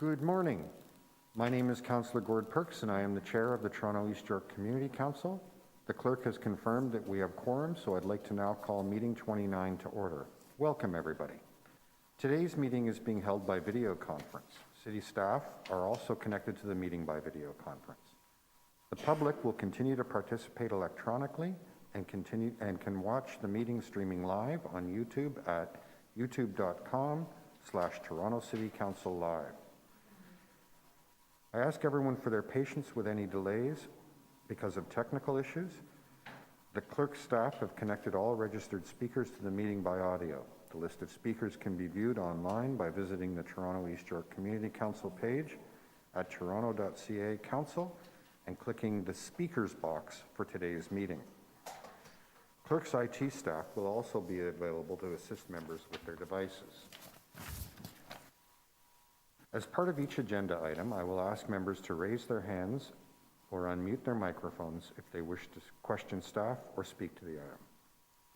Good morning. My name is Councillor Gord Perks and I am the Chair of the Toronto East York Community Council. The clerk has confirmed that we have quorum, so I'd like to now call meeting 29 to order. Welcome, everybody. Today's meeting is being held by video conference. City staff are also connected to the meeting by video conference. The public will continue to participate electronically and can watch the meeting streaming live on YouTube at youtube.com/Toronto City Council Live. I ask everyone for their patience with any delays because of technical issues. The clerk staff have connected all registered speakers to the meeting by audio. The list of speakers can be viewed online by visiting the Toronto East York Community Council page at toronto.ca council and clicking the speakers box for today's meeting. Clerk's IT staff will also be available to assist members with their devices. As part of each agenda item, I will ask members to raise their hands or unmute their microphones if they wish to question staff or speak to the item.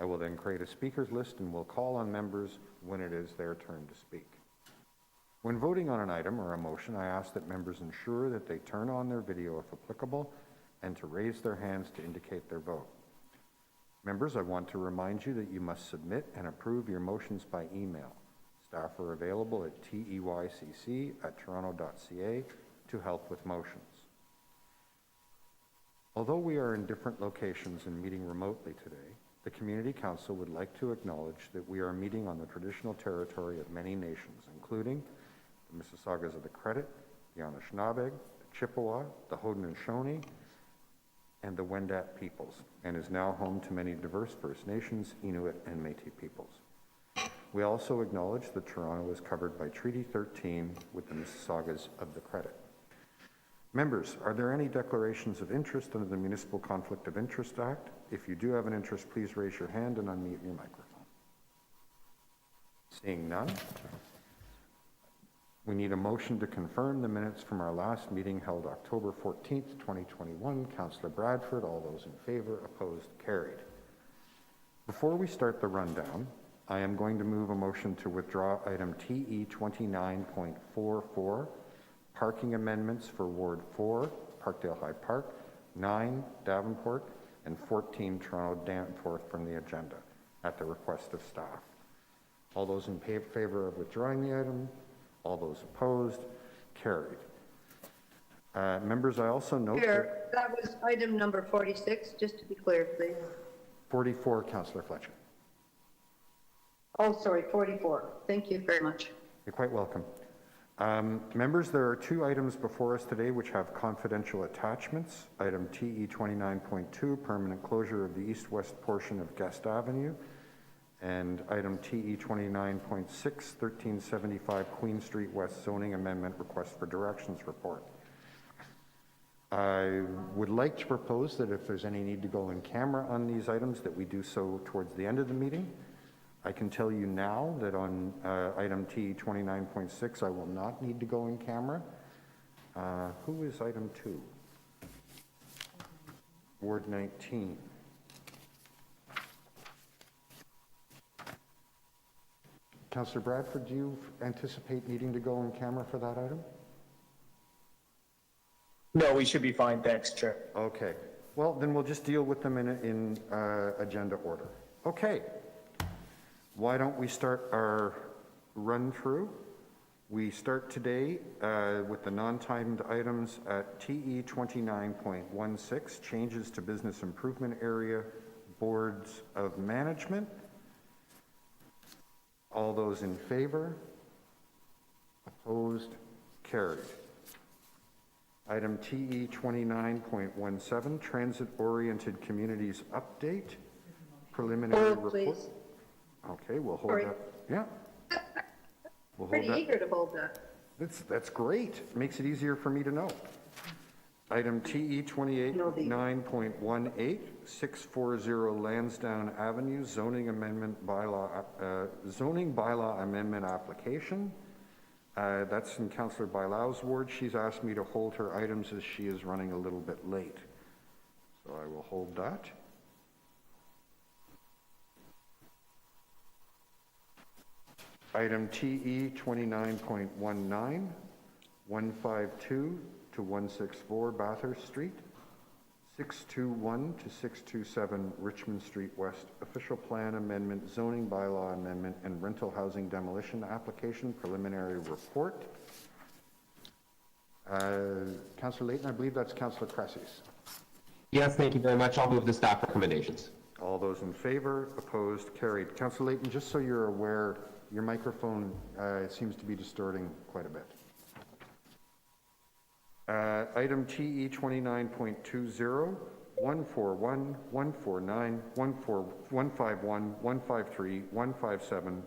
I will then create a speakers list and will call on members when it is their turn to speak. When voting on an item or a motion, I ask that members ensure that they turn on their video if applicable and to raise their hands to indicate their vote. Members, I want to remind you that you must submit and approve your motions by email. Staff are available at teycc@toronto.ca to help with motions. Although we are in different locations and meeting remotely today, the Community Council would like to acknowledge that we are meeting on the traditional territory of many nations, including the Mississaugas of the Credit, the Anishinaabe, the Chippewa, the Haudenosaunee, and the Wendat peoples, and is now home to many diverse First Nations, Inuit, and Métis peoples. We also acknowledge that Toronto is covered by Treaty 13 with the Mississaugas of the Credit. Members, are there any declarations of interest under the Municipal Conflict of Interest Act? If you do have an interest, please raise your hand and unmute your microphone. Seeing none, we need a motion to confirm the minutes from our last meeting held October 14th, 2021. Councillor Bradford, all those in favor, opposed, carried. Before we start the rundown, I am going to move a motion to withdraw item TE 29.44, parking amendments for Ward 4, Parkdale High Park, 9, Davenport, and 14, Toronto Danforth from the agenda at the request of staff. All those in favor of withdrawing the item? All those opposed? Carried. Members, I also note that was item number 46, just to be clear, please. 44, Councillor Fletcher. Oh, sorry, 44. Thank you very much. You're quite welcome. Members, there are two items before us today which have confidential attachments. Item TE 29.2, permanent closure of the east-west portion of Guest Avenue, and item TE 29.6, 1375 Queen Street West zoning amendment request for directions report. I would like to propose that if there's any need to go in camera on these items, that we do so towards the end of the meeting. I can tell you now that on item T 29.6, I will not need to go in camera. Who is item 2? Ward 19. Councillor Bradford, do you anticipate needing to go in camera for that item? No, we should be fine. Thanks, Chair. Okay. Well, then we'll just deal with them in agenda order. Okay. Why don't we start our run through? We start today with the non-timed items at TE 29.16, changes to business improvement area boards of management. All those in favor? Opposed? Carried. Item TE 29.17, transit-oriented communities update, preliminary report. Please. Okay, we'll hold Sorry. that. Yeah. We'll Pretty hold that. eager to hold that. That's great. It makes it easier for me to know. Item TE 28.9.18, 640 Lansdowne Avenue, zoning bylaw amendment application. That's in Councillor Bailau's ward. She's asked me to hold her items as she is running a little bit late. So I will hold that. Item TE 29.19, 152 to 164 Bathurst Street, 621 to 627 Richmond Street West, official plan amendment, zoning bylaw amendment, and rental housing demolition application preliminary report. Councillor Layton, I believe that's Councillor Cressy's. Yes, thank you very much. I'll move the staff recommendations. All those in favor, opposed, carried. Councillor Layton, just so you're aware, your microphone seems to be distorting quite a bit. Item TE 29.20, 141, 149, 151, 153, 157,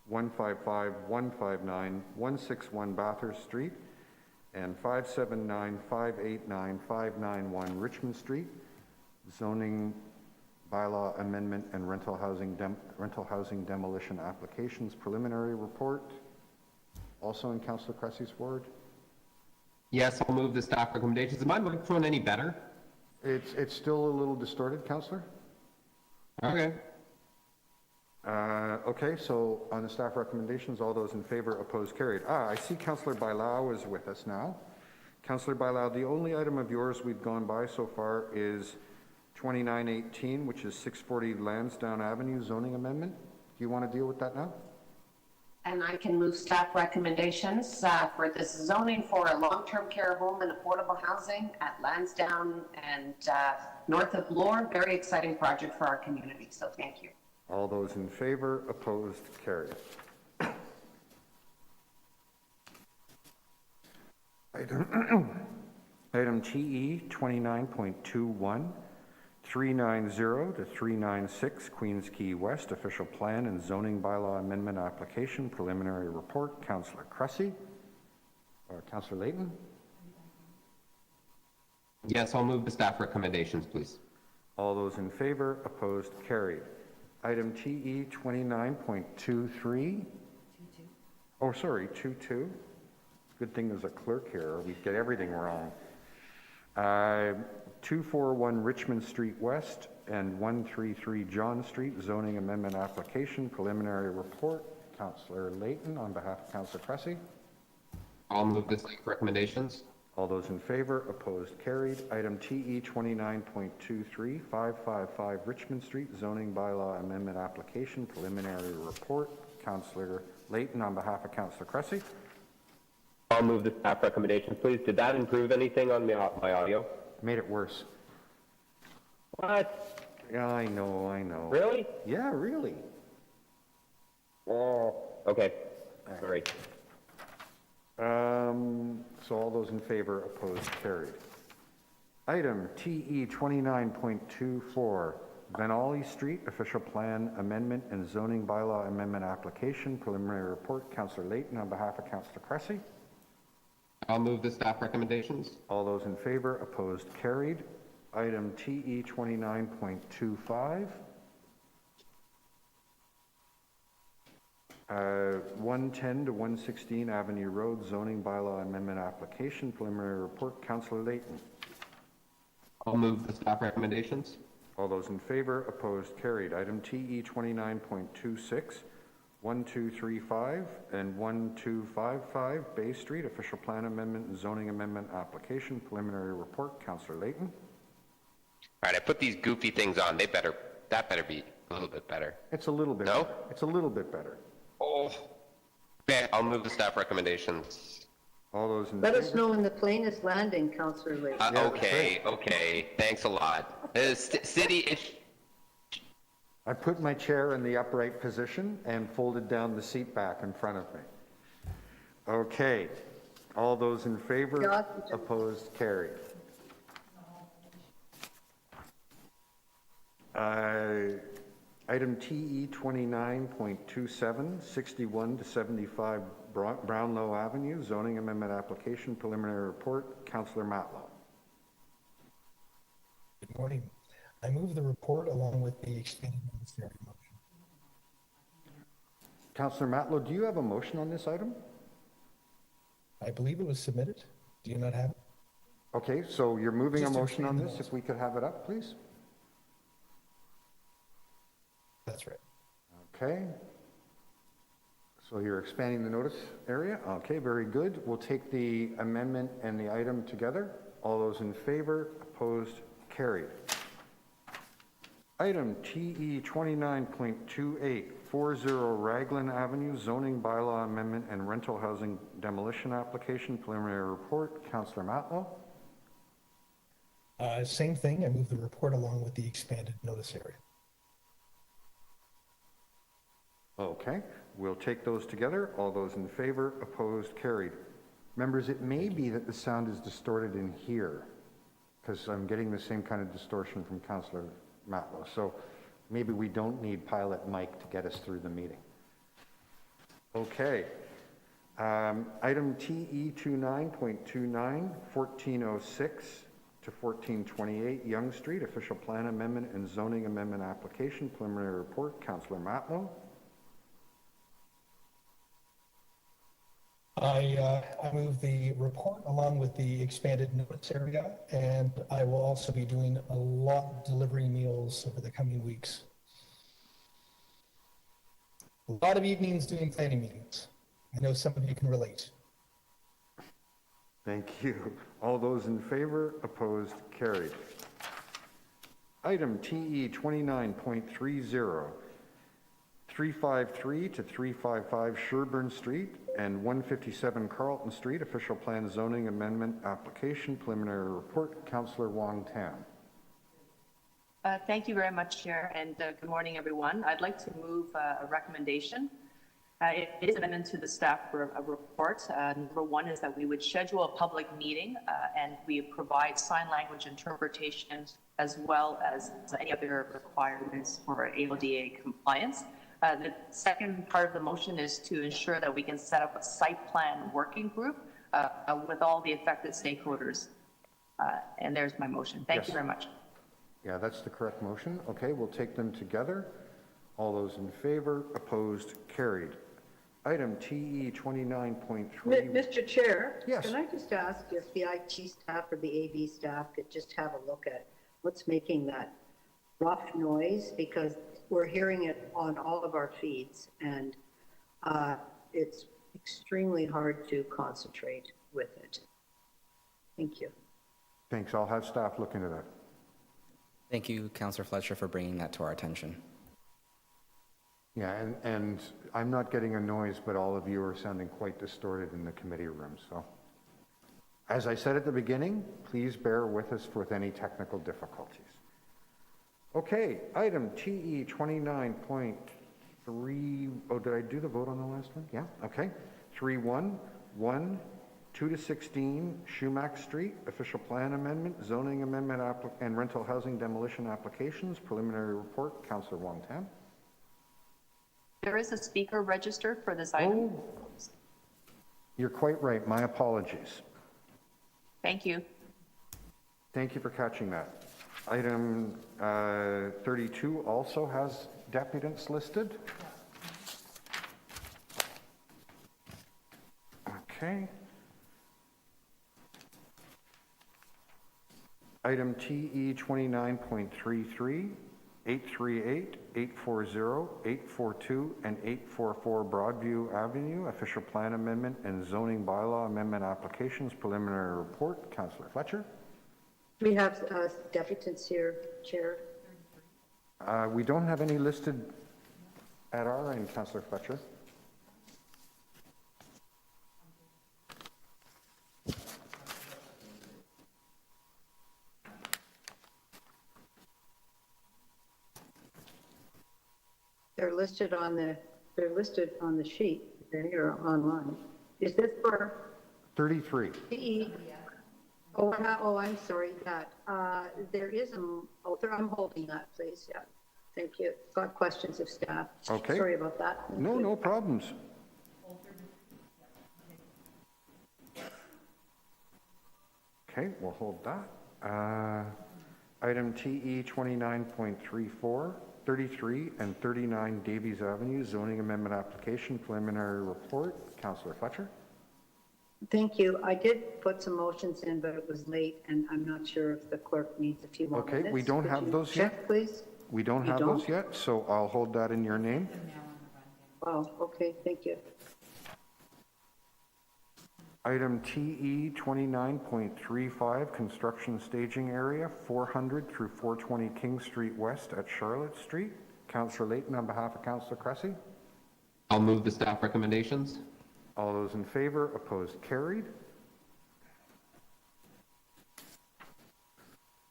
155, 159, 161 Bathurst Street, and 579, 589, 591 Richmond Street, zoning bylaw amendment and rental housing demolition applications preliminary report, also in Councillor Cressy's ward. Yes, I'll move the staff recommendations. Is my microphone any better? It's still a little distorted, Councillor. Okay. Okay, so on the staff recommendations, all those in favor, opposed, carried. I see Councillor Bailao is with us now. Councillor Bailao, the only item of yours we've gone by so far is 2918, which is 640 Lansdowne Avenue zoning amendment. Do you want to deal with that now? And I can move staff recommendations for this zoning for a long-term care home and affordable housing at Lansdowne and north of Bloor. Very exciting project for our community, so thank you. All those in favor, opposed, carried. Item TE 29.21, 390 to 396 Queens Quay West, official plan and zoning bylaw amendment application, preliminary report. Councillor Cressy, or Councillor Layton? Yes, I'll move the staff recommendations, please. All those in favor, opposed, carried. Item TE 29.23. Oh, sorry, 22. Good thing there's a clerk here, or we'd get everything wrong. 241 Richmond Street West and 133 John Street, zoning amendment application, preliminary report. Councillor Layton on behalf of Councillor Cressy. I'll move the staff recommendations. All those in favor, opposed, carried. Item TE 29.23, 555 Richmond Street, zoning bylaw amendment application, preliminary report. Councillor Layton on behalf of Councillor Cressy. I'll move the staff recommendations, please. Did that improve anything on my audio? Made it worse. What? Yeah, I know. Really? Yeah, really. Oh, okay. Sorry. So all those in favor, opposed, carried. Item TE 29.24, Van Ollie Street, official plan amendment and zoning bylaw amendment application, preliminary report. Councillor Layton on behalf of Councillor Cressy. I'll move the staff recommendations. All those in favor, opposed, carried. Item TE 29.25, 110 to 116 Avenue Road, zoning bylaw amendment application, preliminary report. Councillor Layton. I'll move the staff recommendations. All those in favor, opposed, carried. Item TE 29.26, 1235 and 1255 Bay Street, official plan amendment and zoning amendment application, preliminary report. Councillor Layton. All right, I put these goofy things on. That better be a little bit better. It's a little bit. No? Better. It's a little bit better. Oh, okay. I'll move the staff recommendations. All those in Let favor? us know when the plane is landing, Councillor Layton. Yeah, that's Okay. Thanks a lot. City, I put my chair in the upright position and folded down the seat back in front of me. Okay. All those in favor, God. opposed, carried. Item TE 29.27, 61 to 75 Brownlow Avenue, zoning amendment application, preliminary report. Councillor Matlow. Good morning. I move the report along with the extended necessary motion. Councillor Matlow, do you have a motion on this item? I believe it was submitted. Do you not have it? Okay, so you're moving a Just to motion on extend the this, if we could have it up, please? That's right. Okay. So you're expanding the notice area? Okay, very good. We'll take the amendment and the item together. All those in favor, opposed, carried. Item TE 29.28, 40 Raglan Avenue, zoning bylaw amendment and rental housing demolition application, preliminary report. Councillor Matlow. Same thing. I move the report along with the expanded notice area. Okay, we'll take those together. All those in favor, opposed, carried. Members, it may be that the sound is distorted in here because I'm getting the same kind of distortion from Councillor Matlow. So maybe we don't need pilot mic to get us through the meeting. Okay. Item TE 29.29, 1406 to 1428 Yonge Street, official plan amendment and zoning amendment application, preliminary report. Councillor Matlow. I move the report along with the expanded notice area, and I will also be doing a lot of delivery meals over the coming weeks. A lot of evenings doing planning meetings. I know some of you can relate. Thank you. All those in favor, opposed, carried. Item TE 29.30, 353 to 355 Sherburne Street and 157 Carlton Street, official plan zoning amendment application, preliminary report. Councillor Wong Tam. Thank you very much, Chair, and good morning, everyone. I'd like to move a recommendation. It is amendment to the staff report. Number one is that we would schedule a public meeting and we provide sign language interpretations as well as any other requirements for AODA compliance. The second part of the motion is to ensure that we can set up a site plan working group with all the affected stakeholders. And there's my motion. Thank you very much. Yeah, that's the correct motion. Okay, we'll take them together. All those in favor, opposed, carried. Item TE 29.3. Mr. Chair? Yes. Can I just ask if the IT staff or the AV staff could just have a look at what's making that rough noise? Because we're hearing it on all of our feeds, and it's extremely hard to concentrate with it. Thank you. Thanks. I'll have staff look into that. Thank you, Councillor Fletcher, for bringing that to our attention. Yeah, and I'm not getting a noise, but all of you are sounding quite distorted in the committee room. So, as I said at the beginning, please bear with us with any technical difficulties. Okay, item TE 29.3. Oh, did I do the vote on the last one? Yeah, okay. 311, 2 to 16 Shumack Street, official plan amendment, zoning amendment and rental housing demolition applications, preliminary report. Councillor Wong Tam. There is a speaker registered for this item. Oh, you're quite right. My apologies. Thank you. Thank you for catching that. Item 32 also has deputants listed. Okay. Item TE 29.33, 838, 840, 842, and 844 Broadview Avenue, official plan amendment and zoning bylaw amendment applications, preliminary report. Councillor Fletcher. We have deputants here, Chair. We don't have any listed at our end, Councillor Fletcher. They're listed on the sheet. They're here online. Is this for 33. PE? Oh, I'm sorry, that. There is I'm holding that, please, yeah. Thank you. Got questions of staff. Okay. Sorry about that. No, no problems. Okay, we'll hold that. Item TE 29.34, 33 and 39 Davies Avenue, zoning amendment application, preliminary report. Councillor Fletcher. Thank you. I did put some motions in, but it was late, and I'm not sure if the clerk needs a few more minutes. Okay, we don't Could have you those check, yet? please? We don't You have don't? those yet, so I'll hold that in your name. Oh, okay, thank you. Item TE 29.35, construction staging area, 400 through 420 King Street West at Charlotte Street. Councillor Layton on behalf of Councillor Cressy. I'll move the staff recommendations. All those in favor, opposed, carried.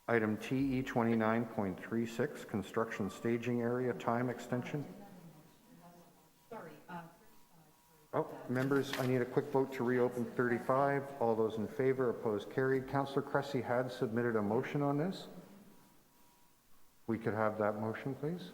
Item TE 29.36, construction staging area, time extension. Oh, members, I need a quick vote to reopen 35. All those in favor, opposed, carried. Councillor Cressy had submitted a motion on this. We could have that motion, please.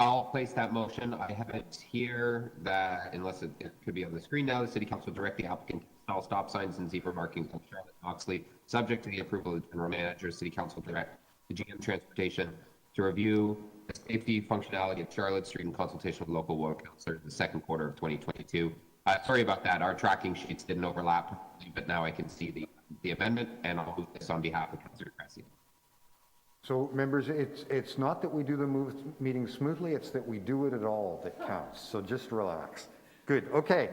I'll place that motion. I have it here that, unless it could be on the screen now, the city council will direct the applicant to install stop signs and zebra markings on Charlotte and Oxley, subject to the approval of the general manager. City council direct the GM Transportation to review the safety functionality of Charlotte Street in consultation with local ward councillors in the second quarter of 2022. Sorry about that. Our tracking sheets didn't overlap, but now I can see the amendment, and I'll move this on behalf of Councillor Cressy. So, members, it's not that we do the meeting smoothly, it's that we do it at all that counts. So just relax. Good. Okay.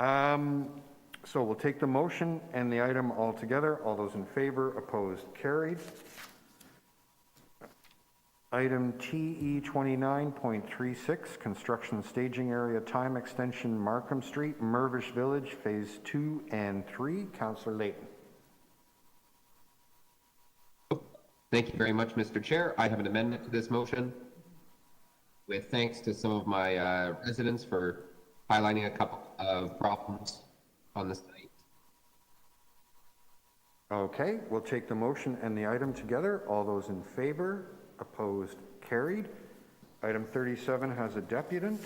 So we'll take the motion and the item all together. All those in favor, opposed, carried. Item TE 29.36, construction staging area, time extension, Markham Street, Mirvish Village, phase 2 and 3. Councillor Layton. Thank you very much, Mr. Chair. I have an amendment to this motion with thanks to some of my residents for highlighting a couple of problems on the site. Okay, we'll take the motion and the item together. All those in favor, opposed, carried. Item 37 has a deputant.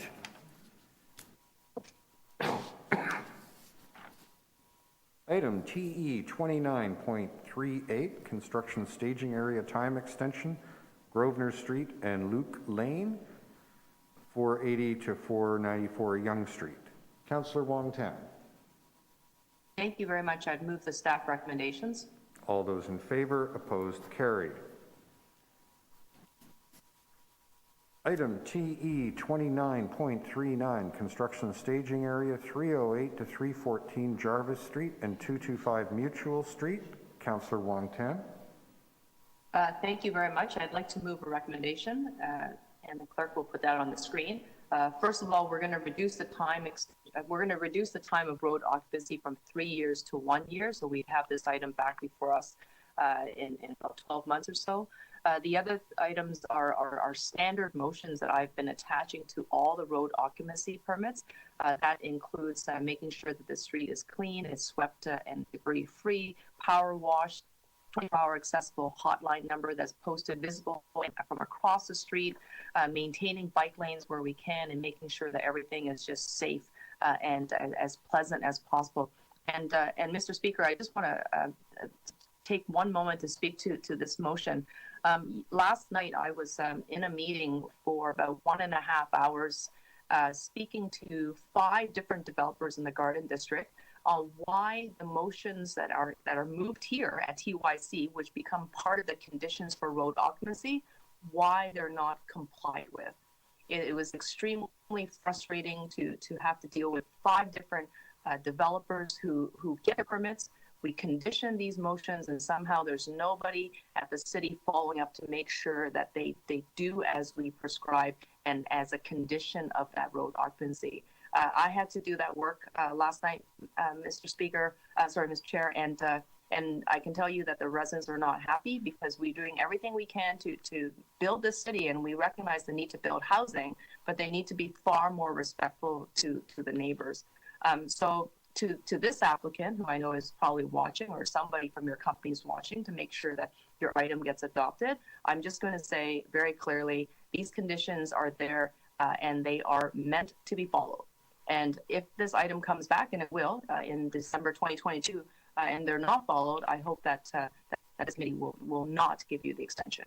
Item TE 29.38, construction staging area, time extension, Grosvenor Street and Luke Lane, 480 to 494 Yonge Street. Councillor Wong-Tam. Thank you very much. I'd move the staff recommendations. All those in favor, opposed, carried. Item TE 29.39, construction staging area, 308 to 314 Jarvis Street and 225 Mutual Street. Councillor Wong-Tam. Thank you very much. I'd like to move a recommendation, and the clerk will put that on the screen. First of all, we're going to reduce the time. Of road occupancy from 3 years to 1 year. So we have this item back before us in about 12 months or so. The other items are standard motions that I've been attaching to all the road occupancy permits. That includes making sure that the street is clean, it's swept and debris free, power washed, 24-hour accessible hotline number that's posted visible from across the street, maintaining bike lanes where we can, and making sure that everything is just safe and as pleasant as possible. And Mr. Speaker, I just want to take one moment to speak to this motion. Last night, I was in a meeting for about 1.5 hours, speaking to 5 different developers in the Garden District on why the motions that are moved here at TYC, which become part of the conditions for road occupancy, why they're not complied with. It was extremely frustrating to have to deal with 5 different developers who get the permits. We condition these motions, and somehow there's nobody at the city following up to make sure that they do as we prescribe and as a condition of that road occupancy. I had to do that work last night, Mr. Chair, and I can tell you that the residents are not happy because we're doing everything we can to build this city, and we recognize the need to build housing, but they need to be far more respectful to the neighbors. So to this applicant, who I know is probably watching, or somebody from your company is watching, to make sure that your item gets adopted, I'm just going to say very clearly, these conditions are there and they are meant to be followed. And if this item comes back, and it will in December 2022, and they're not followed, I hope that this committee will not give you the extension.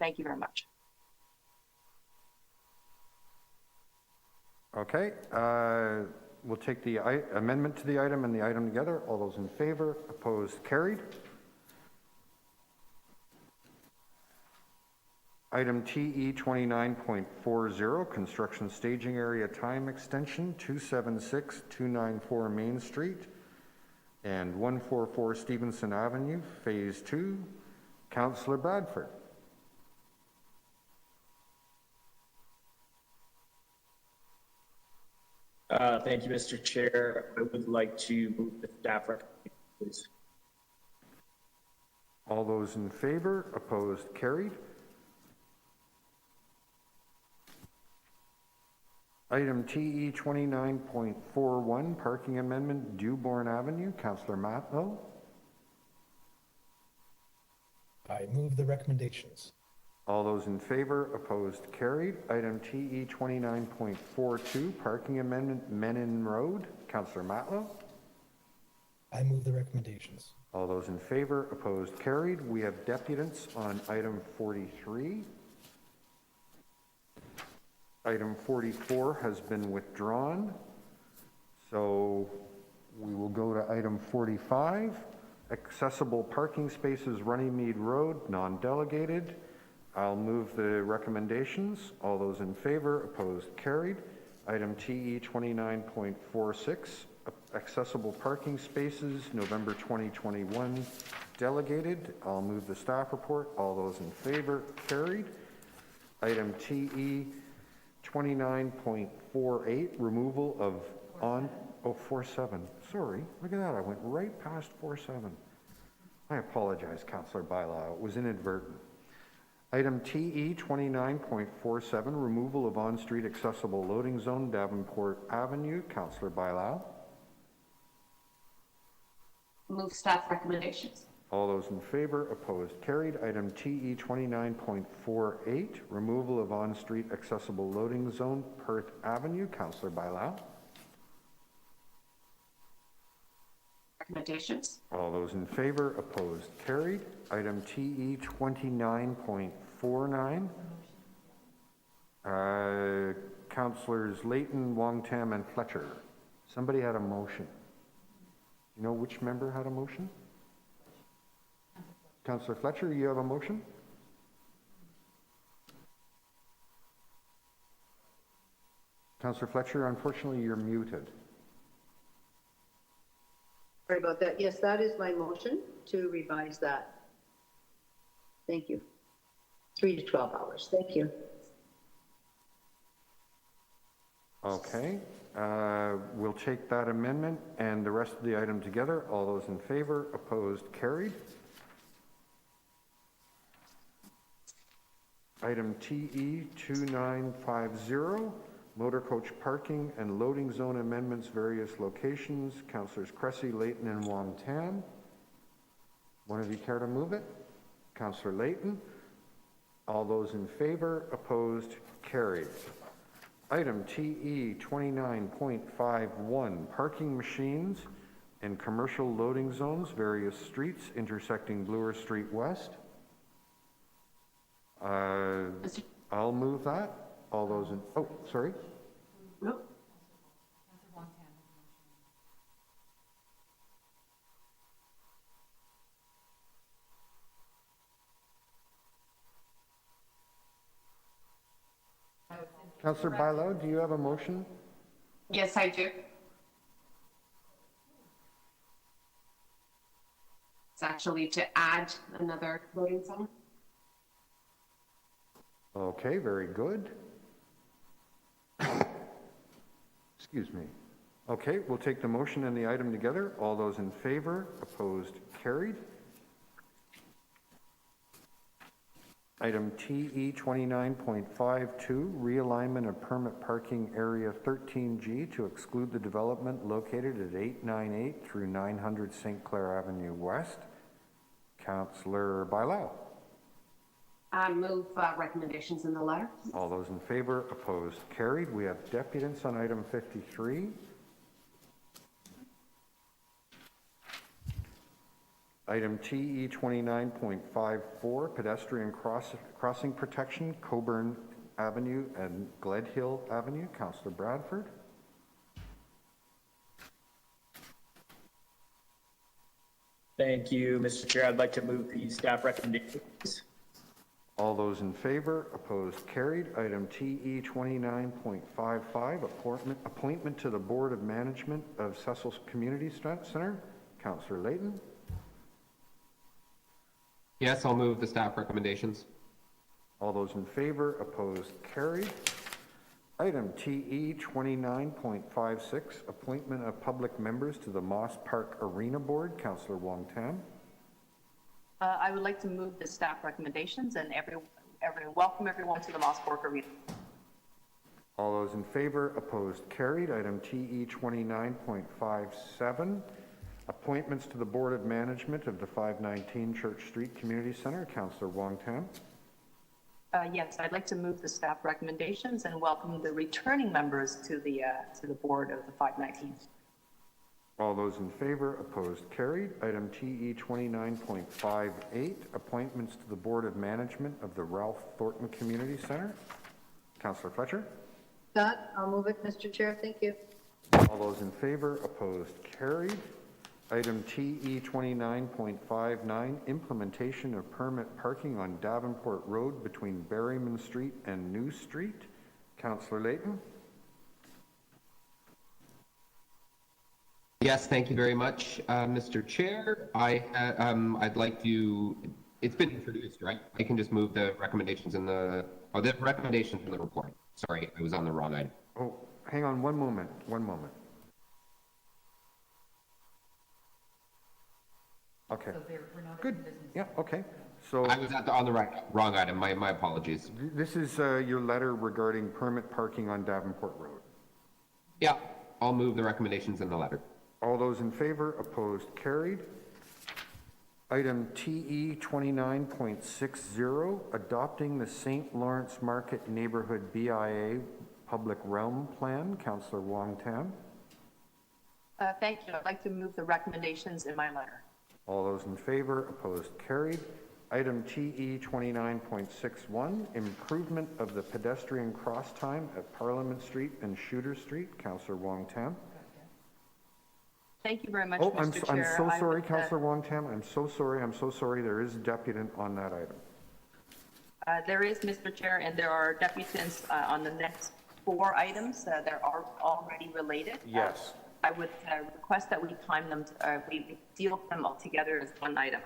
Thank you very much. Okay. We'll take the amendment to the item and the item together. All those in favor, opposed, carried. Item TE 29.40, construction staging area time extension, 276-294 Main Street and 144 Stevenson Avenue, Phase 2. Councillor Bradford. Thank you, Mr. Chair. I would like to move the staff recommendation, please. All those in favor, opposed, carried. Item TE 29.41, parking amendment, Dewborn Avenue, Councillor Matlow. I move the recommendations. All those in favor, opposed, carried. Item TE 29.42, parking amendment, Menin Road, Councillor Matlow. I move the recommendations. All those in favor, opposed, carried. We have deputants on item 43. Item 44 has been withdrawn, so we will go to item 45, accessible parking spaces, Runnymede Road, non-delegated. I'll move the recommendations. All those in favor, opposed, carried. Item TE 29.46, accessible parking spaces, November 2021, delegated. I'll move the staff report. All those in favor, carried. Item TE 29.48, removal of on, oh, 47. Sorry, look at that. I went right past 47. I apologize, Councillor Bailao. It was inadvertent. Item TE 29.47, removal of on-street accessible loading zone, Davenport Avenue. Councillor Bailao. Move staff recommendations. All those in favor, opposed, carried. Item TE 29.48, removal of on-street accessible loading zone, Perth Avenue. Councillor Bailao. Recommendations. All those in favor, opposed, carried. Item TE 29.49, Councillors Layton, Wong-Tam, and Fletcher. Somebody had a motion. You know which member had a motion? Councillor Fletcher, you have a motion? Councillor Fletcher, unfortunately, you're muted. Sorry about that. Yes, that is my motion to revise that. Thank you. 3 to 12 hours. Thank you. Okay, we'll take that amendment and the rest of the item together. All those in favor, opposed, carried. Item TE 2950, motor coach parking and loading zone amendments, various locations. Councillors Cressy, Layton, and Wong-Tam. One of you care to move it? Councillor Layton. All those in favor, opposed, carried. Item TE 29.51, parking machines and commercial loading zones, various streets intersecting Bloor Street West. I'll move that. All those in, oh, sorry. No. Councillor Bailao, do you have a motion? Yes, I do. It's actually to add another loading zone. Okay, very good. Excuse me. Okay, we'll take the motion and the item together. All those in favor, opposed, carried. Item TE 29.52, realignment of permit parking area 13G to exclude the development located at 898 through 900 St. Clair Avenue West. Councillor Bailao. Move recommendations in the letter. All those in favor, opposed, carried. We have deputants on item 53. Item TE 29.54, pedestrian crossing protection, Coburn Avenue and Gledhill Avenue. Councillor Bradford. Thank you, Mr. Chair. I'd like to move the staff recommendations. All those in favor, opposed, carried. Item TE 29.55, appointment to the Board of Management of Cecil Community Center. Councillor Layton. Yes, I'll move the staff recommendations. All those in favor, opposed, carried. Item TE 29.56, appointment of public members to the Moss Park Arena Board. Councillor Wong Tam. I would like to move the staff recommendations and welcome everyone to the Moss Park Arena. All those in favor, opposed, carried. Item TE 29.57, appointments to the Board of Management of the 519 Church Street Community Center. Councillor Wong Tam. Yes, I'd like to move the staff recommendations and welcome the returning members to the board of the 519. All those in favor, opposed, carried. Item TE 29.58, appointments to the Board of Management of the Ralph Thornton Community Center. Councillor Fletcher. That, I'll move it, Mr. Chair. Thank you. All those in favor, opposed, carried. Item TE 29.59, implementation of permit parking on Davenport Road between Berryman Street and New Street. Councillor Layton. Yes, thank you very much, Mr. Chair. I'd like to, it's been introduced, right? I can just move the recommendations in the recommendations in the report. Sorry, I was on the wrong item. Oh, hang on one moment. Okay. Good. Yeah, okay. So I was on the wrong item. My apologies. this is your letter regarding permit parking on Davenport Road. Yeah, I'll move the recommendations in the letter. All those in favor, opposed, carried. Item TE 29.60, adopting the St. Lawrence Market Neighborhood BIA Public Realm Plan. Councillor Wong Tam. Thank you. I'd like to move the recommendations in my letter. All those in favor, opposed, carried. Item TE 29.61, improvement of the pedestrian cross time at Parliament Street and Shooter Street. Councillor Wong Tam. Thank you very much, Oh, Mr. I'm Chair. so I sorry, would, Councillor Wong Tam. I'm so sorry. There is a deputant on that item. There is, Mr. Chair, and there are deputants on the next 4 items that are already related. Yes. I would request that we time them, we deal with them all together as one item.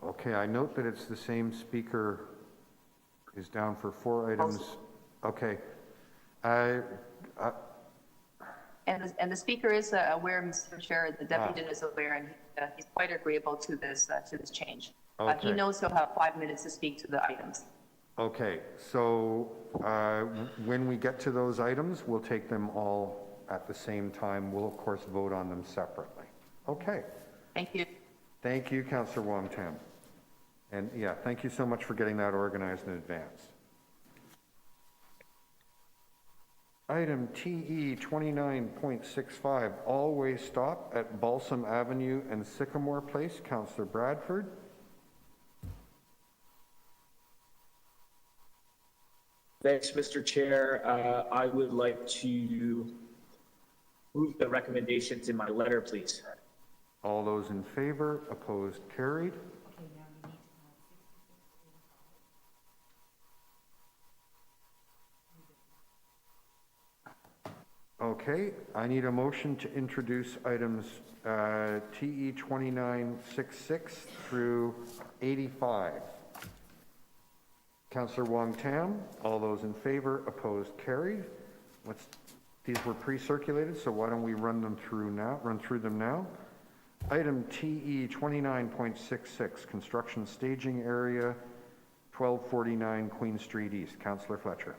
Okay, I note that it's the same speaker is down for 4 items. Okay. And the speaker is aware, Mr. Chair, the deputant is aware, and he's quite agreeable to this change. He Okay. knows he'll have 5 minutes to speak to the items. Okay, so when we get to those items, we'll take them all at the same time. We'll, of course, vote on them separately. Okay. Thank you. Thank you, Councillor Wong Tam. And yeah, thank you so much for getting that organized in advance. Item TE 29.65, all-way stop at Balsam Avenue and Sycamore Place. Councillor Bradford. Thanks, Mr. Chair. I would like to move the recommendations in my letter, please. All those in favor, opposed, carried. Okay, I need a motion to introduce items TE 2966 through 85. Councillor Wong Tam, all those in favor, opposed, carried. These were pre-circulated, so why don't we run through them now. Item TE 29.66, construction staging area, 1249 Queen Street East. Councillor Fletcher.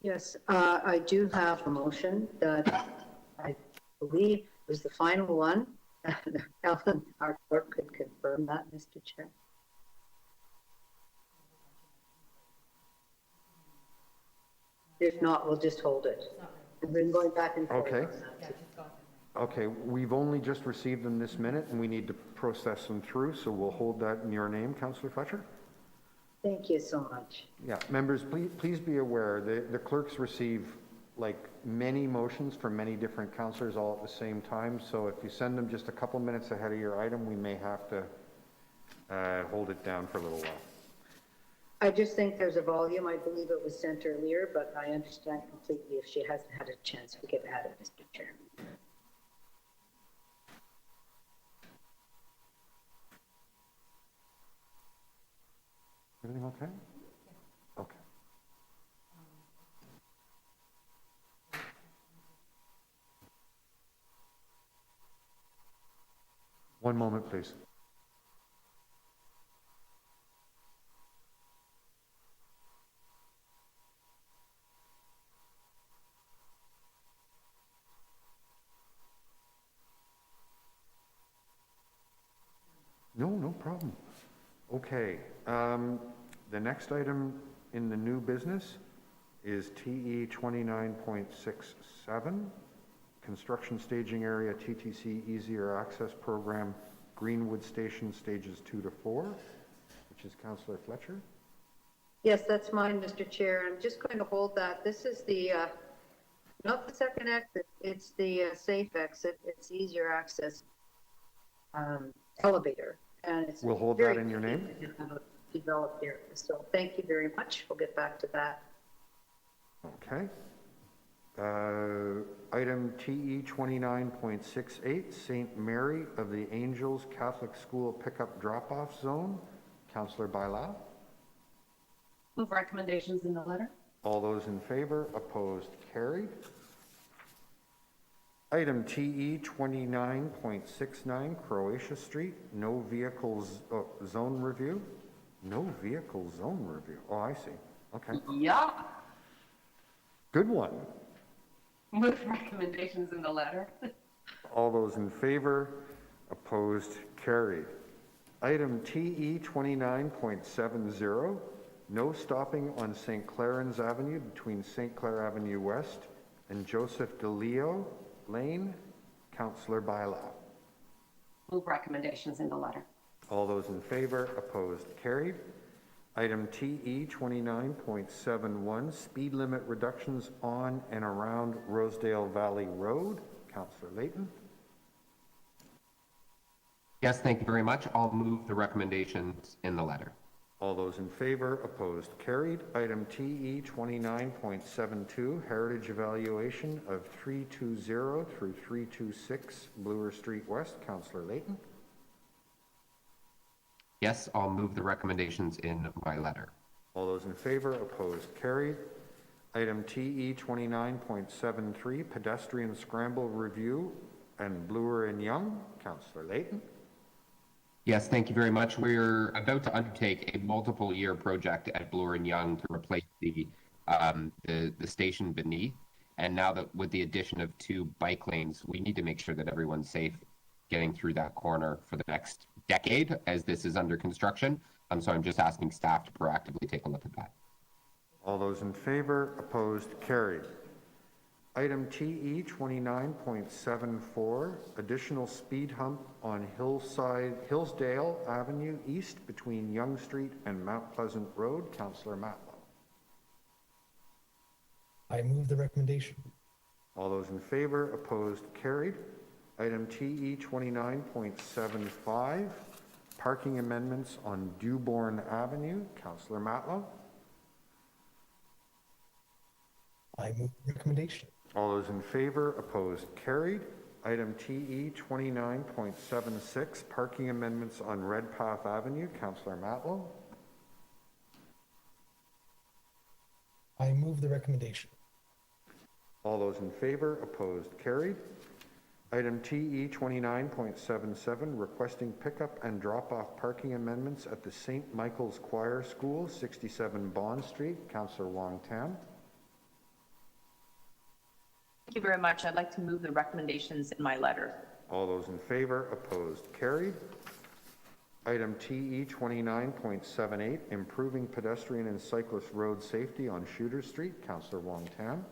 Yes, I do have a motion that I believe is the final one. Ellen, our clerk, could confirm that, Mr. Chair. If not, we'll just hold it. We've been going back and forth. Okay. on that. Okay, we've only just received them this minute, and we need to process them through, so we'll hold that in your name, Councillor Fletcher. Thank you so much. Yeah, members, please be aware, the clerks receive like many motions from many different councillors all at the same time, so if you send them just a couple minutes ahead of your item, we may have to hold it down for a little while. I just think there's a volume. I believe it was sent earlier, but I understand completely if she hasn't had a chance to get at it, Mr. Chair. Everything okay? Okay. One moment, please. No problem. Okay, the next item in the new business is TE 29.67, Construction Staging Area TTC Easier Access Program, Greenwood Station Stages 2 to 4, which is Councillor Fletcher. Yes, that's mine, Mr. Chair. I'm just going to hold that. This is the, not the second exit, it's the safe exit. It's easier access elevator. And it's We'll hold that in your name. Developed here. So thank you very much. We'll get back to that. Okay. Item TE 29.68, St. Mary of the Angels Catholic School Pickup Drop-Off Zone. Councillor Bailao. Move recommendations in the letter. All those in favor, opposed, carried. Item TE 29.69, Croatia Street, no vehicles zone review. No vehicle zone review. Oh, I see. Okay. Yeah. Good one. Move recommendations in the letter. All those in favor, opposed, carried. Item TE 29.70, no stopping on St. Clarence Avenue between St. Clair Avenue West and Joseph DeLeo Lane. Councillor Bailao. Move recommendations in the letter. All those in favor, opposed, carried. Item TE 29.71, speed limit reductions on and around Rosedale Valley Road. Councillor Layton. Yes, thank you very much. I'll move the recommendations in the letter. All those in favor, opposed, carried. Item TE 29.72, heritage evaluation of 320 through 326 Bloor Street West. Councillor Layton. Yes, I'll move the recommendations in my letter. All those in favor, opposed, carried. Item TE 29.73, pedestrian scramble review and Bloor and Young. Councillor Layton. Yes, thank you very much. We're about to undertake a multiple-year project at Bloor and Young to replace the station beneath. And now that with the addition of 2 bike lanes, we need to make sure that everyone's safe getting through that corner for the next decade as this is under construction. So I'm just asking staff to proactively take a look at that. All those in favor, opposed, carried. Item TE 29.74, additional speed hump on Hillsdale Avenue East between Yonge Street and Mount Pleasant Road. Councillor Matlow. I move the recommendation. All those in favor, opposed, carried. Item TE 29.75, parking amendments on Dewborn Avenue. Councillor Matlow. I move the recommendation. All those in favor, opposed, carried. Item TE 29.76, parking amendments on Redpath Avenue. Councillor Matlow. I move the recommendation. All those in favor, opposed, carried. Item TE 29.77, requesting pickup and drop-off parking amendments at the St. Michael's Choir School, 67 Bond Street. Councillor Wong Tam. Thank you very much. I'd like to move the recommendations in my letter. All those in favor, opposed, carried. Item TE 29.78, improving pedestrian and cyclist road safety on Shooter Street. Councillor Wong Tam.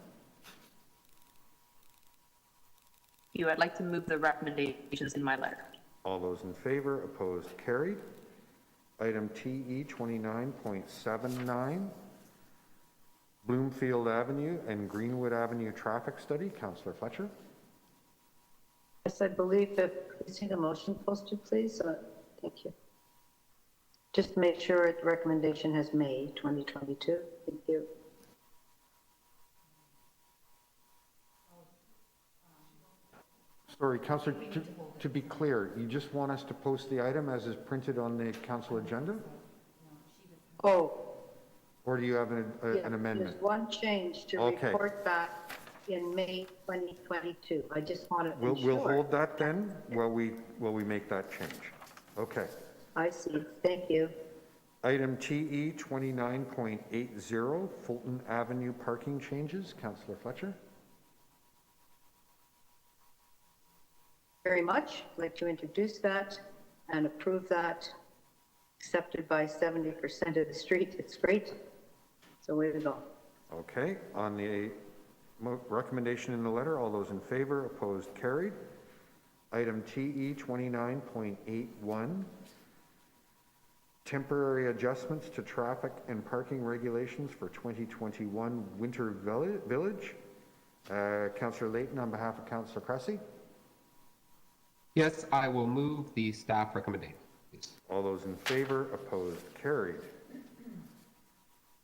Thank you. I'd like to move the recommendations in my letter. All those in favor, opposed, carried. Item TE 29.79, Bloomfield Avenue and Greenwood Avenue traffic study. Councillor Fletcher. Yes, I believe that, please see the motion posted, please. Thank you. Just make sure the recommendation has May 2022. Thank you. Sorry, Councillor, to be clear, you just want us to post the item as is printed on the council agenda? Oh, Or do you have an yeah, amendment? there's one change to Okay. report back in May 2022. I just want to We'll ensure. hold that then while we make that change. Okay. I see. Thank you. Item TE 29.80, Fulton Avenue parking changes. Councillor Fletcher. Very much. I'd like to introduce that and approve that. Accepted by 70% of the street. It's great. So way to go. Okay, on the recommendation in the letter, all those in favor, opposed, carried. Item TE 29.81, temporary adjustments to traffic and parking regulations for 2021 Winter Village. Councillor Layton on behalf of Councillor Cressy. Yes, I will move the staff recommendation, please. All those in favor, opposed, carried.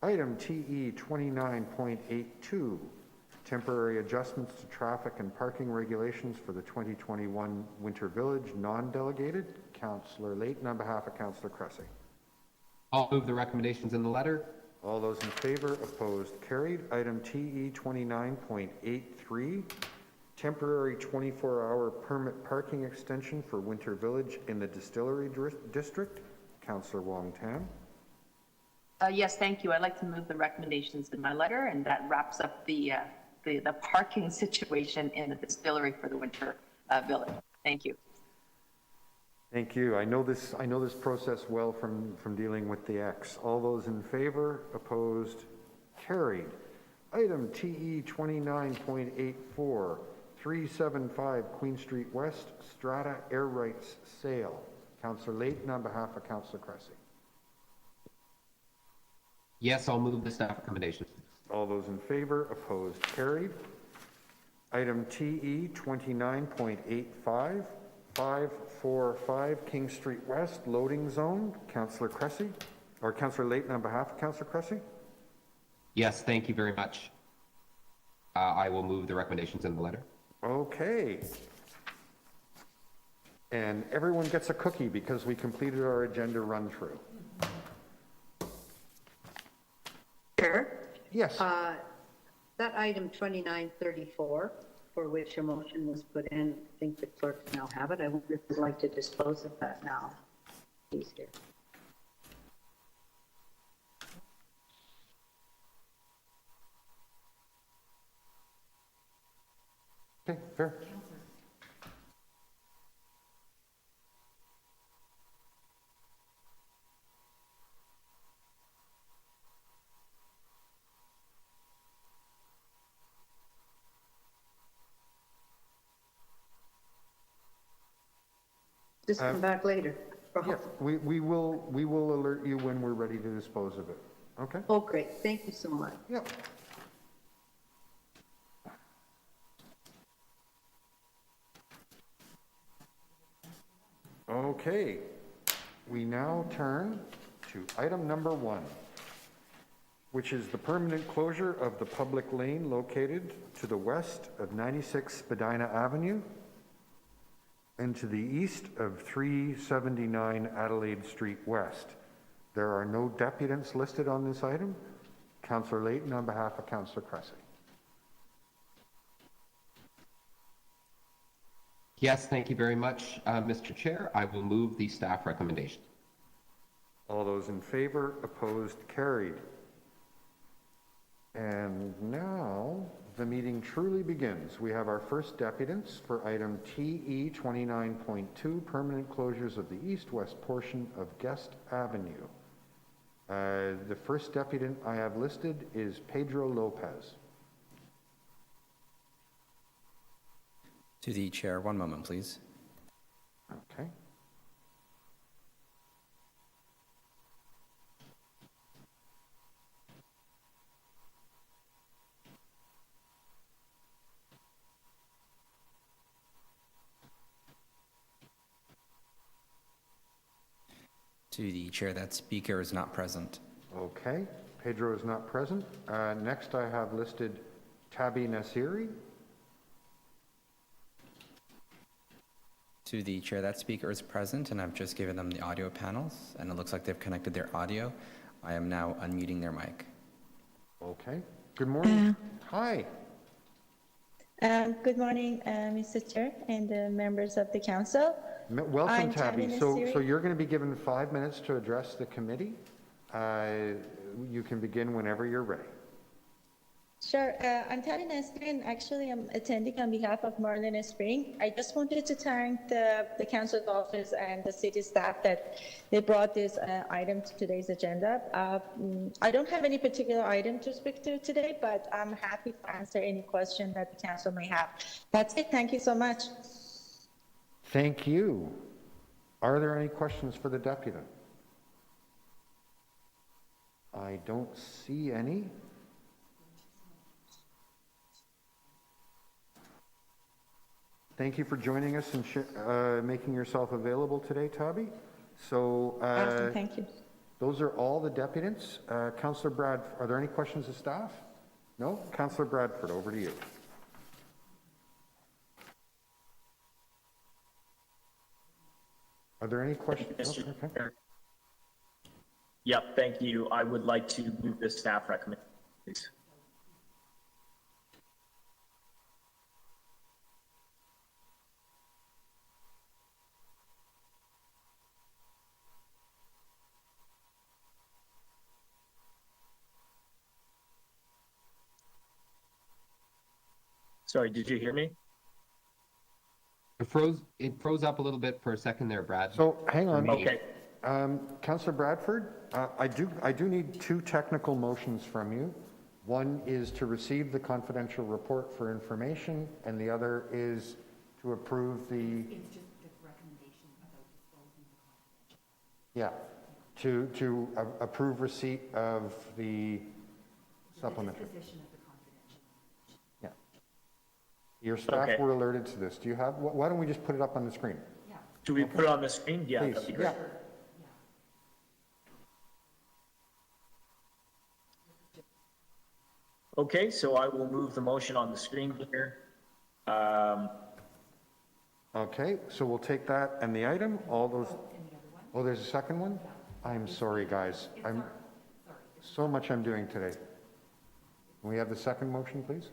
Item TE 29.82, temporary adjustments to traffic and parking regulations for the 2021 Winter Village, non-delegated. Councillor Layton on behalf of Councillor Cressy. I'll move the recommendations in the letter. All those in favor, opposed, carried. Item TE 29.83, temporary 24-hour permit parking extension for Winter Village in the Distillery District. Councillor Wong Tam. Yes, thank you. I'd like to move the recommendations in my letter, and that wraps up the parking situation in the distillery for the Winter Village. Thank you. Thank you. I know this process well from dealing with the X. All those in favor, opposed, carried. Item TE 29.84, 375 Queen Street West, Strata Air Rights Sale. Councillor Layton on behalf of Councillor Cressy. Yes, I'll move the staff recommendations. All those in favor, opposed, carried. Item TE 29.85, 545 King Street West, loading zone. Councillor Cressy, or Councillor Layton on behalf of Councillor Cressy. Yes, thank you very much. I will move the recommendations in the letter. Okay. And everyone gets a cookie because we completed our agenda run through. Chair? Yes. That item 2934, for which a motion was put in, I think the clerks now have it. I wonder if you'd like to dispose of that now. Please, dear. Okay, fair. Just come back later. Yeah, we will alert you when we're ready to dispose of it. Okay? Oh, great. Thank you so much. Yep. Okay, we now turn to item number 1, which is the permanent closure of the public lane located to the west of 96 Spadina Avenue and to the east of 379 Adelaide Street West. There are no deputants listed on this item. Councillor Layton on behalf of Councillor Cressy. Yes, thank you very much, Mr. Chair. I will move the staff recommendation. All those in favor, opposed, carried. And now the meeting truly begins. We have our first deputants for item TE 29.2, permanent closures of the east-west portion of Guest Avenue. The first deputant I have listed is Pedro Lopez. To the chair, one moment, please. Okay. To the chair, that speaker is not present. Okay, Pedro is not present. Next, I have listed Tabi Nasiri. To the chair, that speaker is present, and I've just given them the audio panels, and it looks like they've connected their audio. I am now unmuting their mic. Okay, good morning. Hi. Good morning, Mr. Chair and the members of the council. Welcome, I'm Tabi. Tabi So Nasiri. you're going to be given 5 minutes to address the committee. You can begin whenever you're ready. Sure, I'm Tabi Nasiri, and actually I'm attending on behalf of Marlin Spring. I just wanted to thank the council's office and the city staff that they brought this item to today's agenda. I don't have any particular item to speak to today, but I'm happy to answer any question that the council may have. That's it. Thank you so much. Thank you. Are there any questions for the deputy? I don't see any. Thank you for joining us and making yourself available today, Tabi. So, Awesome. Thank you. those are all the deputies. Councillor Bradford, are there any questions of staff? No? Councillor Bradford, over to you. Are there any questions? Mr. Okay. Chair. Yep, thank you. I would like to move the staff recommendation, please. Sorry, did you hear me? It froze up a little bit for a second there, Brad. So, hang on. Me. Okay. Councillor Bradford, I do need 2 technical motions from you. One is to receive the confidential report for information, and the other is to approve the... It's just the recommendation about disclosing the confidential. Yeah, to approve receipt of the supplementary. Yeah. Your staff Okay. were alerted to this. Do you have, why don't we just put it up on the screen? Do we put it on the screen? Yeah, Please. that'd be great. Yeah. Okay, so I will move the motion on the screen here. Okay, so we'll take that and the item, all those, oh, there's a second one? I'm sorry, guys. So much I'm doing today. Can we have the second motion, please?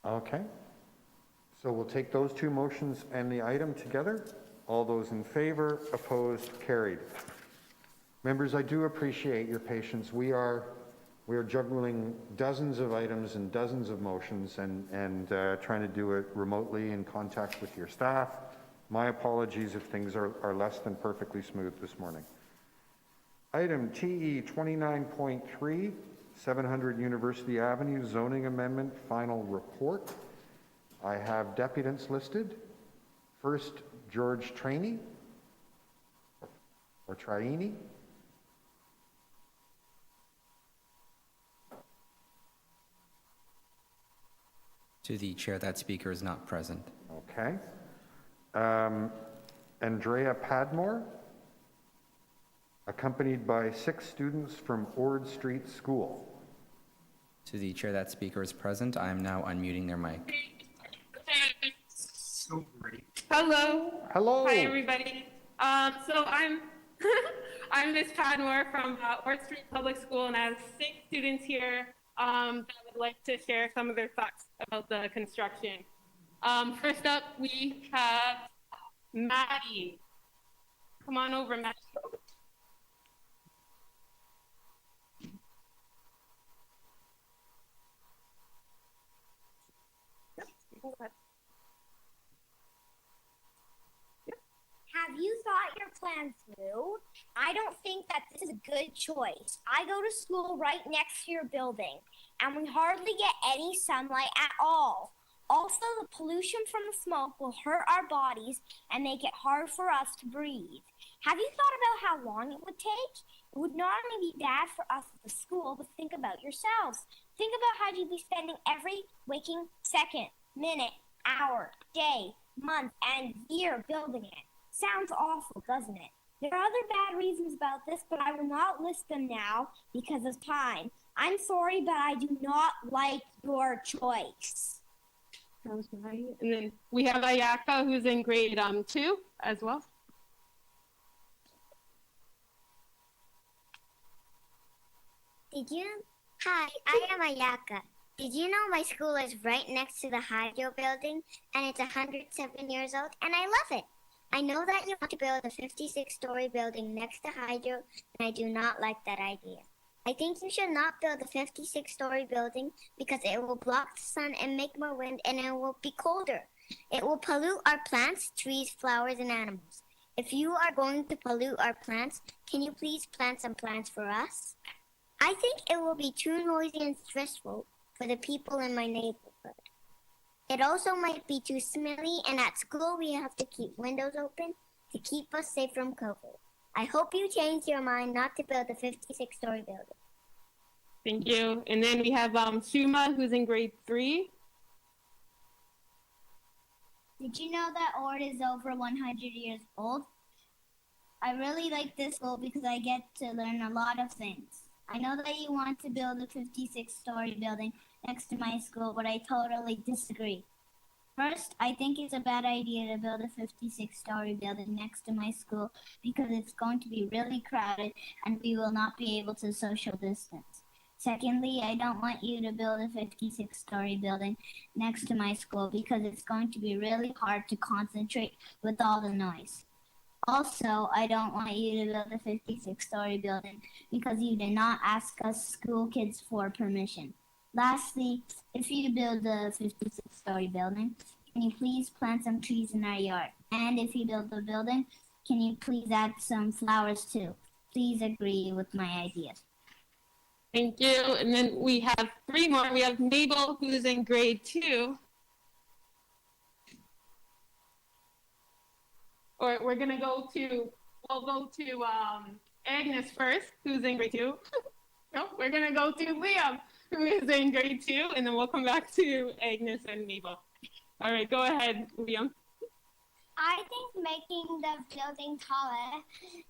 Okay. So we'll take those 2 motions and the item together. All those in favor, opposed, carried. Members, I do appreciate your patience. We are juggling dozens of items and dozens of motions and trying to do it remotely in contact with your staff. My apologies if things are less than perfectly smooth this morning. Item TE 29.3, 700 University Avenue zoning amendment final report. I have deputants listed. First, George Trainee, or Traini. To the chair, that speaker is not present. Okay. Andrea Padmore, accompanied by 6 students from Ord Street School. To the chair, that speaker is present. I am now unmuting their mic. So great. Hello. Hello. Hi, everybody. So I'm I'm Miss Padmore from Ord Street Public School, and I have 6 students here that would like to share some of their thoughts about the construction. First up, we have Maddie. Come on over, Maddie. Have you thought your plan through? I don't think that this is a good choice. I go to school right next to your building, and we hardly get any sunlight at all. Also, the pollution from the smoke will hurt our bodies and make it hard for us to breathe. Have you thought about how long it would take? would not only be bad for us at the school, but think about yourselves. Think about how you'd be spending every waking second, minute, hour, day, month, and year building it. Sounds awful, doesn't it? There are other bad reasons about this, but I will not list them now because of time. I'm sorry, but I do not like your choice. Okay. And then we have Ayaka, who's in grade 2 as well. Hi, I am Ayaka. Did you know my school is right next to the Hydro building and it's 107 years old and I love it. I know that you want to build a 56-story building next to Hydro and I do not like that idea. I think you should not build a 56-story building because it will block the sun and make more wind and it will be colder. It will pollute our plants, trees, flowers, and animals. If you are going to pollute our plants, can you please plant some plants for us? I think it will be too noisy and stressful for the people in my neighborhood. It also might be too smelly, and at school we have to keep windows open to keep us safe from COVID. I hope you change your mind not to build a 56-story building. Thank you. And then we have Shuma, who's in grade 3. Did you know that Ord is over 100 years old? I really like this school because I get to learn a lot of things. I know that you want to build a 56-story building next to my school, but I totally disagree. First, I think it's a bad idea to build a 56-story building next to my school because it's going to be really crowded and we will not be able to social distance. Secondly, I don't want you to build a 56-story building next to my school because it's going to be really hard to concentrate with all the noise. Also, I don't want you to build a 56-story building because you did not ask us school kids for permission. Lastly, if you build a 56-story building, can you please plant some trees in our yard? And if you build the building, can you please add some flowers too? Please agree with my ideas. Thank you. And then we have 3 more. We have Mabel, who's in grade 2. Or we'll go to Agnes first, who's in grade 2. No, we're gonna go to Liam, who is in grade 2, and then we'll come back to Agnes and Mabel. All right, go ahead, Liam. I think making the building taller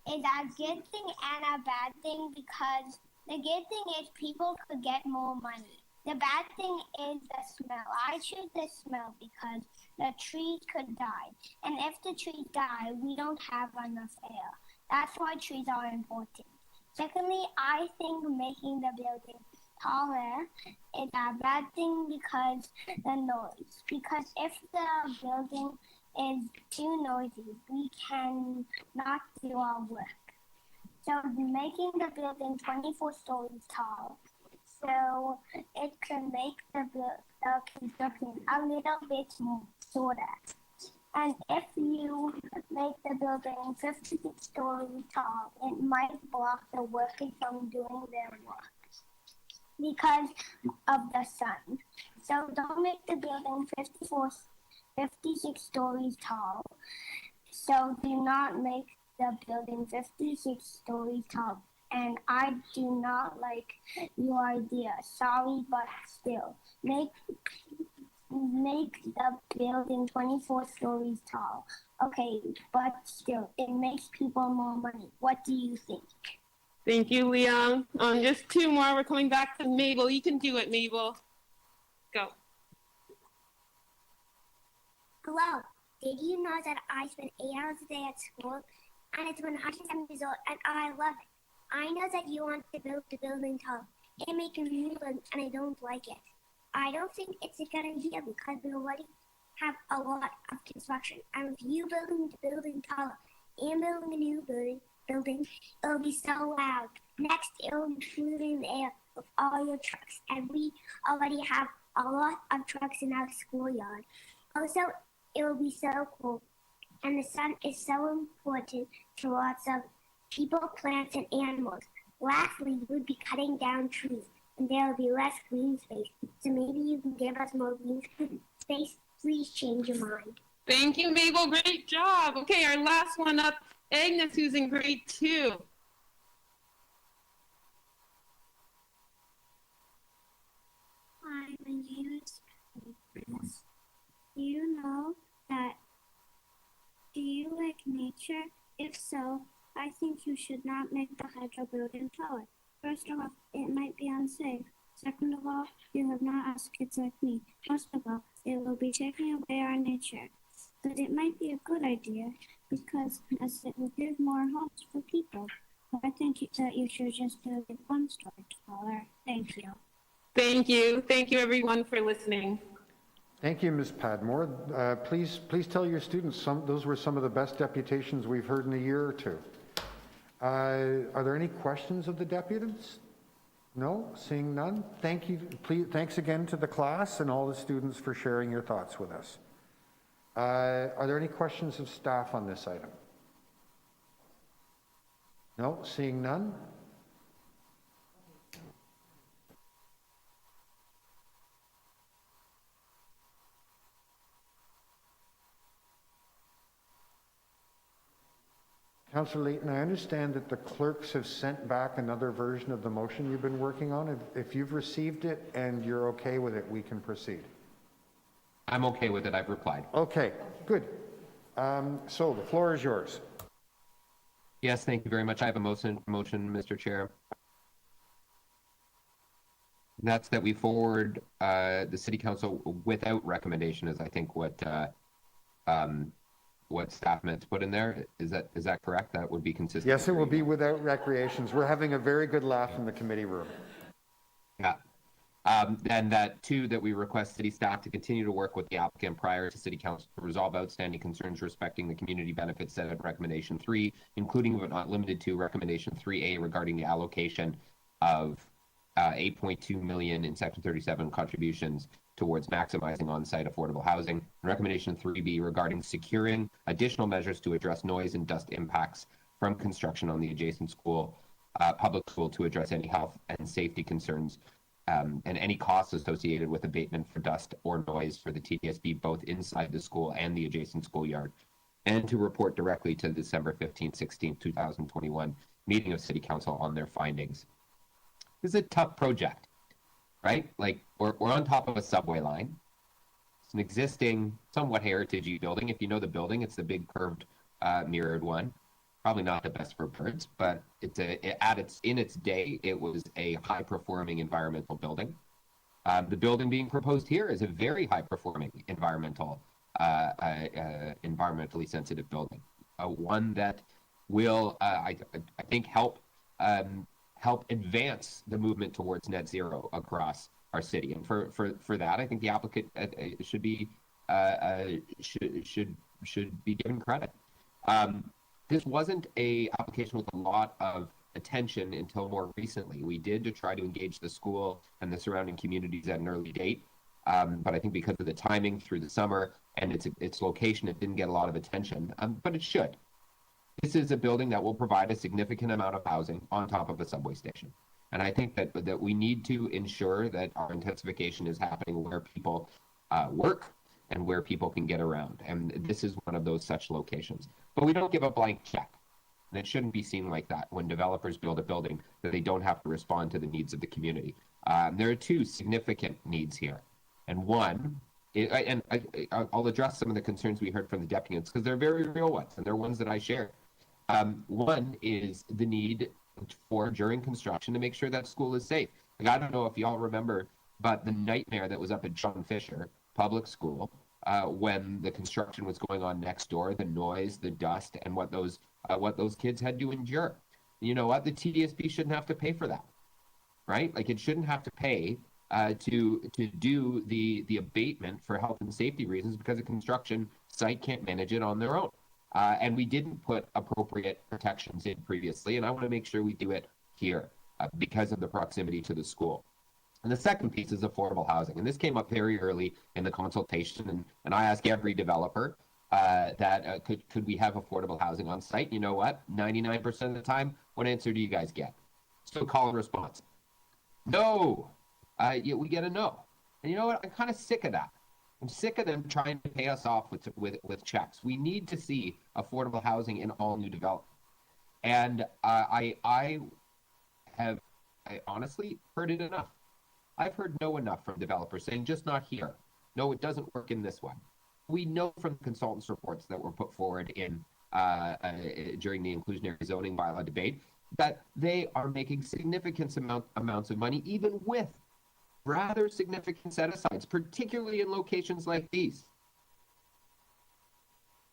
is a good thing and a bad thing because the good thing is people could get more money. The bad thing is the smell. I choose the smell because the trees could die. And if the trees die, we don't have enough air. That's why trees are important. Secondly, I think making the building taller is a bad thing because the noise. Because if the building is too noisy, we can not do our work. So making the building 24 stories tall, so it can make the construction a little bit shorter. And if you make the building 56 stories tall, it might block the workers from doing their work because of the sun. So don't make the building 56 stories tall. So do not make the building 56 stories tall. And I do not like your idea. Sorry, but still. Make the building 24 stories tall. Okay, but still, it makes people more money. What do you think? Thank you, Liam. Just 2 more. We're coming back to Mabel. You can do it, Mabel. Go. Hello. Did you know that I spend 8 hours a day at school? And it's 107 years old, and I love it. I know that you want to build the building tall. It makes me new, and I don't like it. I don't think it's a good idea because we already have a lot of construction. And with you building the building taller and building a new building, it'll be so loud. Next, it'll be polluting the air with all your trucks. And we already have a lot of trucks in our schoolyard. Also, it will be so cool. And the sun is so important to lots of people, plants, and animals. Lastly, you would be cutting down trees, and there will be less green space. So maybe you can give us more green space. Please change your mind. Thank you, Mabel. Great job. Okay, our last one up, Agnes, who's in grade 2. Hi, my name is Chris. Do you know that? Do you like nature? If so, I think you should not make the hydro building taller. First of all, it might be unsafe. Second of all, you have not asked kids like me. Most of all, it will be taking away our nature. But it might be a good idea because as it will give more homes for people. But I think that you should just build it one story taller. Thank you. Thank you. Thank you, everyone, for listening. Thank you, Ms. Padmore. Please tell your students those were some of the best deputations we've heard in a year or two. Are there any questions of the deputants? No, seeing none. Thank you. Thanks again to the class and all the students for sharing your thoughts with us. Are there any questions of staff on this item? No, seeing none. Councillor Layton, I understand that the clerks have sent back another version of the motion you've been working on. If you've received it and you're okay with it, we can proceed. I'm okay with it. I've replied. Okay, good. So the floor is yours. Yes, thank you very much. I have a motion, Mr. Chair. That's that we forward the City Council without recommendation, is I think what staff meant to put in there. Is that correct? That would be consistent. Yes, it will be without recreations. We're having a very good laugh in the committee room. Yeah. And that two, that we request city staff to continue to work with the applicant prior to City Council to resolve outstanding concerns respecting the community benefits set at recommendation 3, including but not limited to recommendation 3A regarding the allocation of 8.2 million in section 37 contributions towards maximizing on-site affordable housing. And recommendation 3B regarding securing additional measures to address noise and dust impacts from construction on the adjacent school, public school, to address any health and safety concerns and any costs associated with abatement for dust or noise for the TDSB, both inside the school and the adjacent schoolyard, and to report directly to the December 15th, 16th, 2021 meeting of City Council on their findings. This is a tough project, right? Like, we're on top of a subway line. It's an existing, somewhat heritagey building. If you know the building, it's the big curved mirrored one. Probably not the best for birds, but in its day, it was a high-performing environmental building. The building being proposed here is a very high-performing environmentally sensitive building, one that will, I think, help advance the movement towards net zero across our city. And for that, I think the applicant should be given credit. This wasn't a application with a lot of attention until more recently. We did to try to engage the school and the surrounding communities at an early date, but I think because of the timing through the summer and its location, it didn't get a lot of attention, but it should. This is a building that will provide a significant amount of housing on top of a subway station. And I think that we need to ensure that our intensification is happening where people work and where people can get around. And this is one of those such locations. But we don't give a blank check. And it shouldn't be seen like that when developers build a building, that they don't have to respond to the needs of the community. There are two significant needs here. And one, I'll address some of the concerns we heard from the deputants because they're very real ones, and they're ones that I share. One is the need for, during construction, to make sure that school is safe. Like, I don't know if y'all remember, but the nightmare that was up at John Fisher Public School when the construction was going on next door, the noise, the dust, and what those kids had to endure. You know what? The TDSB shouldn't have to pay for that, right? Like, it shouldn't have to pay to do the abatement for health and safety reasons because a construction site can't manage it on their own. And we didn't put appropriate protections in previously, and I want to make sure we do it here because of the proximity to the school. And the second piece is affordable housing. And this came up very early in the consultation, and I ask every developer that could we have affordable housing on site? You know what? 99% of the time, what answer do you guys get? So call and response. No. We get a no. And you know what? I'm kind of sick of that. I'm sick of them trying to pay us off with checks. We need to see affordable housing in all new development. And I honestly heard it enough. I've heard no enough from developers saying, just not here. No, it doesn't work in this one. We know from consultants' reports that were put forward in during the inclusionary zoning bylaw debate that they are making significant amounts of money, even with rather significant set-asides, particularly in locations like these.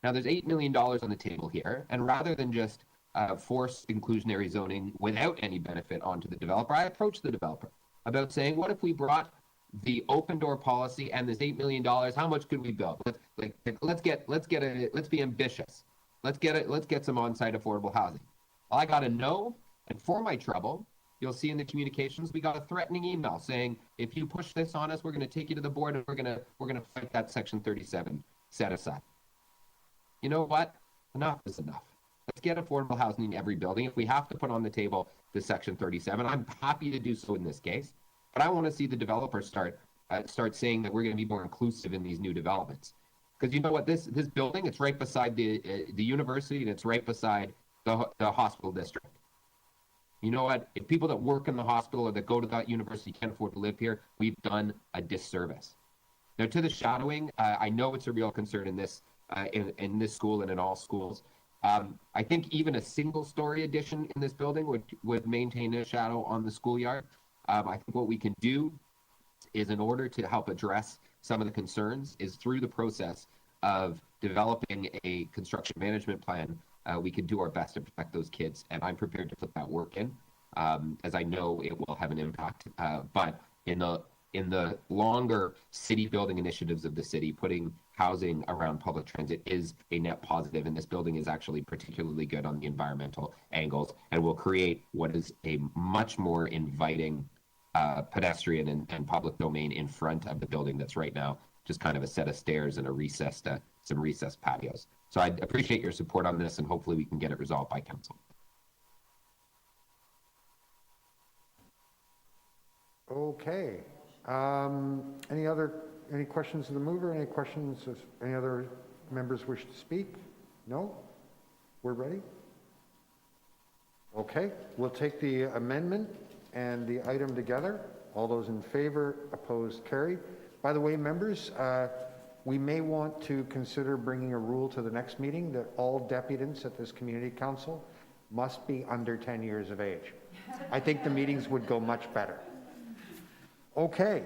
Now, there's $8 million on the table here, and rather than just force inclusionary zoning without any benefit onto the developer, I approached the developer about saying, what if we brought the open door policy and this $8 million, how much could we build? Let's be ambitious. Let's get some on-site affordable housing. Well, I got a no, and for my trouble, you'll see in the communications, we got a threatening email saying, if you push this on us, we're going to take you to the board and we're going to fight that Section 37 set aside. You know what? Enough is enough. Let's get affordable housing in every building. If we have to put on the table the Section 37, I'm happy to do so in this case. But I want to see the developers start saying that we're going to be more inclusive in these new developments. Because you know what? This building, it's right beside the university, and it's right beside the hospital district. You know what? If people that work in the hospital or that go to that university can't afford to live here, we've done a disservice. Now, to the shadowing, I know it's a real concern in this school and in all schools. I think even a single-story addition in this building would maintain a shadow on the schoolyard. I think what we can do is, in order to help address some of the concerns, is through the process of developing a construction management plan, we can do our best to protect those kids. And I'm prepared to put that work in, as I know it will have an impact. But in the longer city building initiatives of the city, putting housing around public transit is a net positive, and this building is actually particularly good on the environmental angles and will create what is a much more inviting pedestrian and public domain in front of the building that's right now just kind of a set of stairs and some recessed patios. So I appreciate your support on this, and hopefully we can get it resolved by council. Okay. Any questions of the mover? Any questions of any other members wish to speak? No? We're ready? Okay. We'll take the amendment and the item together. All those in favor, opposed, carried. By the way, members, we may want to consider bringing a rule to the next meeting that all deputants at this community council must be under 10 years of age. I think the meetings would go much better. Okay.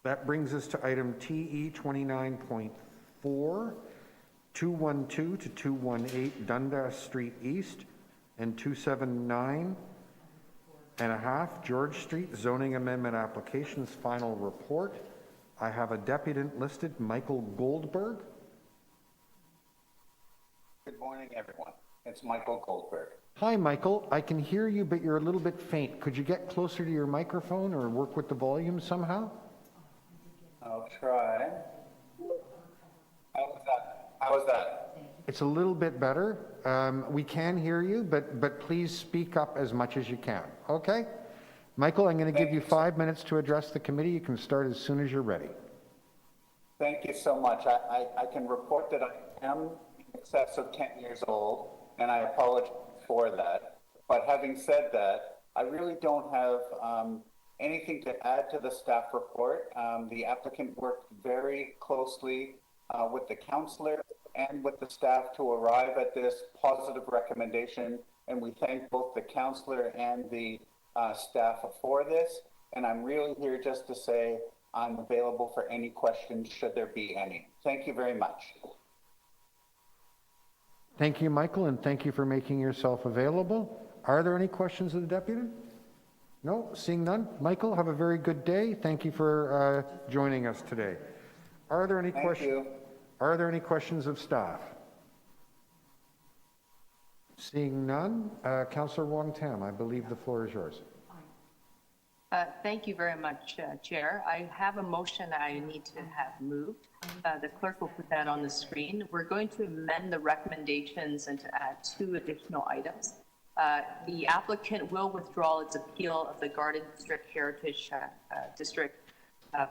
That brings us to item TE 29.4, 212 to 218 Dundas Street East, and 279 and a half George Street zoning amendment applications final report. I have a deputant listed, Michael Goldberg. Good morning, everyone. It's Michael Goldberg. Hi, Michael. I can hear you, but you're a little bit faint. Could you get closer to your microphone or work with the volume somehow? I'll try. How was that? It's a little bit better. We can hear you, but please speak up as much as you can. Okay? Michael, I'm going to give you 5 minutes to address the committee. You can start as soon as you're ready. Thank you so much. I can report that I am in excess of 10 years old, and I apologize for that. But having said that, I really don't have anything to add to the staff report. The applicant worked very closely with the counselor and with the staff to arrive at this positive recommendation, and we thank both the counselor and the staff for this. And I'm really here just to say I'm available for any questions should there be any. Thank you very much. Thank you, Michael, and thank you for making yourself available. Are there any questions of the deputy? No, seeing none. Michael, have a very good day. Thank you for joining us today. Are there any questions? Are there any questions of staff? Seeing none, Councillor Wong-Tam, I believe the floor is yours. Thank you very much, Chair. I have a motion I need to have moved. The clerk will put that on the screen. We're going to amend the recommendations and to add 2 additional items. The applicant will withdraw its appeal of the Garden District Heritage District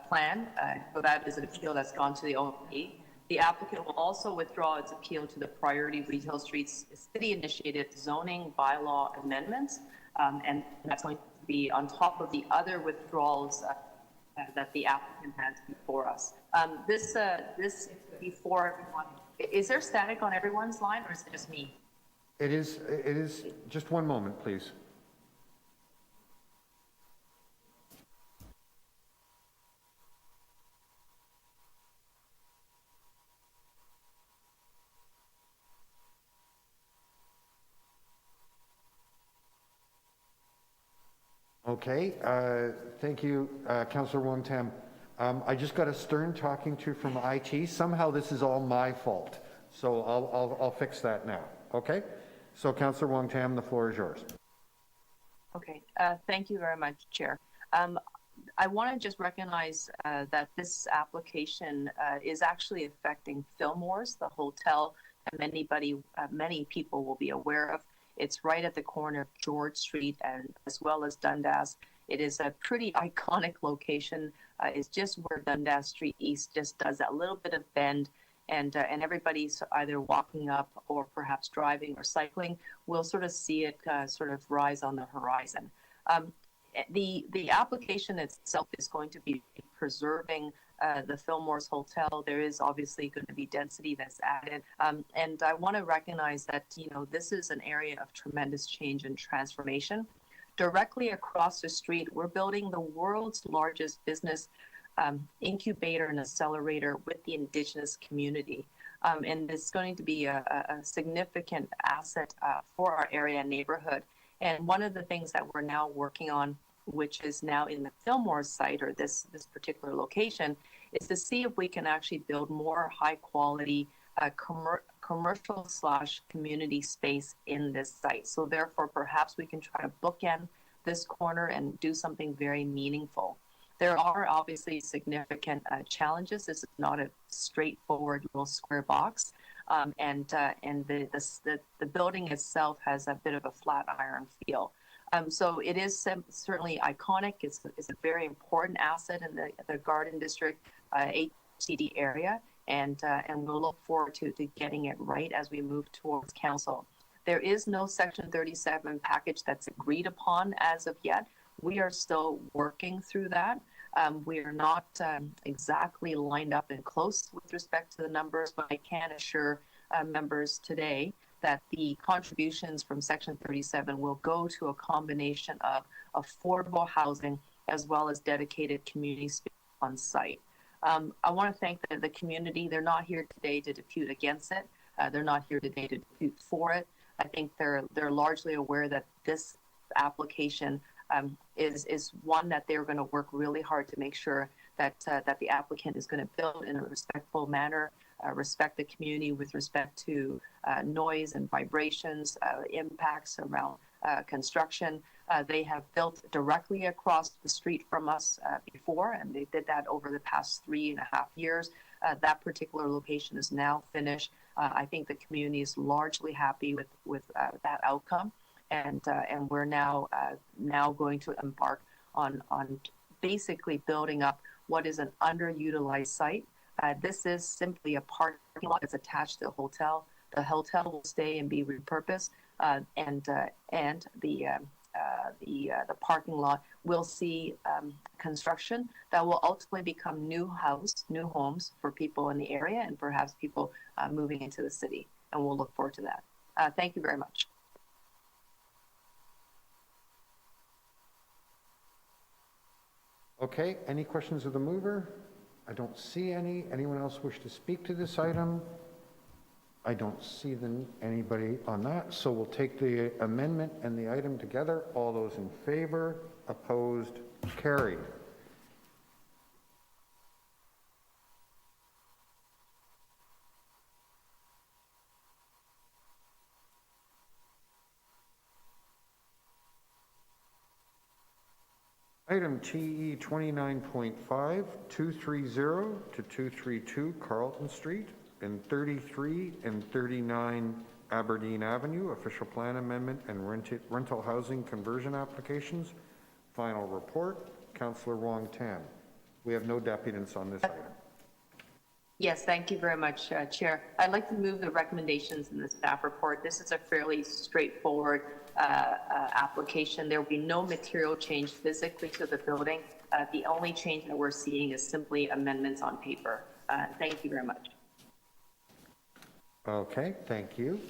plan. So that is an appeal that's gone to the OMP. The applicant will also withdraw its appeal to the Priority Retail Streets City-initiated zoning bylaw amendments. And that's going to be on top of the other withdrawals that the applicant has before us. This before everyone, is there static on everyone's line, or is it just me? It is, just one moment, please. Okay, thank you, Councillor Wong Tam. I just got a stern talking to from IT. Somehow this is all my fault, so I'll fix that now. Okay, so Councillor Wong Tam, the floor is yours. Okay, thank you very much, Chair. I want to just recognize that this application is actually affecting Fillmore's, the hotel that many people will be aware of. It's right at the corner of George Street and as well as Dundas. It is a pretty iconic location. It's just where Dundas Street East just does that little bit of bend, and everybody's either walking up or perhaps driving or cycling will sort of see it sort of rise on the horizon. The application itself is going to be preserving the Fillmore's Hotel. There is obviously going to be density that's added. And I want to recognize that, this is an area of tremendous change and transformation. Directly across the street, we're building the world's largest business incubator and accelerator with the Indigenous community. And it's going to be a significant asset for our area and neighborhood. And one of the things that we're now working on, which is now in the Fillmore site, or this particular location, is to see if we can actually build more high quality commercial/community space in this site. So therefore, perhaps we can try to bookend this corner and do something very meaningful. There are obviously significant challenges. This is not a straightforward little square box. And the building itself has a bit of a flat iron feel. So it is certainly iconic. It's a very important asset in the Garden District HCD area, and we'll look forward to getting it right as we move towards council. There is no Section 37 package that's agreed upon as of yet. We are still working through that. We are not exactly lined up and close with respect to the numbers, but I can assure members today that the contributions from Section 37 will go to a combination of affordable housing as well as dedicated community space on site. I want to thank the community. They're not here today to dispute against it. They're not here today to dispute for it. I think they're largely aware that this application is one that they're going to work really hard to make sure that the applicant is going to build in a respectful manner, respect the community with respect to noise and vibrations, impacts around construction. They have built directly across the street from us before, and they did that over the past 3.5 years. That particular location is now finished. I think the community is largely happy with that outcome, and we're now going to embark on basically building up what is an underutilized site. This is simply a parking lot that's attached to the hotel. The hotel will stay and be repurposed, and the parking lot will see construction that will ultimately become new homes for people in the area and perhaps people moving into the city. And we'll look forward to that. Thank you very much. Okay, any questions of the mover? I don't see any. Anyone else wish to speak to this item? I don't see anybody on that, so we'll take the amendment and the item together. All those in favor, opposed, carried. Item TE 29.5, 230 to 232 Carlton Street, and 33 and 39 Aberdeen Avenue, official plan amendment and rental housing conversion applications. Final report, Councillor Wong Tam. We have no deputants on this item. Yes, thank you very much, Chair. I'd like to move the recommendations in the staff report. This is a fairly straightforward application. There will be no material change physically to the building. The only change that we're seeing is simply amendments on paper. Thank you very much. Okay, thank you.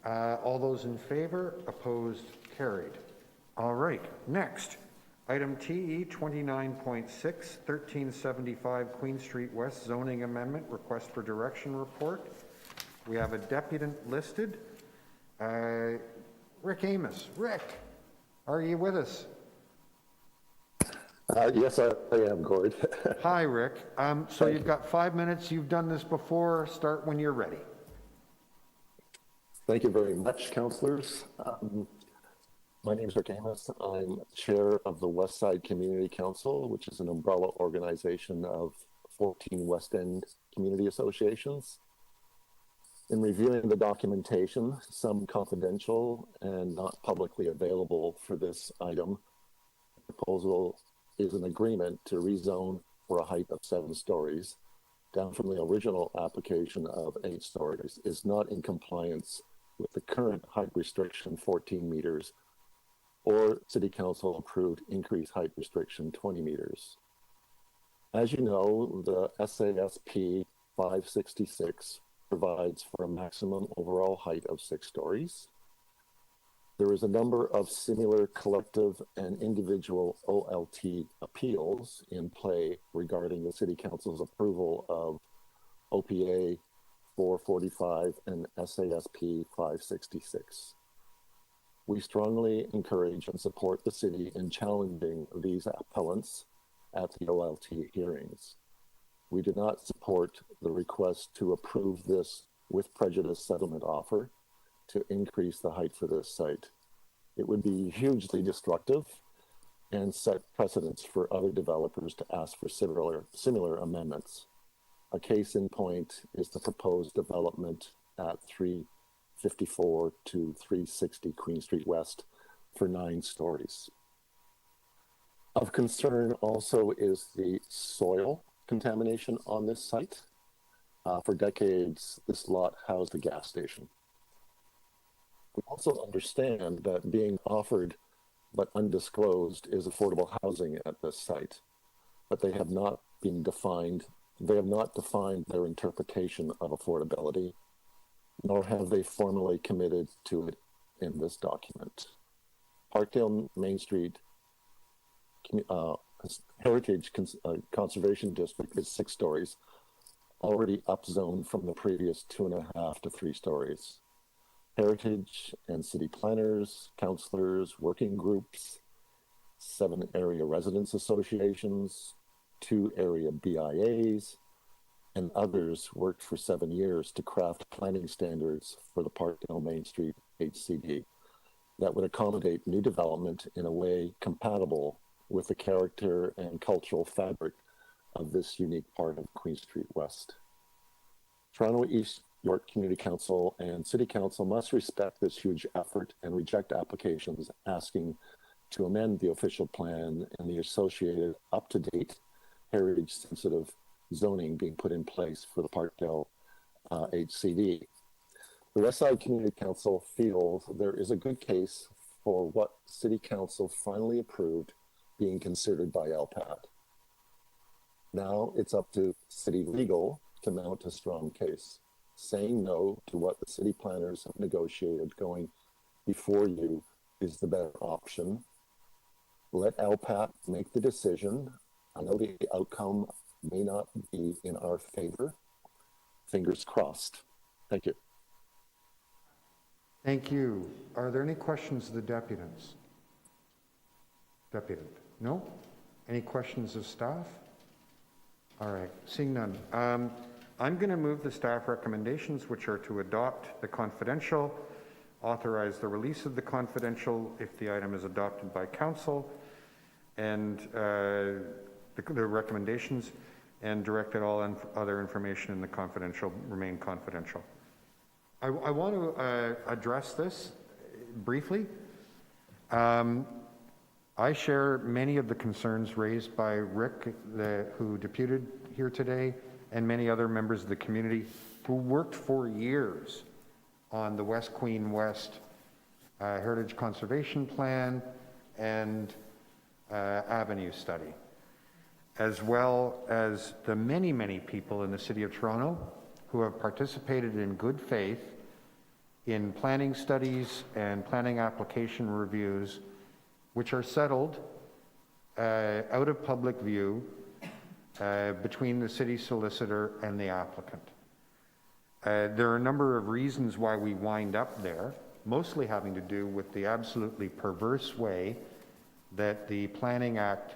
All those in favor, opposed, carried. All right, next. Item TE 29.6, 1375 Queen Street West zoning amendment, request for direction report. We have a deputant listed. Rick Amos. Rick, are you with us? Yes, I am, Gord. Hi, Rick. So you've got 5 minutes. You've done this before. Start when you're ready. Thank you very much, councillors. My name is Rick Amos. I'm chair of the West Side Community Council, which is an umbrella organization of 14 West End community associations. In reviewing the documentation, some confidential and not publicly available for this item, the proposal is an agreement to rezone for a height of 7 stories, down from the original application of 8 stories, is not in compliance with the current height restriction 14 meters or City Council approved increased height restriction 20 meters. As you know, the SASP 566 provides for a maximum overall height of 6 stories. There is a number of similar collective and individual OLT appeals in play regarding the City Council's approval of OPA 445 and SASP 566. We strongly encourage and support the city in challenging these appellants at the OLT hearings. We do not support the request to approve this with prejudice settlement offer to increase the height for this site. It would be hugely destructive and set precedents for other developers to ask for similar amendments. A case in point is the proposed development at 354 to 360 Queen Street West for 9 stories. Of concern also is the soil contamination on this site. For decades, this lot housed a gas station. We also understand that being offered but undisclosed is affordable housing at this site, but they have not defined their interpretation of affordability, nor have they formally committed to it in this document. Parkdale Main Street Heritage Conservation District is 6 stories, already upzoned from the previous 2.5 to 3 stories. Heritage and city planners, councillors, working groups, 7 area residents associations, 2 area BIAs, and others worked for 7 years to craft planning standards for the Parkdale Main Street HCD that would accommodate new development in a way compatible with the character and cultural fabric of this unique part of Queen Street West. Toronto East York Community Council and City Council must respect this huge effort and reject applications asking to amend the official plan and the associated up-to-date heritage-sensitive zoning being put in place for the Parkdale HCD. The Westside Community Council feels there is a good case for what City Council finally approved being considered by LPAT. Now it's up to City Legal to mount a strong case, saying no to what the city planners have negotiated going before you is the better option. Let LPAT make the decision. I know the outcome may not be in our favor. Fingers crossed. Thank you. Thank you. Are there any questions of the deputants? Deputant? No? Any questions of staff? All right, seeing none. I'm going to move the staff recommendations, which are to adopt the confidential, authorize the release of the confidential if the item is adopted by council, and the recommendations, and direct that all other information in the confidential remain confidential. I want to address this briefly. I share many of the concerns raised by Rick, who deputed here today, and many other members of the community who worked for years on the West Queen West Heritage Conservation Plan, and Avenue Study, as well as the many, many people in the City of Toronto who have participated in good faith in planning studies and planning application reviews, which are settled out of public view between the city solicitor and the applicant. There are a number of reasons why we wind up there, mostly having to do with the absolutely perverse way that the Planning Act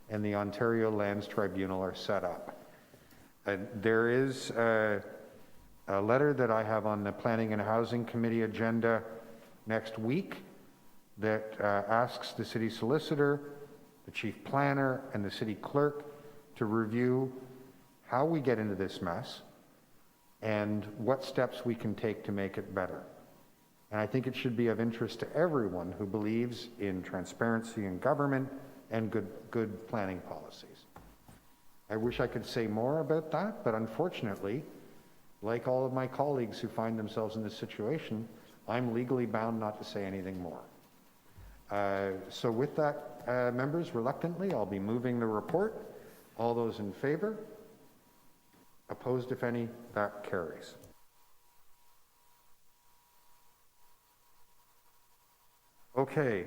and the Ontario Lands Tribunal are set up. There is a letter that I have on the Planning and Housing Committee agenda next week that asks the city solicitor, the chief planner, and the city clerk to review how we get into this mess and what steps we can take to make it better. And I think it should be of interest to everyone who believes in transparency in government and good planning policies. I wish I could say more about that, but unfortunately, like all of my colleagues who find themselves in this situation, I'm legally bound not to say anything more. So with that, members, reluctantly, I'll be moving the report. All those in favor? Opposed, if any? That carries. Okay,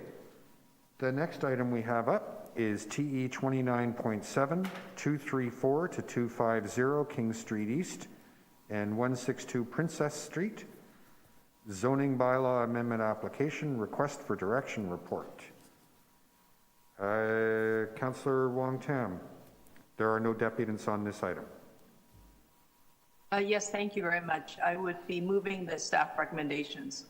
the next item we have up is TE 29.7, 234 to 250 King Street East and 162 Princess Street. Zoning bylaw amendment application, request for direction report. Councillor Wong-Tam, there are no deputants on this item. Yes, thank you very much. I would be moving the staff recommendations.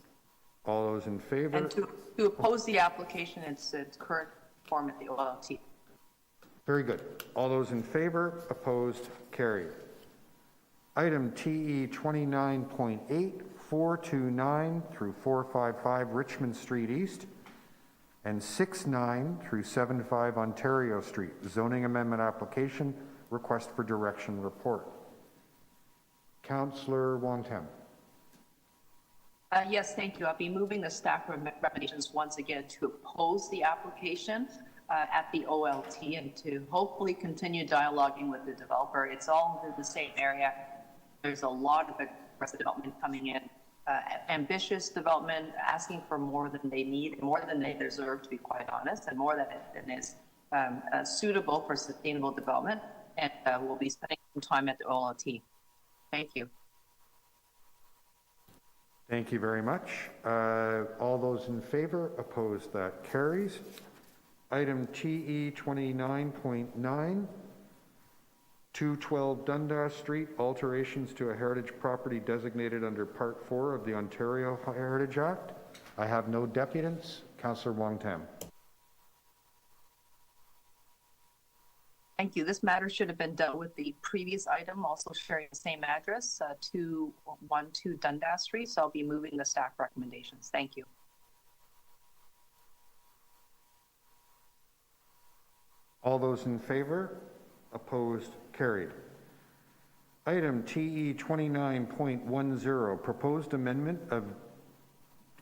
All those in favor? And to oppose the application in its current form at the OLT. Very good. All those in favor? Opposed? Carried. Item TE 29.8, 429 through 455 Richmond Street East and 69 through 75 Ontario Street. Zoning amendment application, request for direction report. Councillor Wong-Tam. Yes, thank you. I'll be moving the staff recommendations once again to oppose the application at the OLT and to hopefully continue dialoguing with the developer. It's all in the same area. There's a lot of aggressive development coming in, ambitious development, asking for more than they need, more than they deserve, to be quite honest, and more than is suitable for sustainable development. And we'll be spending some time at the OLT. Thank you. Thank you very much. All those in favor? Opposed? That carries. Item TE 29.9, 212 Dundas Street, alterations to a heritage property designated under Part 4 of the Ontario Heritage Act. I have no deputants. Councillor Wong-Tam. Thank you. This matter should have been dealt with the previous item, also sharing the same address, 212 Dundas Street. So I'll be moving the staff recommendations. Thank you. All those in favor? Opposed? Carried. Item TE 29.10, proposed amendment of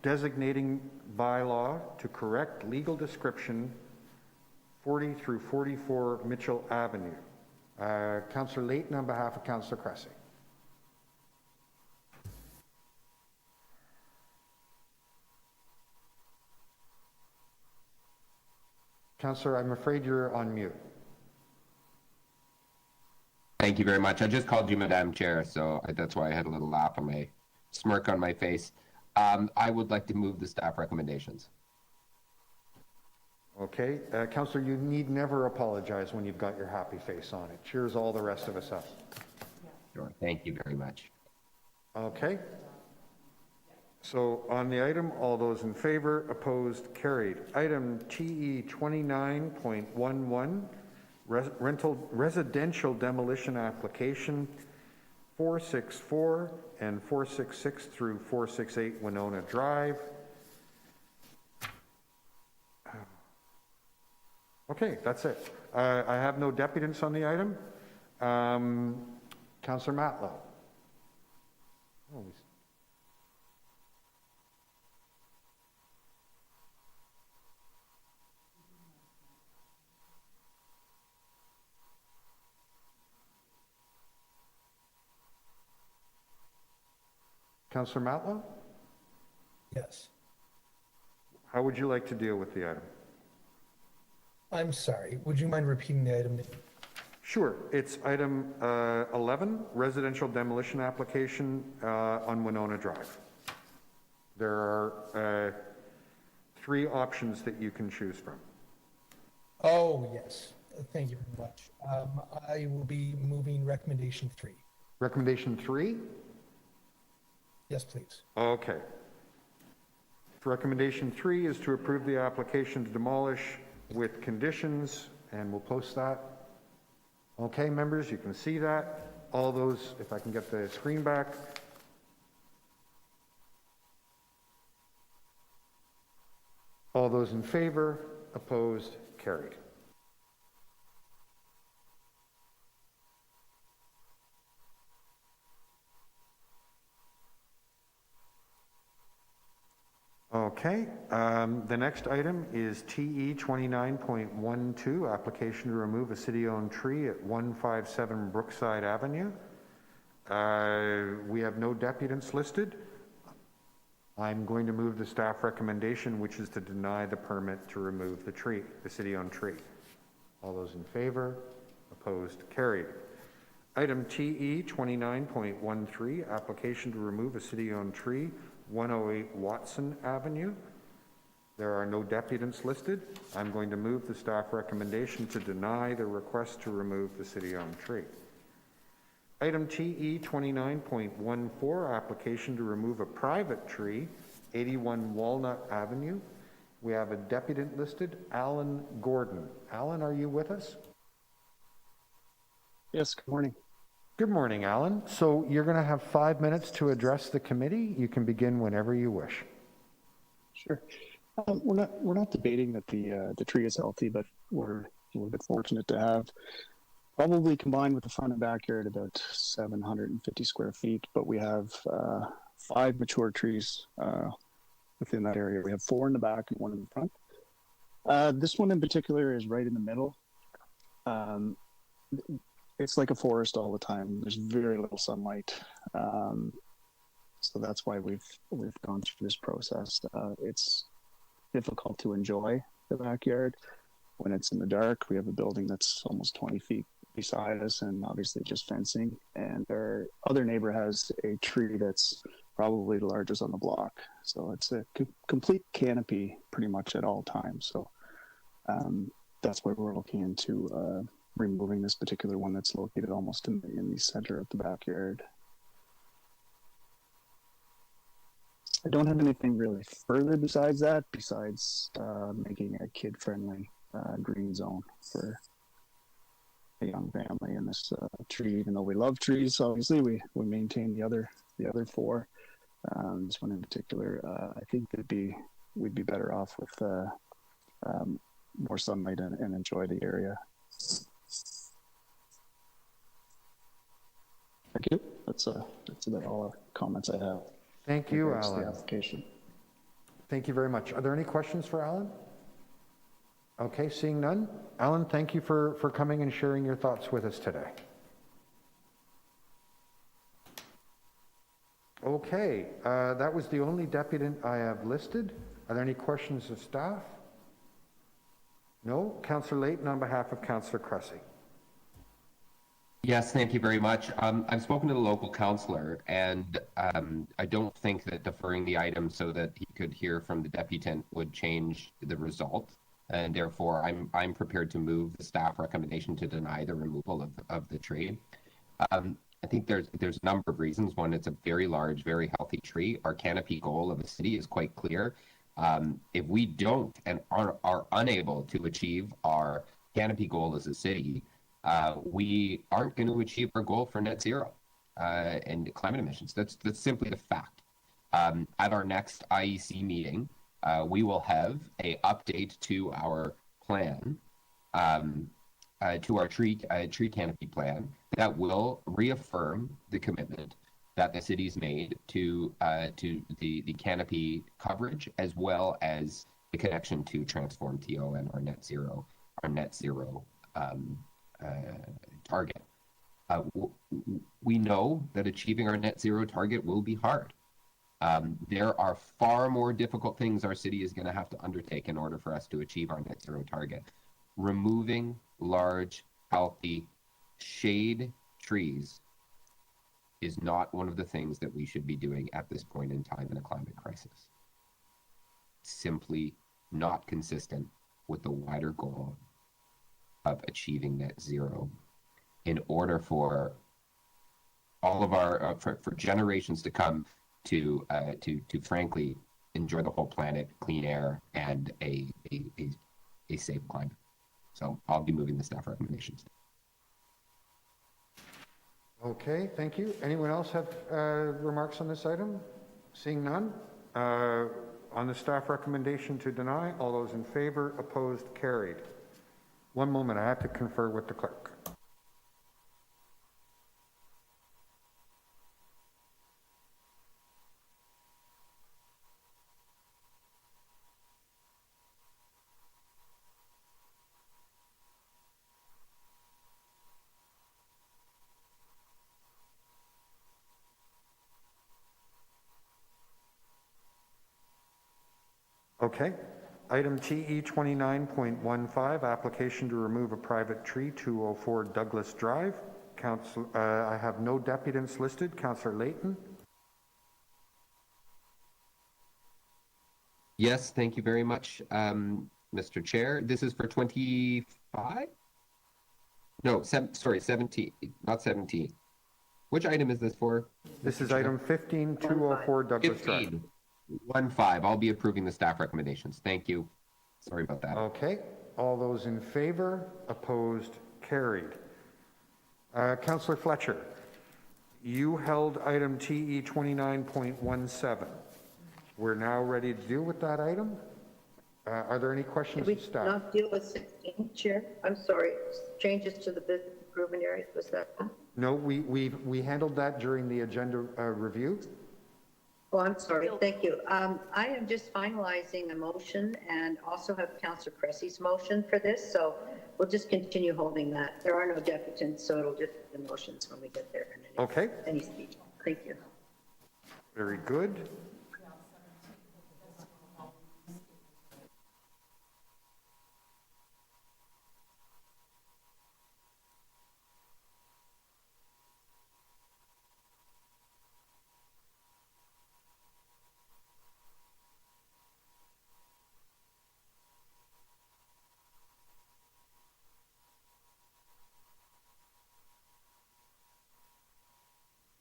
designating bylaw to correct legal description 40 through 44 Mitchell Avenue. Councillor Layton on behalf of Councillor Cressy. Councillor, I'm afraid you're on mute. Thank you very much. I just called you Madam Chair, so that's why I had a little laugh on my smirk on my face. I would like to move the staff recommendations. Okay, Councillor, you need never apologize when you've got your happy face on. It cheers all the rest of us up. Sure. Thank you very much. Okay. So on the item, all those in favor, opposed, carried. Item TE 29.11, residential demolition application 464 and 466 through 468 Winona Drive. Okay, that's it. I have no deputants on the item. Councillor Matlow. Councillor Matlow, Yes. how would you like to deal with the item? I'm sorry, would you mind repeating the item? Sure. It's item 11, residential demolition application on Winona Drive. There are 3 options that you can choose from. Oh, yes. Thank you very much. I will be moving recommendation 3. Recommendation 3? Yes, please. Okay. Recommendation 3 is to approve the application to demolish with conditions, and we'll post that. Okay, members, you can see that. All those, if I can get the screen back. All those in favor, opposed, carried. Okay, the next item is TE 29.12, application to remove a city-owned tree at 157 Brookside Avenue. We have no deputants listed. I'm going to move the staff recommendation, which is to deny the permit to remove the tree, the city-owned tree. All those in favor, opposed, carried. Item TE 29.13, application to remove a city-owned tree, 108 Watson Avenue. There are no deputants listed. I'm going to move the staff recommendation to deny the request to remove the city-owned tree. Item TE 29.14, application to remove a private tree, 81 Walnut Avenue. We have a deputant listed, Alan Gordon. Alan, are you with us? Yes, good morning. Good morning, Alan. So you're going to have 5 minutes to address the committee. You can begin whenever you wish. Sure. We're not debating that the tree is healthy, but we're a little bit fortunate to have probably combined with the front and backyard about 750 square feet. But we have 5 mature trees within that area. We have 4 in the back and 1 in the front. This one in particular is right in the middle. It's like a forest all the time. There's very little sunlight. So that's why we've gone through this process. It's difficult to enjoy the backyard when it's in the dark. We have a building that's almost 20 feet beside us and obviously just fencing. And our other neighbor has a tree that's probably the largest on the block. So it's a complete canopy pretty much at all times. So that's why we're looking into removing this particular one that's located almost in the center of the backyard. I don't have anything really further besides that, besides making a kid-friendly green zone for a young family. And this tree, even though we love trees, obviously we maintain the other 4. This one in particular, I think we'd be better off with more sunlight and enjoy the area. Thank you. That's about all the comments I have. Thank you, Alan. The application. Thank you very much. Are there any questions for Alan? Okay, seeing none. Alan, thank you for coming and sharing your thoughts with us today. Okay, that was the only deputant I have listed. Are there any questions of staff? No? Councillor Layton on behalf of Councillor Cressy. Yes, thank you very much. I've spoken to the local councillor, and I don't think that deferring the item so that he could hear from the deputant would change the result. And therefore, I'm prepared to move the staff recommendation to deny the removal of the tree. I think there's a number of reasons. One, it's a very large, very healthy tree. Our canopy goal of the city is quite clear. If we don't and are unable to achieve our canopy goal as a city, we aren't going to achieve our goal for net zero and climate emissions. That's simply the fact. At our next IEC meeting, we will have an update to our plan, to our tree canopy plan that will reaffirm the commitment that the city's made to the canopy coverage, as well as the connection to Transform TO and our net zero target. We know that achieving our net zero target will be hard. There are far more difficult things our city is going to have to undertake in order for us to achieve our net zero target. Removing large, healthy shade trees is not one of the things that we should be doing at this point in time in a climate crisis. Simply not consistent with the wider goal of achieving net zero in order for all of our, for generations to come to frankly enjoy the whole planet, clean air, and a safe climate. So I'll be moving the staff recommendations. Okay, thank you. Anyone else have remarks on this item? Seeing none. On the staff recommendation to deny, all those in favor, opposed, carried. One moment, I have to confer with the clerk. Okay. Item TE 29.15, application to remove a private tree, 204 Douglas Drive. Council, I have no deputants listed. Councillor Layton. Yes, thank you very much, Mr. Chair. This is for 25? No, sorry, 17, not 17. Which item is this for? This is item 15, 204 Douglas Drive. 15. I'll be approving the staff recommendations. Thank you. Sorry about that. Okay. All those in favor, opposed, carried. Councillor Fletcher, you held item TE 29.17. We're now ready to deal with that item. Are there any questions Did of we staff? not deal with 16, Chair? I'm sorry. Changes to the business improvement areas, was that one? No, we handled that during the agenda review. Oh, I'm sorry. Thank you. I am just finalizing a motion and also have Councillor Cressy's motion for this, so we'll just continue holding that. There are no deputants, so it'll just be the motions when we get there. Okay. Any speech. Thank you. Very good.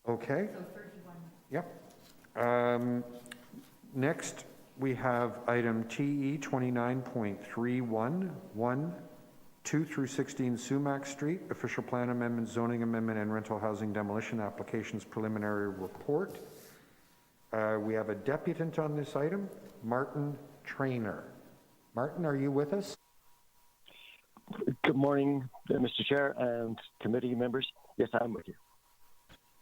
Okay. Yep. Next, we have item TE 29.31, 2 through 16 Sumac Street, official plan amendment, zoning amendment, and rental housing demolition applications preliminary report. We have a deputant on this item, Martin Trainer. Martin, are you with us? Good morning, Mr. Chair and committee members. Yes, I'm with you.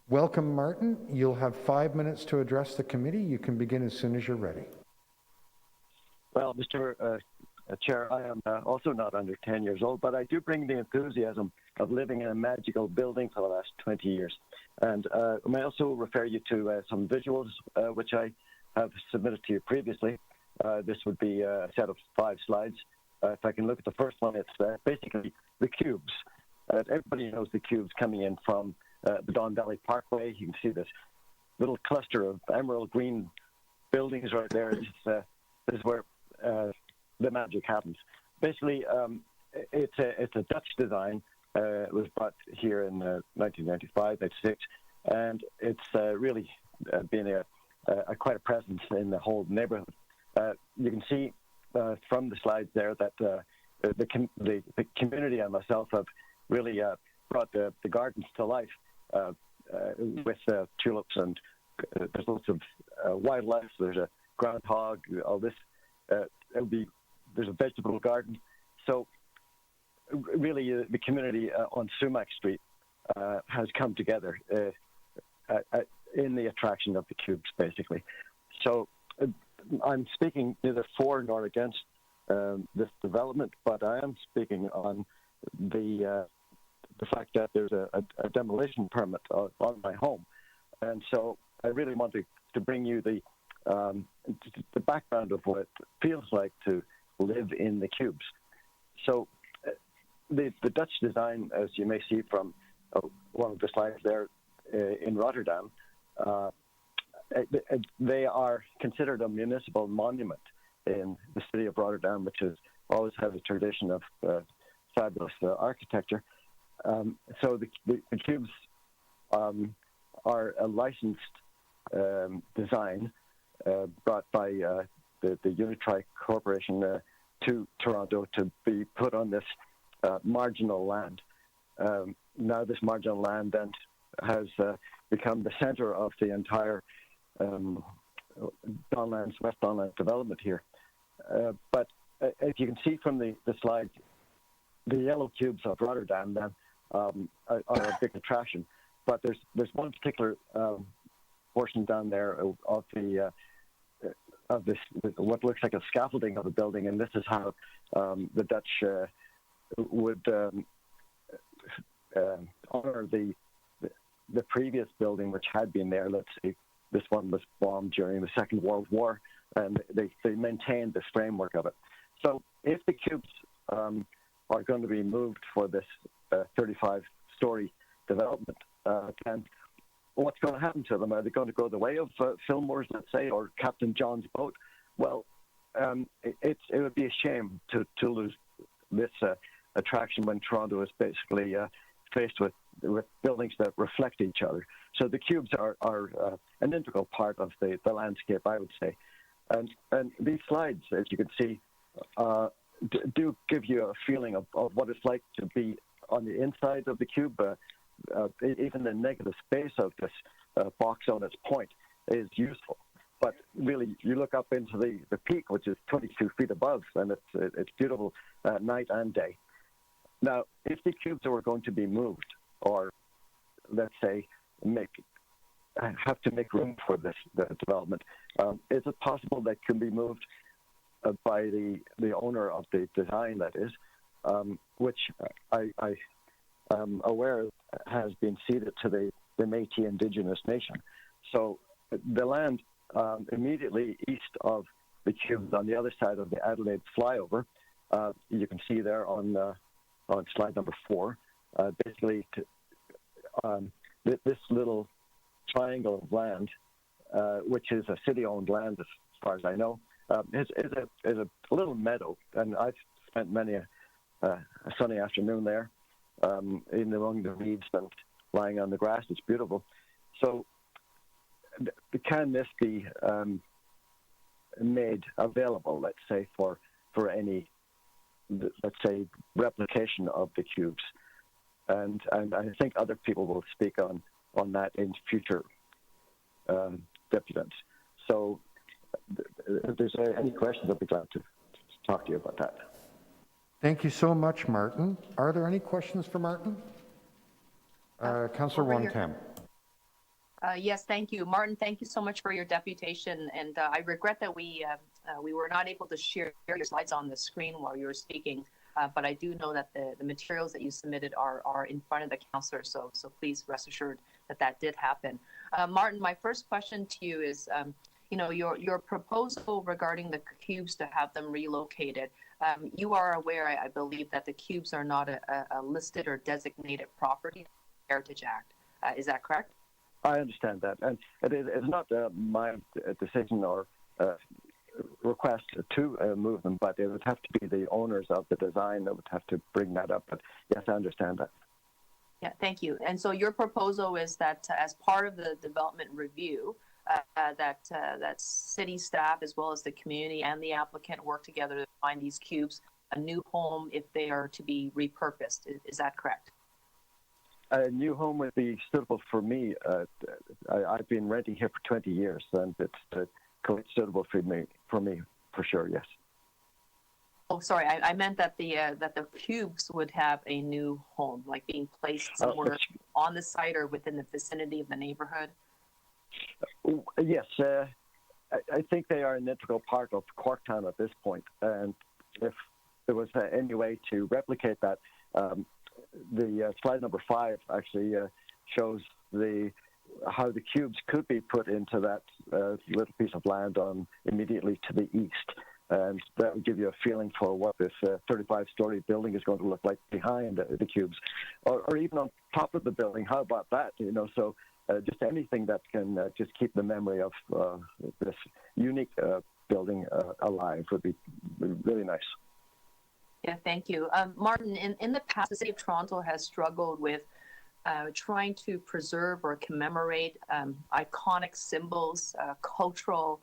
Welcome, Martin. You'll have 5 minutes to address the committee. You can begin as soon as you're ready. Well, Mr. Chair, I am also not under 10 years old, but I do bring the enthusiasm of living in a magical building for the last 20 years. And I may also refer you to some visuals which I have submitted to you previously. This would be a set of 5 slides. If I can look at the first one, it's basically the cubes. Everybody knows the cubes coming in from the Don Valley Parkway. You can see this little cluster of emerald green buildings right there. This is where the magic happens. Basically, it's a Dutch design. It was brought here in 1995, 96, and it's really been quite a presence in the whole neighborhood. You can see from the slides there that the community and myself have really brought the gardens to life with tulips, and there's lots of wildlife. There's a groundhog, all this. There's a vegetable garden. So really the community on Sumac Street has come together in the attraction of the cubes, basically. So I'm speaking neither for nor against this development, but I am speaking on the fact that there's a demolition permit on my home. And so I really want to to bring you the background of what it feels like to live in the cubes. So the Dutch design, as you may see from one of the slides there in Rotterdam, they are considered a municipal monument in the city of Rotterdam, which has always had a tradition of fabulous architecture. So the cubes are a licensed design brought by the Unitrike Corporation to Toronto to be put on this marginal land. Now this marginal land then has become the center of the entire West Don Lands development here. But as you can see from the slide, the yellow cubes of Rotterdam then are a big attraction. But there's one particular portion down there of this what looks like a scaffolding of a building, and this is how the Dutch would honor the previous building which had been there. Let's see, this one was bombed during the Second World War, and they maintained this framework of it. So if the cubes are going to be moved for this 35-story development, then what's going to happen to them? Are they going to go the way of Fillmore's, let's say, or Captain John's boat? Well, it would be a shame to lose this attraction when Toronto is basically faced with buildings that reflect each other. So the cubes are an integral part of the landscape, I would say. And these slides, as you can see, do give you a feeling of what it's like to be on the inside of the cube. Even the negative space of this box on its point is useful. But really, you look up into the peak, which is 22 feet above, and it's beautiful night and day. Now, if the cubes were going to be moved, or let's say have to make room for this development, is it possible that can be moved by the owner of the design, that is, which I am aware has been ceded to the Métis Indigenous Nation. So the land immediately east of the cubes on the other side of the Adelaide flyover, you can see there on slide number 4, basically this little triangle of land, which is a city-owned land as far as I know, is a little meadow, and I've spent many a sunny afternoon there, in among the reeds and lying on the grass. It's beautiful. So can this be made available, let's say, for any, let's say, replication of the cubes? And I think other people will speak on that in future deputants. So if there's any questions, I'll be glad to talk to you about that. Thank you so much, Martin. Are there any questions for Martin? Councillor Wong Tam. Yes, thank you. Martin, thank you so much for your deputation. And I regret that we were not able to share your slides on the screen while you were speaking. But I do know that the materials that you submitted are in front of the councillor. So please rest assured that did happen. Martin, my first question to you is, your proposal regarding the cubes to have them relocated. You are aware, I believe, that the cubes are not a listed or designated property in the Heritage Act. Is that correct? I understand that. And it's not my decision or request to move them, but it would have to be the owners of the design that would have to bring that up. But yes, I understand that. Yeah, thank you. And so your proposal is that as part of the development review, that city staff as well as the community and the applicant work together to find these cubes a new home if they are to be repurposed. Is that correct? A new home would be suitable for me. I've been renting here for 20 years, and it's quite suitable for me for sure. Yes. Oh, sorry. I meant that the cubes would have a new home, like being placed somewhere on the site or within the vicinity of the neighborhood. Yes, I think they are an integral part of Corktown at this point, and if there was any way to replicate that, the slide number 5 actually shows how the cubes could be put into that little piece of land on immediately to the east. And that would give you a feeling for what this 35-story building is going to look like behind the cubes, or even on top of the building. How about that? So just anything that can just keep the memory of this unique building alive would be really nice. Yeah, thank you. Martin, in the past, the City of Toronto has struggled with trying to preserve or commemorate iconic symbols, cultural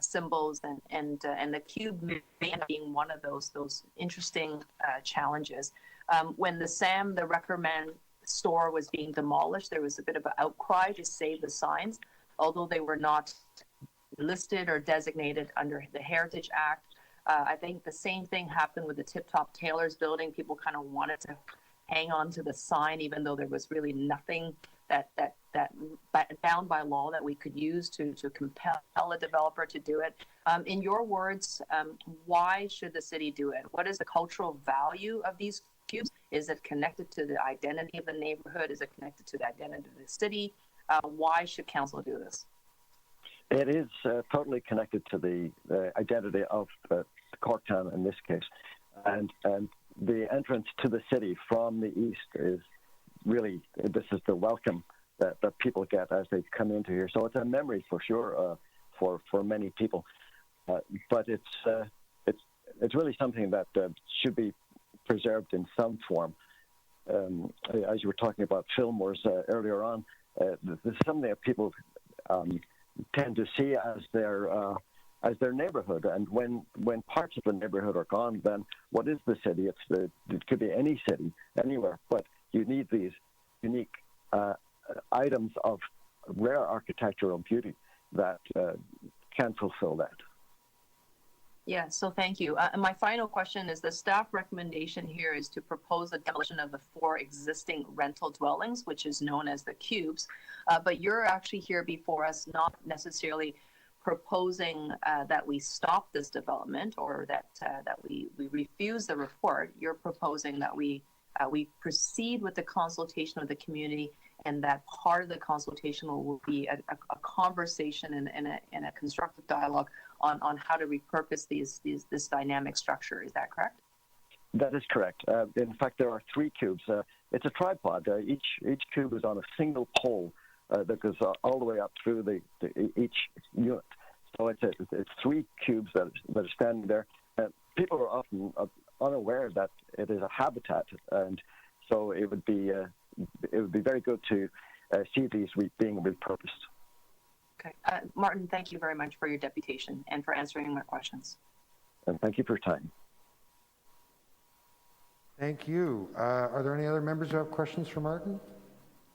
symbols, and the cube may end up being one of those interesting challenges. When the Sam the Reckerman store was being demolished, there was a bit of an outcry to save the signs, although they were not listed or designated under the Heritage Act. I think the same thing happened with the Tip Top Tailors building. People kind of wanted to hang on to the sign, even though there was really nothing that bound by law that we could use to compel a developer to do it. In your words, why should the city do it? What is the cultural value of these cubes? Is it connected to the identity of the neighborhood? Is it connected to the identity of the city? Why should council do this? It is totally connected to the identity of Corktown in this case. And the entrance to the city from the east is really, this is the welcome that people get as they come into here. So it's a memory for sure for many people. But it's really something that should be preserved in some form. As you were talking about Fillmore's earlier on, this is something that people tend to see as their neighborhood, and when parts of the neighborhood are gone, then what is the city? It could be any city, anywhere, but you need these unique items of rare architectural beauty that can fulfill that. Yeah, so thank you. And my final question is, the staff recommendation here is to propose a demolition of the 4 existing rental dwellings, which is known as the cubes. But you're actually here before us, not necessarily proposing that we stop this development or that we refuse the report. You're proposing that we proceed with the consultation with the community, and that part of the consultation will be a conversation and a constructive dialogue on how to repurpose this dynamic structure. Is that correct? That is correct. In fact, there are 3 cubes. It's a tripod. Each cube is on a single pole that goes all the way up through each unit. So it's 3 cubes that are standing there. People are often unaware that it is a habitat, and so it would be very good to see these being repurposed. Okay. Martin, thank you very much for your deputation and for answering my questions. And thank you for your time. Thank you. Are there any other members who have questions for Martin?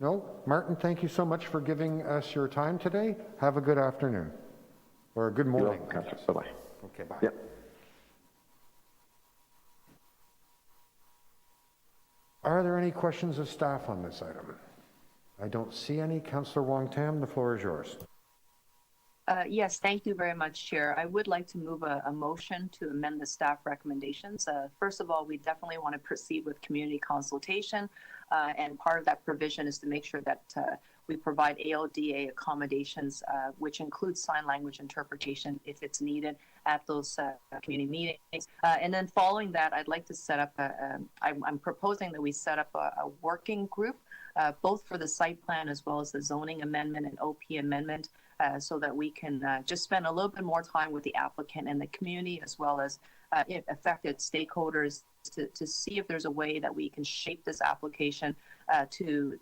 No? Martin, thank you so much for giving us your time today. Have a good afternoon. Or a good morning. Bye-bye. Okay, bye. Yep. Are there any questions of staff on this item? I don't see any. Councillor Wong-Tam, the floor is yours. Yes, thank you very much, Chair. I would like to move a motion to amend the staff recommendations. First of all, we definitely want to proceed with community consultation, and part of that provision is to make sure that we provide ALDA accommodations, which includes sign language interpretation if it's needed at those community meetings. And then following that, I'd like to set up I'm proposing that we set up a working group, both for the site plan as well as the zoning amendment and OP amendment, so that we can just spend a little bit more time with the applicant and the community, as well as affected stakeholders, to see if there's a way that we can shape this application to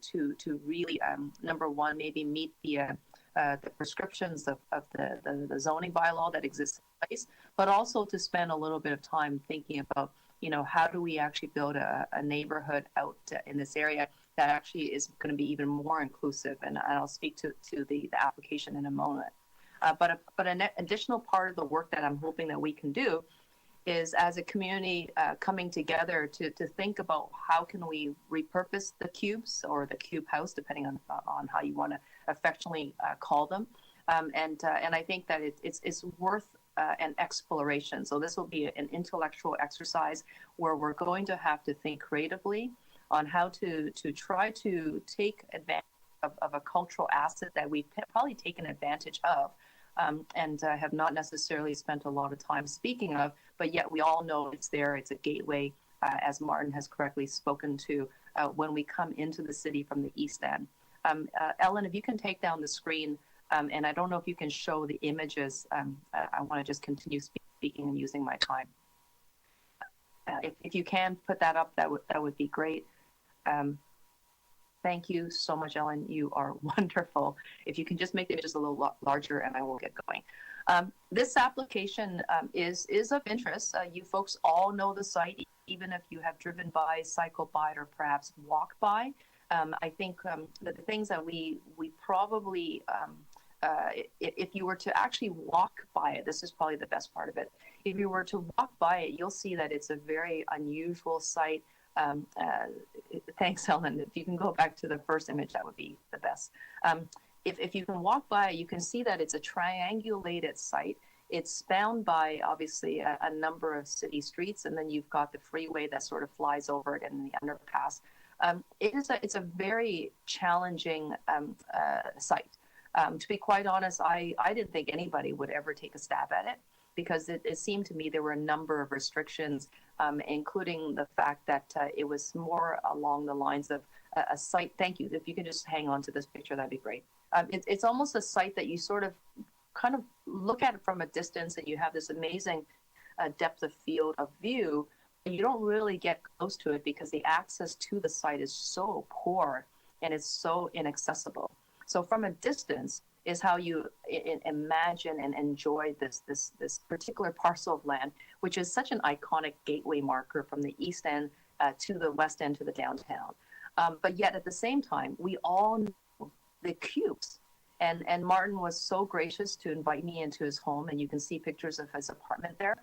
really, number one, maybe meet the prescriptions of the zoning bylaw that exists in place, but also to spend a little bit of time thinking about, how do we actually build a neighborhood out in this area that actually is going to be even more inclusive. And I'll speak to the application in a moment. But an additional part of the work that I'm hoping that we can do is, as a community coming together to think about how can we repurpose the cubes or the cube house, depending on how you want to affectionately call them. And I think that it's worth an exploration. So this will be an intellectual exercise where we're going to have to think creatively on how to try to take advantage of a cultural asset that we've probably taken advantage of. And have not necessarily spent a lot of time speaking of, but yet we all know it's there. It's a gateway, as Martin has correctly spoken to, when we come into the city from the east end. Ellen, if you can take down the screen, and I don't know if you can show the images. I want to just continue speaking and using my time. If you can put that up, that would be great. Thank you so much, Ellen. You are wonderful. If you can just make the images a little larger, and I will get going. This application is of interest. You folks all know the site, even if you have driven by, cycled by, or perhaps walked by. I think that the things that we probably, if you were to actually walk by it, this is probably the best part of it. If you were to walk by it, you'll see that it's a very unusual site. Thanks, Helen. If you can go back to the first image, that would be the best. If you can walk by, you can see that it's a triangulated site. It's bound by, obviously, a number of city streets, and then you've got the freeway that sort of flies over it and the underpass. It's a very challenging site. To be quite honest, I didn't think anybody would ever take a stab at it, because it seemed to me there were a number of restrictions, including the fact that it was more along the lines of a site. Thank you. If you can just hang on to this picture, that'd be great. It's almost a site that you sort of kind of look at it from a distance, and you have this amazing depth of field of view. And you don't really get close to it because the access to the site is so poor and it's so inaccessible. So from a distance is how you imagine and enjoy this particular parcel of land, which is such an iconic gateway marker from the east end to the west end to the downtown. But yet at the same time, we all know the cubes. And Martin was so gracious to invite me into his home, and you can see pictures of his apartment there.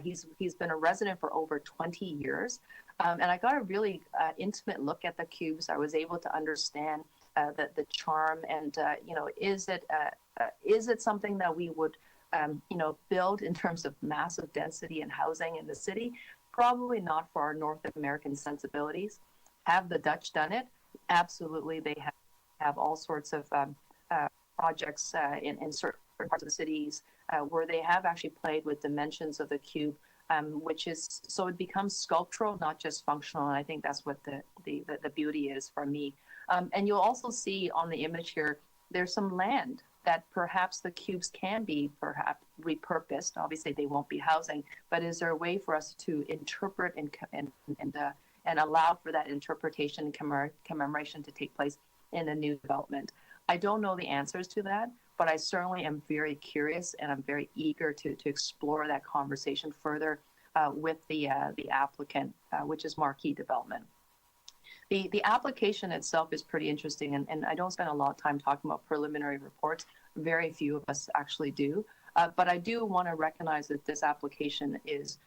He's been a resident for over 20 years. And I got a really intimate look at the cubes. I was able to understand the charm, and is it something that we would build in terms of massive density and housing in the city? Probably not for our North American sensibilities. Have the Dutch done it? Absolutely. They have all sorts of projects in certain parts of the cities where they have actually played with dimensions of the cube, which is, so it becomes sculptural, not just functional. And I think that's what the beauty is for me. And you'll also see on the image here, there's some land that perhaps the cubes can be perhaps repurposed. Obviously, they won't be housing, but is there a way for us to interpret and allow for that interpretation and commemoration to take place in a new development? I don't know the answers to that, but I certainly am very curious, and I'm very eager to explore that conversation further with the applicant, which is Marquee Development. The application itself is pretty interesting, and I don't spend a lot of time talking about preliminary reports. Very few of us actually do, but I do want to recognize that this application is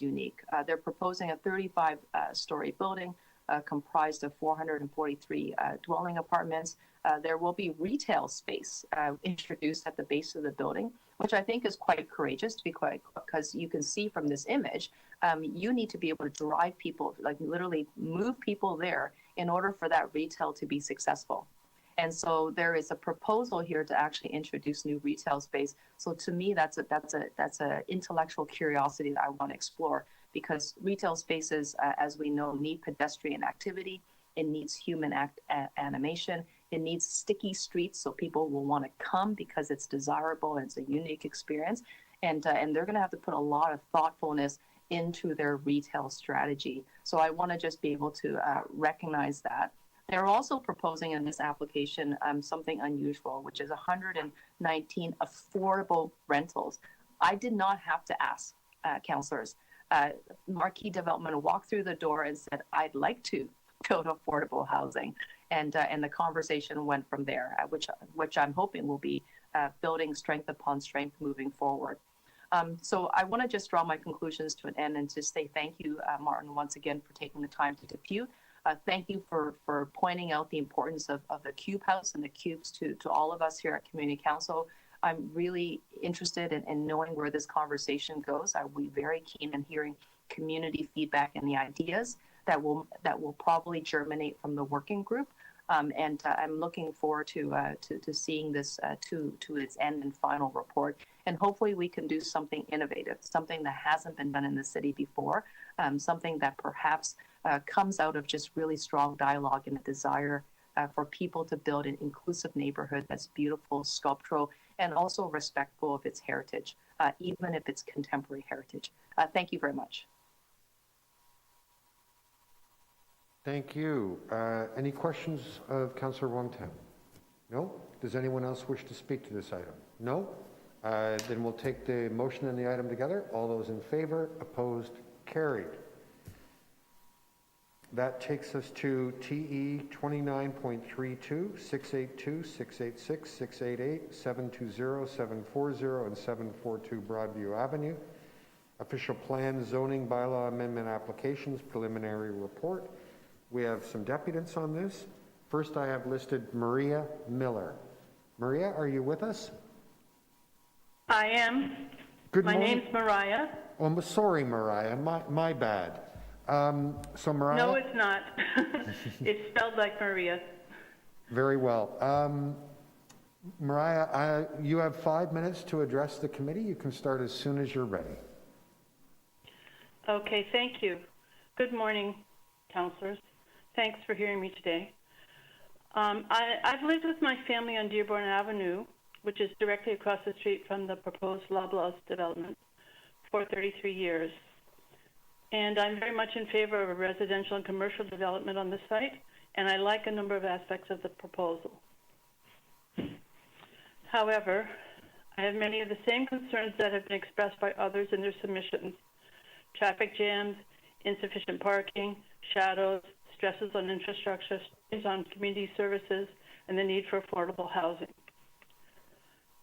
unique. They're proposing a 35-story building comprised of 443 dwelling apartments. There will be retail space introduced at the base of the building, which I think is quite courageous, because you can see from this image, you need to be able to drive people, like literally move people there in order for that retail to be successful. And so there is a proposal here to actually introduce new retail space. So to me, that's a intellectual curiosity that I want to explore, because retail spaces, as we know, need pedestrian activity. It needs human animation. It needs sticky streets, so people will want to come because it's desirable and it's a unique experience. And they're going to have to put a lot of thoughtfulness into their retail strategy. So I want to just be able to recognize that. They're also proposing in this application something unusual, which is 119 affordable rentals. I did not have to ask councillors. Marquee Development walked through the door and said, I'd like to build affordable housing. And the conversation went from there, which I'm hoping will be building strength upon strength moving forward. So I want to just draw my conclusions to an end and to say thank you, Martin, once again, for taking the time to depute. Thank you for pointing out the importance of the Cube House and the cubes to all of us here at Community Council. I'm really interested in knowing where this conversation goes. I'll be very keen in hearing community feedback and the ideas that will probably germinate from the working group. And I'm looking forward to seeing this to its end and final report. And hopefully we can do something innovative, something that hasn't been done in the city before, something that perhaps comes out of just really strong dialogue and a desire for people to build an inclusive neighborhood that's beautiful, sculptural, and also respectful of its heritage, even if it's contemporary heritage. Thank you very much. Thank you. Any questions of Councillor Wong-Tam? No? Does anyone else wish to speak to this item? No? Then we'll take the motion and the item together. All those in favor, opposed, carried. That takes us to TE 29.32, 682, 686, 688, 720, 740, and 742 Broadview Avenue. Official plan zoning bylaw amendment applications, preliminary report. We have some deputants on this. First, I have listed Maria Miller. Maria, are you with us? I am. Good morning. My name's Mariah. Oh, I'm sorry, Mariah. My bad. So Mariah? No, it's not. It's spelled like Maria. Very well. Mariah, you have 5 minutes to address the committee. You can start as soon as you're ready. Okay, thank you. Good morning, councillors. Thanks for hearing me today. I've lived with my family on Dearborn Avenue, which is directly across the street from the proposed Loblaws development, for 33 years. And I'm very much in favor of a residential and commercial development on the site, and I like a number of aspects of the proposal. However, I have many of the same concerns that have been expressed by others in their submissions: traffic jams, insufficient parking, shadows, stresses on infrastructure, strains on community services, and the need for affordable housing.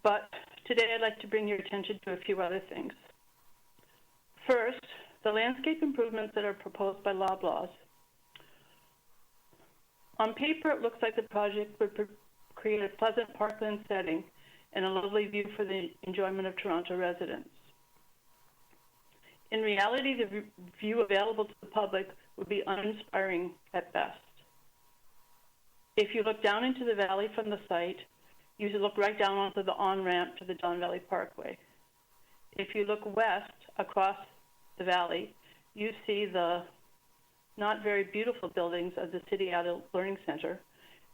But today I'd like to bring your attention to a few other things. First, the landscape improvements that are proposed by Loblaws. On paper, it looks like the project would create a pleasant parkland setting and a lovely view for the enjoyment of Toronto residents. In reality, the view available to the public would be uninspiring at best. If you look down into the valley from the site, you should look right down onto the on-ramp to the Don Valley Parkway. If you look west across the valley, you see the not very beautiful buildings of the City Adult Learning Center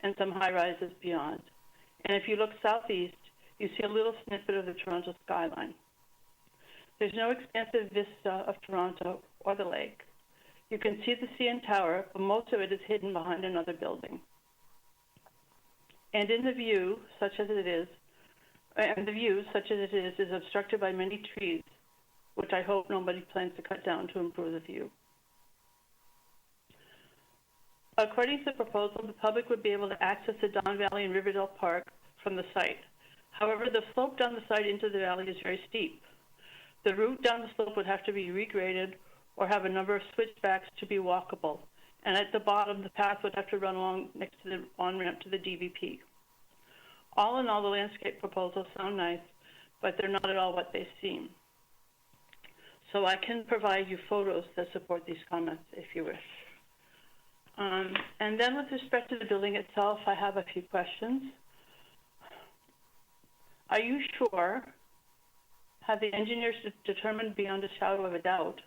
and some high-rises beyond. And if you look southeast, you see a little snippet of the Toronto skyline. There's no expansive vista of Toronto or the lake. You can see the CN Tower, but most of it is hidden behind another building. And in the view, such as it is, is obstructed by many trees, which I hope nobody plans to cut down to improve the view. According to the proposal, the public would be able to access the Don Valley and Riverdale Park from the site. However, the slope down the site into the valley is very steep. The route down the slope would have to be regraded or have a number of switchbacks to be walkable. And at the bottom, the path would have to run along next to the on-ramp to the DVP. All in all, the landscape proposals sound nice, but they're not at all what they seem. So I can provide you photos that support these comments if you wish. And then with respect to the building itself, I have a few questions. Are you sure, have the engineers determined beyond a shadow of a doubt,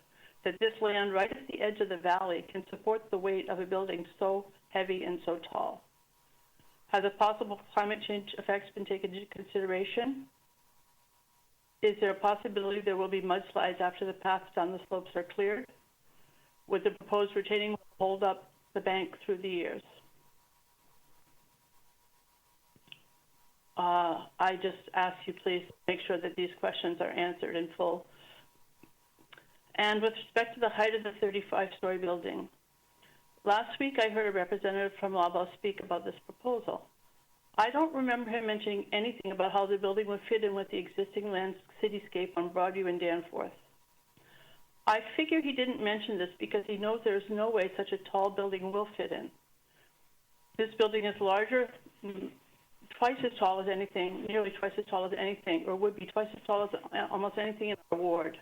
that this land right at the edge of the valley can support the weight of a building so heavy and so tall? Have the possible climate change effects been taken into consideration? Is there a possibility there will be mudslides after the paths down the slopes are cleared? Would the proposed retaining wall hold up the bank through the years? I just ask you please make sure that these questions are answered in full. And with respect to the height of the 35-story building, last week I heard a representative from Loblaw speak about this proposal. I don't remember him mentioning anything about how the building would fit in with the existing land cityscape on Broadview and Danforth. I figure he didn't mention this because he knows there's no way such a tall building will fit in. This building is larger, twice as tall as anything, nearly twice as tall as anything, or would be twice as tall as almost anything in our ward.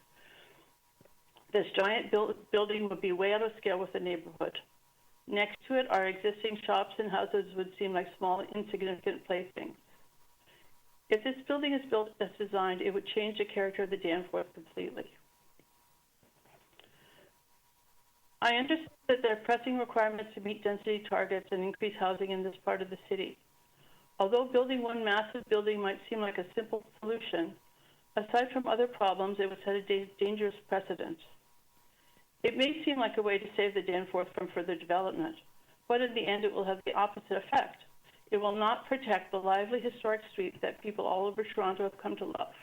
This giant building would be way out of scale with the neighborhood. Next to it, our existing shops and houses would seem like small, insignificant playthings. If this building is built as designed, it would change the character of the Danforth completely. I understand that there are pressing requirements to meet density targets and increase housing in this part of the city. Although building one massive building might seem like a simple solution, aside from other problems, it would set a dangerous precedent. It may seem like a way to save the Danforth from further development, but in the end it will have the opposite effect. It will not protect the lively historic streets that people all over Toronto have come to love.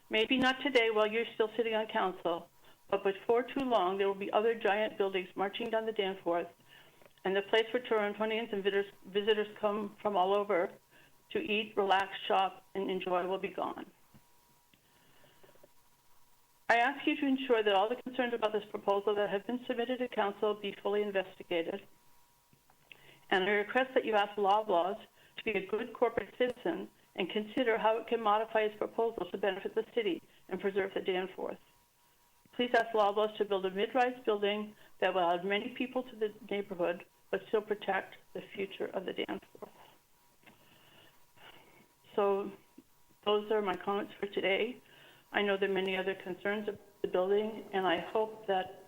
Maybe not today while you're still sitting on council, but before too long there will be other giant buildings marching down the Danforth, and the place where Torontonians and visitors come from all over to eat, relax, shop, and enjoy will be gone. I ask you to ensure that all the concerns about this proposal that have been submitted to council be fully investigated. And I request that you ask Loblaws to be a good corporate citizen and consider how it can modify its proposal to benefit the city and preserve the Danforth. Please ask Loblaws to build a mid-rise building that will add many people to the neighborhood, but still protect the future of the Danforth. So those are my comments for today. I know there are many other concerns about the building, and I hope that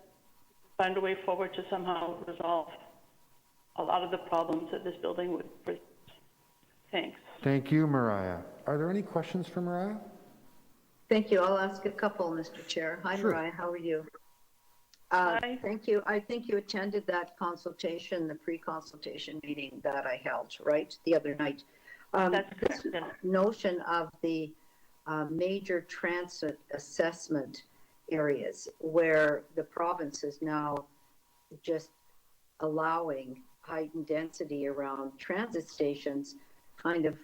we find a way forward to somehow resolve a lot of the problems that this building would present. Thanks. Thank you, Mariah. Are there any questions for Mariah? Thank you. I'll ask a couple, Mr. Chair. Hi, Sure. Mariah. How are you? Hi. Thank you. I think you attended that consultation, the pre-consultation meeting that I held, right, the other night. That's correct. This notion of the major transit assessment areas where the province is now just allowing heightened density around transit stations, kind of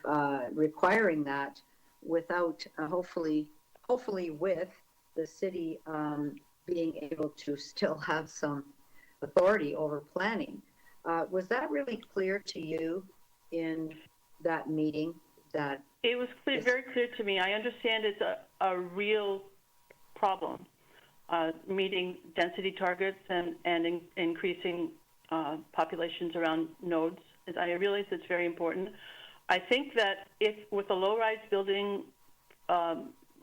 requiring that without, hopefully with the city being able to still have some authority over planning. Was that really clear to you in that meeting? That it was very clear to me. I understand it's a real problem, meeting density targets and increasing populations around nodes. I realize it's very important. I think that if with a low-rise building a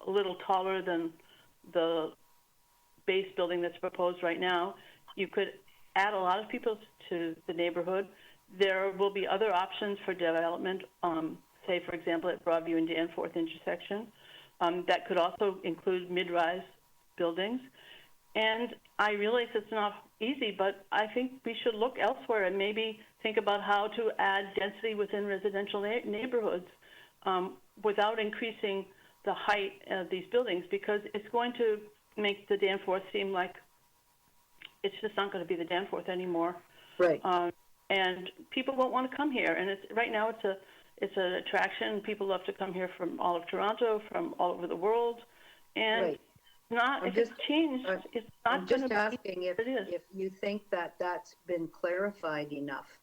little taller than the base building that's proposed right now, you could add a lot of people to the neighborhood. There will be other options for development, say, for example, at Broadview and Danforth intersection. That could also include mid-rise buildings. And I realize it's not easy, but I think we should look elsewhere and maybe think about how to add density within residential neighborhoods without increasing the height of these buildings, because it's going to make the Danforth seem like it's just not going to be the Danforth anymore. Right. And people won't want to come here. And right now it's an attraction. People love to come here from all of Toronto, from all over the world. And right. It's changed, it's not I'm just asking if you think that that's been clarified enough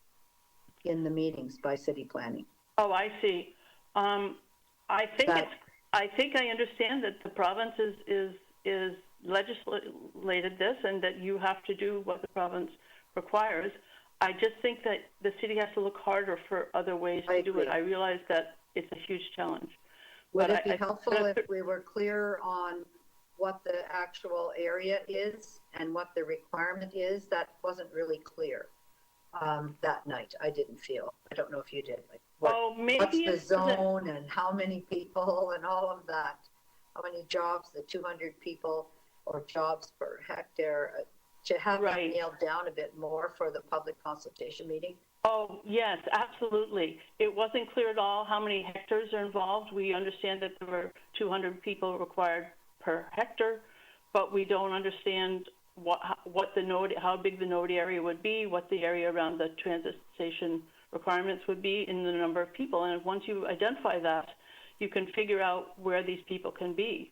in the meetings by city planning. Oh, I see. I think I understand that the province is legislated this and that you have to do what the province requires. I just think that the city has to look harder for other ways to do it. I realize that it's a huge challenge. Would it be helpful if we were clear on what the actual area is and what the requirement is? That wasn't really clear that night. I didn't feel. I don't know if you did. Like, what's the zone and how many people and all of that? How many jobs, the 200 people or jobs per hectare, to have that nailed down a bit more for the public consultation meeting? Oh, yes, absolutely. It wasn't clear at all how many hectares are involved. We understand that there were 200 people required per hectare, but we don't understand what the node, how big the node area would be, what the area around the transit station requirements would be in the number of people. And once you identify that, you can figure out where these people can be.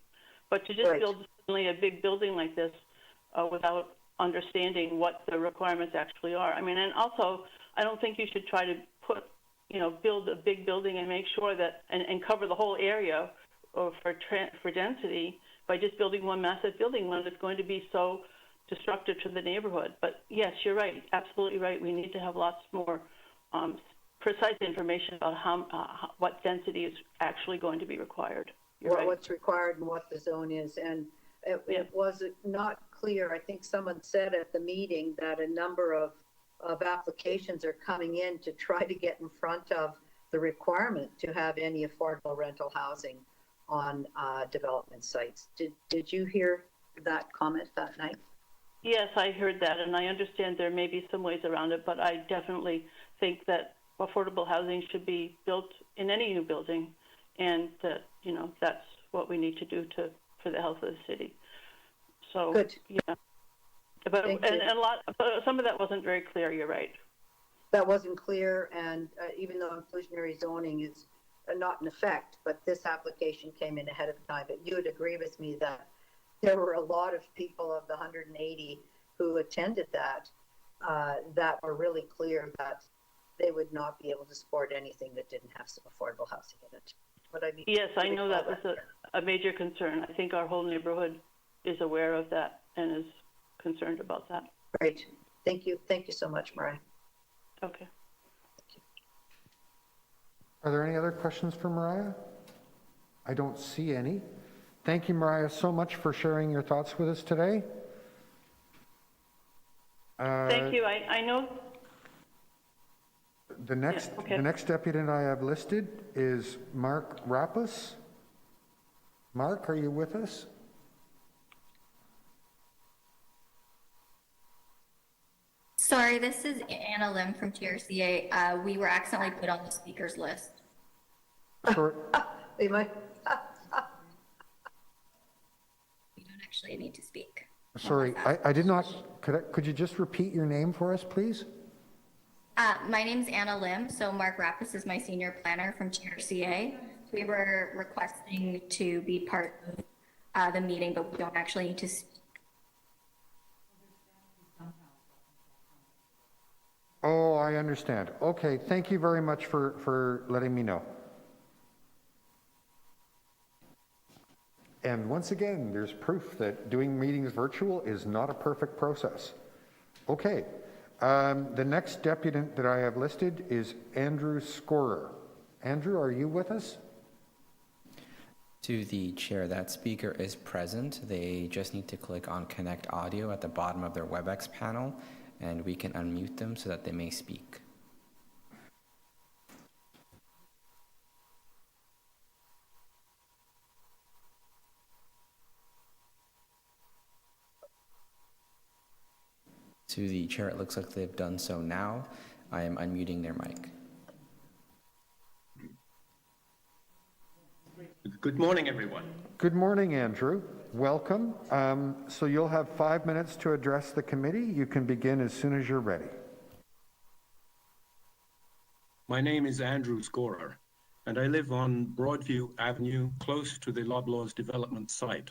But to just build suddenly a big building like this without understanding what the requirements actually are. I mean, and also, I don't think you should try to build a big building and make sure that, and cover the whole area for density by just building one massive building when it's going to be so destructive to the neighborhood. But yes, you're right, absolutely right. We need to have lots more precise information about what density is actually going to be required. You're right. What's required and what the zone is. And it was not clear. I think someone said at the meeting that a number of applications are coming in to try to get in front of the requirement to have any affordable rental housing on development sites. Did you hear that comment that night? Yes, I heard that, and I understand there may be some ways around it, but I definitely think that affordable housing should be built in any new building, and that, you know, that's what we need to do for the health of the city. So, good. Yeah. But some of that wasn't very clear. You're right. That wasn't clear, and even though inclusionary zoning is not in effect, but this application came in ahead of time. But you would agree with me that there were a lot of people of the 180 who attended that that were really clear that they would not be able to support anything that didn't have some affordable housing in it. Yes, I know that was a major concern. I think our whole neighborhood is aware of that and is concerned about that. Great. Thank you. Thank you so much, Mariah. Okay. Are there any other questions for Mariah? I don't see any. Thank you, Mariah, so much for sharing your thoughts with us today. Thank you. I know. The next deputant I have listed is Mark Rappas. Mark, are you with us? Sorry, this is Anna Lim from TRCA. We were accidentally put on the speakers list. Sure. You don't actually need to speak. Sorry, I did not. Could you just repeat your name for us, please? My name's Anna Lim. So Mark Rappas is my senior planner from TRCA. We were requesting to be part of the meeting, but we don't actually need to speak. Oh, I understand. Okay, thank you very much for letting me know. And once again, there's proof that doing meetings virtual is not a perfect process. Okay, the next deputant that I have listed is Andrew Scorer. Andrew, are you with us? To the chair, that speaker is present. They just need to click on Connect Audio at the bottom of their WebEx panel, and we can unmute them so that they may speak. To the chair, it looks like they've done so now. I am unmuting their mic. Good morning, everyone. Good morning, Andrew. Welcome. So you'll have 5 minutes to address the committee. You can begin as soon as you're ready. My name is Andrew Scorer, and I live on Broadview Avenue, close to the Loblaws development site.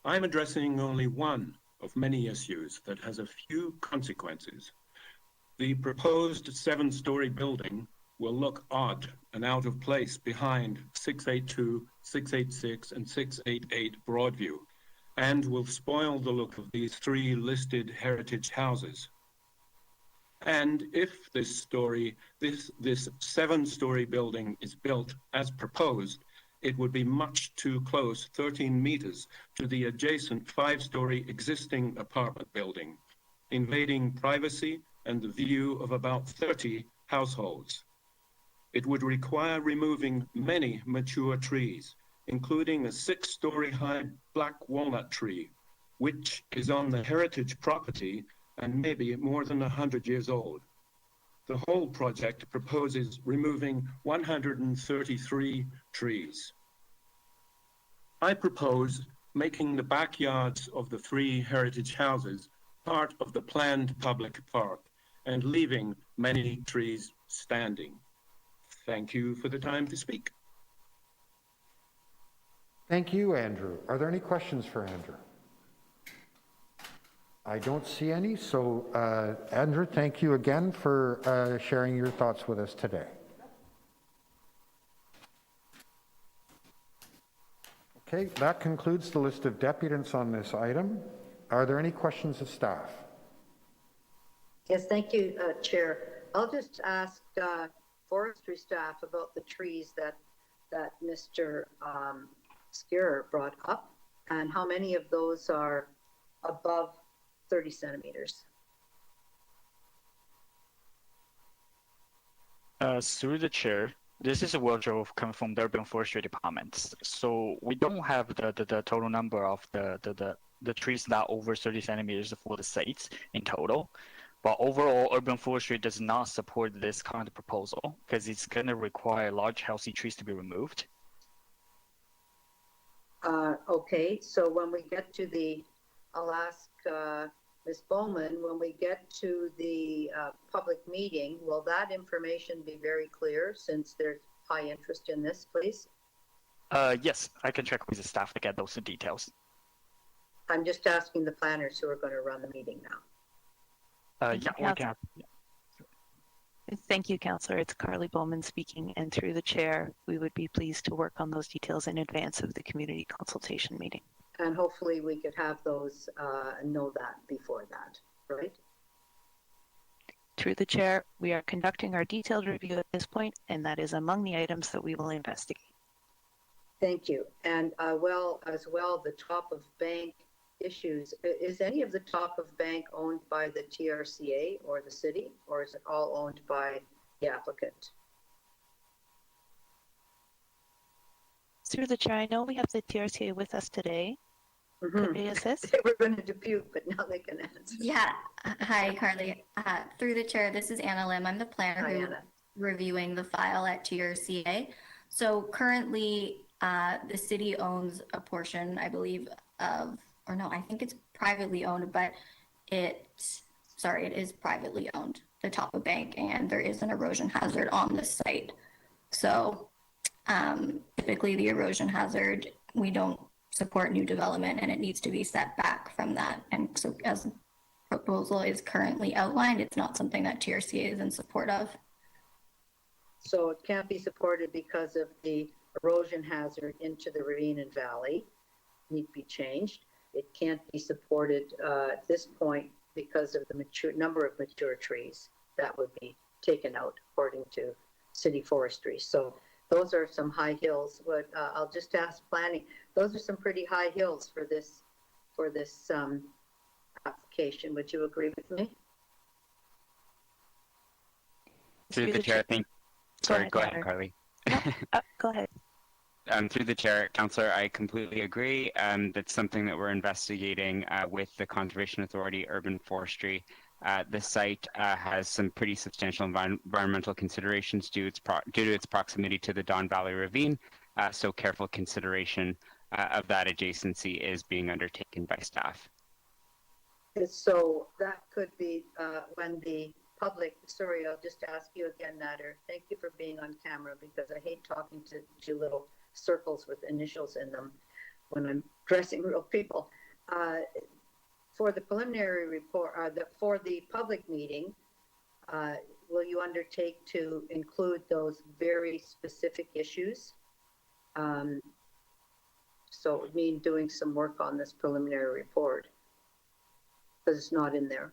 I'm addressing only one of many issues that has a few consequences. The proposed 7-story building will look odd and out of place behind 682, 686, and 688 Broadview, and will spoil the look of these 3 listed heritage houses. And if this 7-story building is built as proposed, it would be much too close, 13 meters, to the adjacent 5-story existing apartment building, invading privacy and the view of about 30 households. It would require removing many mature trees, including a 6-story high black walnut tree, which is on the heritage property and maybe more than 100 years old. The whole project proposes removing 133 trees. I propose making the backyards of the 3 heritage houses part of the planned public park and leaving many trees standing. Thank you for the time to speak. Thank you, Andrew. Are there any questions for Andrew? I don't see any, so Andrew, thank you again for sharing your thoughts with us today. Okay, that concludes the list of deputants on this item. Are there any questions of staff? Yes, thank you, Chair. I'll just ask forestry staff about the trees that Mr. Skier brought up, and how many of those are above 30 centimeters. Through the chair, this is a wardrobe coming from the Urban Forestry Department. So we don't have the total number of the trees that are over 30 centimeters for the sites in total. But overall, Urban Forestry does not support this kind of proposal because it's going to require large, healthy trees to be removed. Okay, so when we get to the, I'll ask Ms. Bowman, when we get to the public meeting, will that information be very clear since there's high interest in this, please? Yes, I can check with the staff to get those details. I'm just asking the planners who are going to run the meeting now. Yeah, we can. Thank you, Councillor. It's Carly Bowman speaking, and through the chair, we would be pleased to work on those details in advance of the community consultation meeting. And hopefully we could have those, know that before that, right? Through the chair, we are conducting our detailed review at this point, and that is among the items that we will investigate. Thank you. And the top of bank issues. Is any of the top of bank owned by the TRCA or the city, or is it all owned by the applicant? Through the chair, I know we have the TRCA with us today. Could they assist? They were going to dispute, but now they can answer. Yeah. Hi, Carly. Through the chair, this is Anna Lim. I'm the planner who's reviewing the file at TRCA. So currently, the city owns a portion, I believe, or no, I think it's privately owned, but it is privately owned, the top of bank, and there is an erosion hazard on the site. So typically the erosion hazard, we don't support new development and it needs to be set back from that. And so as the proposal is currently outlined, it's not something that TRCA is in support of. So it can't be supported because of the erosion hazard into the ravine and valley, need to be changed. It can't be supported at this point because of the number of mature trees that would be taken out according to city forestry. So those are some high hills. But I'll just ask planning. Those are some pretty high hills for this application. Would you agree with me? Through the chair, go ahead, Carly. Go ahead. Through the chair, Councillor, I completely agree. That's something that we're investigating with the Conservation Authority, Urban Forestry. The site has some pretty substantial environmental considerations due to its proximity to the Don Valley Ravine, so careful consideration of that adjacency is being undertaken by staff. So that could be when the public, sorry, I'll just ask you again, Nader. Thank you for being on camera because I hate talking to little circles with initials in them when I'm addressing real people. For the preliminary report, for the public meeting, will you undertake to include those very specific issues? So it would mean doing some work on this preliminary report because it's not in there.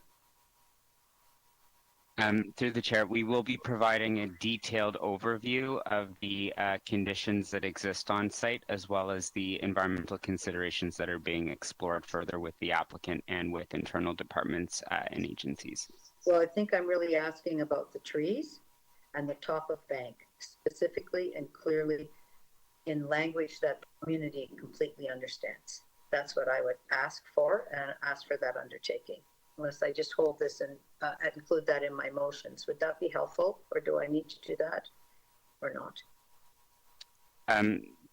Through the chair, we will be providing a detailed overview of the conditions that exist on site, as well as the environmental considerations that are being explored further with the applicant and with internal departments and agencies. Well, I think I'm really asking about the trees and the top of bank, specifically and clearly in language that the community completely understands. That's what I would ask for and ask for that undertaking. Unless I just hold this and include that in my motions. Would that be helpful, or do I need to do that or not?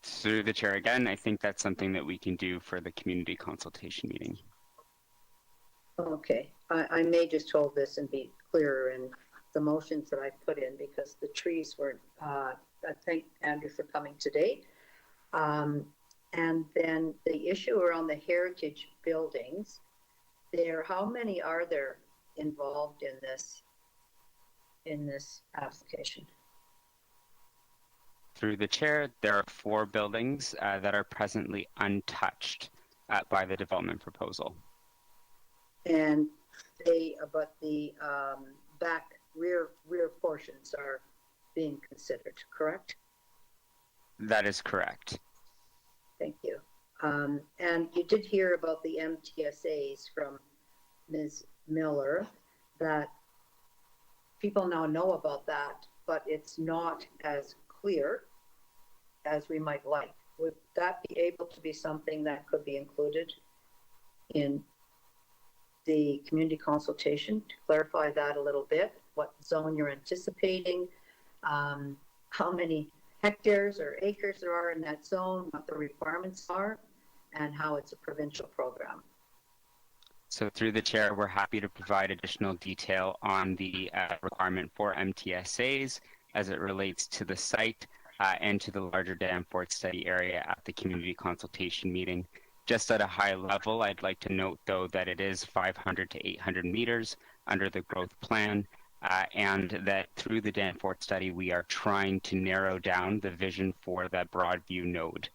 Through the chair again, I think that's something that we can do for the community consultation meeting. Okay, I may just hold this and be clearer in the motions that I put in because the trees were, I thank Andrew for coming today. And then the issue around the heritage buildings, how many are there involved in this application? Through the chair, there are 4 buildings that are presently untouched by the development proposal. and but the back rear portions are being considered, correct? That is correct. Thank you. And you did hear about the MTSAs from Ms. Miller, that people now know about that, but it's not as clear as we might like. Would that be able to be something that could be included in the community consultation to clarify that a little bit? What zone you're anticipating, how many hectares or acres there are in that zone, what the requirements are, and how it's a provincial program. So through the chair, we're happy to provide additional detail on the requirement for MTSAs as it relates to the site and to the larger Danforth study area at the community consultation meeting. Just at a high level, I'd like to note, though, that it is 500 to 800 meters under the growth plan, and that through the Danforth study, we are trying to narrow down the vision for that Broadview node,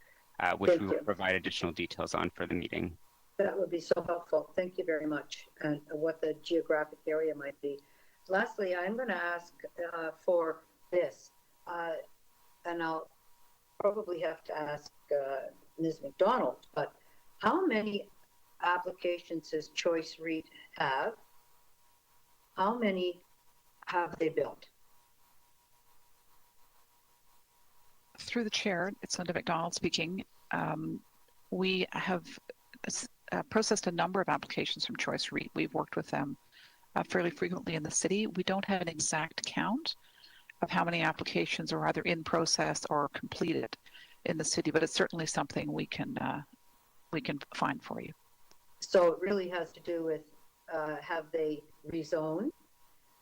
which we will provide additional details on for the meeting. That would be so helpful. Thank you very much. And what the geographic area might be. Lastly, I'm going to ask for this, and I'll probably have to ask Ms. McDonald, but how many applications does Choice REIT have? How many have they built? Through the chair, it's Linda McDonald speaking. We have processed a number of applications from Choice REIT. We've worked with them fairly frequently in the city. We don't have an exact count of how many applications are either in process or completed in the city, but it's certainly something we can find for you. So it really has to do with have they rezoned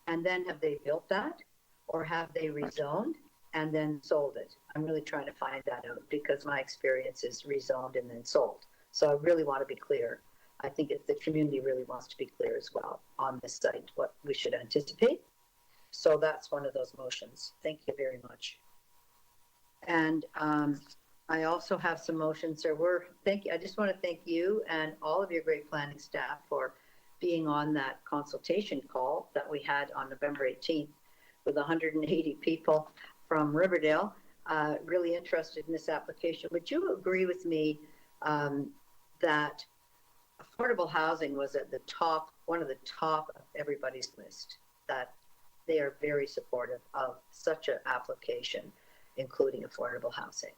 and then have they built that, or have they rezoned and then sold it? I'm really trying to find that out because my experience is rezoned and then sold. So I really want to be clear. I think the community really wants to be clear as well on this site, what we should anticipate. So that's one of those motions. Thank you very much. And I also have some motions. Thank you. I just want to thank you and all of your great planning staff for being on that consultation call that we had on November 18th with 180 people from Riverdale, really interested in this application. Would you agree with me that affordable housing was at the top, one of the top of everybody's list, that they are very supportive of such an application, including affordable housing?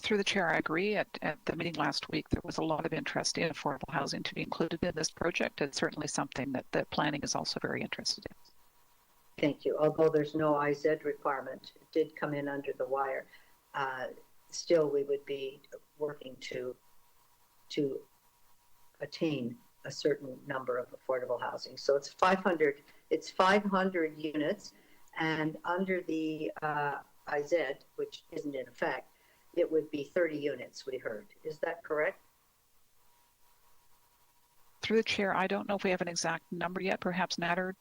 Through the chair, I agree. At the meeting last week, there was a lot of interest in affordable housing to be included in this project. It's certainly something that the planning is also very interested in. Thank you. Although there's no IZ requirement, it did come in under the wire. Still, we would be working to attain a certain number of affordable housing. So it's 500 units, and under the IZ, which isn't in effect, it would be 30 units, we heard. Is that correct? Through the chair, I don't know if we have an exact number yet. Perhaps Nader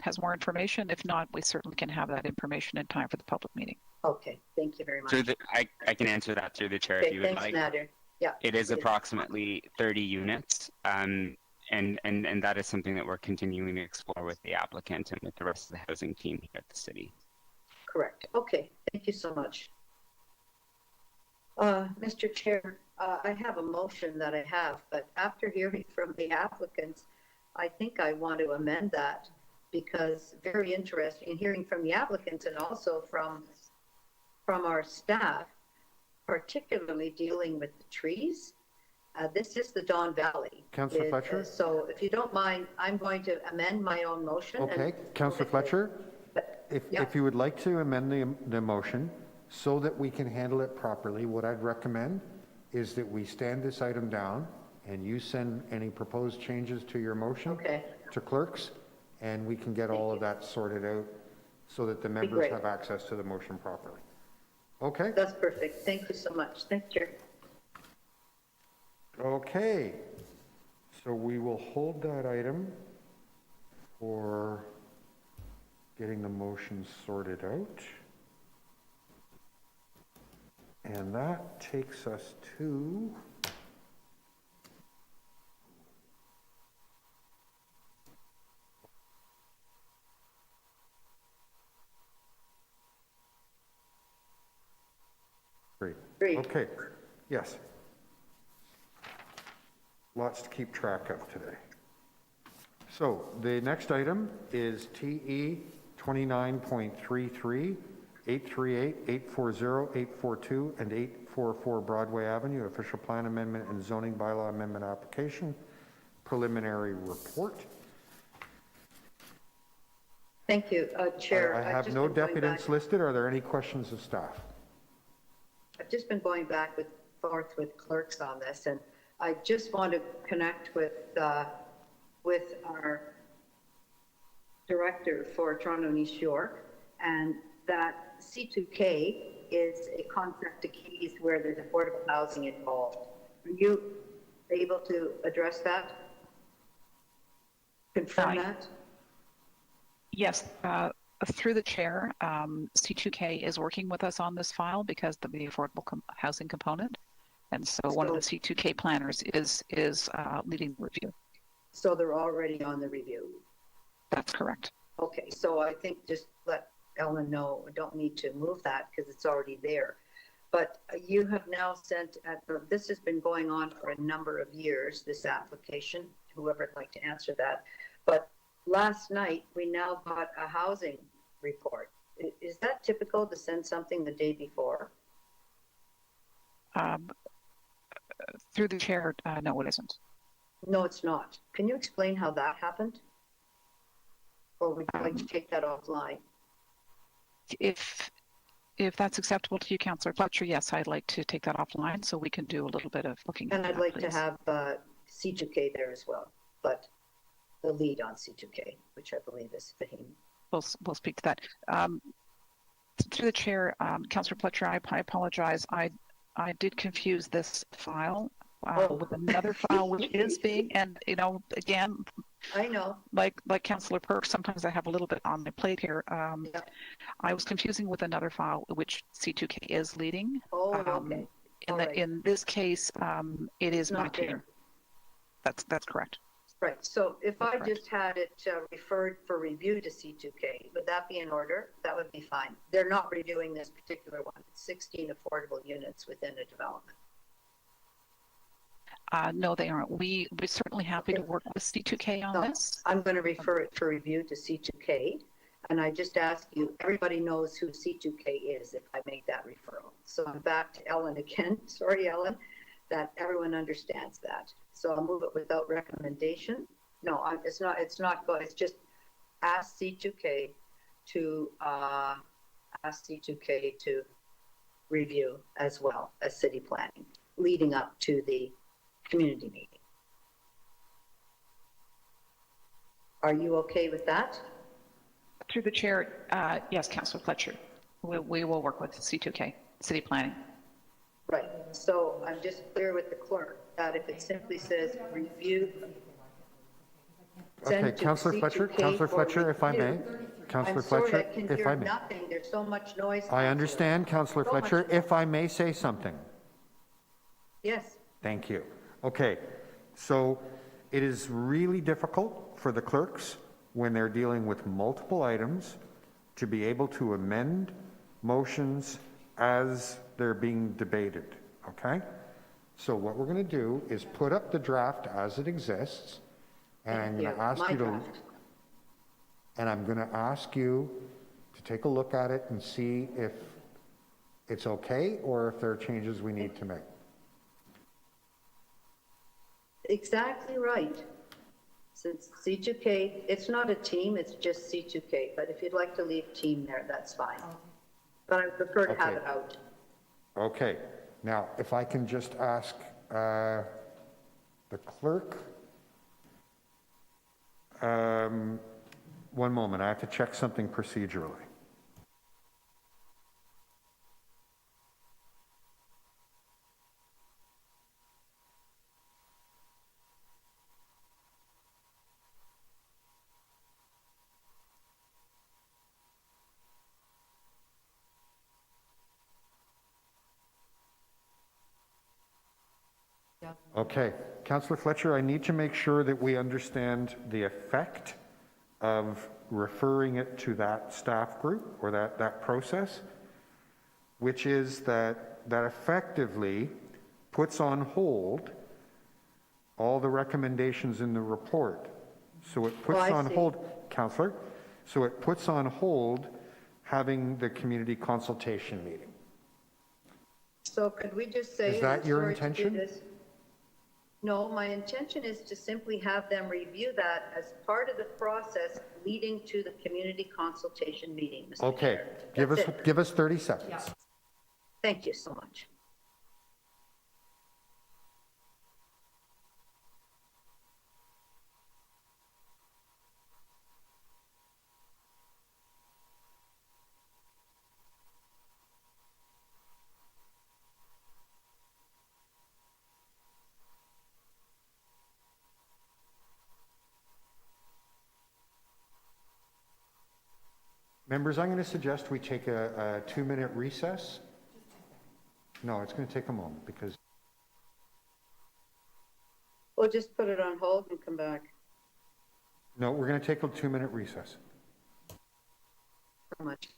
has more information. If not, we certainly can have that information in time for the public meeting. Okay, thank you very much. I can answer that through the chair Okay, if you would thanks, like. Nader. Yeah. It is approximately 30 units, and that is something that we're continuing to explore with the applicant and with the rest of the housing team here at the city. Correct. Okay, thank you so much. Mr. Chair, I have a motion that I have, but after hearing from the applicants, I think I want to amend that, because very interesting hearing from the applicants and also from our staff, particularly dealing with the trees. This is the Don Valley. Councillor Fletcher? So if you don't mind, I'm going to amend my own motion. Okay, Councillor Fletcher, if you would like to amend the motion so that we can handle it properly, what I'd recommend is that we stand this item down and you send any proposed changes to your motion to clerks, and we can get all of that sorted out so that the members have access to the motion properly. Okay? That's perfect. Thank you so much. Thank you. Okay. So we will hold that item for getting the motion sorted out. And that takes us to Great. Great. Okay, yes. Lots to keep track of today. So the next item is TE 29.33, 838, 840, 842, and 844 Broadway Avenue, official plan amendment and zoning bylaw amendment application, preliminary report. Thank you, Chair. I I've have just no been going deputants back- listed. Are there any questions of staff? I've just been going back and forth with clerks on this, and I just want to connect with our director for Toronto and East York, and that C2K is a concept to keys where there's affordable housing involved. Are you able to address that? Confirm that? Yes, through the chair, C2K is working with us on this file because of the affordable housing component. And so one of the C2K planners is leading the review. So they're already on the review? That's correct. Okay, so I think just let Ellen know, we don't need to move that because it's already there. But you have now sent, this has been going on for a number of years, this application, whoever'd like to answer that. But last night, we now got a housing report. Is that typical to send something the day before? Through the chair, no, it isn't. No, it's not. Can you explain how that happened? Or would you like to take that offline? If that's acceptable to you, Councillor Fletcher, yes, I'd like to take that offline so we can do a little bit of looking at And that, I'd like to please. have C2K there as well, but the lead on C2K, which I believe is Fahim. We'll speak to that. Through the chair, Councillor Fletcher, I apologize. I did confuse this file with another file, which is being, and again, I know. Like Councillor Perk, sometimes I have a little bit on my plate here. I was confusing with another file, which C2K is leading. Oh, okay. In this case, it is my Not there. team. That's correct. Right, so if I Correct. just had it referred for review to C2K, would that be in order? That would be fine. They're not reviewing this particular one. It's 16 affordable units within a development. No, they aren't. We're certainly happy to work with C2K on this. I'm going to refer it for review to C2K, and I just ask you, everybody knows who C2K is if I make that referral. So I'm back to Ellen again. Sorry, Ellen, that everyone understands that. So I'll move it without recommendation. No, it's not good. It's just ask C2K to review as well as city planning leading up to the community meeting. Are you okay with that? Through the chair, yes, Councillor Fletcher. We will work with C2K, city planning. Right. So I'm just clear with the clerk that if it simply says review. Okay, Councillor Fletcher, if I may. Councillor Fletcher, I can if I hear may. nothing. There's so much noise. I understand, Councillor So much Fletcher, noise. if I may say something. Yes. Thank you. Okay, so it is really difficult for the clerks when they're dealing with multiple items to be able to amend motions as they're being debated, okay? So what we're going to do is put up the draft as it exists, and I'm going to ask My you to, draft. and I'm going to ask you to take a look at it and see if it's okay or if there are changes we need to make. Exactly right. Since C2K, it's not a team, it's just C2K. But if you'd like to leave team there, that's fine. But I prefer to have Okay. it out. Okay, now, if I can just ask the clerk, one moment, I have to check something procedurally. Okay, Councillor Fletcher, I need to make sure that we understand the effect of referring it to that staff group or that process, which is that that effectively puts on hold all the recommendations in the report. So it puts I on see. hold, Councillor, so it puts on hold having the community consultation meeting. So could we just say? Is that and I'm your sorry to do intention? this. No, my intention is to simply have them review that as part of the process leading to the community consultation meeting, Mr. Okay, Chair. give us 30 seconds. Yeah. Thank you so much. Members, I'm going to suggest we take a 2-minute recess. No, it's going to take a moment because We'll just put it on hold and come back. no, we're going to take a 2-minute recess. So much.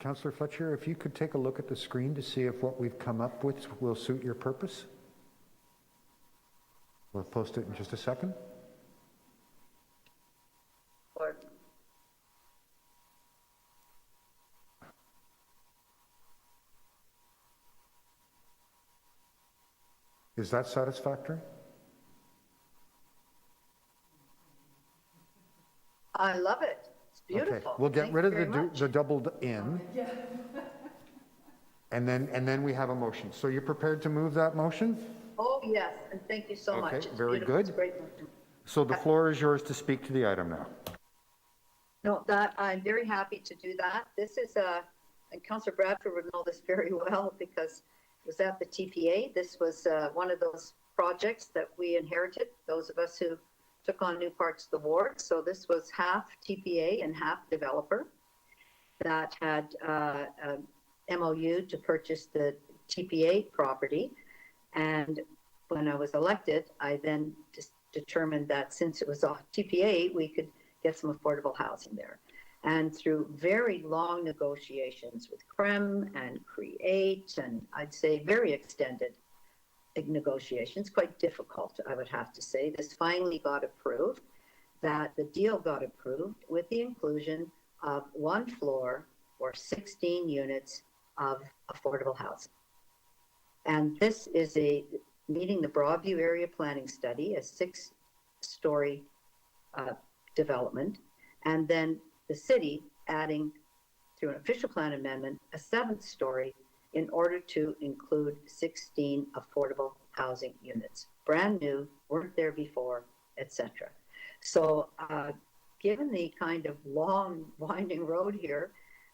Councillor Fletcher, if you could take a look at the screen to see if what we've come up with will suit your purpose. We'll post it in just a second. Or Is that satisfactory? I love it. It's beautiful. Okay, we'll get Thank rid you of very much. the doubled in. And then we have a motion. So you're prepared to move that motion? Oh, yes, and thank you so much. Okay, It's very beautiful. good. It's a great motion. So the floor is yours to speak to the item now. No, that, I'm very happy to do that. This is and Councillor Bradford would know this very well because it was at the TPA. This was one of those projects that we inherited, those of us who took on new parts of the ward. So this was half TPA and half developer that had MOU to purchase the TPA property. And when I was elected, I then just determined that since it was off TPA, we could get some affordable housing there. And through very long negotiations with CREM and CREATE, and I'd say very extended negotiations, quite difficult, I would have to say, this finally got approved, that the deal got approved with the inclusion of one floor or 16 units of affordable housing. And this is meeting the Broadview Area Planning Study, a 6-story development, and then the city adding, through an official plan amendment, a 7th story in order to include 16 affordable housing units. Brand new, weren't there before, etc. So given the kind of long winding road here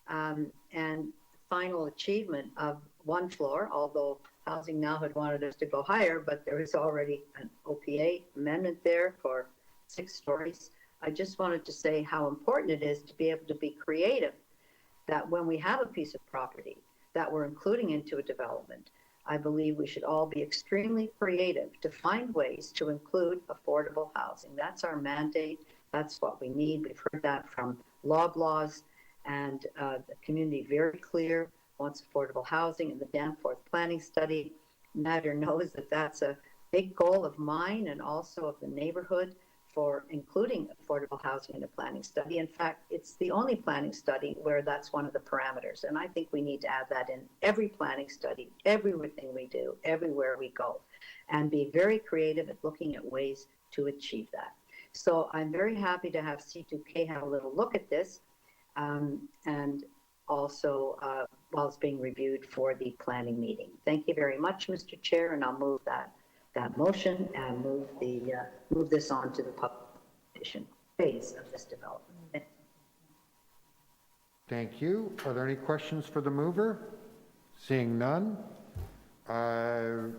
and final achievement of one floor, although Housing Now had wanted us to go higher, but there is already an OPA amendment there for 6 stories. I just wanted to say how important it is to be able to be creative, that when we have a piece of property that we're including into a development, I believe we should all be extremely creative to find ways to include affordable housing. That's our mandate. That's what we need. We've heard that from Loblaws, and the community very clear wants affordable housing. And the Danforth Planning Study matter knows that that's a big goal of mine and also of the neighborhood for including affordable housing in a planning study. In fact, it's the only planning study where that's one of the parameters. And I think we need to add that in every planning study, everything we do, everywhere we go, and be very creative at looking at ways to achieve that. So I'm very happy to have C2K have a little look at this, and also while it's being reviewed for the planning meeting. Thank you very much, Mr. Chair, and I'll move that motion and move this on to the publication phase of this development. Thank you. Are there any questions for the mover? Seeing none. Anyone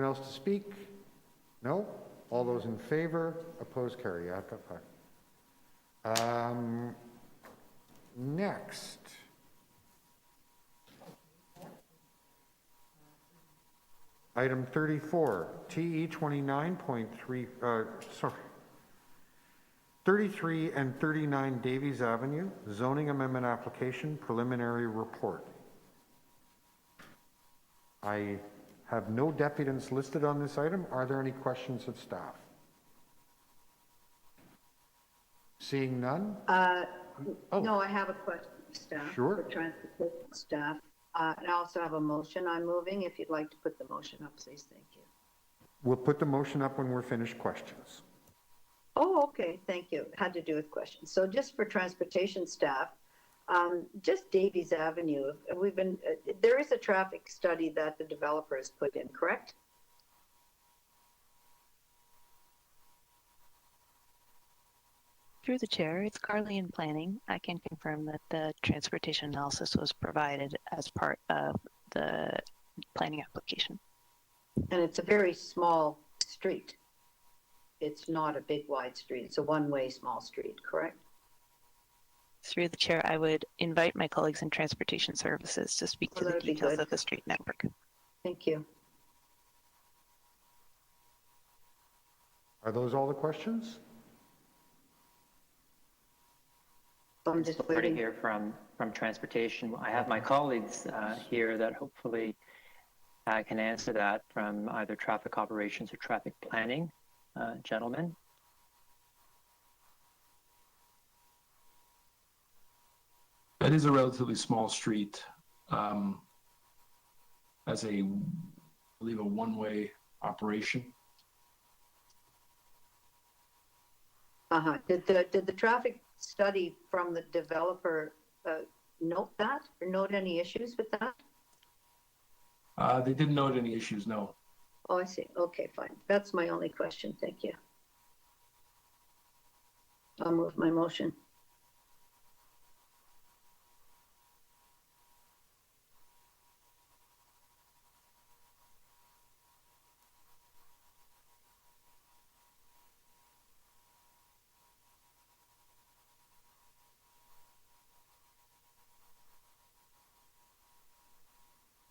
else to speak? No? All those in favor? Opposed? Carry. Next. Item 34, TE 29.3, 33 and 39 Davies Avenue, zoning amendment application, preliminary report. I have no deputants listed on this item. Are there any questions of staff? Seeing none? No, I have a question of staff. Sure. For transportation staff. And I also have a motion I'm moving. If you'd like to put the motion up, please. Thank you. We'll put the motion up when we're finished questions. Oh, okay. Thank you. Had to do with questions. So just for transportation staff, just Davies Avenue, there is a traffic study that the developer has put in, correct? Through the chair, it's Carly in planning. I can confirm that the transportation analysis was provided as part of the planning application. And it's a very small street. It's not a big wide street. It's a one-way small street, correct? Through the chair, I would invite my colleagues in transportation services to speak to the details of the street network. Thank you. Are those all the questions? I'm just Already here from transportation. I have my colleagues here that hopefully can answer that from either traffic operations or traffic planning, gentlemen. That is a relatively small street, as I believe a one-way operation. Did the traffic study from the developer note that or note any issues with that? They didn't note any issues, no. Oh, I see. Okay, fine. That's my only question. Thank you. I'll move my motion.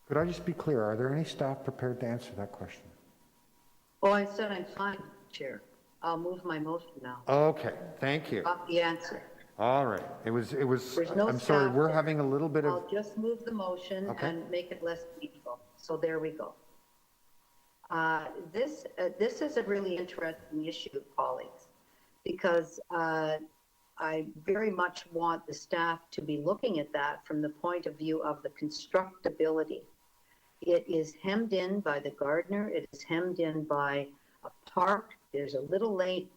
Could I just be clear? Are there any staff prepared to answer that question? Oh, I said I'm fine, Chair. I'll move my motion now. Okay, thank you. Got the answer. All right. It was, There's no I'm sorry, staff we're there. having a little bit of, I'll just move the motion Okay. and make it less painful. So there we go. This is a really interesting issue, colleagues, because I very much want the staff to be looking at that from the point of view of the constructability. It is hemmed in by the Gardner. It is hemmed in by a park. There's a little lane,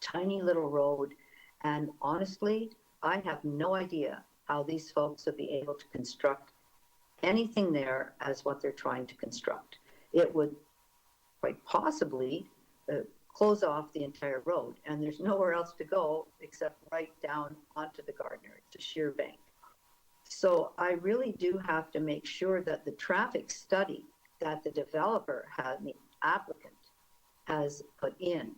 tiny little road. And honestly, I have no idea how these folks will be able to construct anything there as what they're trying to construct. It would quite possibly close off the entire road, and there's nowhere else to go except right down onto the Gardner. It's a sheer bank. So I really do have to make sure that the traffic study that the developer had, the applicant has put in,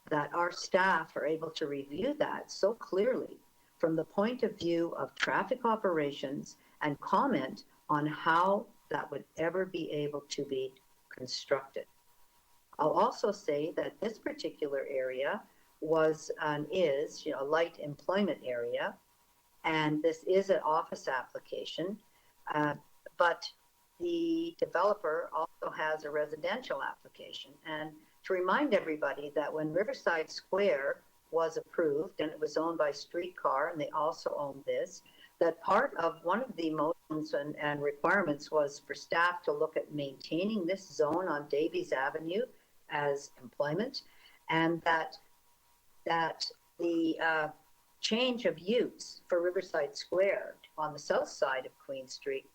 that our staff are able to review that so clearly from the point of view of traffic operations and comment on how that would ever be able to be constructed. I'll also say that this particular area was and is, a light employment area, and this is an office application, but the developer also has a residential application. And to remind everybody that when Riverside Square was approved and it was owned by Streetcar, and they also owned this, that part of one of the motions and requirements was for staff to look at maintaining this zone on Davies Avenue as employment, and that the change of use for Riverside Square on the south side of Queen Street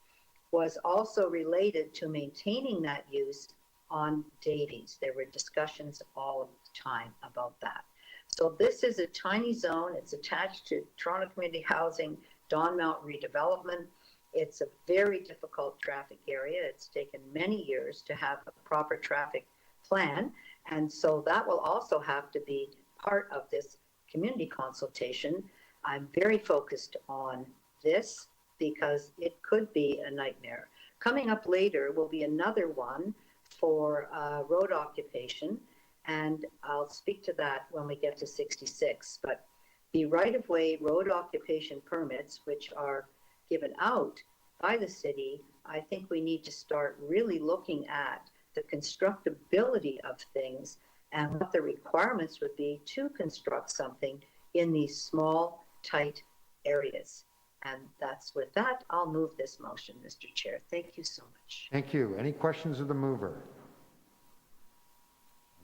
was also related to maintaining that use on Davies. There were discussions all of the time about that. So this is a tiny zone. It's attached to Toronto Community Housing, Don Mount redevelopment. It's a very difficult traffic area. It's taken many years to have a proper traffic plan. And so that will also have to be part of this community consultation. I'm very focused on this because it could be a nightmare. Coming up later will be another one for road occupation, and I'll speak to that when we get to 66. But the right-of-way road occupation permits, which are given out by the city, I think we need to start really looking at the constructability of things and what the requirements would be to construct something in these small, tight areas. And that's with that, I'll move this motion, Mr. Chair. Thank you so much. Thank you. Any questions of the mover?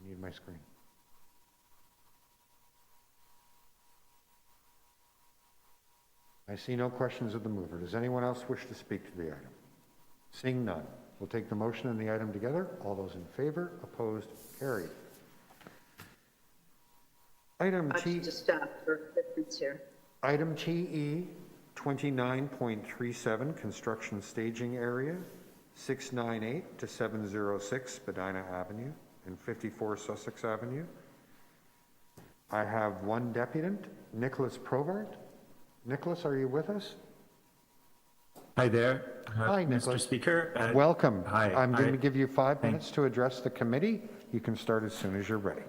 I need my screen. I see no questions of the mover. Does anyone else wish to speak to the item? Seeing none, we'll take the motion and the item together. All those in favor, opposed, carried. Item T. Just for difference here. Item TE 29.37, construction staging area, 698 to 706 Spadina Avenue and 54 Sussex Avenue. I have one deputant, Nicholas Provart. Nicholas, are you with us? Hi there. Hi, Nicholas. Mr. Speaker. Welcome. Hi. I'm going to give you 5 minutes to address the committee. You can start as soon as you're ready.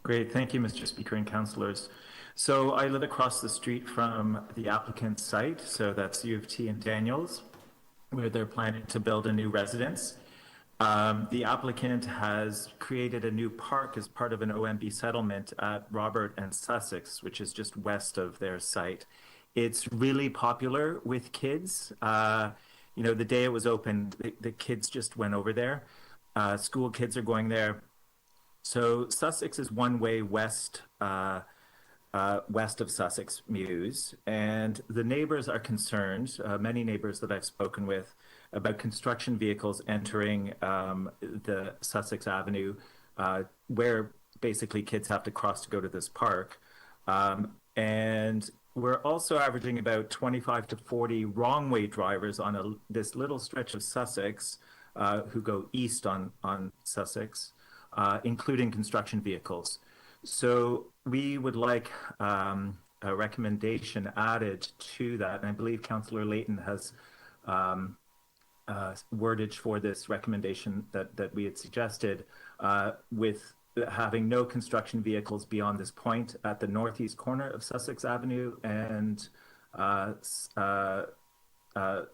Great. Thank you, Mr. Speaker and councillors. So I live across the street from the applicant's site. So that's U of T and Daniels, where they're planning to build a new residence. The applicant has created a new park as part of an OMB settlement at Robert and Sussex, which is just west of their site. It's really popular with kids. You know, the day it was open, the kids just went over there. School kids are going there. So Sussex is one way west, west of Sussex Mews, and the neighbors are concerned, many neighbors that I've spoken with, about construction vehicles entering the Sussex Avenue, where basically kids have to cross to go to this park. And we're also averaging about 25 to 40 wrong way drivers on this little stretch of Sussex who go east on Sussex, including construction vehicles. So we would like a recommendation added to that. And I believe Councillor Layton has wordage for this recommendation that we had suggested, with having no construction vehicles beyond this point at the northeast corner of Sussex Avenue and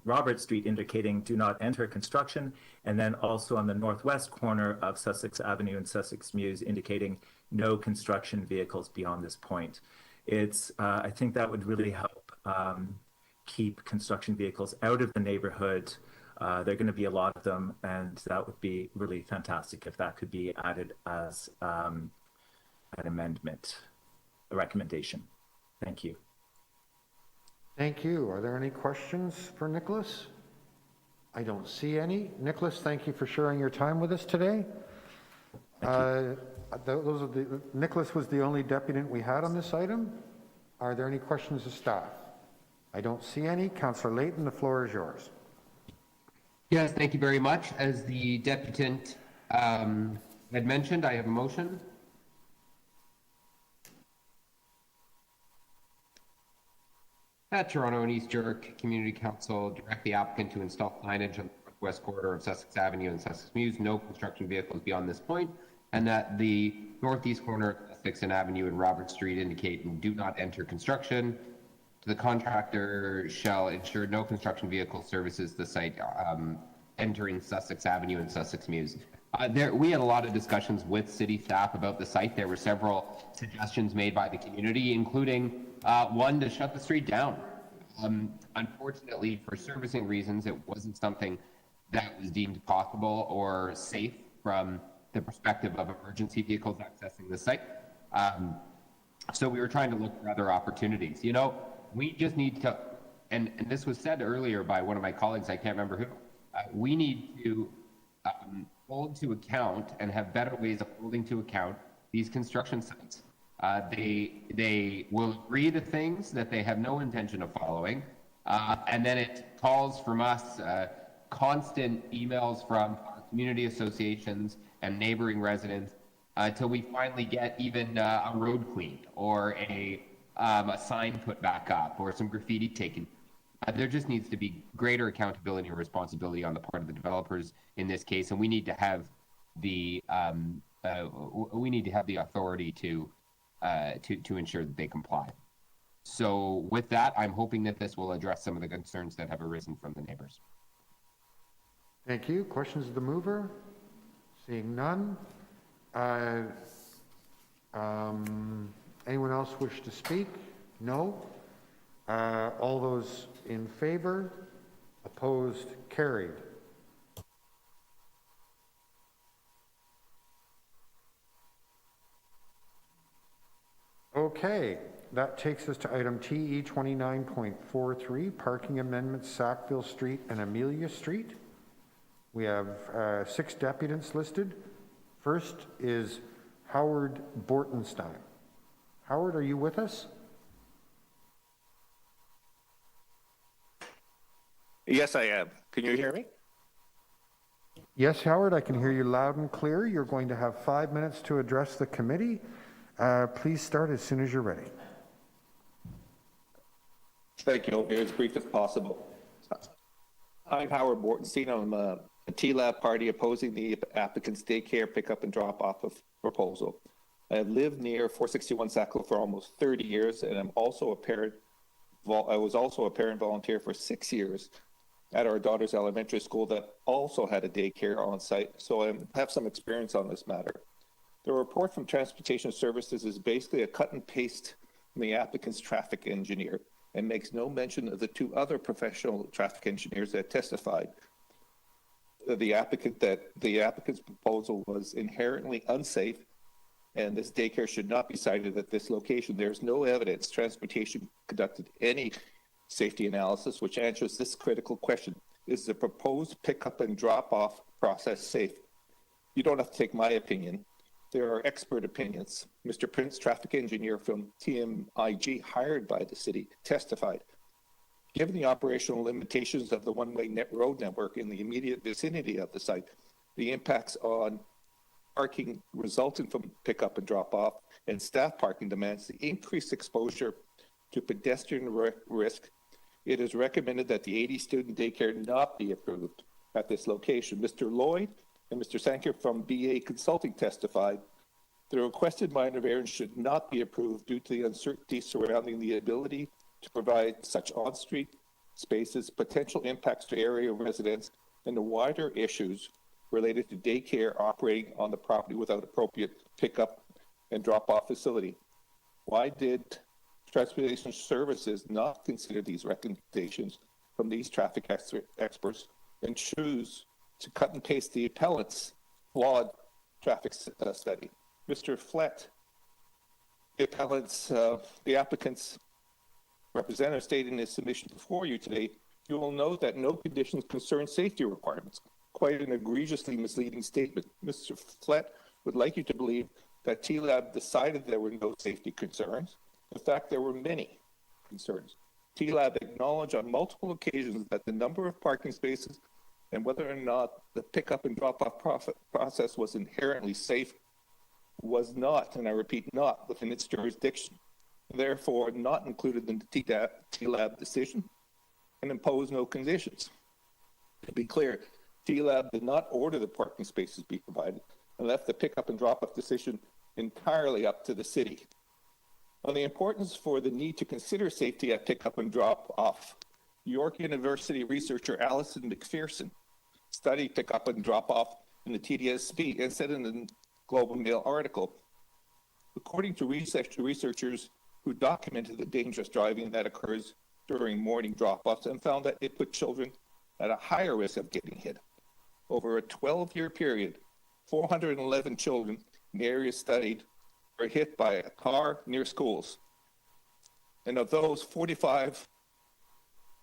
Robert Street, indicating do not enter construction, and then also on the northwest corner of Sussex Avenue and Sussex Mews, indicating no construction vehicles beyond this point. It's I think that would really help keep construction vehicles out of the neighborhood. There are going to be a lot of them, and that would be really fantastic if that could be added as an amendment, a recommendation. Thank you. Thank you. Are there any questions for Nicholas? I don't see any. Nicholas, thank you for sharing your time with us today. Nicholas was the only deputant we had on this item. Are there any questions of staff? I don't see any. Councillor Layton, the floor is yours. Yes, thank you very much. As the deputant had mentioned, I have a motion. That Toronto and East York Community Council direct the applicant to install signage on the northwest corridor of Sussex Avenue and Sussex Mews, no construction vehicles beyond this point, and that the northeast corner of Sussex and Avenue and Robert Street indicate and do not enter construction. The contractor shall ensure no construction vehicle services the site entering Sussex Avenue and Sussex Mews. We had a lot of discussions with city staff about the site. There were several suggestions made by the community, including one to shut the street down. Unfortunately, for servicing reasons, it wasn't something that was deemed possible or safe from the perspective of emergency vehicles accessing the site. So we were trying to look for other opportunities. You know, we just need to, and this was said earlier by one of my colleagues, I can't remember who, we need to hold to account and have better ways of holding to account these construction sites. They will agree to things that they have no intention of following, and then it calls from us constant emails from our community associations and neighboring residents until we finally get even a road cleaned or a sign put back up or some graffiti taken. There just needs to be greater accountability and responsibility on the part of the developers in this case, and we need to have the authority to ensure that they comply. So with that, I'm hoping that this will address some of the concerns that have arisen from the neighbors. Thank you. Questions of the mover? Seeing none. Anyone else wish to speak? No. All those in favor? Opposed? Carried. Okay, that takes us to item TE 29.43, parking amendments, Sackville Street and Amelia Street. We have 6 deputants listed. First is Howard Bortenstein. Howard, are you with us? Yes, I am. Can you hear me? Yes, Howard, I can hear you loud and clear. You're going to have 5 minutes to address the committee. Please start as soon as you're ready. Thank you. I'll be as brief as possible. I'm Howard Bortenstein. I'm a TLAB party opposing the applicant's daycare pickup and drop off of proposal. I have lived near 461 Sackville for almost 30 years, and I'm also a parent. I was also a parent volunteer for 6 years at our daughter's elementary school that also had a daycare on site, so I have some experience on this matter. The report from Transportation Services is basically a cut and paste from the applicant's traffic engineer and makes no mention of the 2 other professional traffic engineers that testified. The applicant's proposal was inherently unsafe, and this daycare should not be sited at this location. There's no evidence Transportation conducted any safety analysis which answers this critical question. Is the proposed pickup and drop-off process safe? You don't have to take my opinion. There are expert opinions. Mr. Prince, traffic engineer from TMIG hired by the city, testified. Given the operational limitations of the one-way road network in the immediate vicinity of the site, the impacts on parking resulting from pickup and drop-off, and staff parking demands, the increased exposure to pedestrian risk, it is recommended that the 80-student daycare not be approved at this location. Mr. Lloyd and Mr. Sanker from BA Consulting testified the requested minor variance should not be approved due to the uncertainty surrounding the ability to provide such on-street spaces, potential impacts to area residents, and the wider issues related to daycare operating on the property without appropriate pickup and drop-off facility. Why did Transportation Services not consider these recommendations from these traffic experts and choose to cut and paste the appellant's flawed traffic study? Mr. Flett, the applicant's representative stated in his submission before you today, you will note that no conditions concern safety requirements. Quite an egregiously misleading statement. Mr. Flett would like you to believe that TLAB decided there were no safety concerns. In fact, there were many concerns. TLAB acknowledged on multiple occasions that the number of parking spaces and whether or not the pickup and drop-off process was inherently safe was not, and I repeat, not within its jurisdiction, therefore not included in the TLAB decision and imposed no conditions. To be clear, TLAB did not order the parking spaces be provided and left the pickup and drop-off decision entirely up to the city. On the importance for the need to consider safety at pickup and drop off, York University researcher Alison McPherson studied pickup and drop off in the TDSB and said in the Globe and Mail article, according to researchers who documented the dangerous driving that occurs during morning drop-offs and found that it put children at a higher risk of getting hit. Over a 12-year period, 411 children in the area studied were hit by a car near schools. And of those, 45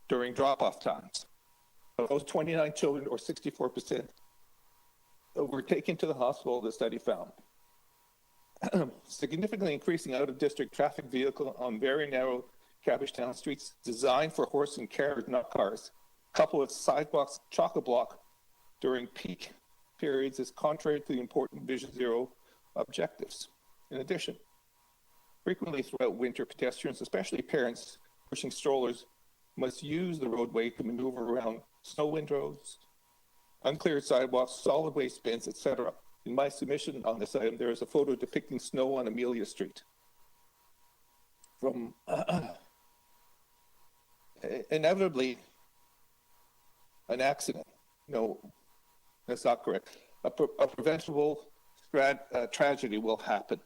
during drop-off times. Of those 29 children, or 64%, were taken to the hospital, the study found. Significantly increasing out-of-district traffic vehicle on very narrow Cabbagetown streets designed for horse and carriage, not cars, coupled with sidewalks chock-a-block during peak periods is contrary to the important Vision Zero objectives. In addition, frequently throughout winter, pedestrians, especially parents pushing strollers, must use the roadway to maneuver around snow windrows, uncleared sidewalks, solid waste bins, etc. In my submission on this item, there is a photo depicting snow on Amelia Street. From inevitably, an accident. No, that's not correct. A preventable tragedy will happen.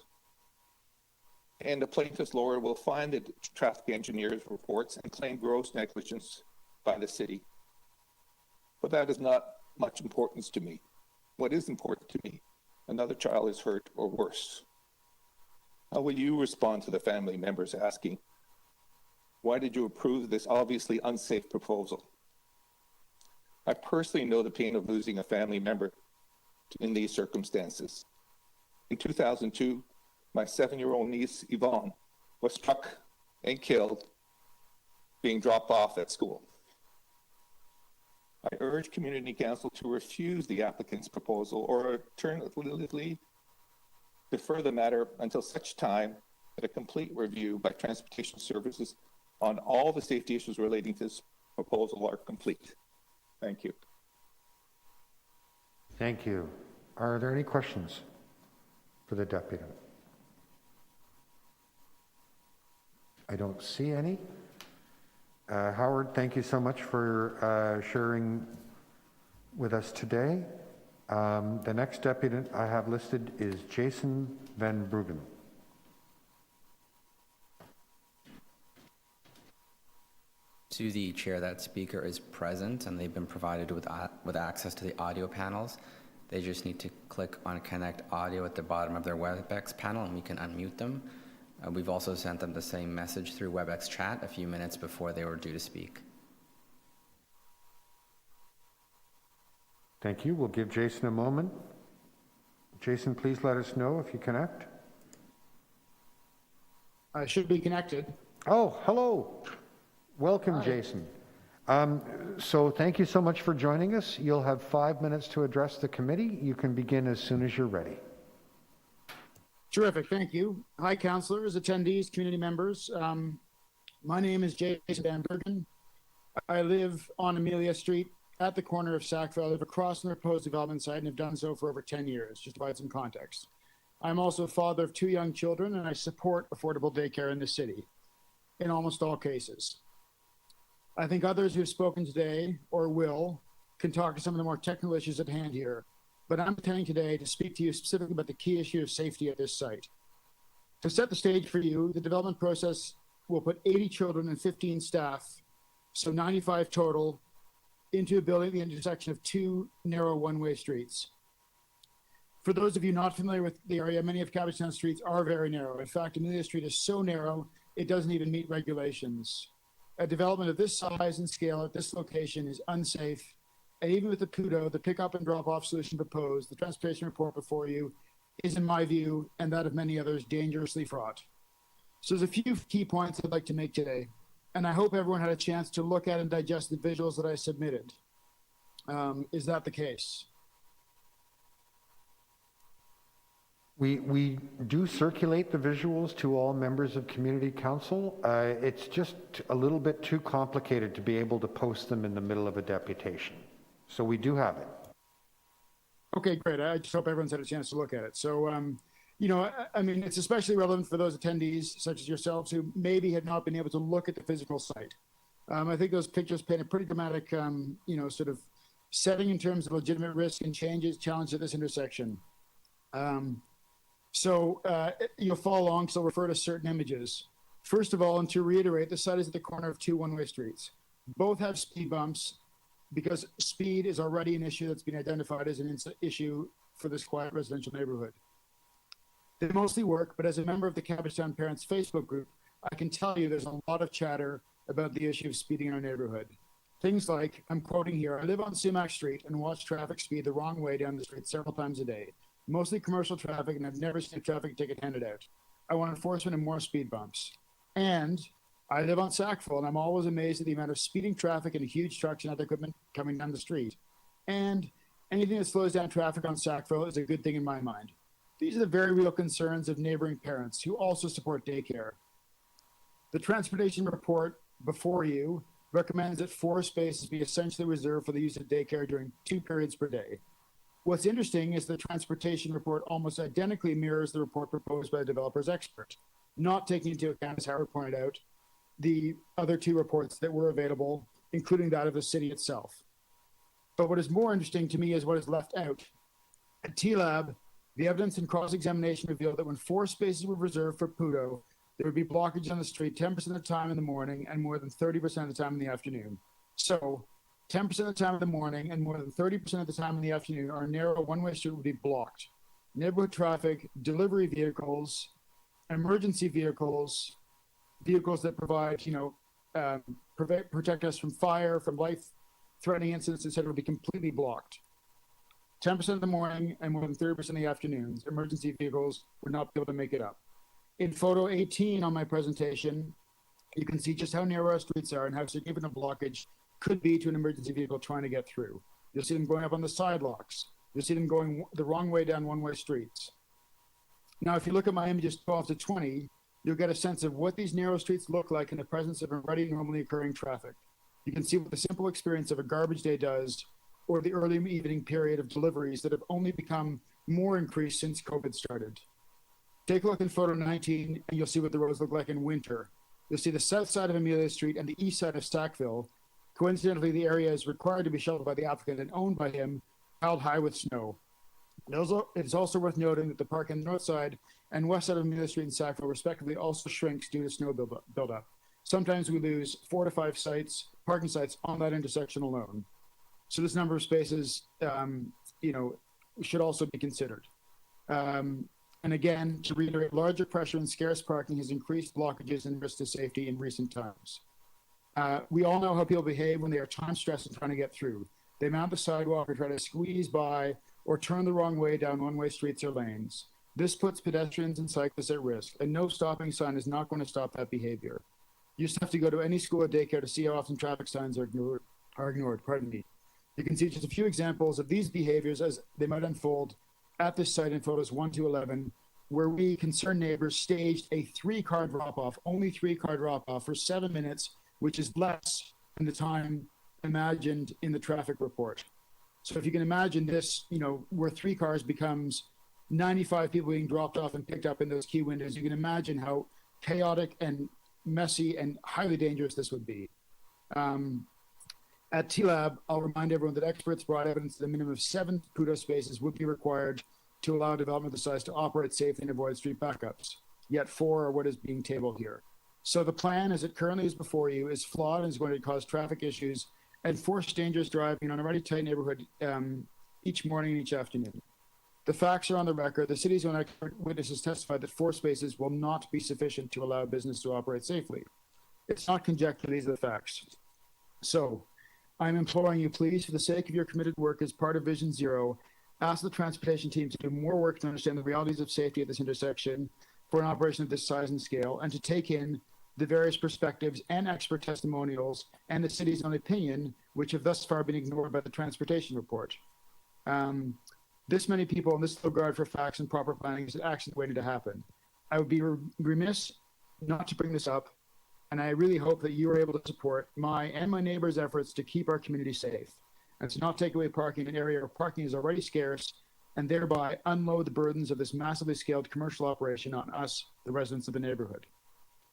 And the plaintiff's lawyer will find the traffic engineer's reports and claim gross negligence by the city. But that is not much importance to me. What is important to me, another child is hurt or worse. How will you respond to the family members asking, why did you approve this obviously unsafe proposal? I personally know the pain of losing a family member in these circumstances. In 2002, my 7-year-old niece, Yvonne, was struck and killed being dropped off at school. I urge Community Council to refuse the applicant's proposal or alternatively defer the matter until such time that a complete review by Transportation Services on all the safety issues relating to this proposal are complete. Thank you. Thank you. Are there any questions for the deputy? I don't see any. Howard, thank you so much for sharing with us today. The next deputy I have listed is Jason Van Bruggen. To the chair, that speaker is present and they've been provided with access to the audio panels. They just need to click on Connect Audio at the bottom of their WebEx panel and we can unmute them. We've also sent them the same message through WebEx chat a few minutes before they were due to speak. Thank you. We'll give Jason a moment. Jason, please let us know if you connect. I should be connected. Oh, hello. Welcome, Hi. Jason. So thank you so much for joining us. You'll have 5 minutes to address the committee. You can begin as soon as you're ready. Terrific, thank you. Hi, councillors, attendees, community members. My name is Jason Van Bergen. I live on Amelia Street at the corner of Sackville. I live across from the proposed development site and have done so for over 10 years, just to provide some context. I'm also a father of 2 young children and I support affordable daycare in the city in almost all cases. I think others who've spoken today or will can talk to some of the more technical issues at hand here, but I'm intending today to speak to you specifically about the key issue of safety at this site. To set the stage for you, the development process will put 80 children and 15 staff, so 95 total, into a building at the intersection of 2 narrow one-way streets. For those of you not familiar with the area, many of Cabbagetown streets are very narrow. In fact, Amelia Street is so narrow, it doesn't even meet regulations. A development of this size and scale at this location is unsafe. And even with the PUDO, the pick-up and drop-off solution proposed, the transportation report before you is, in my view, and that of many others, dangerously fraught. So there's a few key points I'd like to make today. And I hope everyone had a chance to look at and digest the visuals that I submitted. Is that the case? We do circulate the visuals to all members of Community Council. It's just a little bit too complicated to be able to post them in the middle of a deputation. So we do have it. Okay, great. I just hope everyone's had a chance to look at it. So I mean, it's especially relevant for those attendees, such as yourselves, who maybe had not been able to look at the physical site. I think those pictures paint a pretty dramatic, sort of setting in terms of legitimate risk and challenge at this intersection. You'll follow along, so I'll refer to certain images. First of all, and to reiterate, the site is at the corner of two one-way streets. Both have speed bumps because speed is already an issue that's been identified as an issue for this quiet residential neighborhood. They mostly work, but as a member of the Cabbagetown Parents Facebook group, I can tell you there's a lot of chatter about the issue of speeding in our neighborhood. Things like, I'm quoting here, I live on Sumac Street and watch traffic speed the wrong way down the street several times a day. Mostly commercial traffic, and I've never seen a traffic ticket handed out. I want enforcement and more speed bumps. And I live on Sackville, and I'm always amazed at the amount of speeding traffic and huge trucks and other equipment coming down the street. And anything that slows down traffic on Sackville is a good thing in my mind. These are the very real concerns of neighboring parents who also support daycare. The transportation report before you recommends that 4 spaces be essentially reserved for the use of daycare during 2 periods per day. What's interesting is the transportation report almost identically mirrors the report proposed by the developer's expert, not taking into account, as Howard pointed out, the other 2 reports that were available, including that of the city itself. But what is more interesting to me is what is left out. At TLAB, the evidence and cross-examination revealed that when 4 spaces were reserved for PUDO, there would be blockage on the street 10% of the time in the morning and more than 30% of the time in the afternoon. So 10% of the time in the morning and more than 30% of the time in the afternoon, our narrow one-way street would be blocked. Neighborhood traffic, delivery vehicles, emergency vehicles, vehicles that provide, protect us from fire, from life-threatening incidents, etc., would be completely blocked. 10% in the morning and more than 30% in the afternoons, emergency vehicles would not be able to make it up. In photo 18 on my presentation, you can see just how narrow our streets are and how significant a blockage could be to an emergency vehicle trying to get through. You'll see them going up on the sidewalks. You'll see them going the wrong way down one-way streets. Now, if you look at my images 12 to 20, you'll get a sense of what these narrow streets look like in the presence of already normally occurring traffic. You can see what the simple experience of a garbage day does, or the early evening period of deliveries that have only become more increased since COVID started. Take a look in photo 19 and you'll see what the roads look like in winter. You'll see the south side of Amelia Street and the east side of Sackville. Coincidentally, the area is required to be shoveled by the applicant and owned by him, piled high with snow. It's also worth noting that the park on the north side and west side of Amelia Street and Sackville respectively also shrinks due to snow buildup. Sometimes we lose 4 to 5 parking sites on that intersection alone. So this number of spaces, should also be considered. And again, to reiterate, larger pressure and scarce parking has increased blockages and risk to safety in recent times. We all know how people behave when they are time stressed and trying to get through. They mount the sidewalk or try to squeeze by or turn the wrong way down one-way streets or lanes. This puts pedestrians and cyclists at risk, and no stopping sign is not going to stop that behavior. You just have to go to any school or daycare to see how often traffic signs are ignored. You can see just a few examples of these behaviors as they might unfold at this site in photos 1 to 11, where we concerned neighbors staged a 3-car drop-off, only 3-car drop-off for 7 minutes, which is less than the time imagined in the traffic report. So if you can imagine this, where 3 cars becomes 95 people being dropped off and picked up in those key windows, you can imagine how chaotic and messy and highly dangerous this would be. At TLAB, I'll remind everyone that experts brought evidence that a minimum of 7 PUDO spaces would be required to allow development of the size to operate safely and avoid street backups. Yet 4 are what is being tabled here. So the plan, as it currently is before you, is flawed and is going to cause traffic issues and force dangerous driving in an already tight neighborhood each morning and each afternoon. The facts are on the record. The city's own expert witnesses testified that 4 spaces will not be sufficient to allow business to operate safely. It's not conjecture, these are the facts. So I'm imploring you, please, for the sake of your committed work as part of Vision Zero, ask the transportation team to do more work to understand the realities of safety at this intersection for an operation of this size and scale, and to take in the various perspectives and expert testimonials and the city's own opinion, which have thus far been ignored by the transportation report. This many people in this regard for facts and proper planning is actually waiting to happen. I would be remiss not to bring this up, and I really hope that you are able to support my and my neighbors' efforts to keep our community safe and to not take away parking in an area where parking is already scarce and thereby unload the burdens of this massively scaled commercial operation on us, the residents of the neighborhood.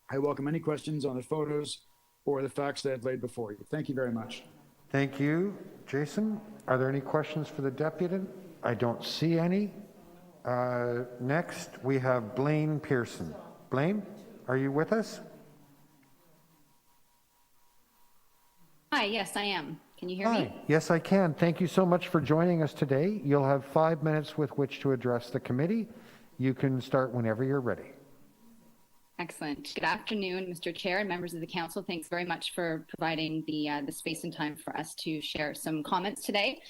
I welcome any questions on the photos or the facts that I've laid before you. Thank you very much. Thank you, Jason. Are there any questions for the deputy? I don't see any. Next, we have Blaine Pearson. Blaine, are you with us? Hi, yes, I am. Can you hear Hi. me? Yes, I can. Thank you so much for joining us today. You'll have 5 minutes with which to address the committee. You can start whenever you're ready. Excellent. Good afternoon, Mr. Chair and members of the council. Thanks very much for providing the space and time for us to share some comments today.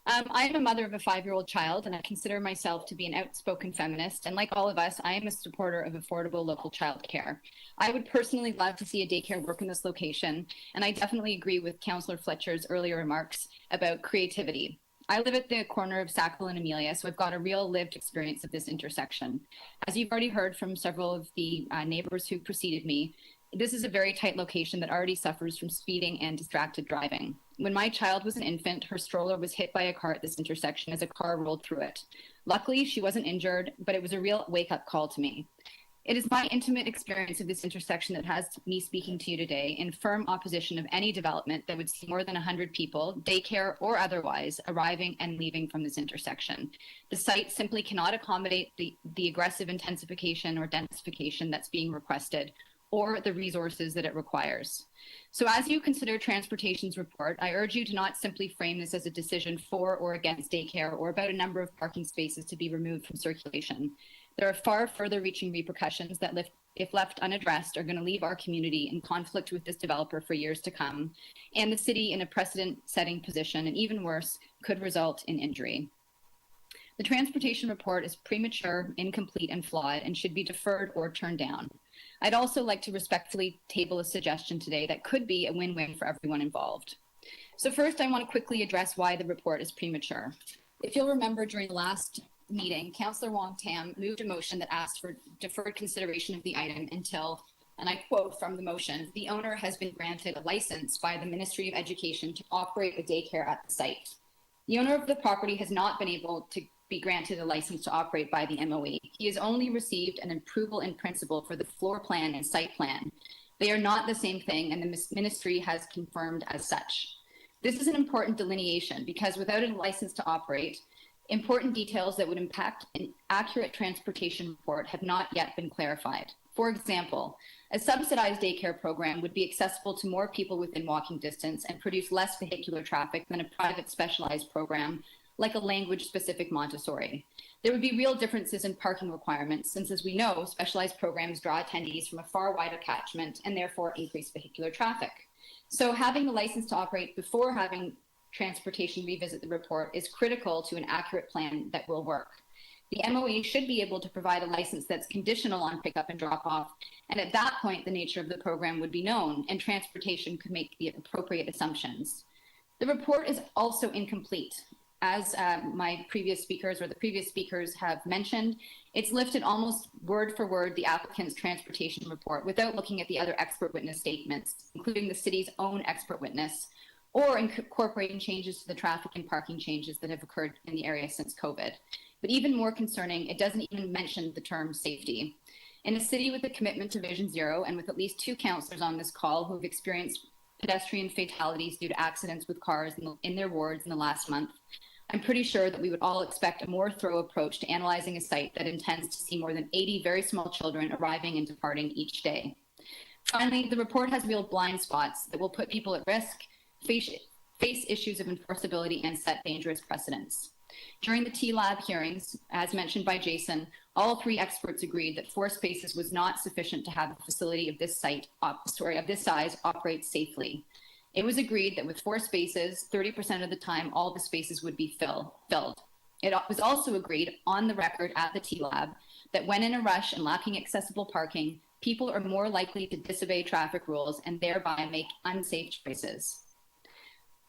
I am a mother of a 5-year-old child, and I consider myself to be an outspoken feminist. And like all of us, I am a supporter of affordable local childcare. I would personally love to see a daycare work in this location, and I definitely agree with Councillor Fletcher's earlier remarks about creativity. I live at the corner of Sackville and Amelia, so I've got a real lived experience of this intersection. As you've already heard from several of the neighbors who preceded me, this is a very tight location that already suffers from speeding and distracted driving. When my child was an infant, her stroller was hit by a car at this intersection as a car rolled through it. Luckily, she wasn't injured, but it was a real wake-up call to me. It is my intimate experience of this intersection that has me speaking to you today in firm opposition of any development that would see more than 100 people, daycare or otherwise, arriving and leaving from this intersection. The site simply cannot accommodate the aggressive intensification or densification that's being requested, or the resources that it requires. So as you consider Transportation's report, I urge you to not simply frame this as a decision for or against daycare or about a number of parking spaces to be removed from circulation. There are far further reaching repercussions that, if left unaddressed, are going to leave our community in conflict with this developer for years to come, and the city in a precedent-setting position, and even worse, could result in injury. The Transportation report is premature, incomplete, and flawed, and should be deferred or turned down. I'd also like to respectfully table a suggestion today that could be a win-win for everyone involved. So first, I want to quickly address why the report is premature. If you'll remember, during the last meeting, Councillor Wong Tam moved a motion that asked for deferred consideration of the item until, and I quote from the motion, the owner has been granted a license by the Ministry of Education to operate a daycare at the site. The owner of the property has not been able to be granted a license to operate by the MOE. He has only received an approval in principle for the floor plan and site plan. They are not the same thing, and the ministry has confirmed as such. This is an important delineation because without a license to operate, important details that would impact an accurate transportation report have not yet been clarified. For example, a subsidized daycare program would be accessible to more people within walking distance and produce less vehicular traffic than a private specialized program like a language-specific Montessori. There would be real differences in parking requirements, since as we know, specialized programs draw attendees from a far wider catchment and therefore increase vehicular traffic. So having the license to operate before having Transportation revisit the report is critical to an accurate plan that will work. The MOE should be able to provide a license that's conditional on pickup and drop off, and at that point, the nature of the program would be known and Transportation could make the appropriate assumptions. The report is also incomplete. As my previous speakers or the previous speakers have mentioned, it's lifted almost word for word the applicant's transportation report without looking at the other expert witness statements, including the city's own expert witness, or incorporating changes to the traffic and parking changes that have occurred in the area since COVID. But even more concerning, it doesn't even mention the term safety. In a city with a commitment to Vision Zero and with at least 2 councillors on this call who have experienced pedestrian fatalities due to accidents with cars in their wards in the last month, I'm pretty sure that we would all expect a more thorough approach to analyzing a site that intends to see more than 80 very small children arriving and departing each day. Finally, the report has real blind spots that will put people at risk, face issues of enforceability, and set dangerous precedents. During the TLAB hearings, as mentioned by Jason, all 3 experts agreed that 4 spaces was not sufficient to have a facility of this size operate safely. It was agreed that with 4 spaces, 30% of the time, all the spaces would be filled. It was also agreed on the record at the TLAB that when in a rush and lacking accessible parking, people are more likely to disobey traffic rules and thereby make unsafe choices.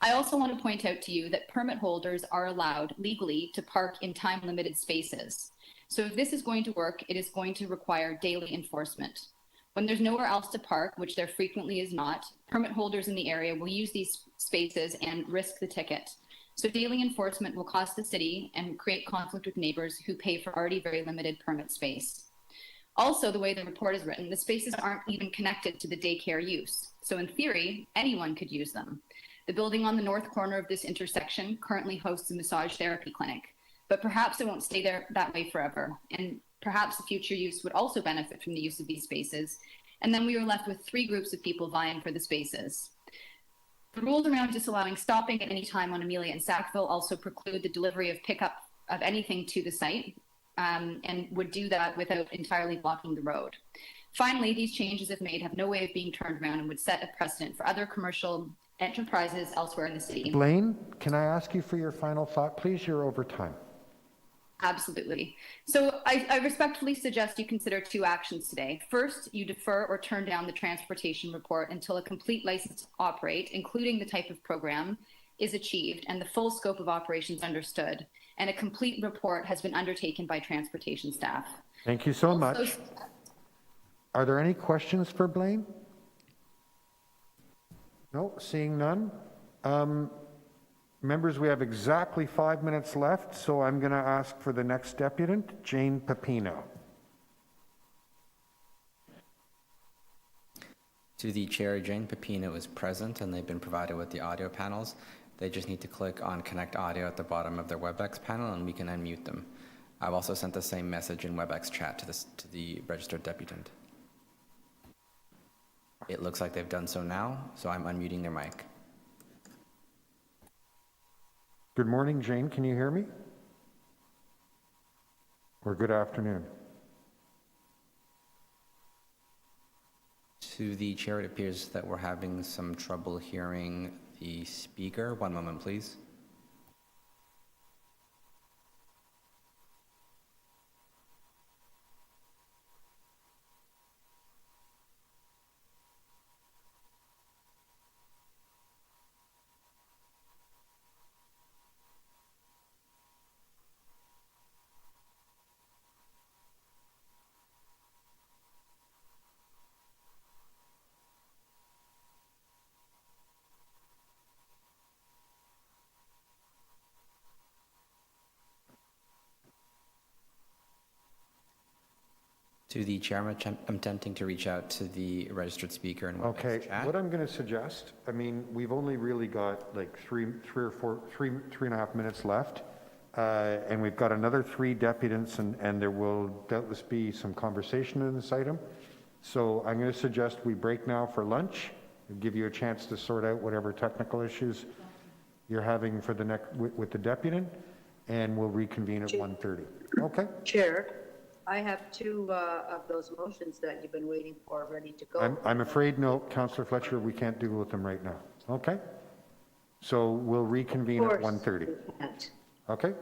I also want to point out to you that permit holders are allowed legally to park in time-limited spaces. So if this is going to work, it is going to require daily enforcement. When there's nowhere else to park, which there frequently is not, permit holders in the area will use these spaces and risk the ticket. So daily enforcement will cost the city and create conflict with neighbors who pay for already very limited permit space. Also, the way the report is written, the spaces aren't even connected to the daycare use. So in theory, anyone could use them. The building on the north corner of this intersection currently hosts a massage therapy clinic, but perhaps it won't stay there that way forever. And perhaps the future use would also benefit from the use of these spaces. And then we are left with 3 groups of people vying for the spaces. The rules around disallowing stopping at any time on Amelia and Sackville also preclude the delivery of pickup of anything to the site, and would do that without entirely blocking the road. Finally, these changes, if made, have no way of being turned around and would set a precedent for other commercial enterprises elsewhere in the city. Blaine, can I ask you for your final thought, please? You're over time. Absolutely. So I respectfully suggest you consider 2 actions today. First, you defer or turn down the transportation report until a complete license to operate, including the type of program, is achieved and the full scope of operations understood, and a complete report has been undertaken by transportation staff. Thank you so much. Are there any questions for Blaine? No, seeing none. Members, we have exactly 5 minutes left, so I'm going to ask for the next deputant, Jane Pepino. To the chair, Jane Pepino is present and they've been provided with the audio panels. They just need to click on Connect Audio at the bottom of their WebEx panel and we can unmute them. I've also sent the same message in WebEx chat to the registered deputant. It looks like they've done so now, so I'm unmuting their mic. Good morning, Jane. Can you hear me? Or good afternoon. To the chair, it appears that we're having some trouble hearing the speaker. One moment, please. To the chair, I'm attempting to reach out to the registered speaker in WebEx chat. What I'm going to suggest, I mean, we've only really got like three and a half minutes left, and we've got another 3 deputants, and there will doubtless be some conversation in this item. So I'm going to suggest we break now for lunch and give you a chance to sort out whatever technical issues you're having for the next with the deputant, and we'll reconvene at 1:30. Okay. Chair, I have 2 of those motions that you've been waiting for ready to go. I'm afraid, no, Councillor Fletcher, we can't deal with them right now. Okay? So we'll reconvene at 1:30. Okay?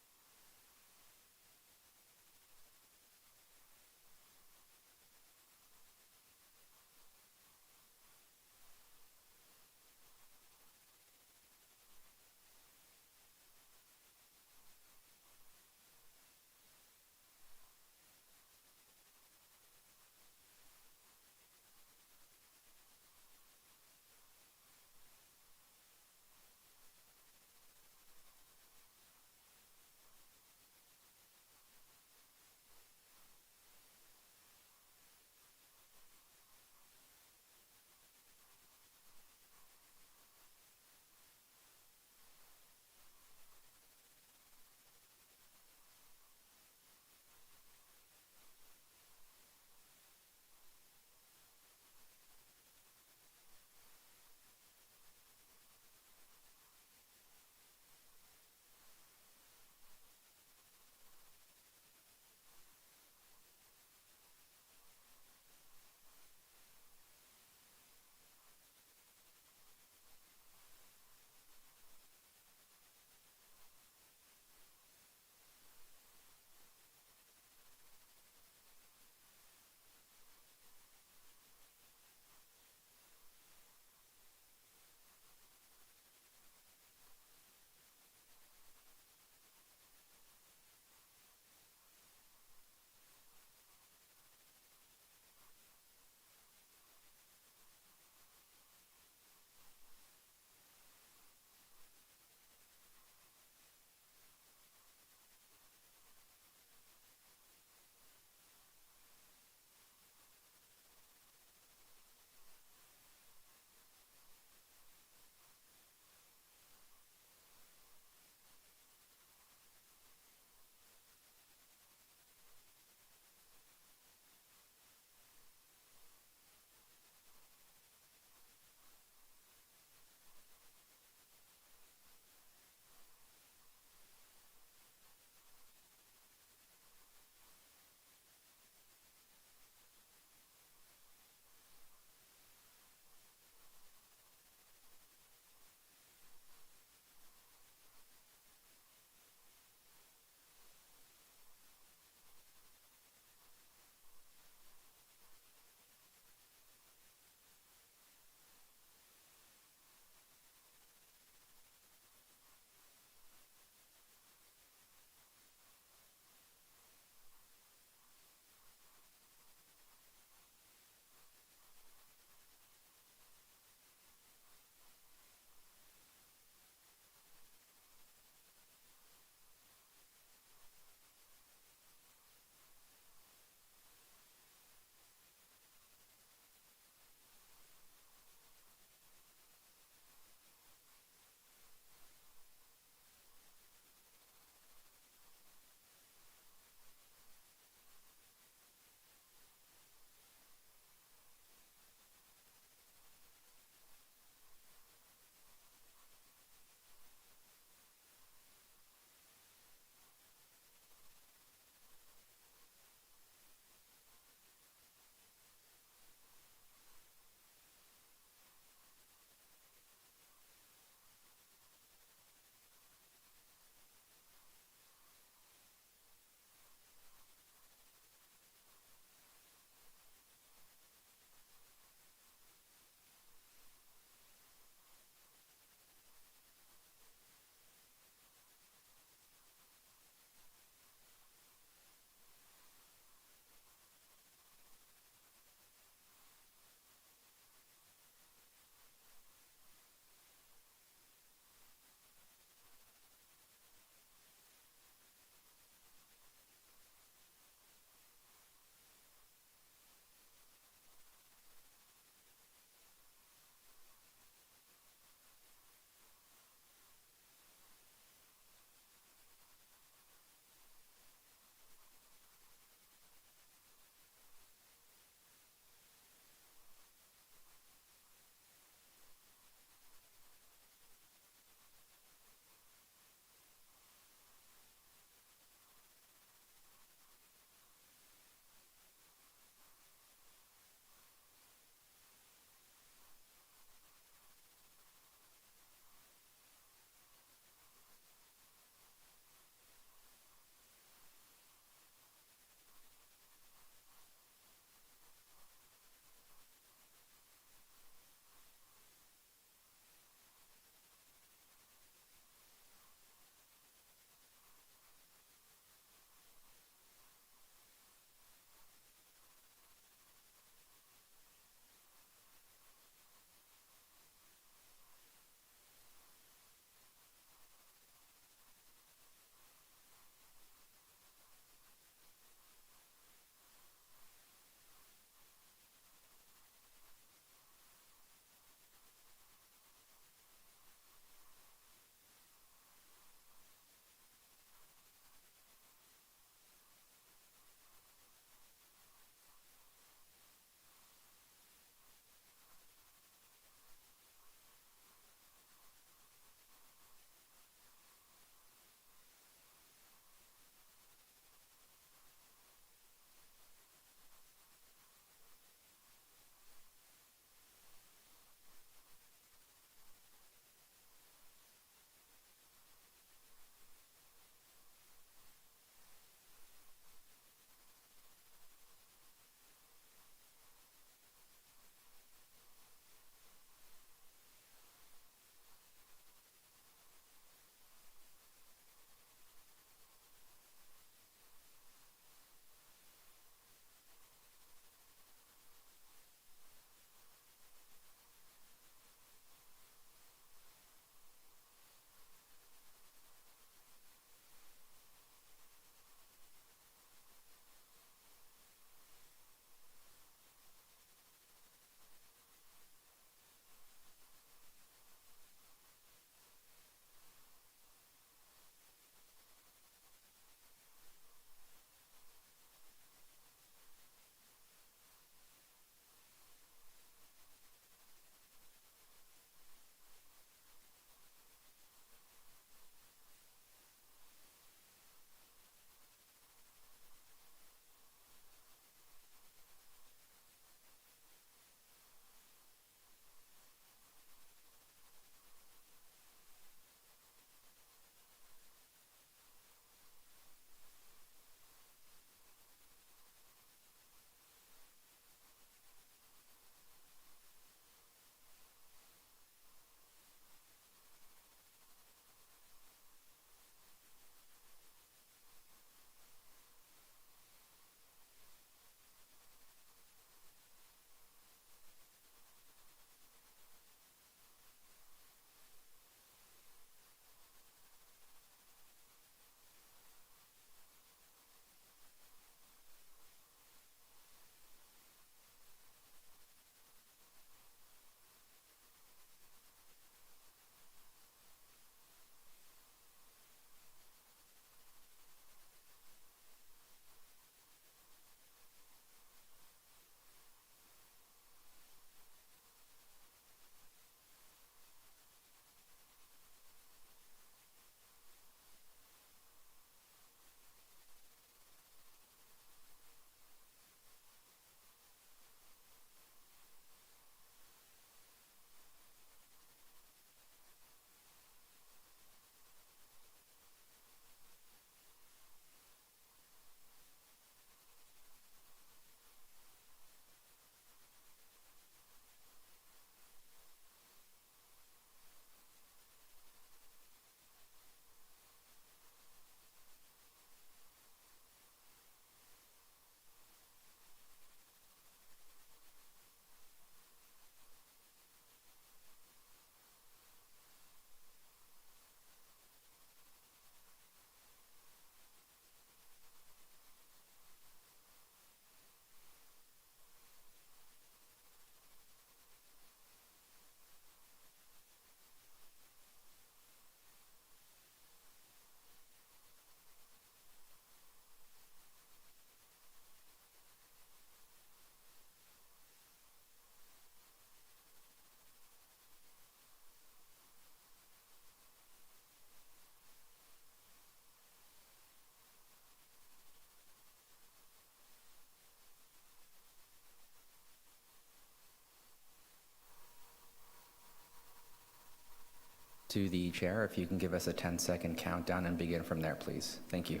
To the chair, if you can give us a 10-second countdown and begin from there, please. Thank you.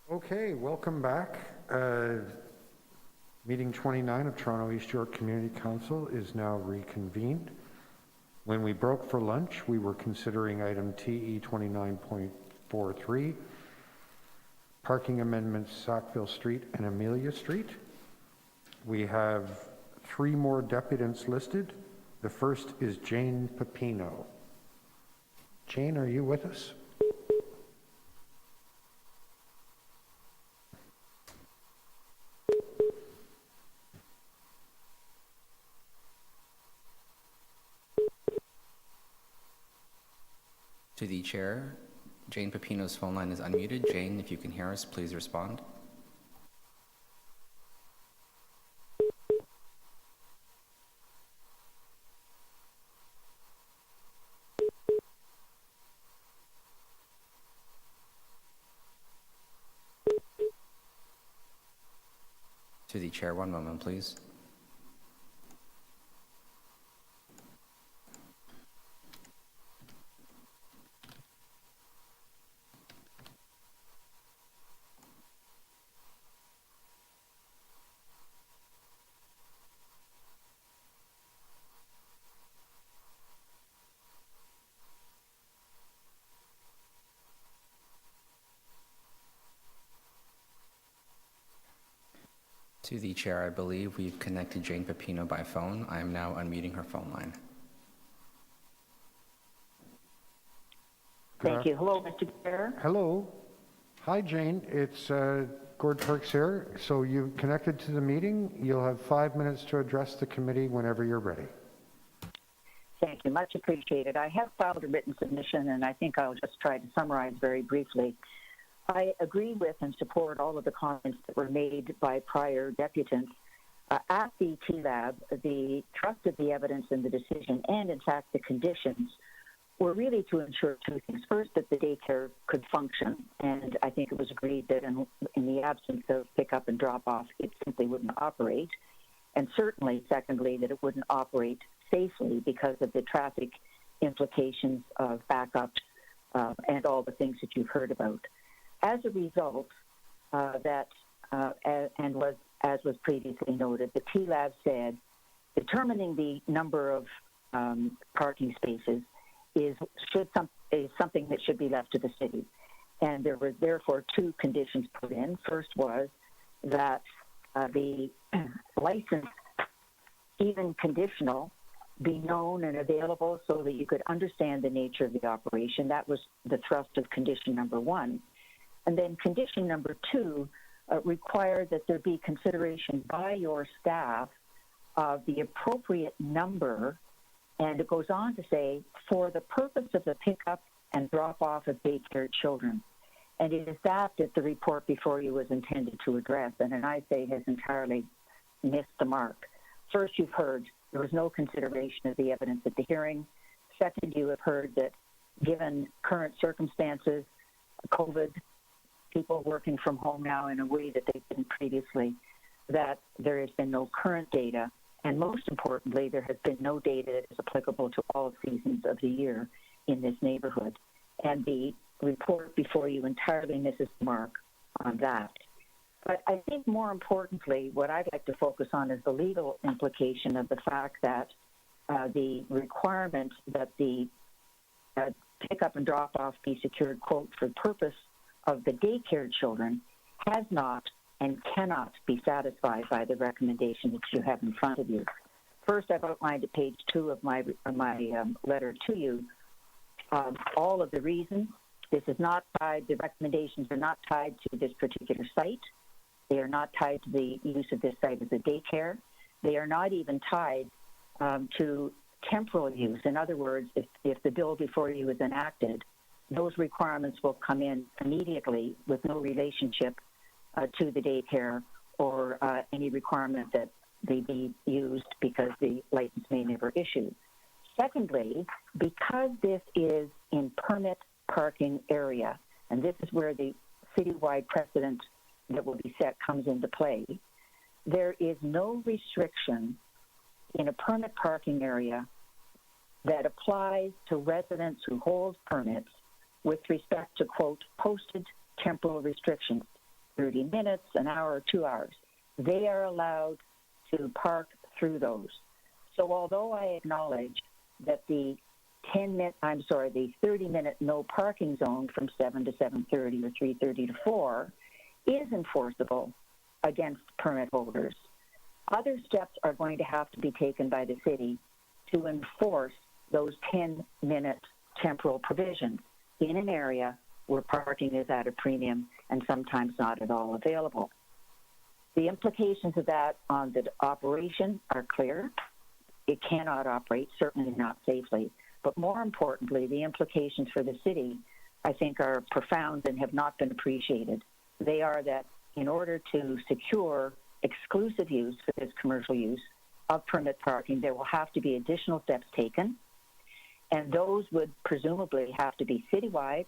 Okay, welcome back. Meeting 29 of Toronto East York Community Council is now reconvened. When we broke for lunch, we were considering item TE 29.43, parking amendments Sackville Street and Amelia Street. We have 3 more deputants listed. The first is Jane Pepino. Jane, are you with us? To the chair, Jane Pepino's phone line is unmuted. Jane, if you can hear us, please respond. To the chair, one moment, please. To the chair, I believe we've connected Jane Pepino by phone. I am now unmuting her phone line. Thank you. Hello, Mr. Chair. Hello. Hi, Jane. It's Gord Perks here. So you connected to the meeting. You'll have 5 minutes to address the committee whenever you're ready. Thank you. Much appreciated. I have filed a written submission, and I think I'll just try to summarize very briefly. I agree with and support all of the comments that were made by prior deputants. At the TLAB, the thrust of the evidence in the decision and, in fact, the conditions were really to ensure 2 things. First, that the daycare could function, and I think it was agreed that in the absence of pickup and drop-off, it simply wouldn't operate. And certainly, secondly, that it wouldn't operate safely because of the traffic implications of backups and all the things that you've heard about. As a result, as was previously noted, the TLAB said determining the number of parking spaces is something that should be left to the city. And there were therefore 2 conditions put in. First was that the license, even conditional, be known and available so that you could understand the nature of the operation. That was the thrust of condition number 1. And then condition number 2 required that there be consideration by your staff of the appropriate number, and it goes on to say, for the purpose of the pickup and drop-off of daycare children. And it is that the report before you was intended to address, and I say has entirely missed the mark. First, you've heard there was no consideration of the evidence at the hearing. Second, you have heard that given current circumstances, COVID, people working from home now in a way that they didn't previously, that there has been no current data. And most importantly, there has been no data that is applicable to all seasons of the year in this neighborhood. And the report before you entirely misses the mark on that. But I think more importantly, what I'd like to focus on is the legal implication of the fact that the requirement that the pickup and drop-off be secured, quote, for the purpose of the daycare children has not and cannot be satisfied by the recommendation that you have in front of you. First, I've outlined at page 2 of my letter to you all of the reasons. This is not tied, the recommendations are not tied to this particular site. They are not tied to the use of this site as a daycare. They are not even tied to temporal use. In other words, if the bill before you is enacted, those requirements will come in immediately with no relationship to the daycare or any requirement that they be used because the license may never issue. Secondly, because this is in permit parking area, and this is where the citywide precedent that will be set comes into play, there is no restriction in a permit parking area that applies to residents who hold permits with respect to, quote, posted temporal restrictions, 30 minutes, an hour, or 2 hours. They are allowed to park through those. So although I acknowledge that the 30-minute no parking zone from 7 to 7:30 or 3:30 to 4 is enforceable against permit holders, other steps are going to have to be taken by the city to enforce those 10-minute temporal provisions in an area where parking is at a premium and sometimes not at all available. The implications of that on the operation are clear. It cannot operate, certainly not safely. But more importantly, the implications for the city, I think, are profound and have not been appreciated. They are that in order to secure exclusive use for this commercial use of permit parking, there will have to be additional steps taken, and those would presumably have to be citywide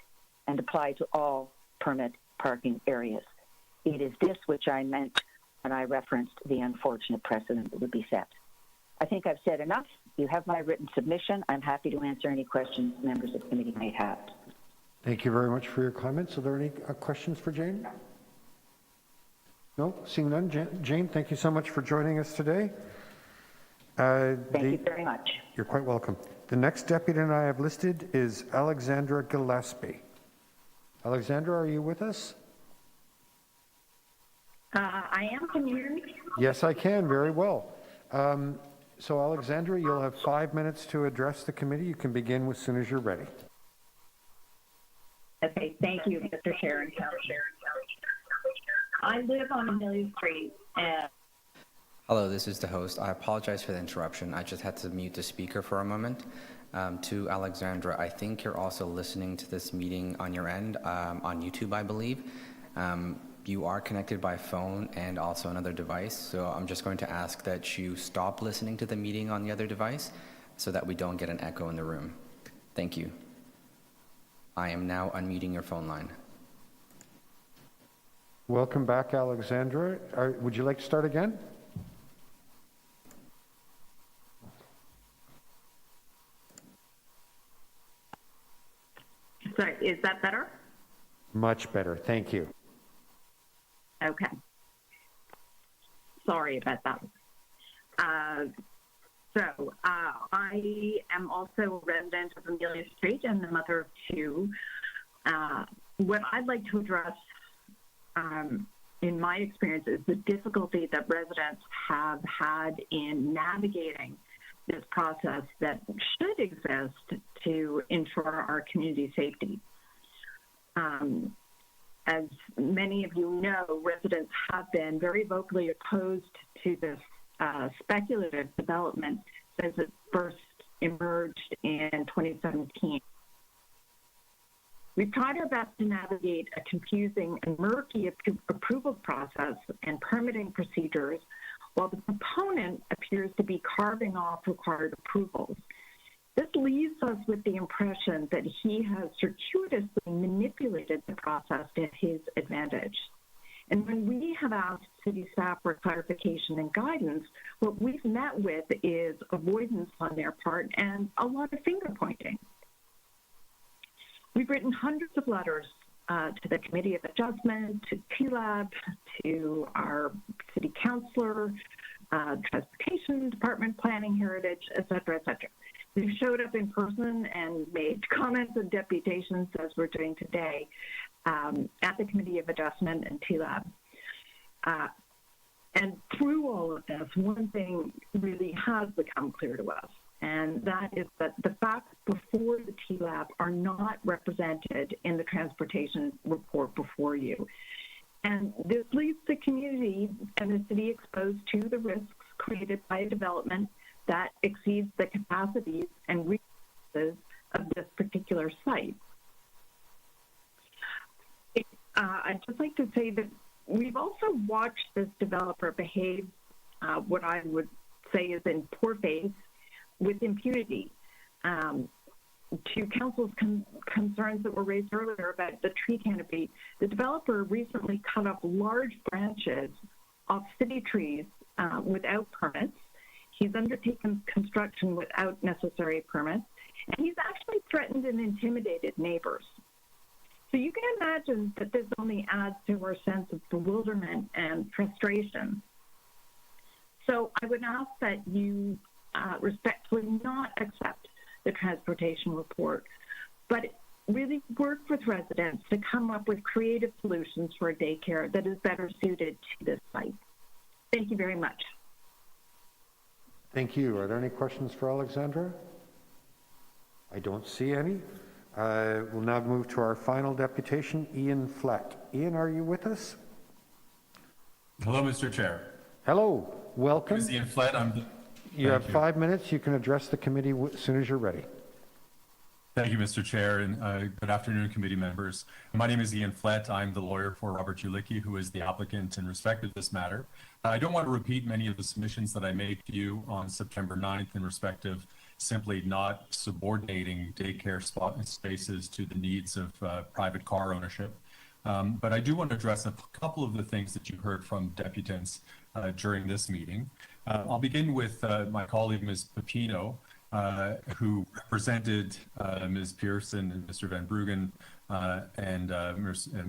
and apply to all permit parking areas. It is this which I meant when I referenced the unfortunate precedent that would be set. I think I've said enough. You have my written submission. I'm happy to answer any questions members of the committee might have. Thank you very much for your comments. Are there any questions for Jane? No? Seeing none. Jane, thank you so much for joining us today. Thank you very much. You're quite welcome. The next deputy I have listed is Alexandra Gillespie. Alexandra, are you with us? I am. Can you hear me? Yes, I can. Very well. So, Alexandra, you'll have 5 minutes to address the committee. You can begin as soon as you're ready. Okay. Thank you, Mr. Chair and Council. I live on Amelia Street. Hello, this is the host. I apologize for the interruption. I just had to mute the speaker for a moment. To Alexandra, I think you're also listening to this meeting on your end, on YouTube, I believe. You are connected by phone and also another device, so I'm just going to ask that you stop listening to the meeting on the other device so that we don't get an echo in the room. Thank you. I am now unmuting your phone line. Welcome back, Alexandra. Would you like to start again? Sorry, is that better? Much better. Thank you. Okay. Sorry about that. I am also a resident of Amelia Street and the mother of two. What I'd like to address, in my experience, is the difficulty that residents have had in navigating this process that should exist to ensure our community safety. As many of you know, residents have been very vocally opposed to this speculative development since it first emerged in 2017. We've tried our best to navigate a confusing and murky approval process and permitting procedures, while the proponent appears to be carving off required approvals. This leaves us with the impression that he has circuitously manipulated the process to his advantage. And when we have asked city staff for clarification and guidance, what we've met with is avoidance on their part and a lot of finger pointing. We've written hundreds of letters to the Committee of Adjustment, to TLAB, to our city councilor, Transportation Department, Planning, Heritage, et cetera, et cetera. We've showed up in person and made comments and deputations, as we're doing today, at the Committee of Adjustment and TLAB. And through all of this, one thing really has become clear to us, and that is that the facts before the TLAB are not represented in the transportation report before you. And this leaves the community and the city exposed to the risks created by a development that exceeds the capacities and resources of this particular site. I'd just like to say that we've also watched this developer behave what I would say is in poor faith with impunity. To council's concerns that were raised earlier about the tree canopy, the developer recently cut off large branches off city trees without permits. He's undertaken construction without necessary permits, and he's actually threatened and intimidated neighbors. So you can imagine that this only adds to our sense of bewilderment and frustration. So I would ask that you respectfully not accept the transportation report, but really work with residents to come up with creative solutions for a daycare that is better suited to this site. Thank you very much. Thank you. Are there any questions for Alexandra? I don't see any. We'll now move to our final deputation, Ian Fleck. Ian, are you with us? Hello, Mr. Chair. Hello. Welcome. This is Ian Flett. You have 5 minutes. You can address the committee as soon as you're ready. Thank you, Mr. Chair, and good afternoon, committee members. My name is Ian Flett. I'm the lawyer for Robert Julicki, who is the applicant in respect of this matter. I don't want to repeat many of the submissions that I made to you on September 9th in respect of simply not subordinating daycare spaces to the needs of private car ownership. But I do want to address a couple of the things that you heard from deputants during this meeting. I'll begin with my colleague, Ms. Pepino, who represented Ms. Pearson and Mr. Van Bruggen and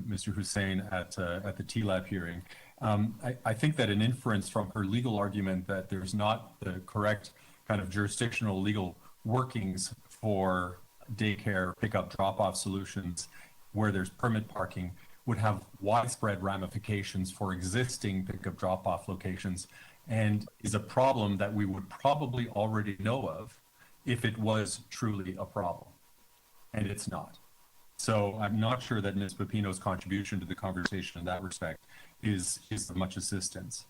Mr. Hussein at the TLAB hearing. I think that an inference from her legal argument that there's not the correct kind of jurisdictional legal workings for daycare pickup drop-off solutions where there's permit parking would have widespread ramifications for existing pickup drop-off locations and is a problem that we would probably already know of if it was truly a problem, and it's not. So I'm not sure that Ms. Pepino's contribution to the conversation in that respect is of much assistance.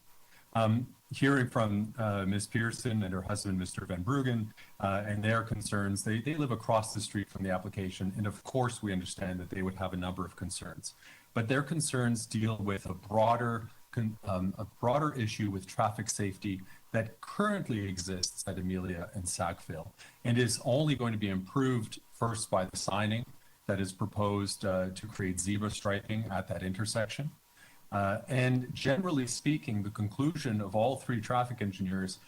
Hearing from Ms. Pearson and her husband, Mr. Van Bruggen, and their concerns, they live across the street from the application, and of course we understand that they would have a number of concerns. But their concerns deal with a broader issue with traffic safety that currently exists at Amelia and Sackville, and is only going to be improved first by the signing that is proposed to create zebra striping at that intersection. And generally speaking, the conclusion of all three traffic engineers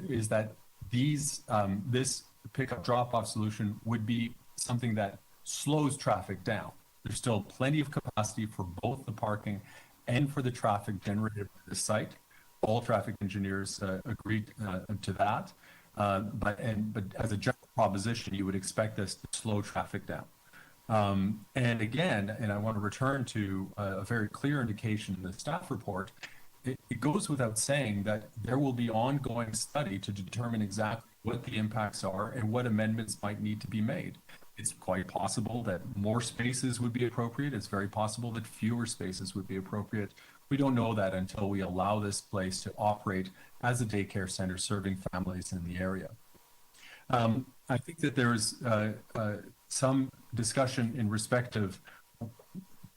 is that this pickup drop-off solution would be something that slows traffic down. There's still plenty of capacity for both the parking and for the traffic generated by the site. All traffic engineers agreed to that. But as a general proposition, you would expect this to slow traffic down. And again, and I want to return to a very clear indication in the staff report, it goes without saying that there will be ongoing study to determine exactly what the impacts are and what amendments might need to be made. It's quite possible that more spaces would be appropriate. It's very possible that fewer spaces would be appropriate. We don't know that until we allow this place to operate as a daycare center serving families in the area. I think that there's some discussion in respect of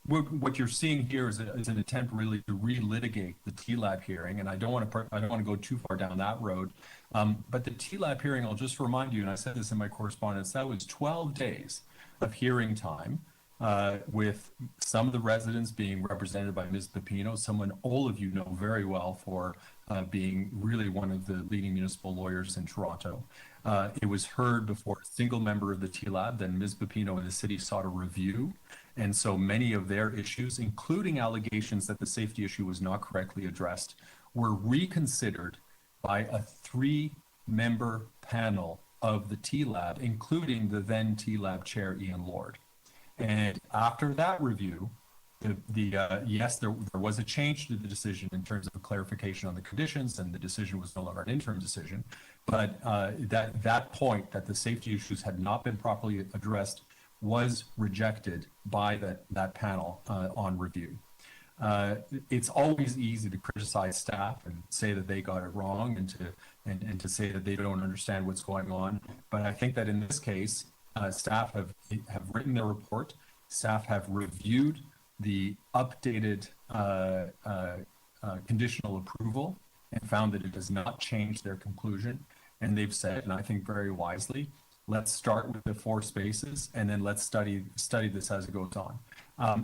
what you're seeing here is an attempt really to relitigate the TLAB hearing, and I don't want to go too far down that road. But the TLAB hearing, I'll just remind you, and I said this in my correspondence, that was 12 days of hearing time, with some of the residents being represented by Ms. Pepino, someone all of you know very well for being really one of the leading municipal lawyers in Toronto. It was heard before a single member of the TLAB, then Ms. Pepino and the city sought a review. And so many of their issues, including allegations that the safety issue was not correctly addressed, were reconsidered by a 3-member panel of the TLAB, including the then TLAB chair, Ian Lord. And after that review, yes, there was a change to the decision in terms of a clarification on the conditions, and the decision was no longer an interim decision. But that point that the safety issues had not been properly addressed was rejected by that panel on review. It's always easy to criticize staff and say that they got it wrong, and to say that they don't understand what's going on. But I think that in this case, staff have written their report. Staff have reviewed the updated conditional approval and found that it does not change their conclusion. And they've said, and I think very wisely, let's start with the 4 spaces and then let's study this as it goes on.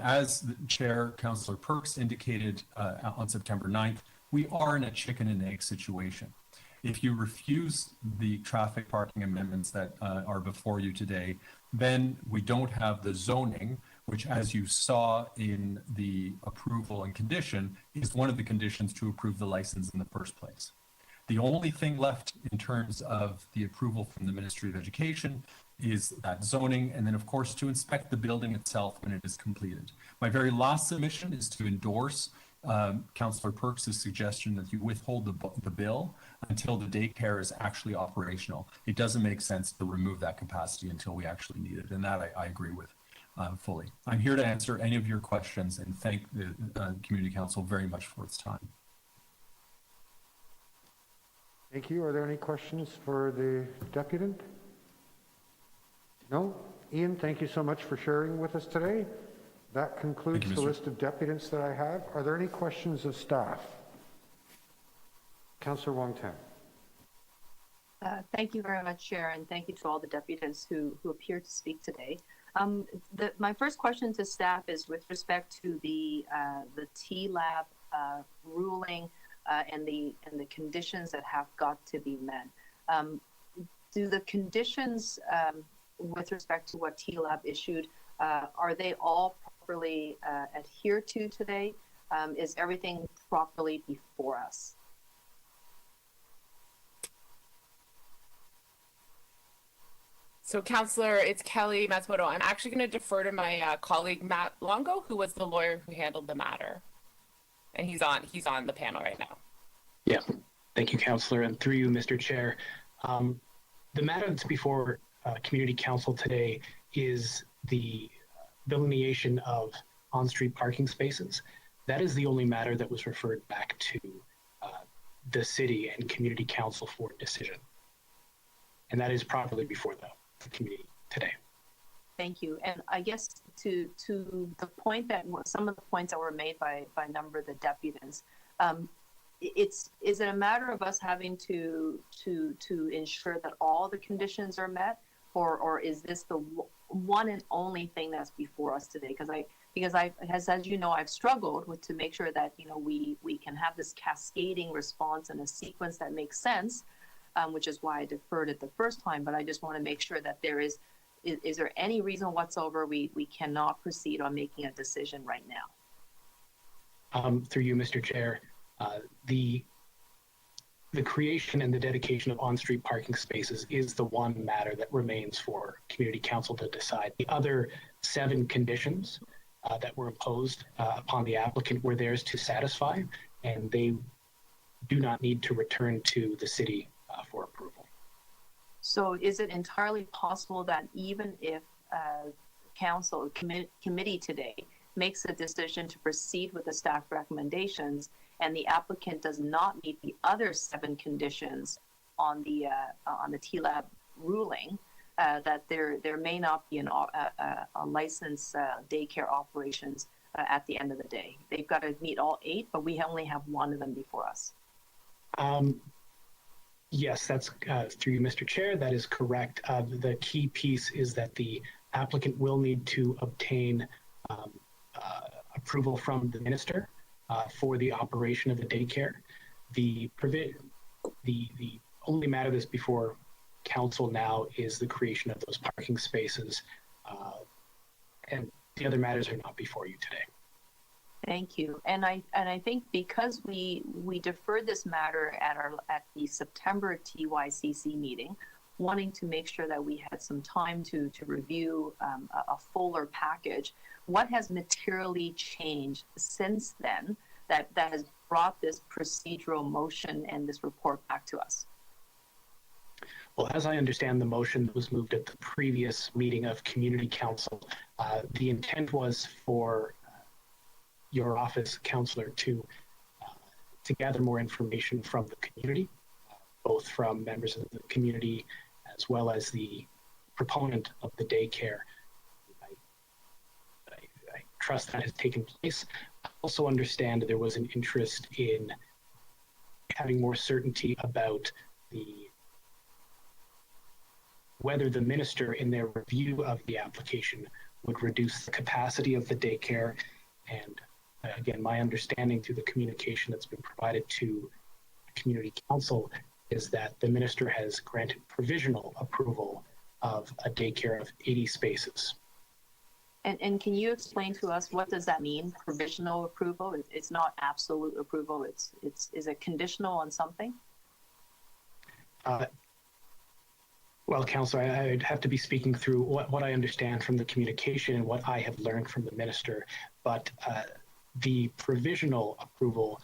As the chair, Councillor Perks, indicated on September 9th, we are in a chicken and egg situation. If you refuse the traffic parking amendments that are before you today, then we don't have the zoning, which, as you saw in the approval and condition, is one of the conditions to approve the license in the first place. The only thing left in terms of the approval from the Ministry of Education is that zoning, and then of course to inspect the building itself when it is completed. My very last submission is to endorse Councillor Perks' suggestion that you withhold the bill until the daycare is actually operational. It doesn't make sense to remove that capacity until we actually need it, and that I agree with fully. I'm here to answer any of your questions and thank the Community Council very much for its time. Thank you. Are there any questions for the deputant? No? Ian, thank you so much for sharing with us today. That concludes the list of deputants that I have. Are there any questions of staff? Councillor Wong-Tam. Thank you very much, Chair, and thank you to all the deputants who appeared to speak today. My first question to staff is with respect to the TLAB ruling and the conditions that have got to be met. Do the conditions with respect to what TLAB issued, are they all properly adhered to today? Is everything properly before us? So, Councillor, it's Kelly Matsumoto. I'm actually going to defer to my colleague Matt Longo, who was the lawyer who handled the matter, and he's on the panel right now. Yeah, thank you, Councillor, and through you, Mr. Chair. The matter that's before Community Council today is the delineation of on-street parking spaces. That is the only matter that was referred back to the City and Community Council for decision, and that is properly before the community today. Thank you. And I guess to the point that some of the points that were made by a number of the deputants, is it a matter of us having to ensure that all the conditions are met, or is this the one and only thing that's before us today? Because as you know, I've struggled with to make sure that we can have this cascading response in a sequence that makes sense. Which is why I deferred it the first time, but I just want to make sure that is there any reason whatsoever we cannot proceed on making a decision right now? Through you, Mr. Chair, the creation and the dedication of on-street parking spaces is the one matter that remains for Community Council to decide. The other 7 conditions that were imposed upon the applicant were theirs to satisfy, and they do not need to return to the City for approval. So is it entirely possible that even if council committee today makes a decision to proceed with the staff recommendations and the applicant does not meet the other 7 conditions on the TLAB ruling, that there may not be a licensed daycare operations at the end of the day? They've got to meet all 8, but we only have 1 of them before us. Yes, that's through you, Mr. Chair. That is correct. The key piece is that the applicant will need to obtain approval from the minister for the operation of the daycare. The only matter that's before council now is the creation of those parking spaces, and the other matters are not before you today. Thank you. And I think because we deferred this matter at the September TYCC meeting, wanting to make sure that we had some time to review a fuller package, what has materially changed since then that has brought this procedural motion and this report back to us? Well, as I understand the motion that was moved at the previous meeting of Community Council, the intent was for your office, Councillor, to gather more information from the community, both from members of the community as well as the proponent of the daycare. I trust that has taken place. I also understand there was an interest in having more certainty about whether the minister in their review of the application would reduce the capacity of the daycare and again, my understanding through the communication that's been provided to Community Council is that the minister has granted provisional approval of a daycare of 80 spaces. And can you explain to us what does that mean? Provisional approval? It's not absolute approval. Is it conditional on something? Well, Councillor, I'd have to be speaking through what I understand from the communication and what I have learned from the minister. But the provisional approval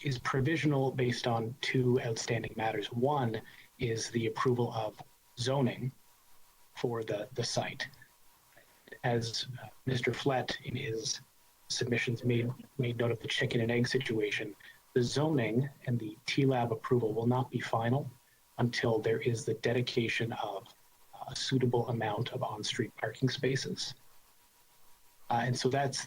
is provisional based on two outstanding matters. One is the approval of zoning for the site. As Mr. Flett in his submissions made note of the chicken and egg situation, the zoning and the TLAB approval will not be final until there is the dedication of a suitable amount of on-street parking spaces. And so that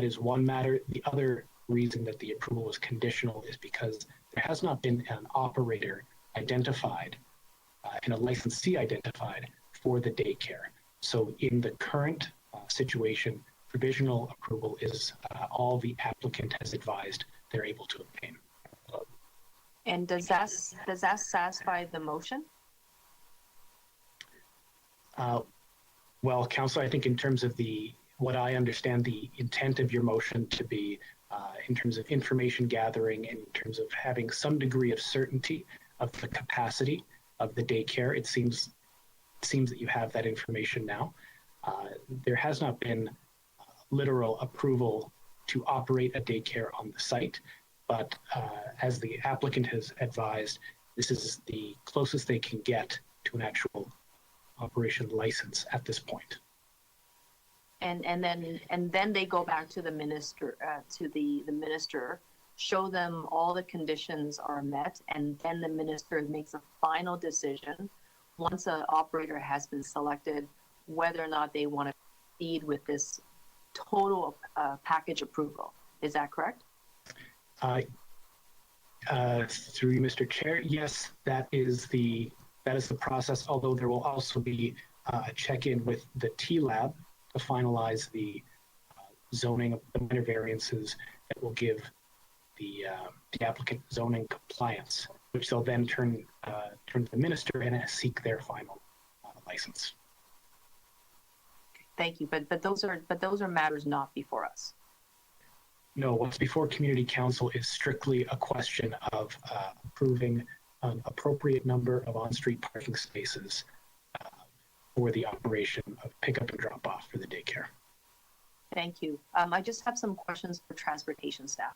is one matter. The other reason that the approval was conditional is because there has not been an operator identified and a licensee identified for the daycare. So in the current situation, provisional approval is all the applicant has advised they're able to obtain. And does that satisfy the motion? Well, Council, I think in terms of what I understand the intent of your motion to be in terms of information gathering and in terms of having some degree of certainty of the capacity of the daycare, it seems that you have that information now. There has not been literal approval to operate a daycare on the site, but as the applicant has advised, this is the closest they can get to an actual operation license at this point. And then they go back to the minister, the minister, show them all the conditions are met, and then the minister makes a final decision once an operator has been selected, whether or not they want to proceed with this total package approval. Is that correct? Through you, Mr. Chair, yes, that is the process, although there will also be a check-in with the TLAB to finalize the zoning of the minor variances that will give the applicant zoning compliance, which they'll then turn to the minister and seek their final license. Thank you, but those are matters not before us. No, what's before Community Council is strictly a question of approving an appropriate number of on-street parking spaces for the operation of pickup and drop off for the daycare. Thank you. I just have some questions for transportation staff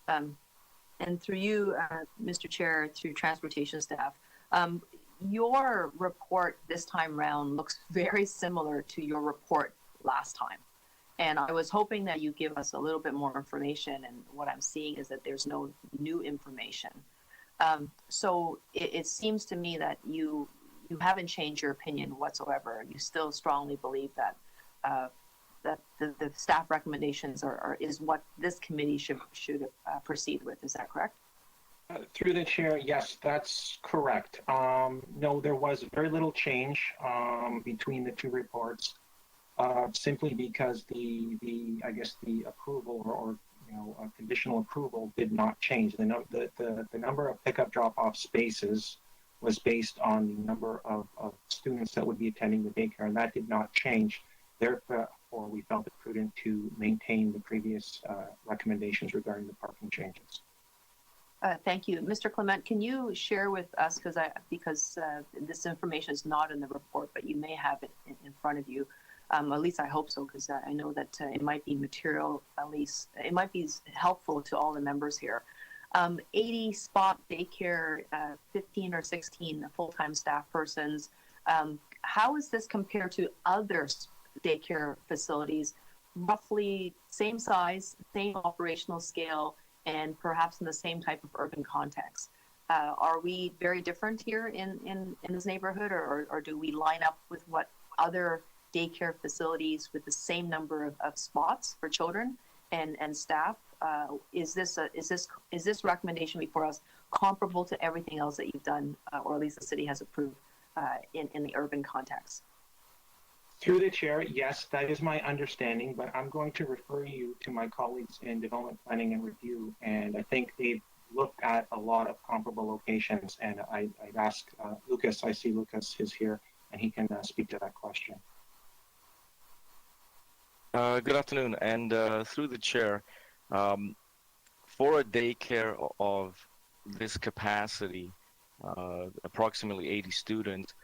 then. And through you, Mr. Chair, through transportation staff, your report this time round looks very similar to your report last time. And I was hoping that you give us a little bit more information, and what I'm seeing is that there's no new information. So it seems to me that you haven't changed your opinion whatsoever. You still strongly believe that that the staff recommendations is what this committee should proceed with. Is that correct? Through the chair, yes, that's correct. No, there was very little change between the two reports, simply because the approval or conditional approval did not change. The number of pickup drop-off spaces was based on the number of students that would be attending the daycare, and that did not change. Therefore, we felt it prudent to maintain the previous recommendations regarding the parking changes. Thank you. Mr. Clement, can you share with us, because this information is not in the report, but you may have it in front of you. At least I hope so, because I know that it might be material, at least it might be helpful to all the members here. 80 spot daycare, 15 or 16 full-time staff persons. How is this compared to other daycare facilities, roughly same size, same operational scale, and perhaps in the same type of urban context? Are we very different here in this neighborhood, or do we line up with what other daycare facilities with the same number of spots for children and staff? Is this recommendation before us comparable to everything else that you've done, or at least the city has approved in the urban context? Through the chair, yes, that is my understanding, but I'm going to refer you to my colleagues in development planning and review, and I think they've looked at a lot of comparable locations, and I'd ask Lucas, I see Lucas is here, and he can speak to that question. Good afternoon, and through the chair, for a daycare of this capacity, approximately 80 students,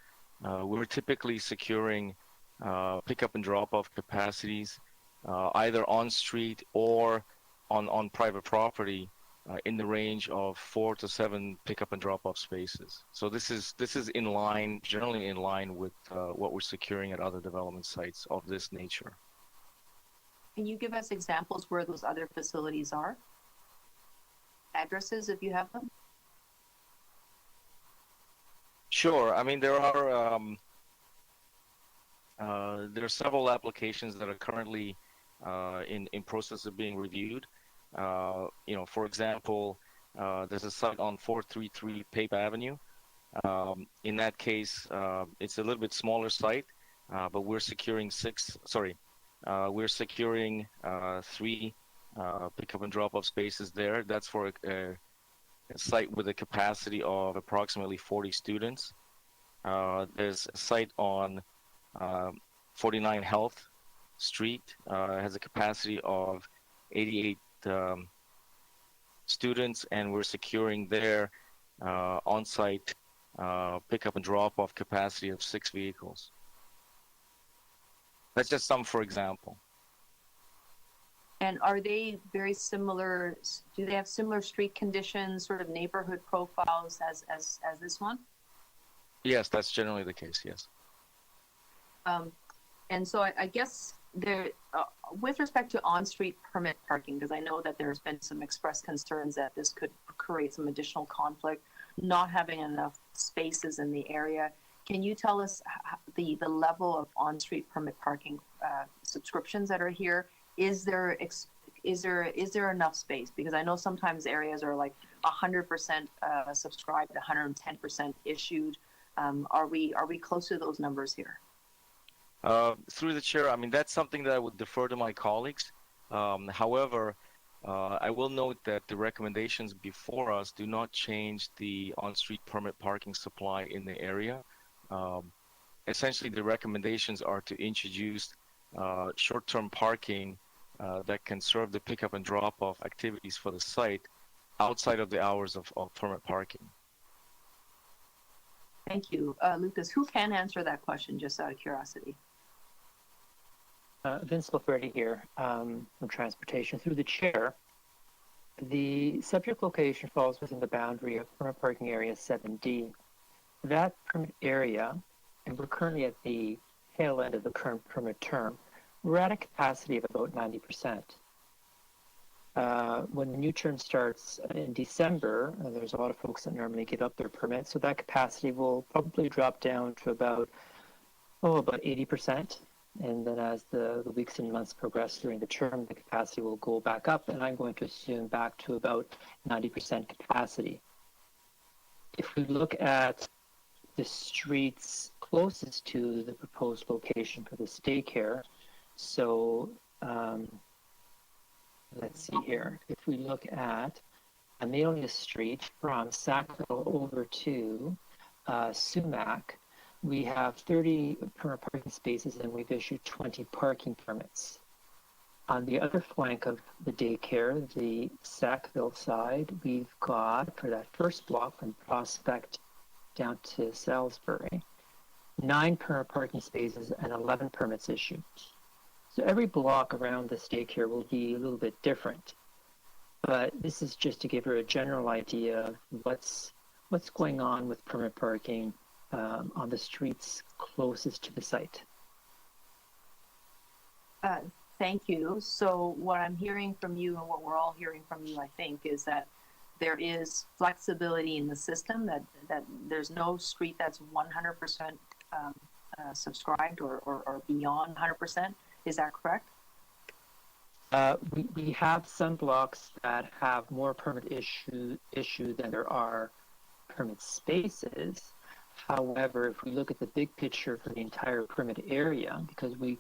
we're typically securing pickup and drop-off capacities, either on street or on private property, in the range of 4 to 7 pickup and drop-off spaces. So this is in line, generally in line with what we're securing at other development sites of this nature. Can you give us examples where those other facilities are? Addresses, if you have them? Sure. I mean, there are several applications that are currently in process of being reviewed. For example, there's a site on 433 Pape Avenue. In that case, it's a little bit smaller site, but we're securing 3 pickup and drop-off spaces there. That's for a site with a capacity of approximately 40 students. There's a site on 49 Health Street, has a capacity of 88 students, and we're securing their on-site pickup and drop-off capacity of 6 vehicles. That's just some, for example. And are they very similar? Do they have similar street conditions, sort of neighborhood profiles as this one? Yes, that's generally the case, yes. And so I guess there, with respect to on-street permit parking, because I know that there's been some expressed concerns that this could create some additional conflict, not having enough spaces in the area. Can you tell us the level of on-street permit parking subscriptions that are here? Is there enough space? Because I know sometimes areas are like 100% subscribed, 110% issued. Are we close to those numbers here? Through the chair, I mean, that's something that I would defer to my colleagues. However, I will note that the recommendations before us do not change the on-street permit parking supply in the area. Essentially, the recommendations are to introduce short-term parking that can serve the pickup and drop-off activities for the site outside of the hours of permit parking. Thank you. Lucas, who can answer that question, just out of curiosity? Vince Laferty here from Transportation. Through the chair, the subject location falls within the boundary of permit parking area 7D. That permit area, and we're currently at the tail end of the current permit term, we're at a capacity of about 90%. When the new term starts in December, there's a lot of folks that normally give up their permit, so that capacity will probably drop down to about 80%. And then as the weeks and months progress during the term, the capacity will go back up, and I'm going to assume back to about 90% capacity. If we look at the streets closest to the proposed location for this daycare, so let's see here. If we look at Amelia Street from Sackville over to Sumac, we have 30 permit parking spaces, and we've issued 20 parking permits. On the other flank of the daycare, the Sackville side, we've got, for that first block from Prospect down to Salisbury, 9 permit parking spaces and 11 permits issued. So every block around this daycare will be a little bit different, but this is just to give her a general idea of what's going on with permit parking on the streets closest to the site. Thank you. So what I'm hearing from you, and what we're all hearing from you, I think, is that there is flexibility in the system, that there's no street that's 100% subscribed or beyond 100%. Is that correct? We have some blocks that have more permit issue than there are permit spaces. However, if we look at the big picture for the entire permit area, because we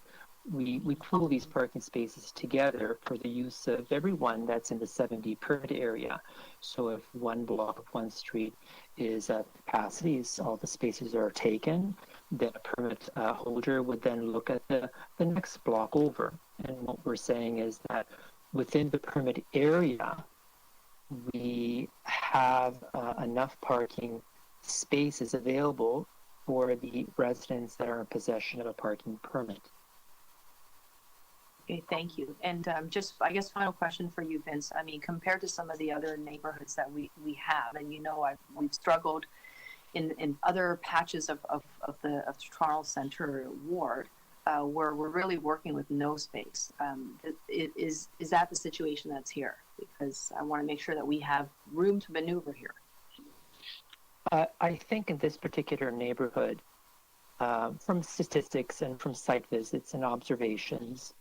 pool these parking spaces together for the use of everyone that's in the 7D permit area. So if one block of one street is at capacity, all the spaces are taken, then a permit holder would then look at the next block over. And what we're saying is that within the permit area, we have enough parking spaces available for the residents that are in possession of a parking permit. Okay, thank you. And just, I guess, final question for you, Vince. I mean, compared to some of the other neighborhoods that we have, and we've struggled in other patches of the Toronto Centre ward, where we're really working with no space. Is that the situation that's here? Because I want to make sure that we have room to maneuver here. I think in this particular neighborhood, from statistics and from site visits and observations,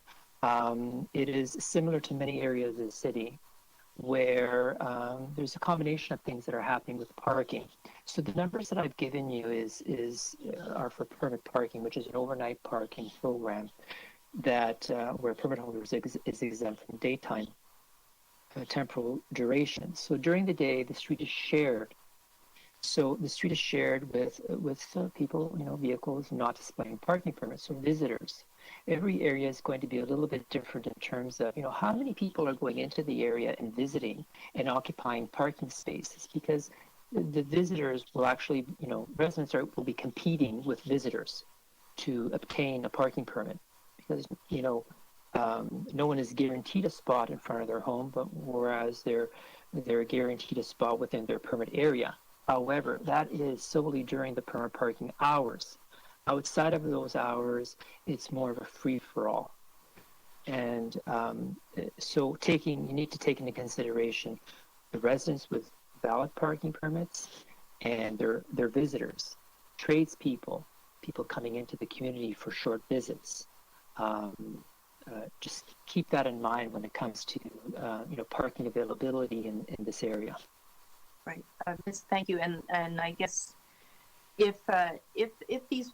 it is similar to many areas of the city where there's a combination of things that are happening with parking. So the numbers that I've given you are for permit parking, which is an overnight parking program that where permit holders is exempt from daytime temporal duration. So during the day, the street is shared. So the street is shared with people, vehicles not displaying parking permits, so visitors. Every area is going to be a little bit different in terms of, how many people are going into the area and visiting and occupying parking spaces, because the visitors will actually, residents will be competing with visitors to obtain a parking permit, because, no one is guaranteed a spot in front of their home, but whereas they're guaranteed a spot within their permit area. However, that is solely during the permit parking hours. Outside of those hours, it's more of a free-for-all. And so you need to take into consideration the residents with valid parking permits and their visitors, tradespeople, people coming into the community for short visits. Just keep that in mind when it comes to parking availability in this area. Right, thank you. And I guess if these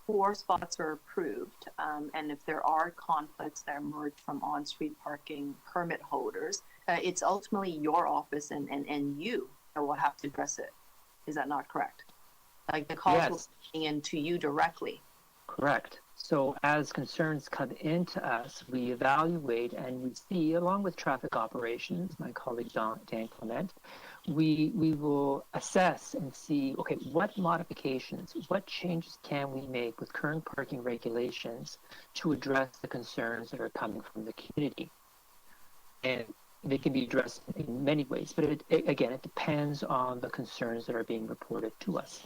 4 spots are approved, and if there are conflicts that emerge from on-street parking permit holders, it's ultimately your office and you that will have to address it. Is that not correct? Like the calls will be coming in to you directly. Correct. So as concerns come into us, we evaluate and we see, along with traffic operations, my colleague Dan Clement, we will assess and see, okay, what modifications, what changes can we make with current parking regulations to address the concerns that are coming from the community? And they can be addressed in many ways, but it depends on the concerns that are being reported to us.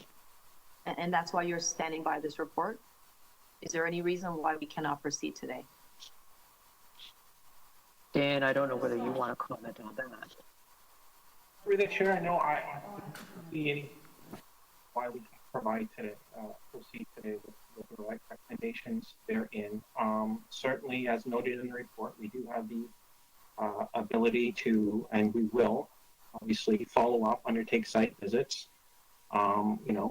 And that's why you're standing by this report? Is there any reason why we cannot proceed today? Dan, I don't know whether you want to comment on that. Through the chair, no, I don't see any why we can proceed today with the right recommendations therein. Certainly, as noted in the report, we do have the ability to, and we will, obviously follow up, undertake site visits,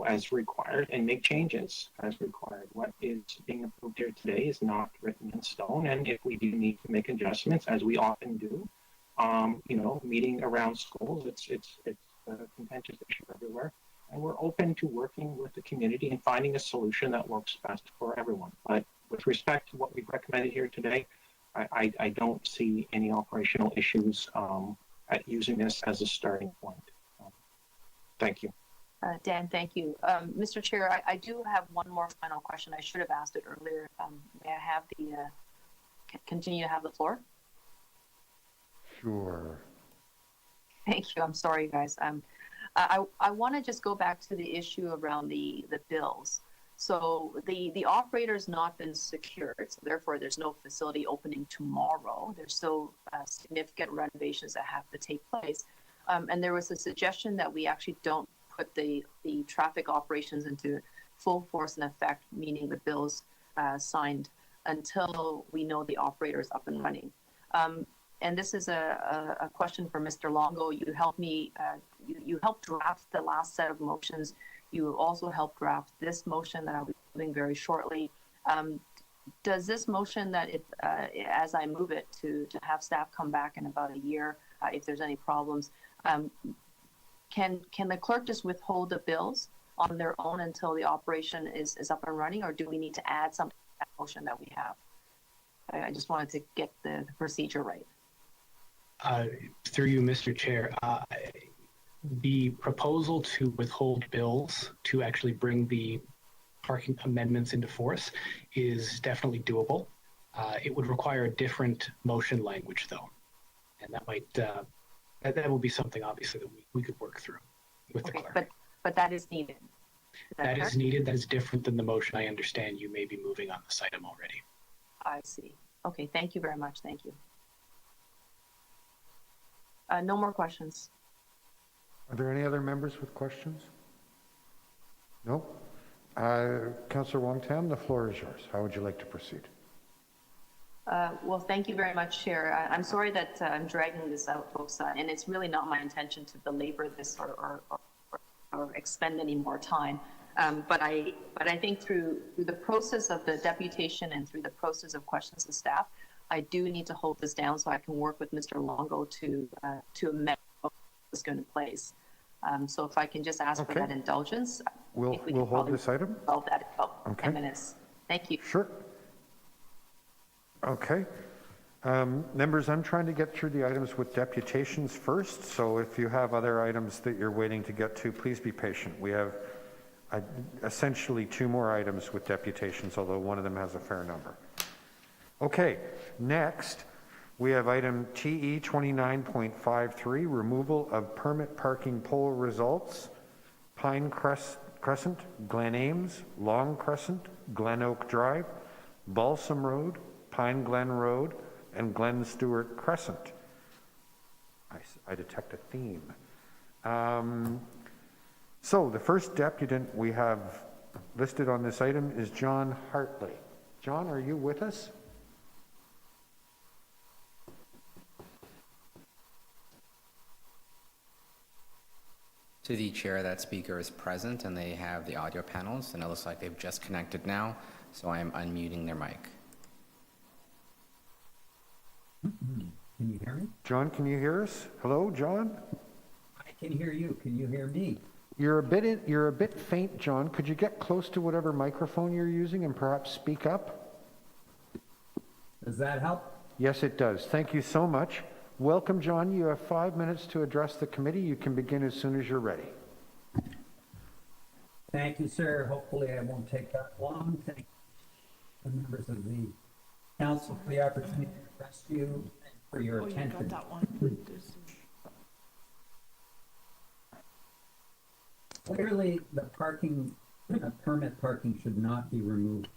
as required, and make changes as required. What is being approved here today is not written in stone, and if we do need to make adjustments, as we often do, meeting around schools, it's a contentious issue everywhere, and we're open to working with the community and finding a solution that works best for everyone. But with respect to what we've recommended here today, I don't see any operational issues at using this as a starting point. Thank you. Dan, thank you. Mr. Chair, I do have one more final question. I should have asked it earlier. May I have continue to have the floor? Sure. Thank you. I'm sorry, guys. I want to just go back to the issue around the bills. So the operator's not been secured, so therefore there's no facility opening tomorrow. There's still significant renovations that have to take place. And there was a suggestion that we actually don't put the traffic operations into full force and effect, meaning the bills signed, until we know the operator is up and running. and this is a question for Mr. Longo. You helped me, you helped draft the last set of motions. You also helped draft this motion that I'll be moving very shortly. Does this motion that as I move it to have staff come back in about a year, if there's any problems, can the clerk just withhold the bills on their own until the operation is up and running, or do we need to add something to that motion that we have? I just wanted to get the procedure right. Through you, Mr. Chair, the proposal to withhold bills to actually bring the parking amendments into force is definitely doable. It would require a different motion language, though, and that might that will be something obviously that we could work through with the clerk. But that is needed. That is needed. That is different than the motion I understand you may be moving on this item already. I see. Okay, thank you very much. Thank you. No more questions. Are there any other members with questions? No? Councillor Wong-Tam, the floor is yours. How would you like to proceed? Well, thank you very much, Chair. I'm sorry that I'm dragging this out, folks, and it's really not my intention to belabor this or expend any more time. But I think through the process of the deputation and through the process of questions to staff, I do need to hold this down so I can work with Mr. Longo to amend what is going to place. So if I can just ask for that indulgence, We'll hold this item? Solve that in about 10 minutes. Thank you. Sure. Okay. Members, I'm trying to get through the items with deputations first, so if you have other items that you're waiting to get to, please be patient. We have essentially 2 more items with deputations, although one of them has a fair number. Okay, next, we have item TE 29.53, removal of permit parking poll results, Pine Crescent, Glen Ames, Long Crescent, Glen Oak Drive, Balsam Road, Pine Glen Road, and Glen Stewart Crescent. I detect a theme. So the first deputant we have listed on this item is John Hartley. John, are you with us? To the chair, that speaker is present and they have the audio panels, and it looks like they've just connected now, so I am unmuting their mic. Can you hear me? John, can you hear us? Hello, John? I can hear you. Can you hear me? You're a bit faint, John. Could you get close to whatever microphone you're using and perhaps speak up? Does that help? Yes, it does. Thank you so much. Welcome, John. You have 5 minutes to address the committee. You can begin as soon as you're ready. Thank you, sir. Hopefully I won't take that long. Thank the members of the council for the opportunity to address you and for your attention. You got that one. Clearly, the parking, permit parking should not be removed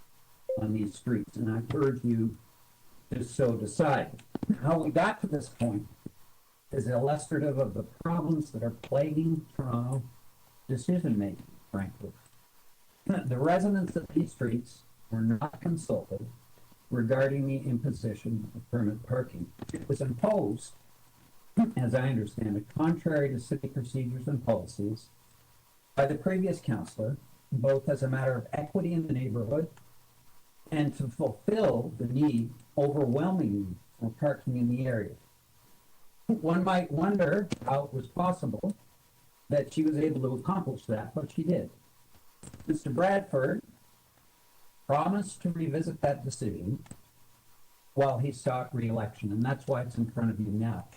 on these streets, and I urge you to so decide. How we got to this point is illustrative of the problems that are plaguing Toronto decision-making, frankly. The residents of these streets were not consulted regarding the imposition of permit parking. It was imposed, as I understand it, contrary to city procedures and policies by the previous councillor, both as a matter of equity in the neighborhood and to fulfill the need, overwhelming for parking in the area. One might wonder how it was possible that she was able to accomplish that, but she did. Mr. Bradford promised to revisit that decision while he sought re-election, and that's why it's in front of you now.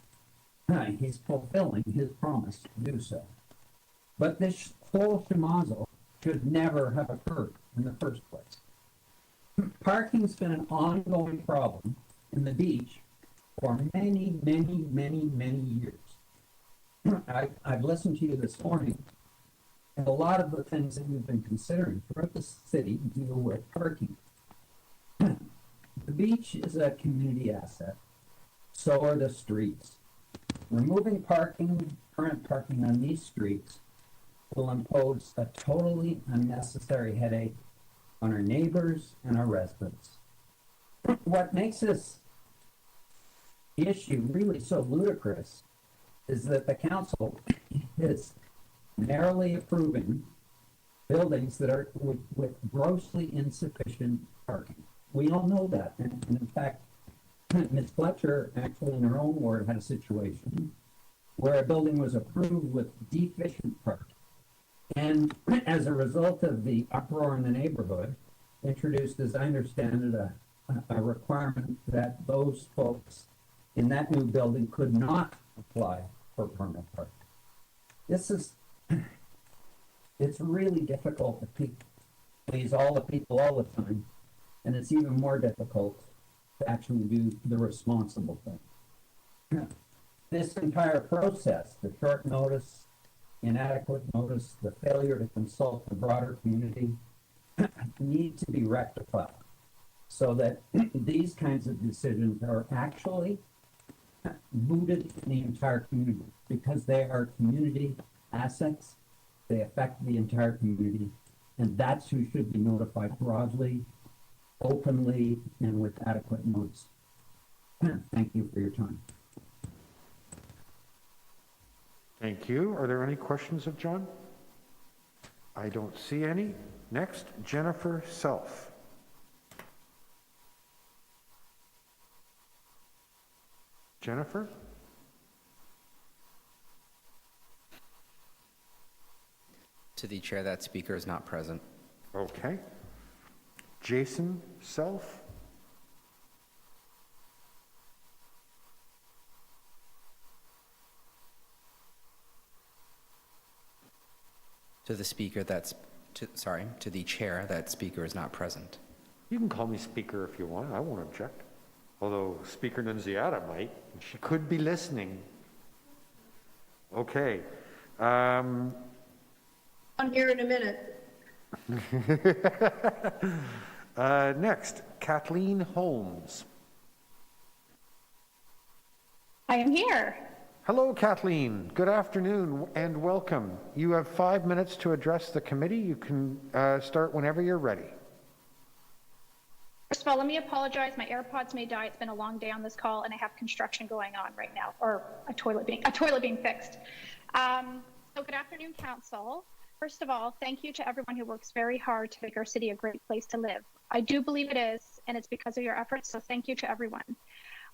He's fulfilling his promise to do so. But this whole schmozzle should never have occurred in the first place. Parking's been an ongoing problem in the beach for many, many, many, many years. I've listened to you this morning, and a lot of the things that you've been considering throughout the city deal with parking. The beach is a community asset. So are the streets. Removing parking, current parking on these streets will impose a totally unnecessary headache on our neighbors and our residents. What makes this issue really so ludicrous is that the council is narrowly approving buildings that are with grossly insufficient parking. We all know that. And in fact, Ms. Fletcher actually in her own ward had a situation where a building was approved with deficient parking. And as a result of the uproar in the neighborhood, introduced, as I understand it, a requirement that those folks in that new building could not apply for permit parking. This is, it's really difficult to please all the people all the time, and it's even more difficult to actually do the responsible thing. This entire process, the short notice, inadequate notice, the failure to consult the broader community, need to be rectified so that these kinds of decisions are actually rooted in the entire community, because they are community assets. They affect the entire community, and that's who should be notified broadly, openly, and with adequate notice. Thank you for your time. Thank you. Are there any questions of John? I don't see any. Next, Jennifer Self. Jennifer? To the chair, that speaker is not present. Okay. Jason Self? To the speaker, to the chair, that speaker is not present. You can call me speaker if you want. I won't object. Although Speaker Nunziata might. She could be listening. Okay. I'm here in a minute. Next, Kathleen Holmes. I am here. Hello, Kathleen. Good afternoon and welcome. You have 5 minutes to address the committee. You can start whenever you're ready. First of all, let me apologize. My AirPods may die. It's been a long day on this call, and I have construction going on right now, or a toilet being fixed. So good afternoon, Council. First of all, thank you to everyone who works very hard to make our city a great place to live. I do believe it is, and it's because of your efforts, so thank you to everyone.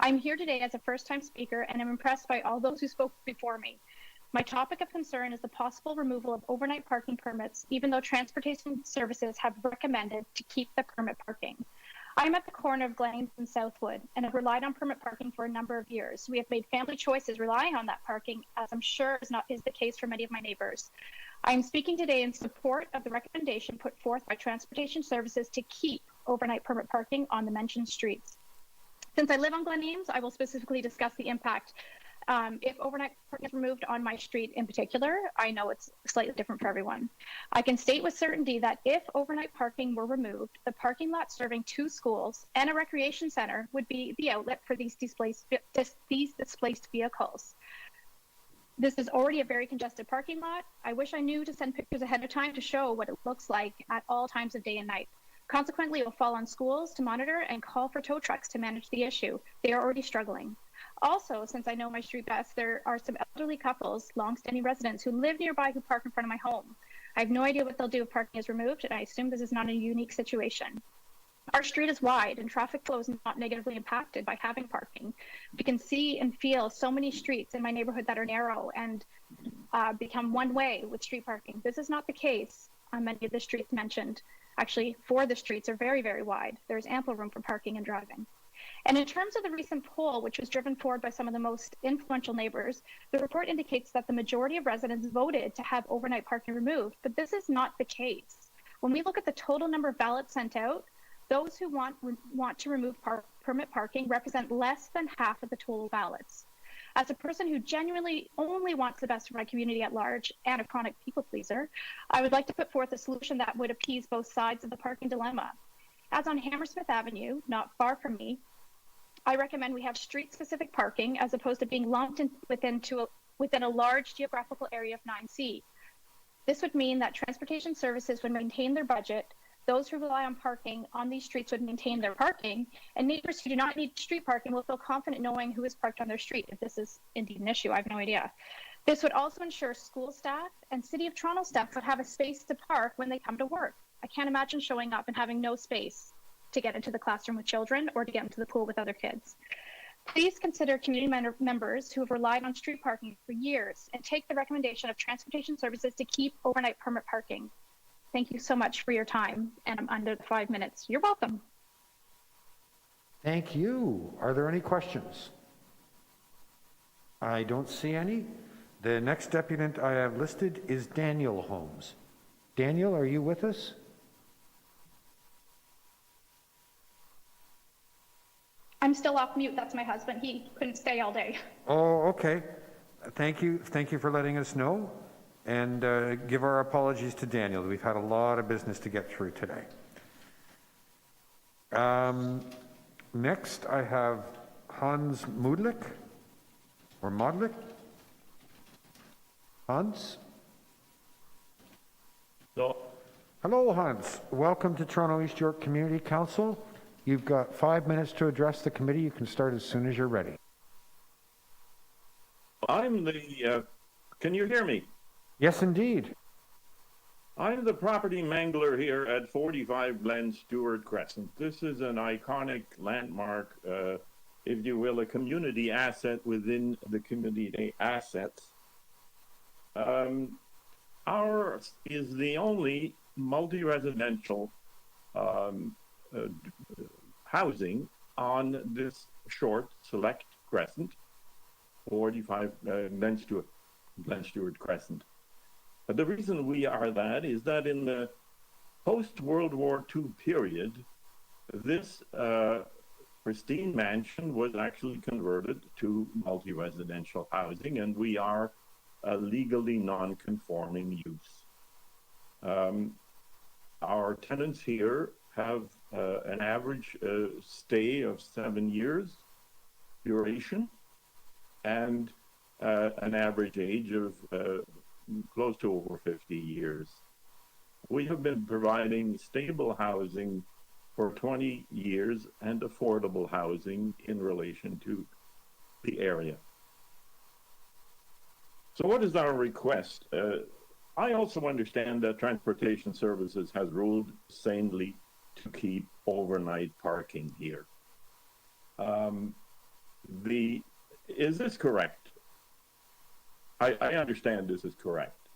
I'm here today as a first-time speaker, and I'm impressed by all those who spoke before me. My topic of concern is the possible removal of overnight parking permits, even though transportation services have recommended to keep the permit parking. I'm at the corner of Glens and Southwood, and have relied on permit parking for a number of years. We have made family choices relying on that parking, as I'm sure is the case for many of my neighbors. I am speaking today in support of the recommendation put forth by Transportation Services to keep overnight permit parking on the mentioned streets. Since I live on Glen Eames, I will specifically discuss the impact if overnight parking is removed on my street in particular. I know it's slightly different for everyone. I can state with certainty that if overnight parking were removed, the parking lot serving 2 schools and a recreation center would be the outlet for these displaced vehicles. This is already a very congested parking lot. I wish I knew to send pictures ahead of time to show what it looks like at all times of day and night. Consequently, it will fall on schools to monitor and call for tow trucks to manage the issue. They are already struggling. Also, since I know my street best, there are some elderly couples, long-standing residents who live nearby who park in front of my home. I have no idea what they'll do if parking is removed, and I assume this is not a unique situation. Our street is wide, and traffic flow is not negatively impacted by having parking. We can see and feel so many streets in my neighborhood that are narrow and become one-way with street parking. This is not the case on many of the streets mentioned. Actually, 4 of the streets are very, very wide. There's ample room for parking and driving. And in terms of the recent poll, which was driven forward by some of the most influential neighbors, the report indicates that the majority of residents voted to have overnight parking removed, but this is not the case. When we look at the total number of ballots sent out, those who want to remove permit parking represent less than half of the total ballots. As a person who genuinely only wants the best for my community at large and a chronic people pleaser, I would like to put forth a solution that would appease both sides of the parking dilemma. As on Hammersmith Avenue, not far from me, I recommend we have street-specific parking as opposed to being lumped in within a large geographical area of 9C. This would mean that transportation services would maintain their budget Those who rely on parking on these streets would maintain their parking, and neighbors who do not need street parking will feel confident knowing who is parked on their street. If this is indeed an issue, I have no idea. This would also ensure school staff and City of Toronto staff would have a space to park when they come to work. I can't imagine showing up and having no space to get into the classroom with children or to get into the pool with other kids. Please consider community members who have relied on street parking for years and take the recommendation of Transportation Services to keep overnight permit parking. Thank you so much for your time, and I'm under the 5 minutes. You're welcome. Thank you. Are there any questions? I don't see any. The next deputant I have listed is Daniel Holmes. Daniel, are you with us? I'm still off mute. That's my husband. He couldn't stay all day. Oh, okay. Thank you. Thank you for letting us know. And give our apologies to Daniel. We've had a lot of business to get through today. Next, I have Hans Modlik, or Modlik. Hans? Hello, Hans. Welcome to Toronto East York Community Council. You've got 5 minutes to address the committee. You can start as soon as you're ready. I'm the, can you hear me? Yes, indeed. I'm the property mangler here at 45 Glen Stewart Crescent. This is an iconic landmark, if you will, a community asset within the community assets. Ours is the only multi-residential housing on this short select crescent, 45 Glen Stewart Crescent. But the reason we are that is that in the post-World War II period, this pristine mansion was actually converted to multi-residential housing, and we are a legally non-conforming use. Our tenants here have an average stay of 7 years duration and an average age of close to over 50 years. We have been providing stable housing for 20 years and affordable housing in relation to the area. So what is our request? I also understand that Transportation Services has ruled sanely to keep overnight parking here. Is this correct? I understand this is correct.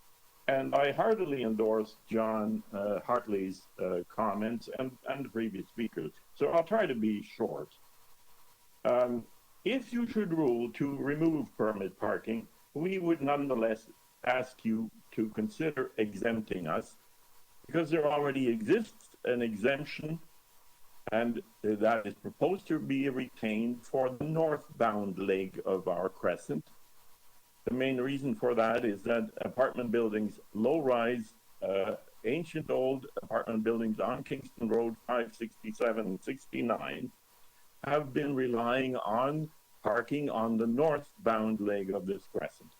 And I heartily endorse John Hartley's comments and the previous speakers. So I'll try to be short. If you should rule to remove permit parking, we would nonetheless ask you to consider exempting us, because there already exists an exemption, and that is proposed to be retained for the northbound leg of our crescent. The main reason for that is that apartment buildings, low-rise, ancient old apartment buildings on Kingston Road 567 and 69 have been relying on parking on the northbound leg of this crescent.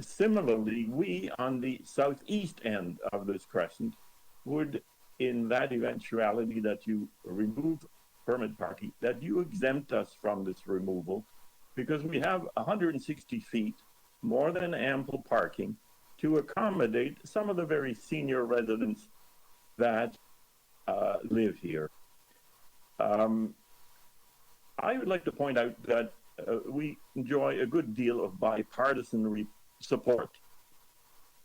Similarly, we on the southeast end of this crescent would, in that eventuality that you remove permit parking, that you exempt us from this removal, because we have 160 feet, more than ample parking to accommodate some of the very senior residents that live here. I would like to point out that we enjoy a good deal of bipartisan support.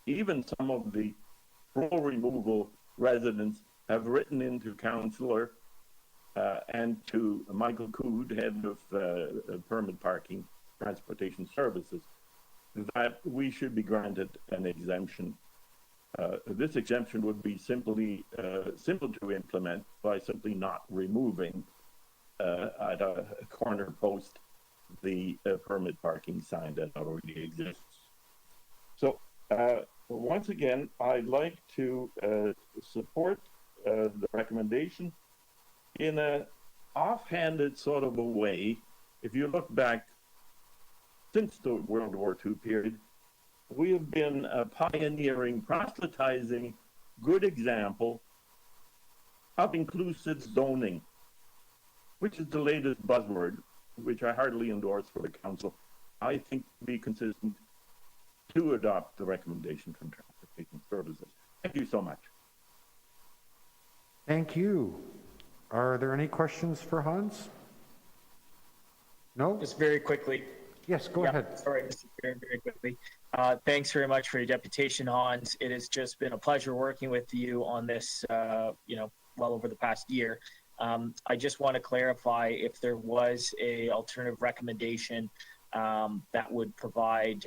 Even some of the pro-removal residents have written into Councillor and to Michael Cood, head of permit parking Transportation Services, that we should be granted an exemption. This exemption would be simple to implement by simply not removing at a corner post the permit parking sign that already exists. So once again, I'd like to support the recommendation in an offhanded sort of a way. If you look back since the World War II period, we have been pioneering, proselytizing, good example of inclusive zoning, which is the latest buzzword, which I heartily endorse for the council. I think to be consistent to adopt the recommendation from Transportation Services. Thank you so much. Thank you. Are there any questions for Hans? No? Just very quickly. Yes, go ahead. Sorry, Mr. Chair, very quickly. Thanks very much for your deputation, Hans. It has just been a pleasure working with you on this, well over the past year. I just want to clarify if there was a alternative recommendation that would provide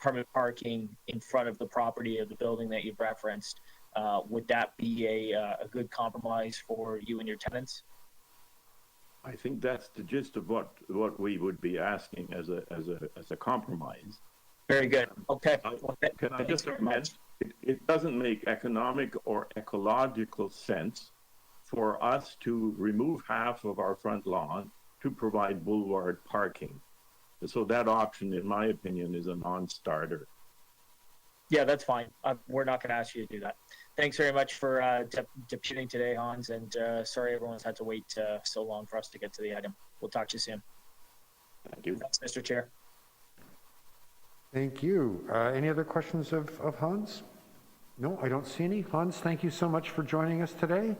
permanent parking in front of the property of the building that you've referenced. Would that be a good compromise for you and your tenants? I think that's the gist of what we would be asking as a compromise. Very good. Okay. Can I just amend? It doesn't make economic or ecological sense for us to remove half of our front lawn to provide boulevard parking. So that option, in my opinion, is a non-starter. Yeah, that's fine. We're not going to ask you to do that. Thanks very much for deputing today, Hans, and sorry everyone's had to wait so long for us to get to the item. We'll talk to you soon. Thank you. Thanks, Mr. Chair. Thank you. Any other questions of Hans? No, I don't see any. Hans, thank you so much for joining us today.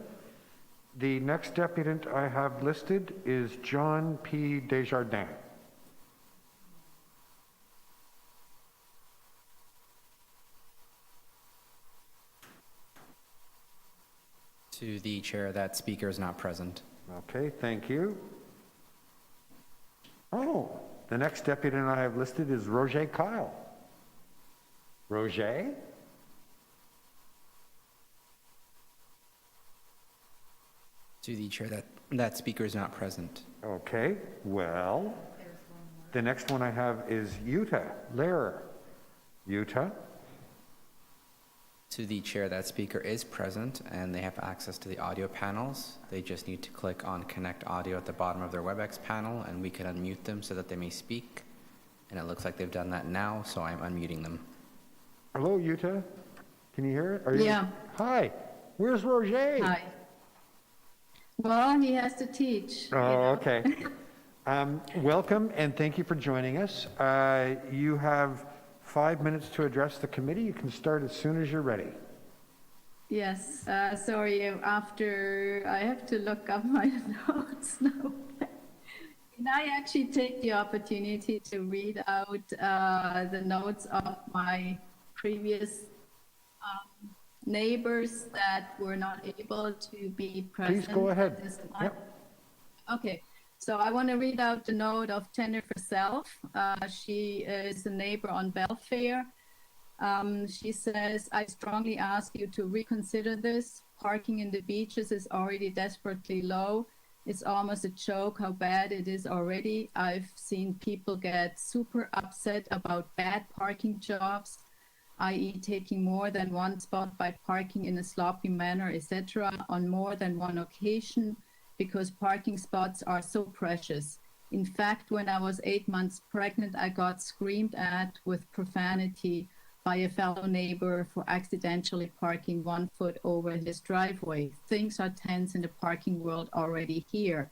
The next deputant I have listed is John P. Desjardins. To the chair, that speaker is not present. Okay, thank you. Oh, the next deputant I have listed is Roger Kyle. Roger? To the chair, that speaker is not present. Okay, well, the next one I have is Yuta Lehrer. Yuta? To the chair, that speaker is present and they have access to the audio panels. They just need to click on Connect Audio at the bottom of their WebEx panel and we can unmute them so that they may speak. And it looks like they've done that now, so I'm unmuting them. Hello, Yuta. Can you hear it? Yeah. Hi. Where's Roger? Hi. Well, he has to teach. Oh, okay. Welcome and thank you for joining us. You have 5 minutes to address the committee. You can start as soon as you're ready. Yes, sorry, after I have to look up my notes now. Can I actually take the opportunity to read out the notes of my previous neighbors that were not able to be present? Please go ahead. At this time? Yep. Okay. So I want to read out the note of Jennifer Self. She is a neighbor on Belfair. She says, I strongly ask you to reconsider this. Parking in the beaches is already desperately low. It's almost a joke how bad it is already. I've seen people get super upset about bad parking jobs, i.e. taking more than one spot by parking in a sloppy manner, etc. on more than one occasion, because parking spots are so precious. In fact, when I was 8 months pregnant, I got screamed at with profanity by a fellow neighbor for accidentally parking 1 foot over his driveway. Things are tense in the parking world already here.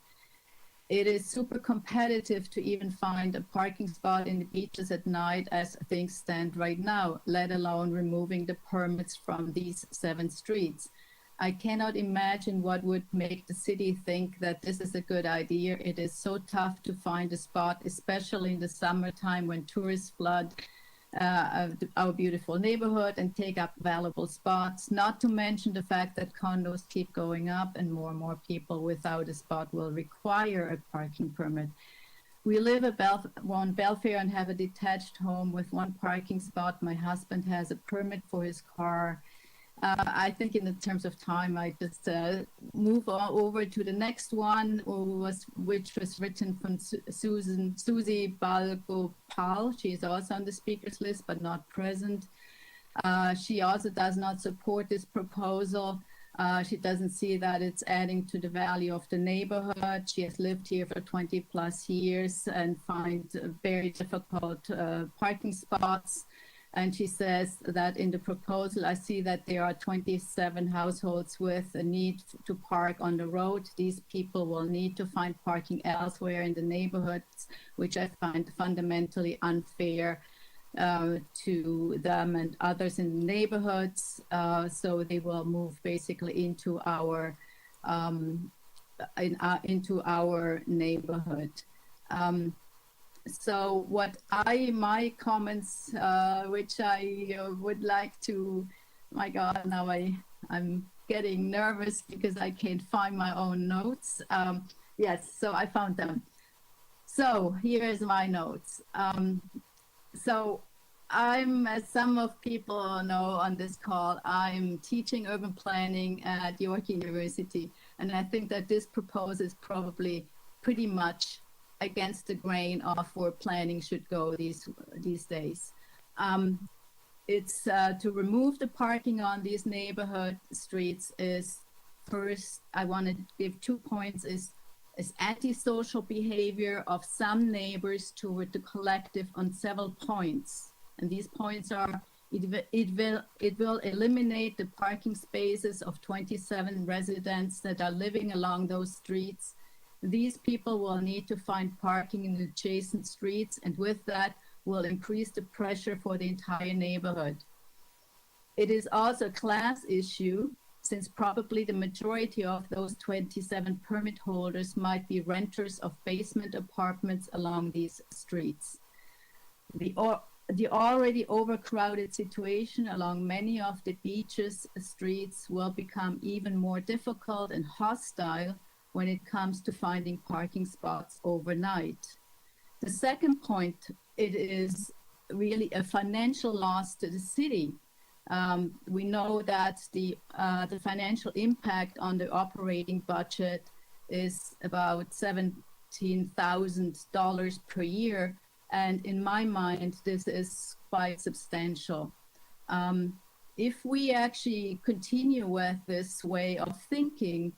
It is super competitive to even find a parking spot in the beaches at night as things stand right now, let alone removing the permits from these 7 streets. I cannot imagine what would make the city think that this is a good idea. It is so tough to find a spot, especially in the summertime when tourists flood our beautiful neighborhood and take up valuable spots, not to mention the fact that condos keep going up and more people without a spot will require a parking permit. We live on Belfair and have a detached home with 1 parking spot. My husband has a permit for his car. I think in the terms of time, I just move on over to the next one, which was written from Susie Balgopal. She is also on the speakers list, but not present. She also does not support this proposal. She doesn't see that it's adding to the value of the neighborhood. She has lived here for 20 plus years and finds very difficult parking spots. And she says that in the proposal, I see that there are 27 households with a need to park on the road. These people will need to find parking elsewhere in the neighborhoods, which I find fundamentally unfair to them and others in the neighborhoods. So they will move basically into our neighborhood. So my comments, which I would like to, my God, now I'm getting nervous because I can't find my own notes. Yes, so I found them. So here's my notes. So I'm, as some of people know on this call, I'm teaching urban planning at York University. And I think that this proposal is probably pretty much against the grain of where planning should go these days. It's to remove the parking on these neighborhood streets is, first, I want to give 2 points, is antisocial behavior of some neighbors toward the collective on several points. And these points are, it will eliminate the parking spaces of 27 residents that are living along those streets. These people will need to find parking in adjacent streets, and with that will increase the pressure for the entire neighborhood. It is also a class issue, since probably the majority of those 27 permit holders might be renters of basement apartments along these streets. The already overcrowded situation along many of the beaches streets will become even more difficult and hostile when it comes to finding parking spots overnight. The second point, it is really a financial loss to the city. We know that the financial impact on the operating budget is about $17,000 per year. And in my mind, this is quite substantial. If we actually continue with this way of thinking,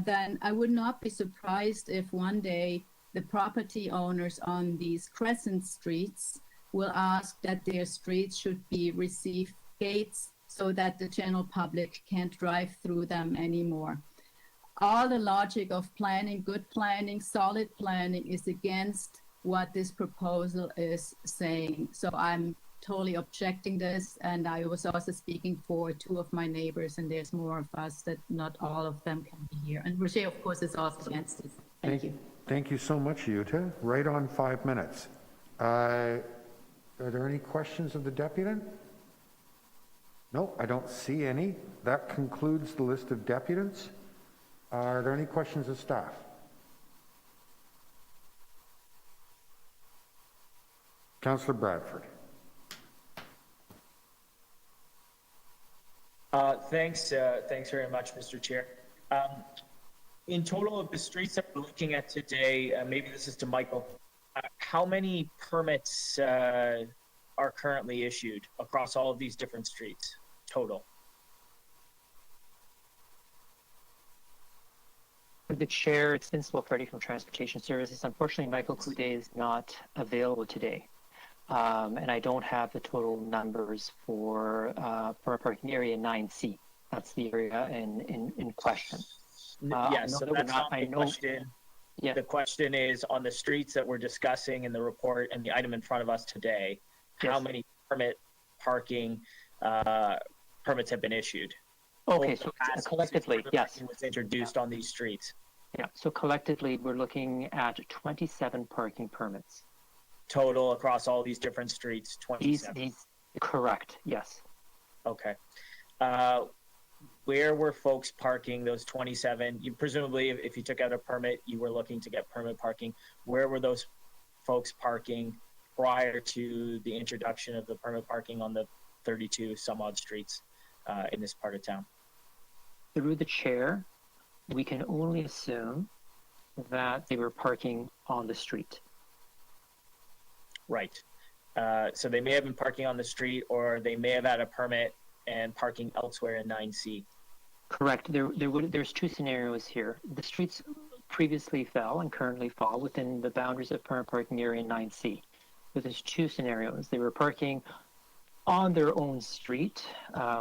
then I would not be surprised if one day the property owners on these crescent streets will ask that their streets should receive gates so that the general public can't drive through them anymore. All the logic of planning, good planning, solid planning is against what this proposal is saying. So I'm totally objecting this, and I was also speaking for 2 of my neighbors, and there's more of us that not all of them can be here. And Roger, of course, is also against this. Thank you. Thank you so much, Jutta. Right on 5 minutes. Are there any questions of the deputant? No, I don't see any. That concludes the list of deputants. Are there any questions of staff? Councillor Bradford. Thanks very much, Mr. Chair. In total of the streets that we're looking at today, maybe this is to Michael, how many permits are currently issued across all of these different streets total? The chair, it's Vincent Freddie from Transportation Services. Unfortunately, Michael Coude is not available today. And I don't have the total numbers for parking area 9C. That's the area in question. Yes, so that's not my question. Yeah. The question is on the streets that we're discussing in the report and the item in front of us today, how many parking permits have been issued? Okay, so collectively, yes. Was introduced on these streets. Yeah, so collectively, we're looking at 27 parking permits. Total across all these different streets, 27? Correct, yes. Okay. Where were folks parking those 27? You presumably, if you took out a permit, you were looking to get permit parking. Where were those folks parking prior to the introduction of the permit parking on the 32 some odd streets in this part of town? Through the chair, we can only assume that they were parking on the street. Right. So they may have been parking on the street, or they may have had a permit and parking elsewhere in 9C. Correct. There's 2 scenarios here. The streets previously fell and currently fall within the boundaries of permit parking area 9C. So there's 2 scenarios. They were parking on their own street,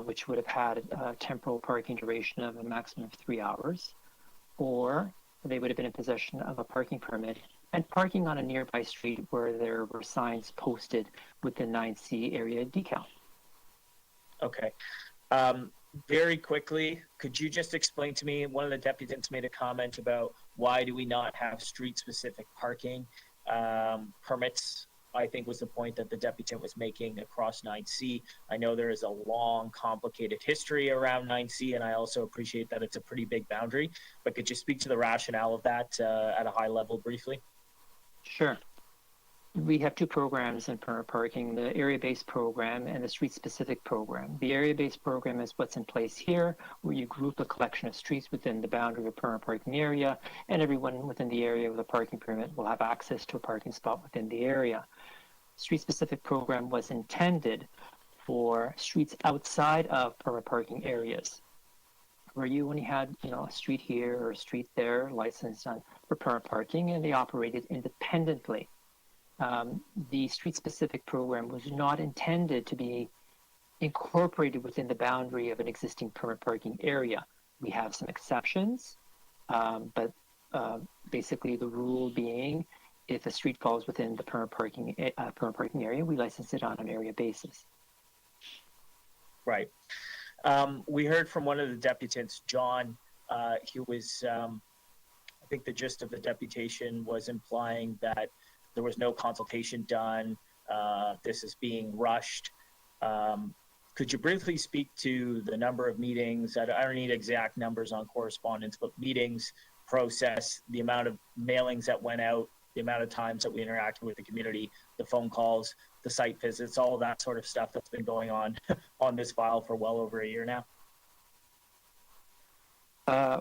which would have had a temporal parking duration of a maximum of 3 hours, or they would have been in possession of a parking permit and parking on a nearby street where there were signs posted with the 9C area decal. Okay. Very quickly, could you just explain to me, one of the deputants made a comment about why do we not have street-specific parking permits, I think was the point that the deputant was making across 9C. I know there is a long, complicated history around 9C, and I also appreciate that it's a pretty big boundary, but could you speak to the rationale of that at a high level briefly? Sure. We have two programs in permit parking, the area-based program and the street-specific program. The area-based program is what's in place here, where you group a collection of streets within the boundary of a permit parking area, and everyone within the area with a parking permit will have access to a parking spot within the area. Street-specific program was intended for streets outside of permit parking areas, where you only had, a street here or a street there licensed for permit parking, and they operated independently. The street-specific program was not intended to be incorporated within the boundary of an existing permit parking area. We have some exceptions, but basically the rule being, if a street falls within the permit parking area, we license it on an area basis. Right. We heard from one of the deputants, John. He was, I think the gist of the deputation was implying that there was no consultation done. This is being rushed. Could you briefly speak to the number of meetings? I don't need exact numbers on correspondence, but meetings, process, the amount of mailings that went out, the amount of times that we interacted with the community, the phone calls, the site visits, all of that sort of stuff that's been going on on this file for well over a year now.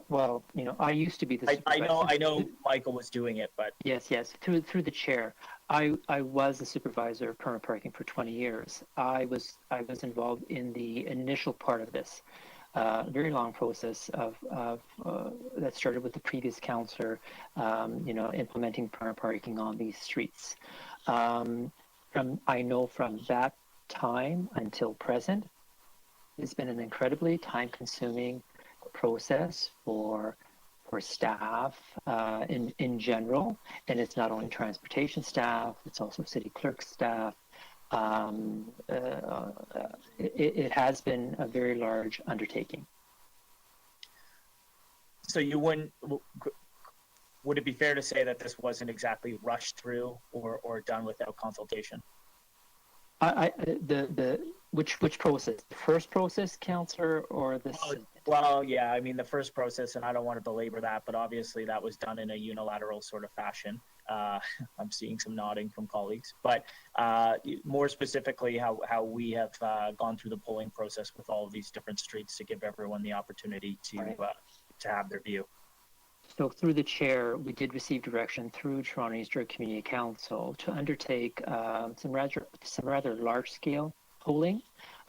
Well, I used to be the supervisor. I know Michael was doing it, but Yes. Through the chair, I was the supervisor of permit parking for 20 years. I was involved in the initial part of this, very long process of that started with the previous councillor, implementing permit parking on these streets. I know from that time until present, it's been an incredibly time-consuming process for staff in general, and it's not only transportation staff, it's also city clerk staff. It has been a very large undertaking. So would it be fair to say that this wasn't exactly rushed through or done without consultation? Which process? The first process, councillor, or the Well, yeah, I mean the first process, and I don't want to belabor that, but obviously that was done in a unilateral sort of fashion. I'm seeing some nodding from colleagues, but more specifically, how we have gone through the polling process with all of these different streets to give everyone the opportunity to have their view. So through the chair, we did receive direction through Toronto Eastern Community Council to undertake some rather large-scale polling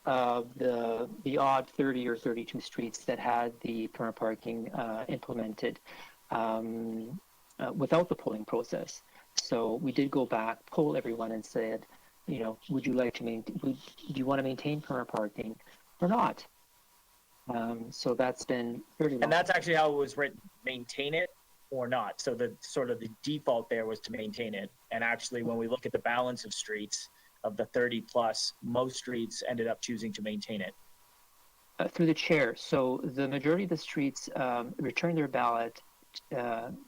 of the odd 30 or 32 streets that had the permit parking implemented without the polling process. So we did go back, poll everyone, and said, would you like to do you want to maintain permit parking or not? So that's been fairly long. And that's actually how it was written, maintain it or not. So the default there was to maintain it. And actually, when we look at the balance of streets, of the 30 plus, most streets ended up choosing to maintain it. Through the chair. So the majority of the streets returned their ballot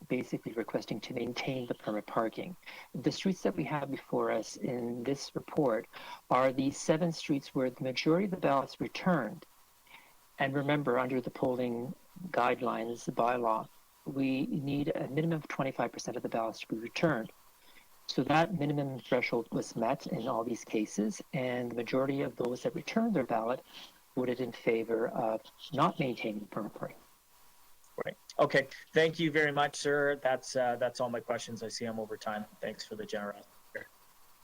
basically requesting to maintain the permit parking. The streets that we have before us in this report are the 7 streets where the majority of the ballots returned. And remember, under the polling guidelines, the bylaw, we need a minimum of 25% of the ballots to be returned. So that minimum threshold was met in all these cases, and the majority of those that returned their ballot voted in favor of not maintaining permit parking. Right. Okay. Thank you very much, sir. That's all my questions. I see I'm over time. Thanks for the generosity.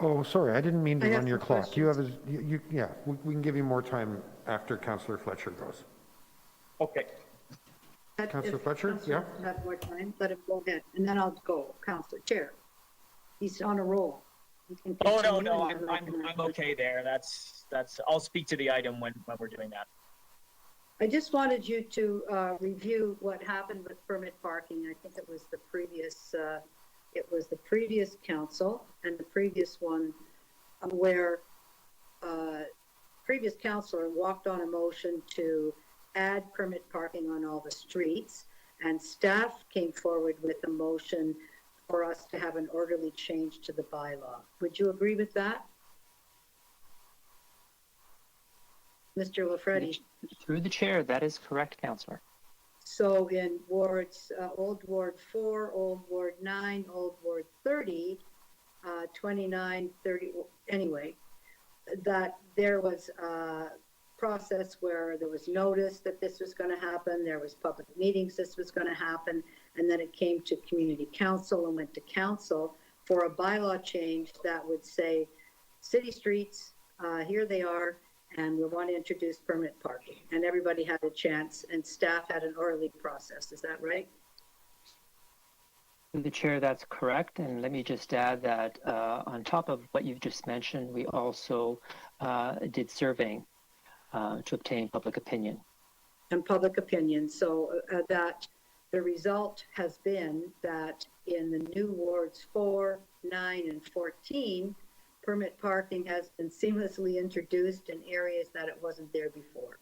Oh, sorry, I didn't mean to I have run your some clock. Yeah, we can give you more time after Councillor Fletcher goes. Okay. Councillor Fletcher, Councillor have more time, let him go ahead, and then I'll go. Councillor Chair, he's on a roll. Oh, no, I'm okay there. That's, I'll speak to the item when we're doing that. I just wanted you to review what happened with permit parking. I think it was the previous council and the previous one where previous councilor walked on a motion to add permit parking on all the streets, and staff came forward with a motion for us to have an orderly change to the bylaw. Would you agree with that? Mr. Lafredi? Through the chair, that is correct, Councillor. So in wards, Old Ward 4, Old Ward 9, Old Ward 30, 29, 30, anyway, that there was a process where there was notice that this was going to happen, there was public meetings this was going to happen, and then it came to community council and went to council for a bylaw change that would say, city streets, here they are, and we want to introduce permit parking. And everybody had a chance, and staff had an orderly process. Is that right? Through the chair, that's correct. And let me just add that on top of what you've just mentioned, we also did surveying to obtain public opinion. And public opinion. So that the result has been that in the new wards 4, 9, and 14, permit parking has been seamlessly introduced in areas that it wasn't there before.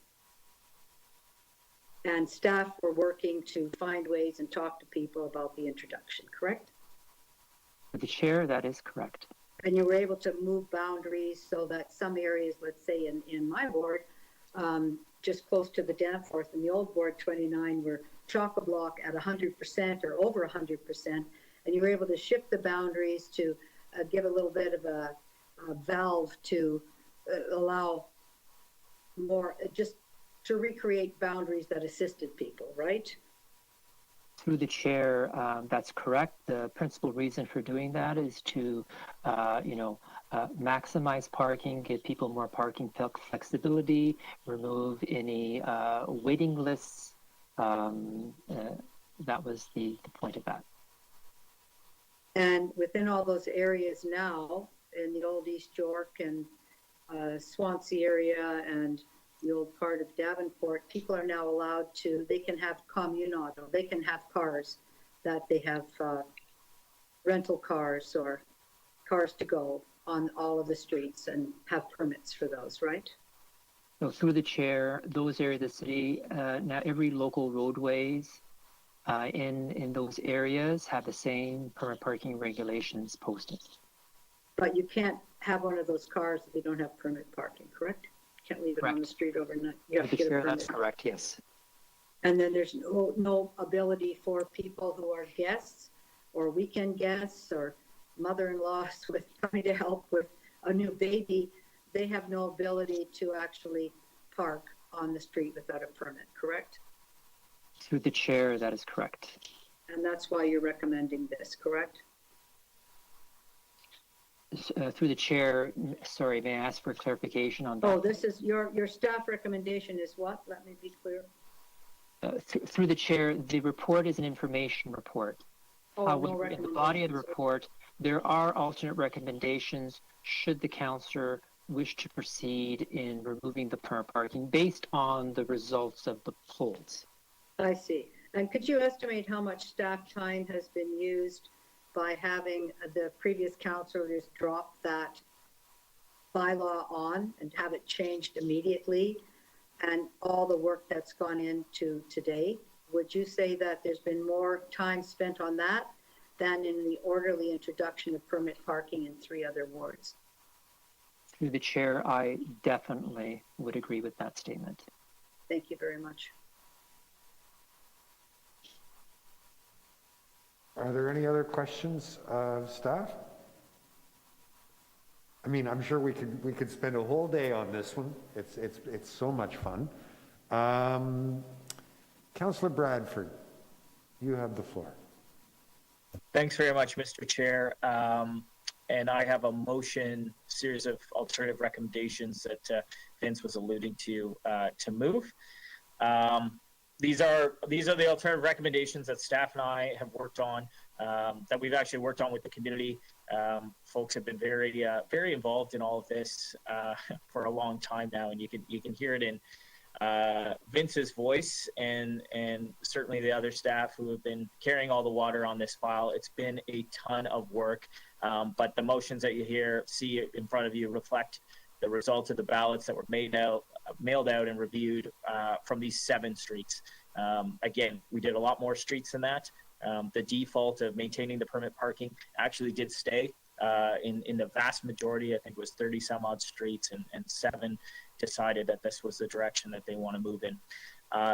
And staff were working to find ways and talk to people about the introduction, correct? Through the chair, that is correct. And you were able to move boundaries so that some areas, let's say in my ward, just close to the Danforth in the old ward 29 were chock-a-block at 100% or over 100%. And you were able to shift the boundaries to give a little bit of a valve to allow more, just to recreate boundaries that assisted people, right? Through the chair, that's correct. The principal reason for doing that is to, maximize parking, give people more parking flexibility, remove any waiting lists. That was the point of that. And within all those areas now, in the old East York and Swansea area and the old part of Davenport, people are now allowed to, they can have communauto, they can have cars that they have rental cars or cars to go on all of the streets and have permits for those, right? So through the chair, those areas of the city, now every local roadways in those areas have the same permit parking regulations posted. But you can't have one of those cars if you don't have permit parking, correct? You can't leave it on the street overnight. You have to get a permit. That's correct, yes. And then there's no ability for people who are guests or weekend guests or mother-in-laws with coming to help with a new baby. They have no ability to actually park on the street without a permit, correct? Through the chair, that is correct. And that's why you're recommending this, correct? Through the chair, sorry, may I ask for clarification on that? Oh, this is your staff recommendation is what? Let me be clear. Through the chair, the report is an information report. Oh, However, in the body of the report, there are alternate recommendations should the councillor wish to proceed in removing the permit parking based on the results of the polls. I see. And could you estimate how much staff time has been used by having the previous councillors drop that bylaw on and have it changed immediately, and all the work that's gone into today? Would you say that there's been more time spent on that than in the orderly introduction of permit parking in 3 other wards? Through the chair, I definitely would agree with that statement. Thank you very much. Are there any other questions of staff? I mean, I'm sure we could spend a whole day on this one. It's so much fun. Councillor Bradford, you have the floor. Thanks very much, Mr. Chair. And I have a series of alternative recommendations that Vince was alluding to move. these are the alternative recommendations that staff and I have worked on, that we've actually worked on with the community. Folks have been very involved in all of this for a long time now, and you can hear it in Vince's voice and certainly the other staff who have been carrying all the water on this file. It's been a ton of work, but the motions that you see in front of you reflect the results of the ballots that were mailed out and reviewed from these 7 streets. Again, we did a lot more streets than that. The default of maintaining the permit parking actually did stay in the vast majority. I think it was 30 some odd streets, and 7 decided that this was the direction that they want to move in.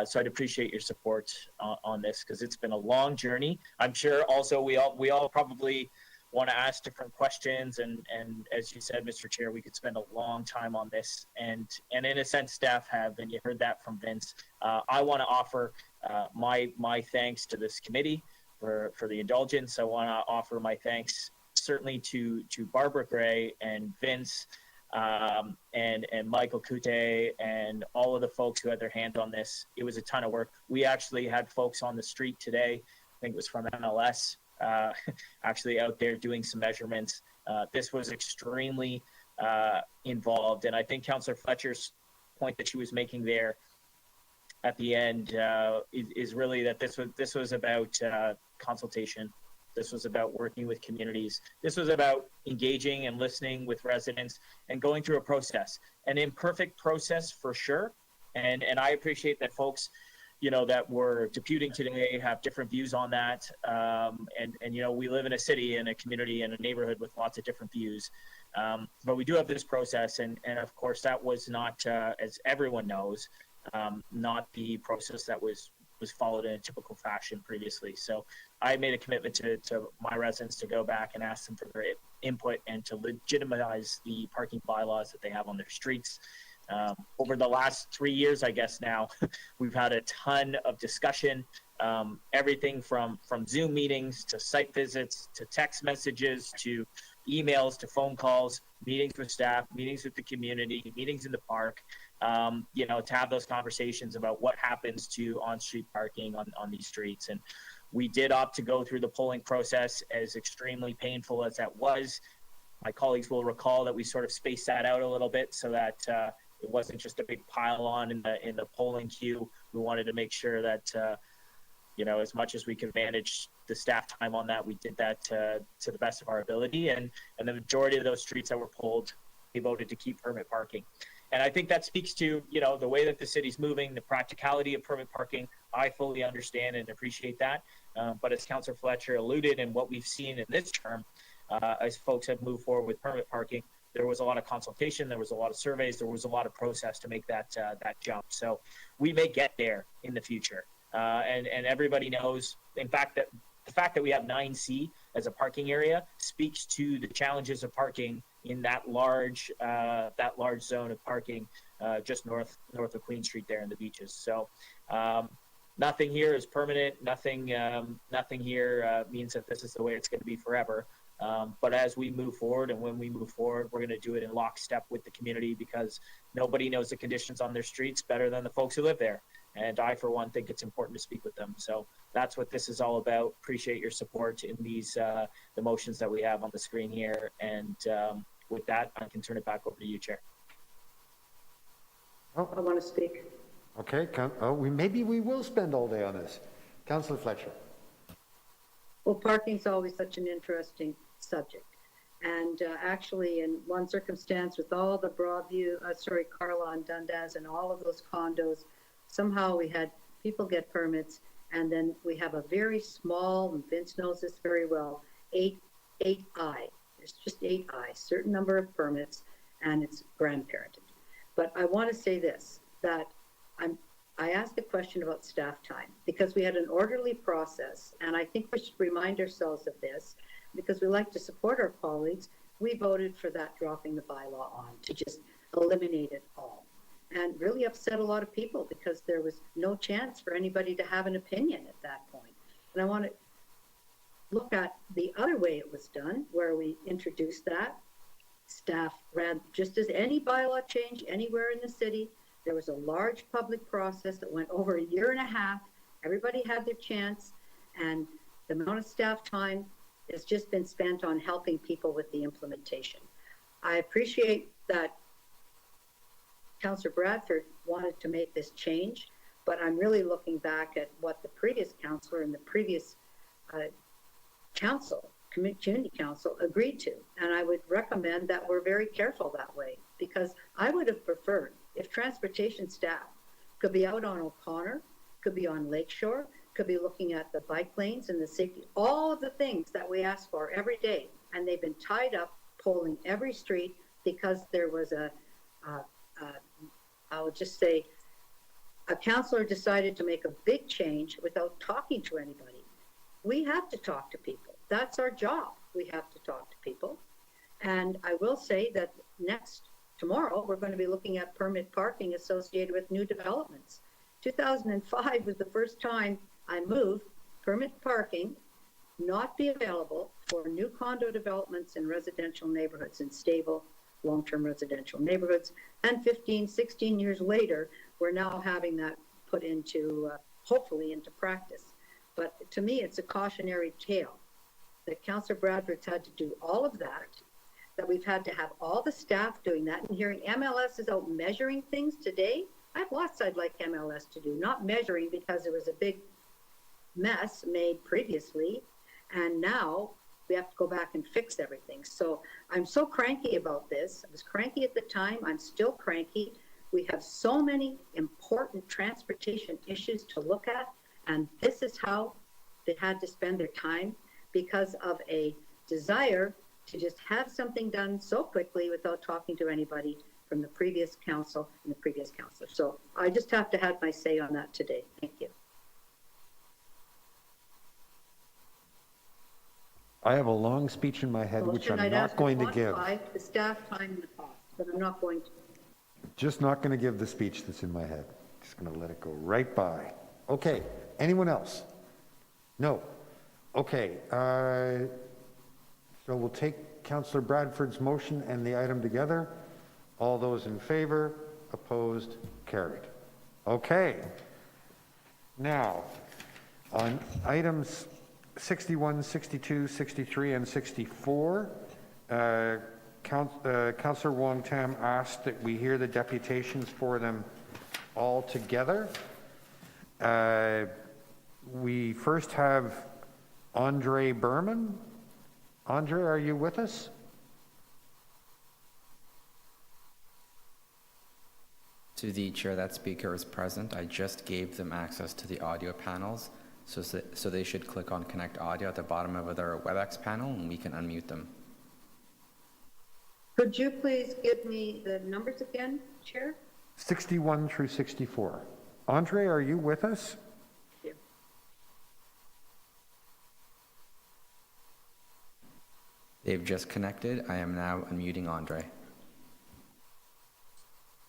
So I'd appreciate your support on this, because it's been a long journey. I'm sure also we all probably want to ask different questions, and as you said, Mr. Chair, we could spend a long time on this, and in a sense staff have, and you heard that from Vince. I want to offer my thanks to this committee for the indulgence. I want to offer my thanks certainly to Barbara Gray and Vince and Michael Kute and all of the folks who had their hands on this. It was a ton of work. We actually had folks on the street today, I think it was from MLS, actually out there doing some measurements. This was extremely involved, and I think Councillor Fletcher's point that she was making there at the end is really that this was about consultation. This was about working with communities. This was about engaging and listening with residents and going through a process, an imperfect process for sure. And I appreciate that folks, that were deputing today have different views on that. And we live in a city and a community and a neighborhood with lots of different views. But we do have this process. And of course, that was not, as everyone knows, not the process that was followed in a typical fashion previously. So I made a commitment to my residents to go back and ask them for their input and to legitimize the parking bylaws that they have on their streets. Over the last 3 years, I guess now, we've had a ton of discussion, everything from Zoom meetings to site visits to text messages to emails to phone calls, meetings with staff, meetings with the community, meetings in the park, to have those conversations about what happens to on-street parking on these streets. And we did opt to go through the polling process, as extremely painful as that was. My colleagues will recall that we sort of spaced that out a little bit so that it wasn't just a big pile on in the polling queue. We wanted to make sure that, as much as we could manage the staff time on that, we did that to the best of our ability. And the majority of those streets that were polled, they voted to keep permit parking. And I think that speaks to, the way that the city's moving, the practicality of permit parking. I fully understand and appreciate that. But as Councillor Fletcher alluded, and what we've seen in this term, as folks have moved forward with permit parking, there was a lot of consultation, there was a lot of surveys, there was a lot of process to make that jump. So we may get there in the future. And everybody knows, in fact, that the fact that we have 9C as a parking area speaks to the challenges of parking in that large zone of parking just north of Queen Street there in the beaches. So nothing here is permanent. Nothing here means that this is the way it's going to be forever. But as we move forward, and when we move forward, we're going to do it in lockstep with the community, because nobody knows the conditions on their streets better than the folks who live there. And I, for one, think it's important to speak with them. So that's what this is all about. Appreciate your support in these the motions that we have on the screen here. And with that, I can turn it back over to you, Chair. I want to speak. Okay, maybe we will spend all day on this. Councillor Fletcher. Well, parking's always such an interesting subject. And actually, in one circumstance with all the Carla and Dundas and all of those condos, somehow we had people get permits, and then we have a very small, and Vince knows this very well, 8I. There's just 8I, certain number of permits, and it's grandparented. But I want to say this, that I asked a question about staff time, because we had an orderly process, and I think we should remind ourselves of this, because we like to support our colleagues. We voted for that dropping the bylaw on, to just eliminate it all. And really upset a lot of people, because there was no chance for anybody to have an opinion at that point. And I want to look at the other way it was done, where we introduced that. Staff ran just as any bylaw change anywhere in the city. There was a large public process that went over a year and a half. Everybody had their chance, and the amount of staff time has just been spent on helping people with the implementation. I appreciate that Councillor Bradford wanted to make this change, but I'm really looking back at what the previous councillor and the previous community council agreed to. And I would recommend that we're very careful that way, because I would have preferred if transportation staff could be out on O'Connor, could be on Lakeshore, could be looking at the bike lanes and the safety, all of the things that we ask for every day. And they've been tied up polling every street because there was I'll just say, a councillor decided to make a big change without talking to anybody. We have to talk to people. That's our job. We have to talk to people. And I will say that tomorrow, we're going to be looking at permit parking associated with new developments. 2005 was the first time I moved permit parking not be available for new condo developments in residential neighborhoods, in stable long-term residential neighborhoods. And 15, 16 years later, we're now having that put into, hopefully into practice. But to me, it's a cautionary tale that Councillor Bradford's had to do all of that we've had to have all the staff doing that, and hearing MLS is out measuring things today. I have lots I'd like MLS to do, not measuring because there was a big mess made previously, and now we have to go back and fix everything. So I'm so cranky about this. I was cranky at the time. I'm still cranky. We have so many important transportation issues to look at, and this is how they had to spend their time, because of a desire to just have something done so quickly without talking to anybody from the previous council and the previous councillor. So I just have to have my say on that today. Thank you. I have a long speech in my head, which I'm not going to give. The staff time and the cost, but I'm not going to. Just not going to give the speech that's in my head. Just going to let it go right by. Okay, anyone else? No. Okay, so we'll take Councillor Bradford's motion and the item together. All those in favor, opposed, carried. Okay. Now, on items 61, 62, 63, and 64, Councillor Wong Tam asked that we hear the deputations for them all together. We first have Andre Berman. Andre, are you with us? To the chair, that speaker is present. I just gave them access to the audio panels, so they should click on Connect Audio at the bottom of their WebEx panel, and we can unmute them. Could you please give me the numbers again, Chair? 61 through 64. Andre, are you with us? Yeah. They've just connected. I am now unmuting Andre.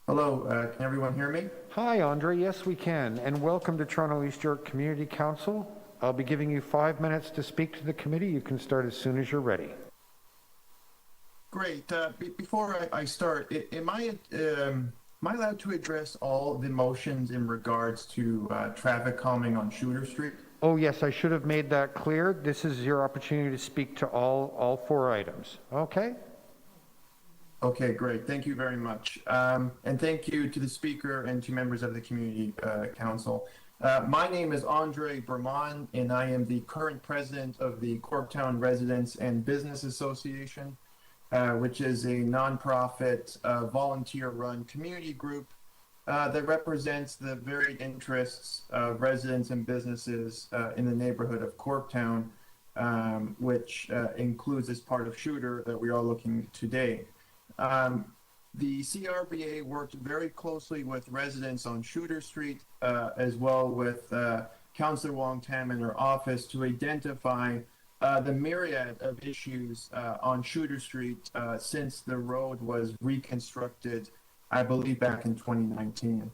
Hello, can everyone hear me? Hi, Andre. Yes, we can. And welcome to Toronto East York Community Council. I'll be giving you 5 minutes to speak to the committee. You can start as soon as you're ready. Great. Before I start, am I allowed to address all the motions in regards to traffic calming on Shooter Street? Oh, yes, I should have made that clear. This is your opportunity to speak to all 4 items. Okay? Okay, great. Thank you very much. And thank you to the speaker and to members of the Community Council. My name is Andre Berman, and I am the current president of the Corktown Residents and Business Association, which is a nonprofit, volunteer-run community group that represents the varied interests of residents and businesses in the neighborhood of Corktown, which includes this part of Shooter that we are looking at today. The CRBA worked very closely with residents on Shooter Street, as well with Councillor Wong Tam in her office, to identify the myriad of issues on Shooter Street since the road was reconstructed, I believe, back in 2019.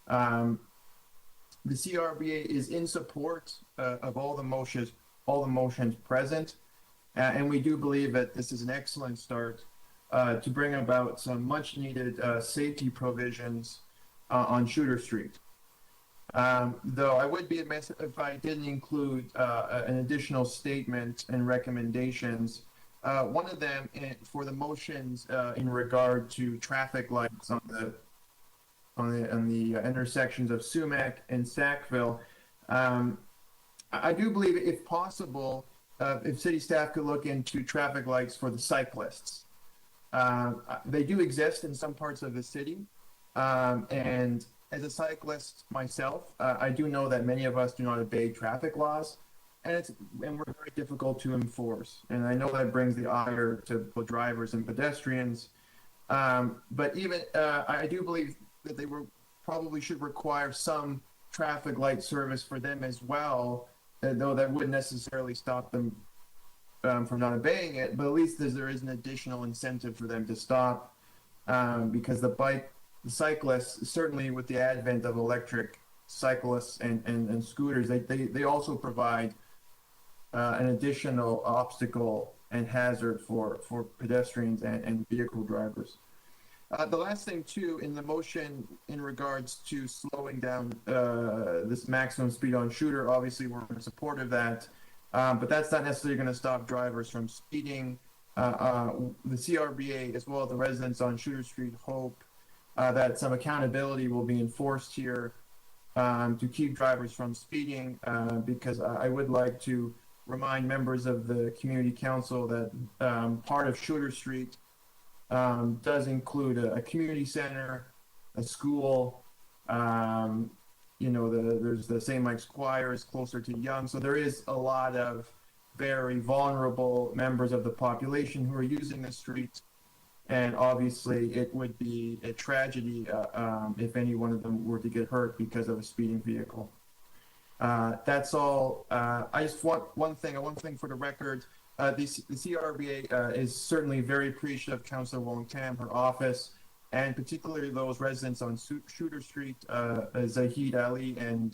The CRBA is in support of all the motions present, and we do believe that this is an excellent start to bring about some much needed safety provisions on Shooter Street. Though I would be amiss if I didn't include an additional statement and recommendations. One of them for the motions in regard to traffic lights on the intersections of Sumac and Sackville. I do believe, if possible, if city staff could look into traffic lights for the cyclists. They do exist in some parts of the city, and as a cyclist myself, I do know that many of us do not obey traffic laws, and we're very difficult to enforce. And I know that brings the ire to both drivers and pedestrians. But even I do believe that they probably should require some traffic light service for them as well, though that wouldn't necessarily stop them from not obeying it. But at least there is an additional incentive for them to stop, because the cyclists, certainly with the advent of electric cyclists and scooters, they also provide an additional obstacle and hazard for pedestrians and vehicle drivers. The last thing too, in the motion in regards to slowing down this maximum speed on Shooter, obviously we're in support of that, but that's not necessarily going to stop drivers from speeding. The CRBA, as well as the residents on Shooter Street, hope that some accountability will be enforced here to keep drivers from speeding, because I would like to remind members of the community council that part of Shooter Street does include a community center, a school, there's the St. Mike's Choir is closer to Yonge, so there is a lot of very vulnerable members of the population who are using the street. And obviously, it would be a tragedy if any one of them were to get hurt because of a speeding vehicle. That's all. I just want one thing for the record. The CRBA is certainly very appreciative of Councillor Wong Tam, her office, and particularly those residents on Shooter Street, Zahid Ali and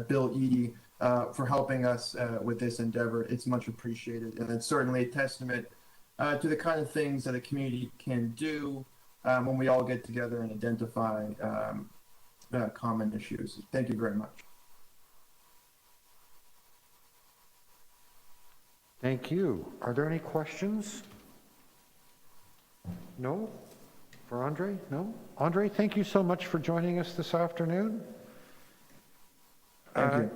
Bill Eady, for helping us with this endeavor. It's much appreciated, and it's certainly a testament to the kind of things that a community can do when we all get together and identify common issues. Thank you very much. Thank you. Are there any questions? No? For Andre? No? Andre, thank you so much for joining us this afternoon. Thank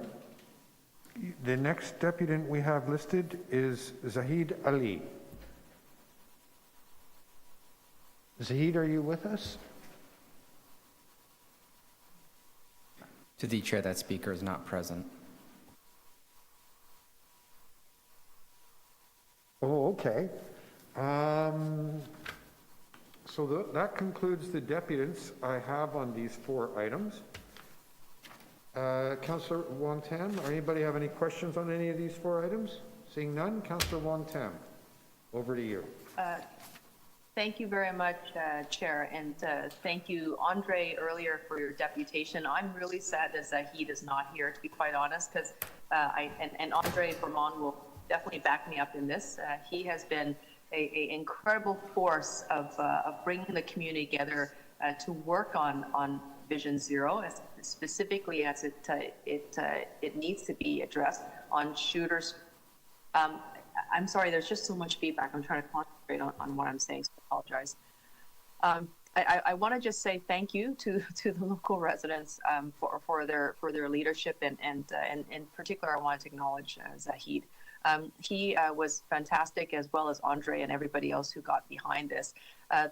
you. The next deputant we have listed is Zahid Ali. Zahid, are you with us? To the chair, that speaker is not present. Oh, okay. So that concludes the deputants I have on these 4 items. Councillor Wong Tam, anybody have any questions on any of these 4 items? Seeing none, Councillor Wong Tam, over to you. Thank you very much, Chair, and thank you, Andre, earlier for your deputation. I'm really sad that Zahid is not here, to be quite honest, because and Andre Bermond will definitely back me up in this. He has been an incredible force of bringing the community together to work on Vision Zero, specifically as it needs to be addressed on shooters. I'm sorry, there's just so much feedback. I'm trying to concentrate on what I'm saying, so I apologize. I want to just say thank you to the local residents for their leadership, and in particular, I wanted to acknowledge Zahid. He was fantastic, as well as Andre and everybody else who got behind this.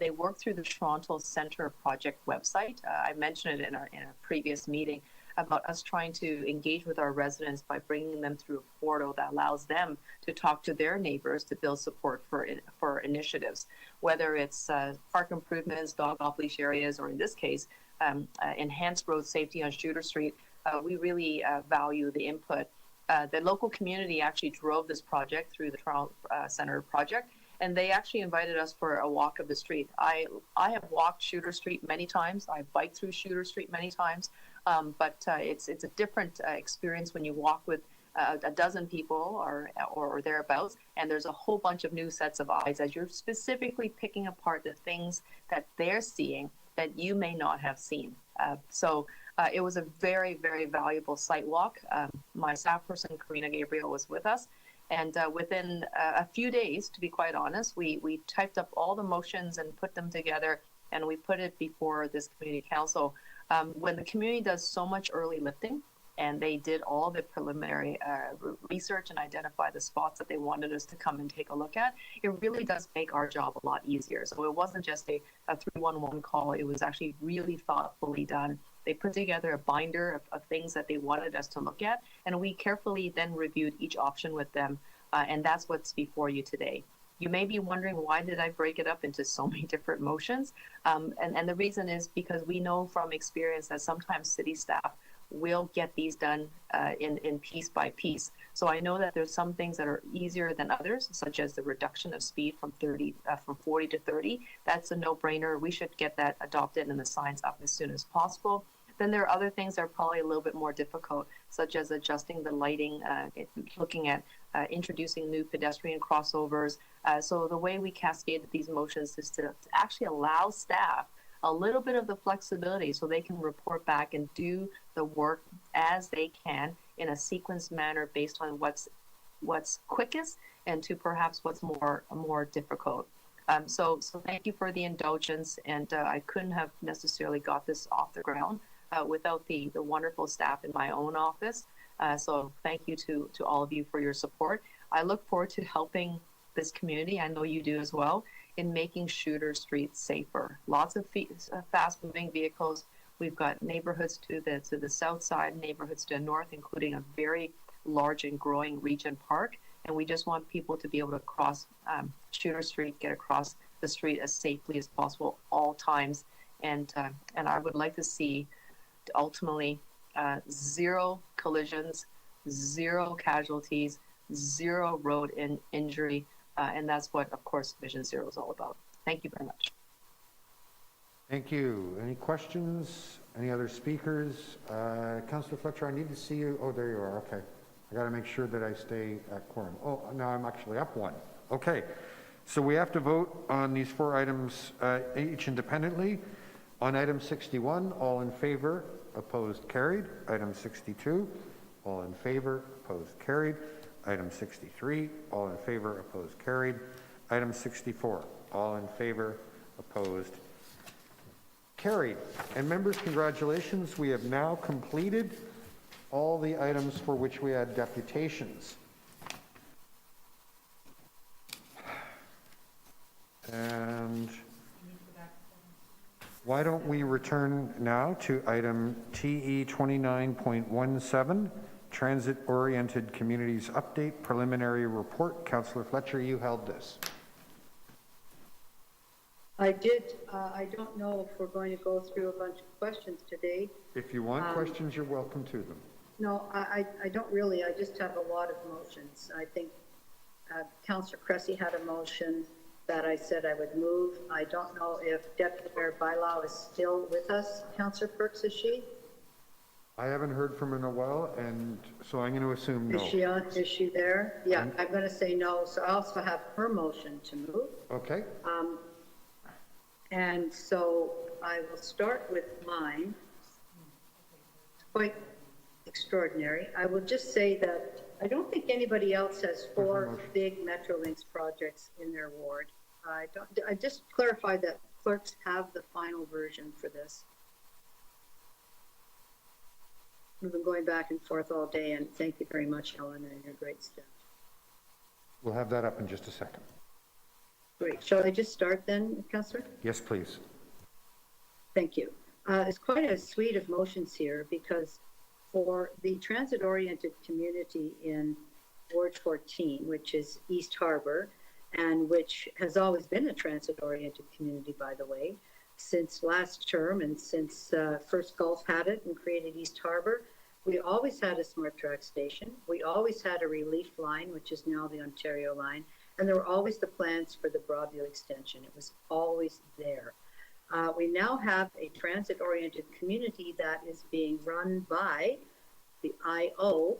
They worked through the Toronto Centre Project website. I mentioned it in a previous meeting about us trying to engage with our residents by bringing them through a portal that allows them to talk to their neighbors to build support for initiatives, whether it's park improvements, dog off-leash areas, or in this case, enhanced road safety on Shooter Street. We really value the input. The local community actually drove this project through the Toronto Centre Project, and they actually invited us for a walk of the street. I have walked Shooter Street many times. I've biked through Shooter Street many times, but it's a different experience when you walk with a dozen people or thereabouts, and there's a whole bunch of new sets of eyes as you're specifically picking apart the things that they're seeing that you may not have seen. So it was a very, very valuable site walk. My staff person, Karina Gabriel, was with us. And within a few days, to be quite honest, we typed up all the motions and put them together, and we put it before this community council. When the community does so much early lifting, and they did all the preliminary research and identify the spots that they wanted us to come and take a look at, it really does make our job a lot easier. So it wasn't just a 311 call, it was actually really thoughtfully done. They put together a binder of things that they wanted us to look at, and we carefully then reviewed each option with them, and that's what's before you today. You may be wondering, why did I break it up into so many different motions? And the reason is because we know from experience that sometimes city staff will get these done in piece by piece. So I know that there's some things that are easier than others, such as the reduction of speed from 40 to 30. That's a no-brainer. We should get that adopted and the signs up as soon as possible. Then there are other things that are probably a little bit more difficult, such as adjusting the lighting, looking at introducing new pedestrian crossovers. So the way we cascaded these motions is to actually allow staff a little bit of the flexibility so they can report back and do the work as they can in a sequenced manner based on what's quickest and to perhaps what's more difficult. So thank you for the indulgence, and I couldn't have necessarily got this off the ground without the wonderful staff in my own office. So thank you to all of you for your support. I look forward to helping this community, I know you do as well, in making Shuter Street safer. Lots of fast-moving vehicles. We've got neighborhoods to the south side, neighborhoods to the north, including a very large and growing Regent Park. And we just want people to be able to cross Shuter Street, get across the street as safely as possible all times. And I would like to see ultimately 0 collisions, 0 casualties, 0 road injury. And that's what, of course, Vision Zero is all about. Thank you very much. Thank you. Any questions? Any other speakers? Councillor Fletcher, I need to see you. Oh, there you are. Okay. I got to make sure that I stay at quorum. Oh, now I'm actually up 1. Okay. So we have to vote on these 4 items each independently. On item 61, all in favor, opposed, carried. Item 62, all in favor, opposed, carried. Item 63, all in favor, opposed, carried. Item 64, all in favor, opposed, carried. And members, congratulations. We have now completed all the items for which we had deputations. And why don't we return now to item TE 29.17, Transit-Oriented Communities Update Preliminary Report. Councillor Fletcher, you held this. I did. I don't know if we're going to go through a bunch of questions today. If you want questions, you're welcome to them. No, I don't really. I just have a lot of motions. I think Councillor Cressy had a motion that I said I would move. I don't know if Deputy Mayor Bylaw is still with us. Councillor Perks, is she? I haven't heard from her in a while, and so I'm going to assume no. Is she there? Yeah, I'm going to say no. So I also have her motion to move. Okay. And so I will start with mine. It's quite extraordinary. I will just say that I don't think anybody else has 4 big Metrolinx projects in their ward. I just clarified that clerks have the final version for this. We've been going back and forth all day, and thank you very much, Helen, and your great staff. We'll have that up in just a second. Great. Shall I just start then, Councillor? Yes, please. Thank you. It's quite a suite of motions here because for the transit-oriented community in Ward 14, which is East Harbor, and which has always been a transit-oriented community, by the way, since last term and since First Gulf had it and created East Harbor, we always had a Smart Track station. We always had a relief line, which is now the Ontario line, and there were always the plans for the Broadview extension. It was always there. We now have a transit-oriented community that is being run by the IO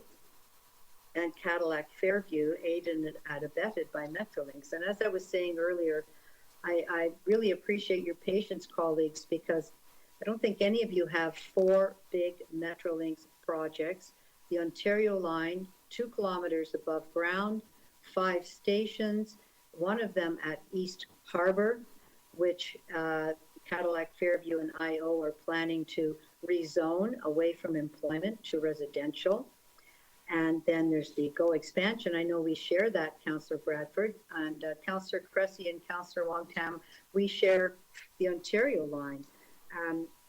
and Cadillac Fairview, aided and abetted by Metrolinx. And as I was saying earlier, I really appreciate your patience, colleagues, because I don't think any of you have 4 big Metrolinx projects. The Ontario line, 2 kilometers above ground, 5 stations, one of them at East Harbor, which Cadillac Fairview and IO are planning to rezone away from employment to residential. And then there's the GO expansion. I know we share that, Councillor Bradford, and Councillor Cressy and Councillor Wong-Tam, we share the Ontario line.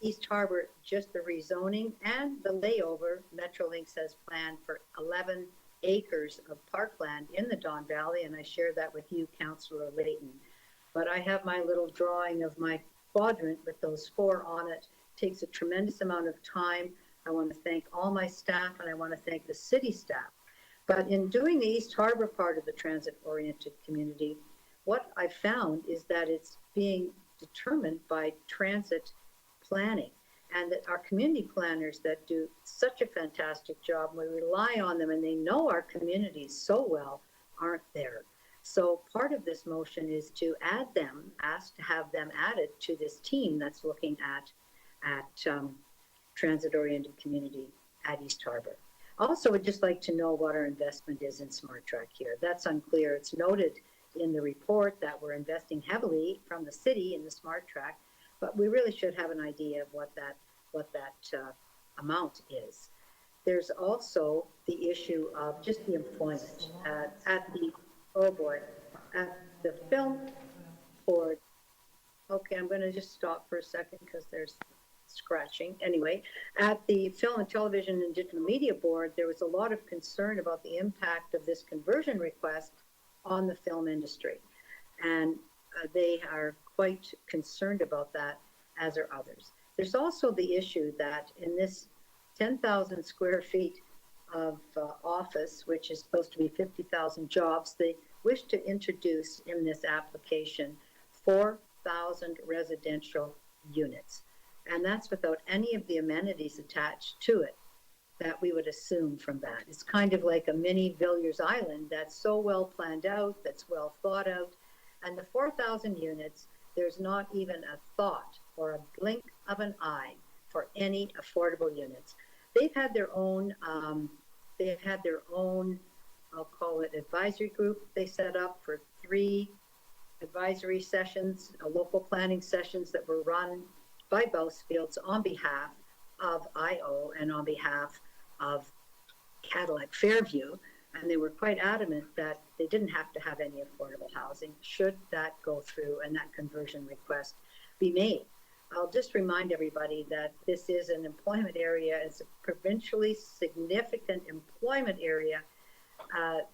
East Harbor, just the rezoning and the layover. Metrolinx has planned for 11 acres of parkland in the Don Valley, and I share that with you, Councillor Layton. But I have my little drawing of my quadrant with those 4 on it. It takes a tremendous amount of time. I want to thank all my staff, and I want to thank the city staff. But in doing the East Harbor part of the transit-oriented community, what I found is that it's being determined by transit planning, and that our community planners that do such a fantastic job, we rely on them and they know our communities so well, aren't there. So part of this motion is to add them, ask to have them added to this team that's looking at transit-oriented community at East Harbor. Also, would just like to know what our investment is in SmartTrack here. That's unclear. It's noted in the report that we're investing heavily from the city in the SmartTrack, but we really should have an idea of what that amount is. There's also the issue of just the employment at the, oh boy, at the film board. Okay, I'm going to just stop for a second because there's scratching. Anyway, at the Film and Television and Digital Media Board, there was a lot of concern about the impact of this conversion request on the film industry. And they are quite concerned about that, as are others. There's also the issue that in this 10,000 square feet of office, which is supposed to be 50,000 jobs, they wish to introduce in this application 4,000 residential units. And that's without any of the amenities attached to it that we would assume from that. It's kind of like a mini Villiers Island that's so well planned out, that's well thought out. And the 4,000 units, there's not even a thought or a blink of an eye for any affordable units. They've had their own, I'll call it advisory group they set up for 3 advisory sessions, local planning sessions that were run by Bousfields on behalf of IO and on behalf of Cadillac Fairview, and they were quite adamant that they didn't have to have any affordable housing should that go through and that conversion request be made. I'll just remind everybody that this is an employment area, it's a provincially significant employment area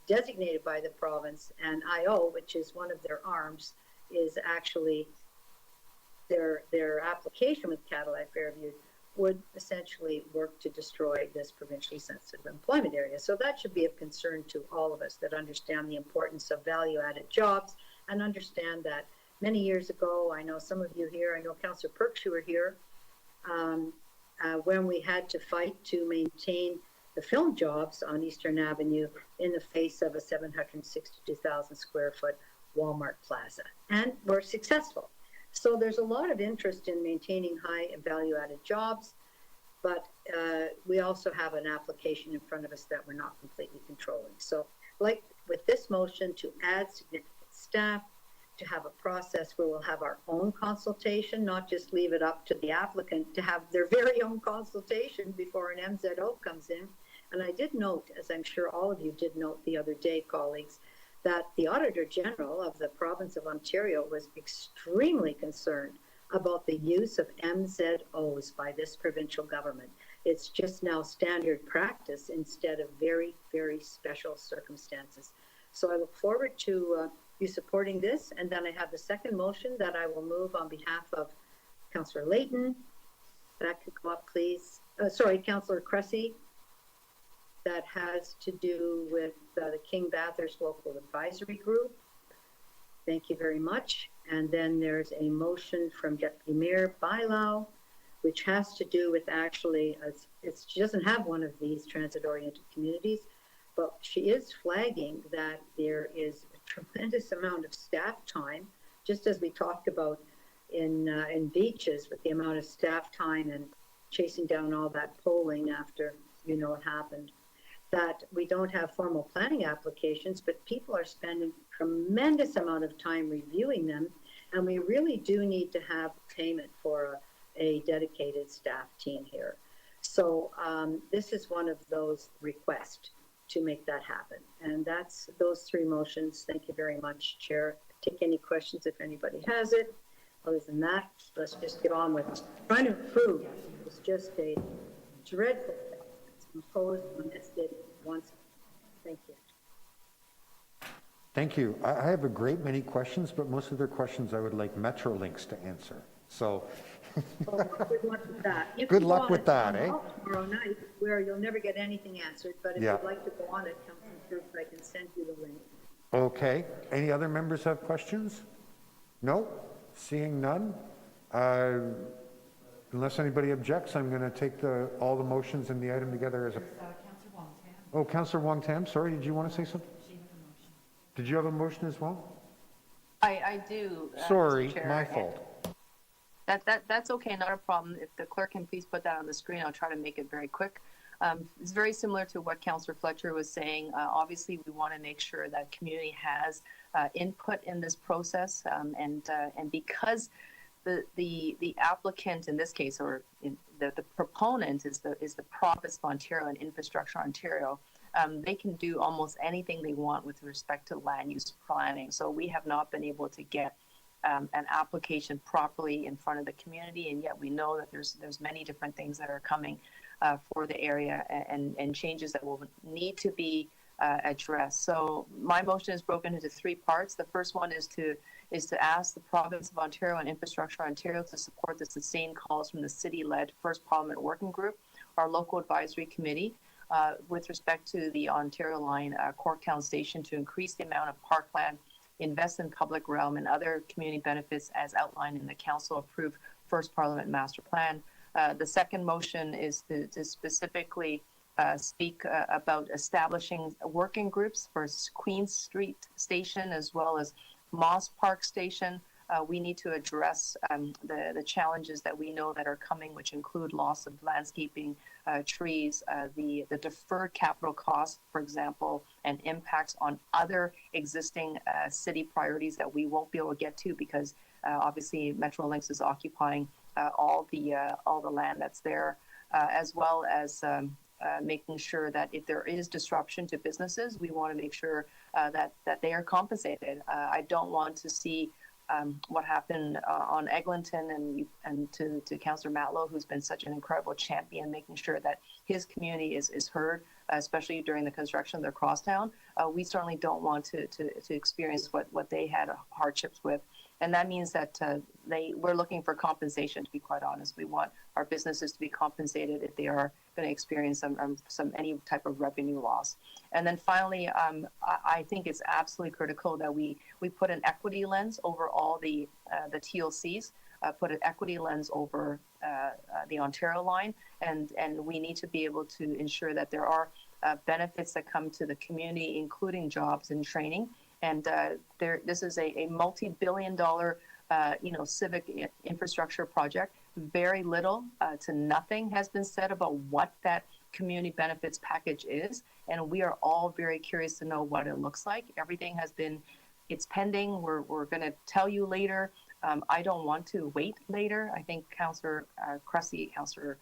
designated by the province, and IO, which is one of their arms, is actually their application with Cadillac Fairview would essentially work to destroy this provincially sensitive employment area. So that should be of concern to all of us that understand the importance of value-added jobs and understand that many years ago, I know some of you here, I know Councillor Perks, you were here, when we had to fight to maintain the film jobs on Eastern Avenue in the face of a 762,000 square foot Walmart plaza. And we're successful. So there's a lot of interest in maintaining high value-added jobs, but we also have an application in front of us that we're not completely controlling. So like with this motion to add significant staff, to have a process where we'll have our own consultation, not just leave it up to the applicant to have their very own consultation before an MZO comes in. And I did note, as I'm sure all of you did note the other day, colleagues, that the Auditor General of the province of Ontario was extremely concerned about the use of MZOs by this provincial government. It's just now standard practice instead of very, very special circumstances. So I look forward to you supporting this. And then I have the second motion that I will move on behalf of Councillor Layton. That could go up, please. Sorry, Councillor Cressy. That has to do with the King Bathurst Local Advisory Group. Thank you very much. And then there's a motion from Deputy Mayor Bylaw, which has to do with actually, she doesn't have one of these transit-oriented communities, but she is flagging that there is a tremendous amount of staff time just as we talked about in beaches with the amount of staff time and chasing down all that polling after, what happened, that we don't have formal planning applications, but people are spending tremendous amount of time reviewing them. And we really do need to have payment for a dedicated staff team here. So this is one of those requests to make that happen. And that's those three motions. Thank you very much, Chair. Take any questions if anybody has it. Other than that, let's just get on with trying to improve. It's just a dreadful thing. It's imposed when it's did once. Thank you. Thank you. I have a great many questions, but most of their questions I would like Metrolinx to answer. So good luck with that. You good can luck go on with a that, town eh? hall tomorrow night where you'll never get anything answered, but if Yeah. you'd like to go on it, Councilman First, I can send you the link. Okay. Any other members have questions? No? Seeing none? Unless anybody objects, I'm going to take all the motions in the item together as a... Oh, Councillor Wong-Tam, sorry, did you want to say something? Did you have a motion as well? I do. Sorry, Mr. Chair, my and fault. That's okay, not a problem. If the clerk can please put that on the screen, I'll try to make it very quick. It's very similar to what Councillor Fletcher was saying. Obviously, we want to make sure that community has input in this process, and because the applicant in this case, or the proponent is the province of Ontario and Infrastructure Ontario. They can do almost anything they want with respect to land use planning. So we have not been able to get an application properly in front of the community, and yet we know that there's many different things that are coming for the area and changes that will need to be addressed. So my motion is broken into three parts. The first one is to ask the province of Ontario and Infrastructure Ontario to support the sustained calls from the city-led First Parliament Working Group, our local advisory committee, with respect to the Ontario Line Corktown Station to increase the amount of parkland, invest in public realm and other community benefits as outlined in the council-approved First Parliament Master Plan. The second motion is to specifically speak about establishing working groups for Queen Street Station as well as Moss Park Station. We need to address the challenges that we know that are coming, which include loss of landscaping, trees, the deferred capital costs, for example, and impacts on other existing city priorities that we won't be able to get to because obviously Metrolinx is occupying all the land that's there, as well as making sure that if there is disruption to businesses, we want to make sure that they are compensated. I don't want to see what happened on Eglinton and to Councillor Matlow, who's been such an incredible champion, making sure that his community is heard, especially during the construction of their crosstown. We certainly don't want to experience what they had hardships with. And that means that we're looking for compensation, to be quite honest. We want our businesses to be compensated if they are going to experience any type of revenue loss. And then finally, I think it's absolutely critical that we put an equity lens over all the TLCs, put an equity lens over the Ontario line, and we need to be able to ensure that there are benefits that come to the community, including jobs and training. And this is a multi-billion-dollar, civic infrastructure project. Very little to nothing has been said about what that community benefits package is, and we are all very curious to know what it looks like. Everything it's pending. We're going to tell you later. I don't want to wait later. I think Councillor Cressy, Councillor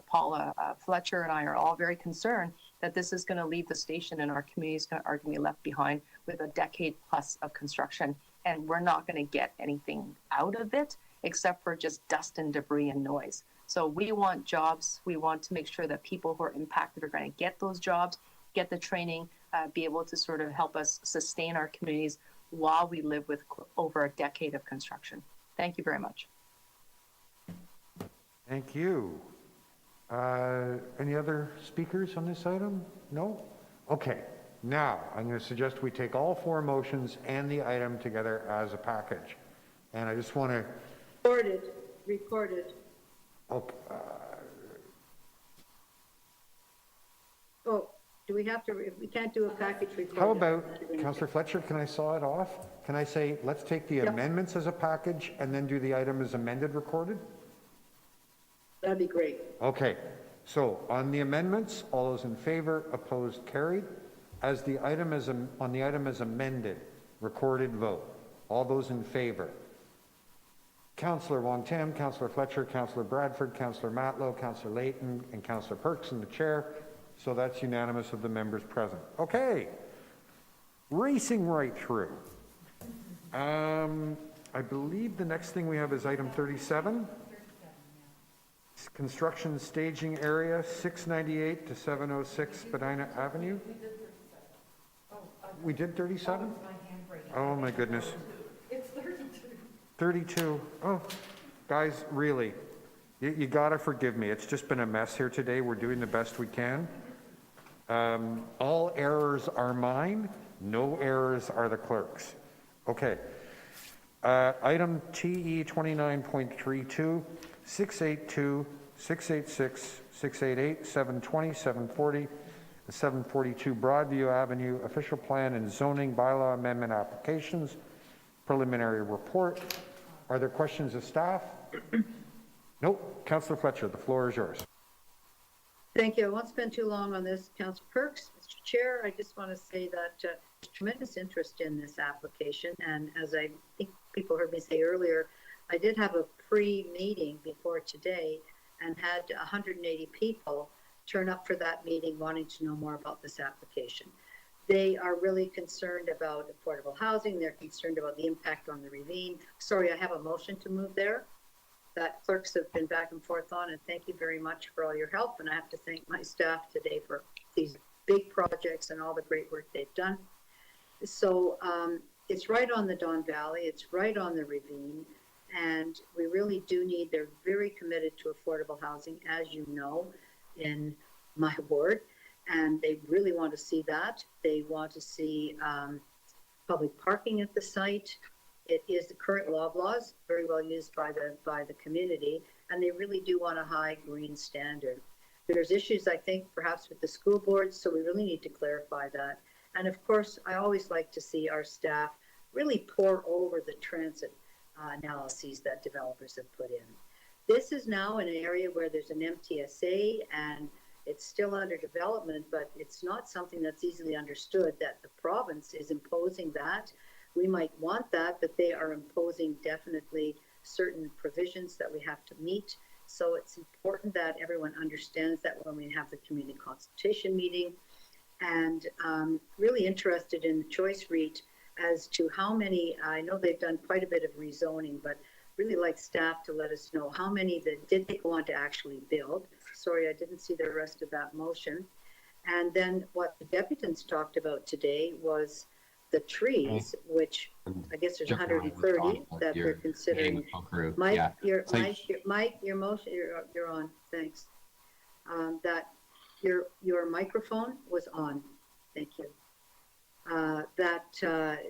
Paula Fletcher, and I are all very concerned that this is going to leave the station and our communities are going to be left behind with a decade plus of construction, and we're not going to get anything out of it except for just dust and debris and noise. So we want jobs. We want to make sure that people who are impacted are going to get those jobs, get the training, be able to sort of help us sustain our communities while we live with over a decade of construction. Thank you very much. Thank you. Any other speakers on this item? No? Okay. Now, I'm going to suggest we take all four motions and the item together as a package. And I just want to... Recorded. Okay. Oh, do we have to, we can't do a package report. How about, Councillor Fletcher, can I saw it off? Can I say, let's take the amendments as a package and then do the item as amended recorded? That'd be great. Okay, so on the amendments, all those in favor, opposed, carried. As the item is, on the item as amended, recorded vote. All those in favor. Councillor Wong-Tam, Councillor Fletcher, Councillor Bradford, Councillor Matlow, Councillor Layton, and Councillor Perks in the chair. So that's unanimous of the members present. Okay, racing right through. I believe the next thing we have is item 37. Construction staging area, 698 to 706 Spadina Avenue. We did 37? Oh my goodness. It's 32. 32. Oh, guys, really, you gotta forgive me. It's just been a mess here today. We're doing the best we can. All errors are mine. No errors are the clerk's. Okay. Item TE 29.32, 682, 686, 688, 720, 740, 742 Broadview Avenue, official plan and zoning bylaw amendment applications, preliminary report. Are there questions of staff? Nope. Councillor Fletcher, the floor is yours. Thank you. I won't spend too long on this. Councillor Perks, Mr. Chair, I just want to say that there's tremendous interest in this application. And as I think people heard me say earlier, I did have a pre-meeting before today and had 180 people turn up for that meeting wanting to know more about this application. They are really concerned about affordable housing. They're concerned about the impact on the ravine. Sorry, I have a motion to move there that clerks have been back and forth on, and thank you very much for all your help. And I have to thank my staff today for these big projects and all the great work they've done. So it's right on the Don Valley, it's right on the ravine, and we really do need, they're very committed to affordable housing, as you know, in my ward, and they really want to see that. They want to see public parking at the site. It is the current Loblaws, very well used by the community, and they really do want a high green standard. There's issues, I think, perhaps with the school boards, so we really need to clarify that. And of course, I always like to see our staff really pour over the transit analyses that developers have put in. This is now an area where there's an MTSA and it's still under development, but it's not something that's easily understood that the province is imposing that. We might want that, but they are imposing definitely certain provisions that we have to meet. So it's important that everyone understands that when we have the community consultation meeting. And really interested in the choice REIT as to how many, I know they've done quite a bit of rezoning, but really like staff to let us know how many that did they want to actually build. Sorry, I didn't see the rest of that motion. And then what the deputants talked about today was the trees, which I guess there's 130 that they're considering. Mike, Mike, your motion, you're on. Thanks. That your microphone was on. Thank you.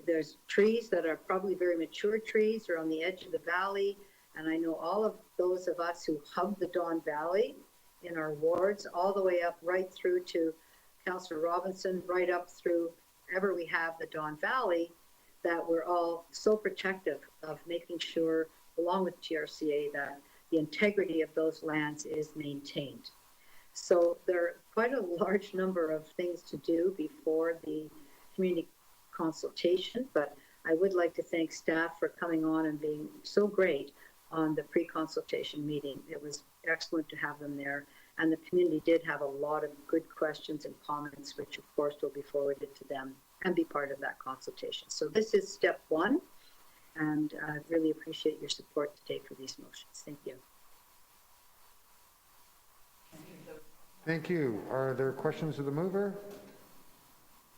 There's trees that are probably very mature trees or on the edge of the valley, and I know all of those of us who hug the Don Valley in our wards, all the way up right through to Councillor Robinson, right up through ever we have the Don Valley, that we're all so protective of making sure, along with TRCA, that the integrity of those lands is maintained. So there are quite a large number of things to do before the community consultation, but I would like to thank staff for coming on and being so great on the pre-consultation meeting. It was excellent to have them there, and the community did have a lot of good questions and comments, which of course will be forwarded to them and be part of that consultation. So this is step one, and I really appreciate your support today for these motions. Thank you. Thank you. Are there questions of the mover?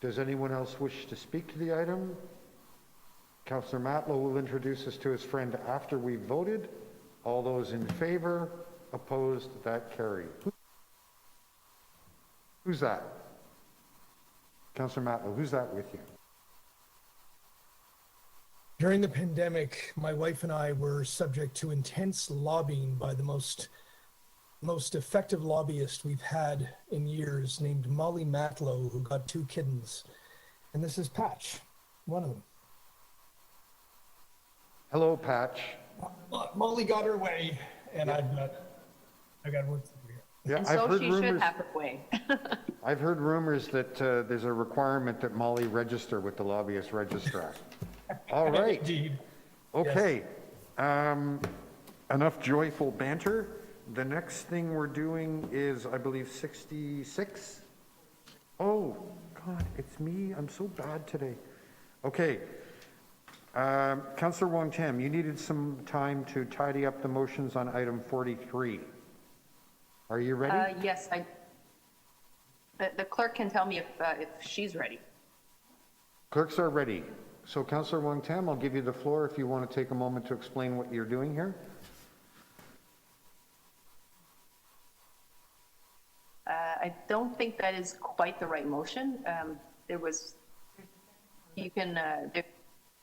Does anyone else wish to speak to the item? Councillor Matlow will introduce us to his friend after we voted. All those in favor, opposed, that carried. Who's that? Councillor Matlow, who's that with you? During the pandemic, my wife and I were subject to intense lobbying by the most most effective lobbyist we've had in years named Molly Matlow, who got 2 kittens. And this is Patch, one of them. Hello, Patch. Molly got her way, and I've got work to do here. Yeah, And I've so heard she should rumors. have her way. I've heard rumors that there's a requirement that Molly register with the lobbyist registrar. All right. Indeed. Okay. Enough joyful banter. The next thing we're doing is, I believe, 66. Oh, God, it's me. I'm so bad today. Okay. Councillor Wong Tam, you needed some time to tidy up the motions on item 43. Are you ready? Yes, the clerk can tell me if she's ready. Clerks are ready. So Councillor Wong Tam, I'll give you the floor if you want to take a moment to explain what you're doing here. I don't think that is quite the right motion.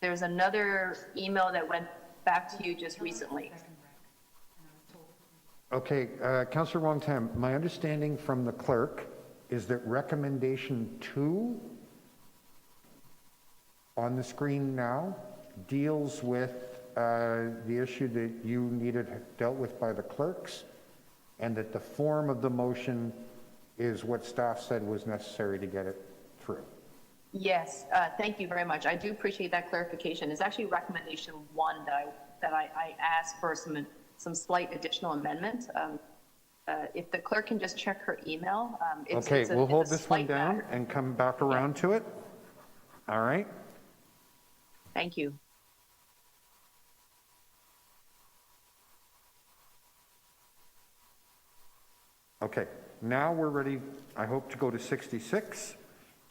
There's another email that went back to you just recently. Okay, Councillor Wong Tam, my understanding from the clerk is that recommendation 2 on the screen now deals with the issue that you needed dealt with by the clerks, and that the form of the motion is what staff said was necessary to get it through. Yes, thank you very much. I do appreciate that clarification. It's actually recommendation 1 that I asked for some slight additional amendment. If the clerk can just check her email. Okay, we'll hold this one down and come back around to it. All right. Thank you. Okay, now we're ready, I hope, to go to 66.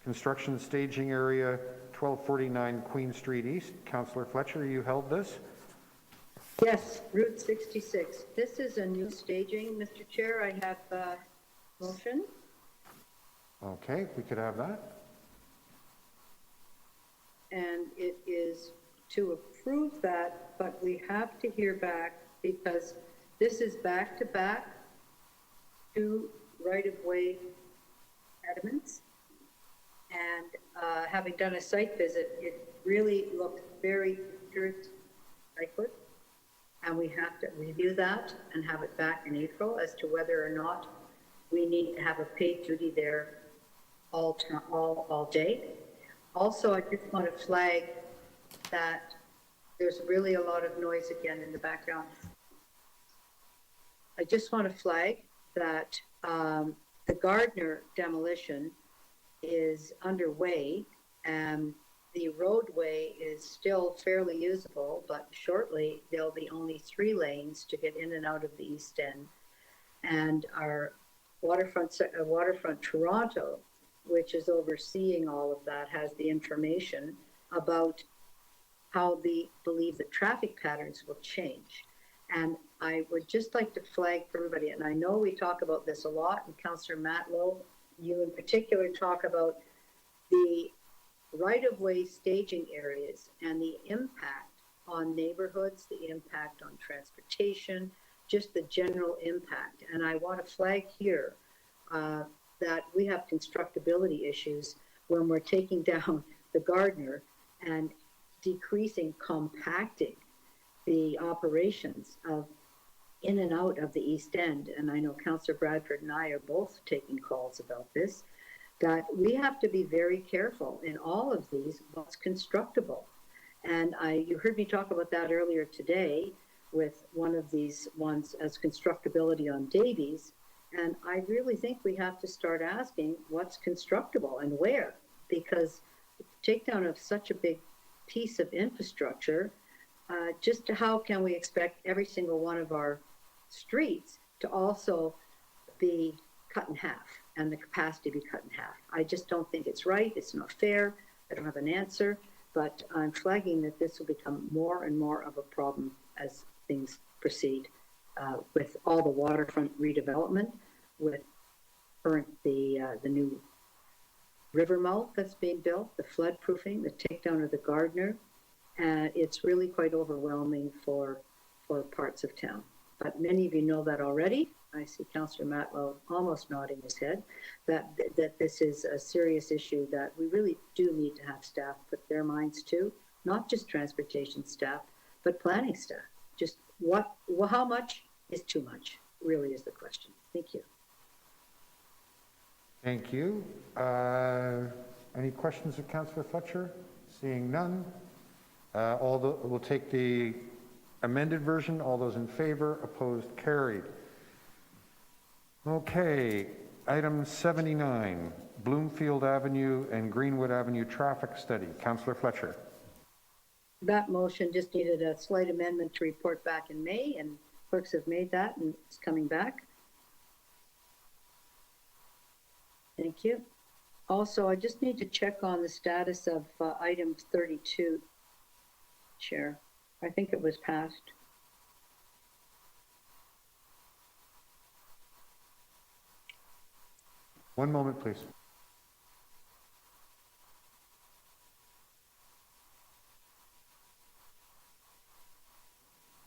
Construction staging area, 1249 Queen Street East. Councillor Fletcher, you held this? Yes, Route 66. This is a new staging, Mr. Chair. I have a motion. Okay, we could have that. And it is to approve that, but we have to hear back because this is back-to-back 2 right-of-way impediments. And having done a site visit, it really looked very accurate. And we have to review that and have it back in April as to whether or not we need to have a paid duty there all day. Also, I just want to flag that there's really a lot of noise again in the background. I just want to flag that the Gardner demolition is underway, and the roadway is still fairly usable, but shortly there'll be only 3 lanes to get in and out of the East End. And our waterfront Toronto, which is overseeing all of that, has the information about how they believe that traffic patterns will change. And I would just like to flag for everybody, and I know we talk about this a lot, and Councillor Matlow, you in particular talk about the right-of-way staging areas and the impact on neighborhoods, the impact on transportation, just the general impact. And I want to flag here that we have constructability issues when we're taking down the Gardner and compacting the operations of in and out of the East End. And I know Councillor Bradford and I are both taking calls about this, that we have to be very careful in all of these what's constructible. And you heard me talk about that earlier today with one of these ones as constructability on Davies. And I really think we have to start asking what's constructible and where, because the takedown of such a big piece of infrastructure, just how can we expect every single one of our streets to also be cut in half and the capacity be cut in half? I just don't think it's right. It's not fair. I don't have an answer, but I'm flagging that this will become more and more of a problem as things proceed with all the waterfront redevelopment, with the new river mouth that's being built, the flood proofing, the takedown of the Gardner. It's really quite overwhelming for parts of town. but many of you know that already. I see Councillor Matlow almost nodding his head, that this is a serious issue that we really do need to have staff put their minds to, not just transportation staff, but planning staff. Just how much is too much, really is the question. Thank you. Thank you. Any questions of Councillor Fletcher? Seeing none. We'll take the amended version. All those in favor, opposed, carried. Okay, item 79, Bloomfield Avenue and Greenwood Avenue traffic study. Councillor Fletcher. That motion just needed a slight amendment to report back in May, and clerks have made that, and it's coming back. Thank you. Also, I just need to check on the status of item 32, Chair. I think it was passed. One moment, please.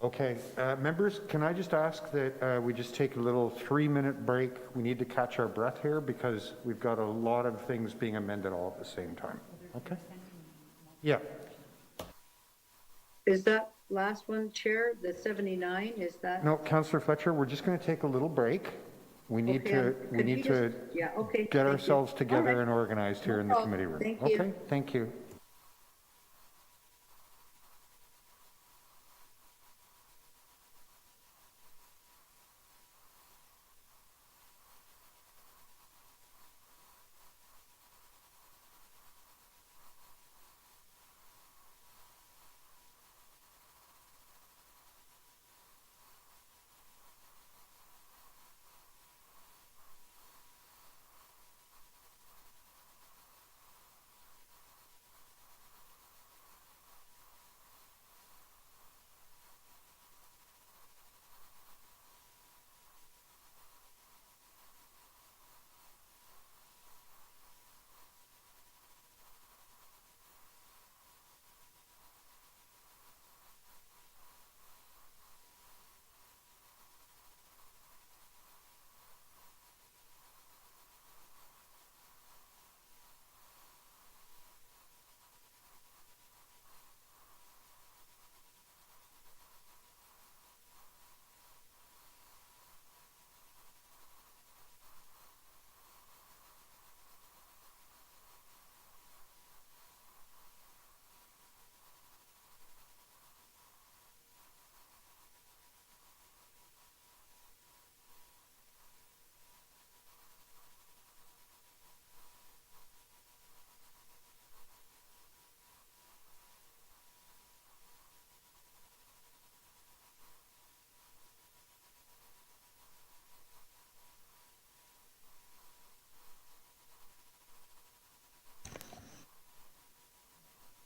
Okay, members, can I just ask that we just take a little 3-minute break? We need to catch our breath here because we've got a lot of things being amended all at the same time. Okay? Yeah. Is that last one, Chair, the 79, is that? No, Councillor Fletcher, we're just going to take a little break. We need to get ourselves together and organized here in the committee room. Thank you. Okay, thank you.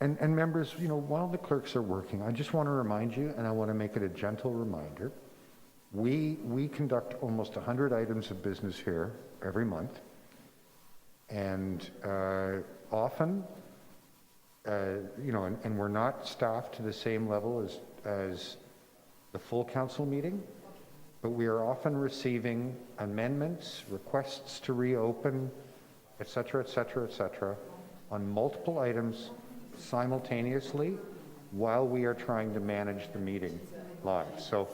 And members, you know, while the clerks are working, I just want to remind you, and I want to make it a gentle reminder, we conduct almost 100 items of business here every month, and often, you know, and we're not staffed to the same level as the full council meeting, but we are often receiving amendments, requests to reopen, et cetera, on multiple items simultaneously while we are trying to manage the meeting live. So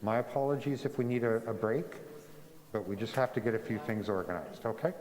my apologies if we need a break, but we just have to get a few things organized, okay?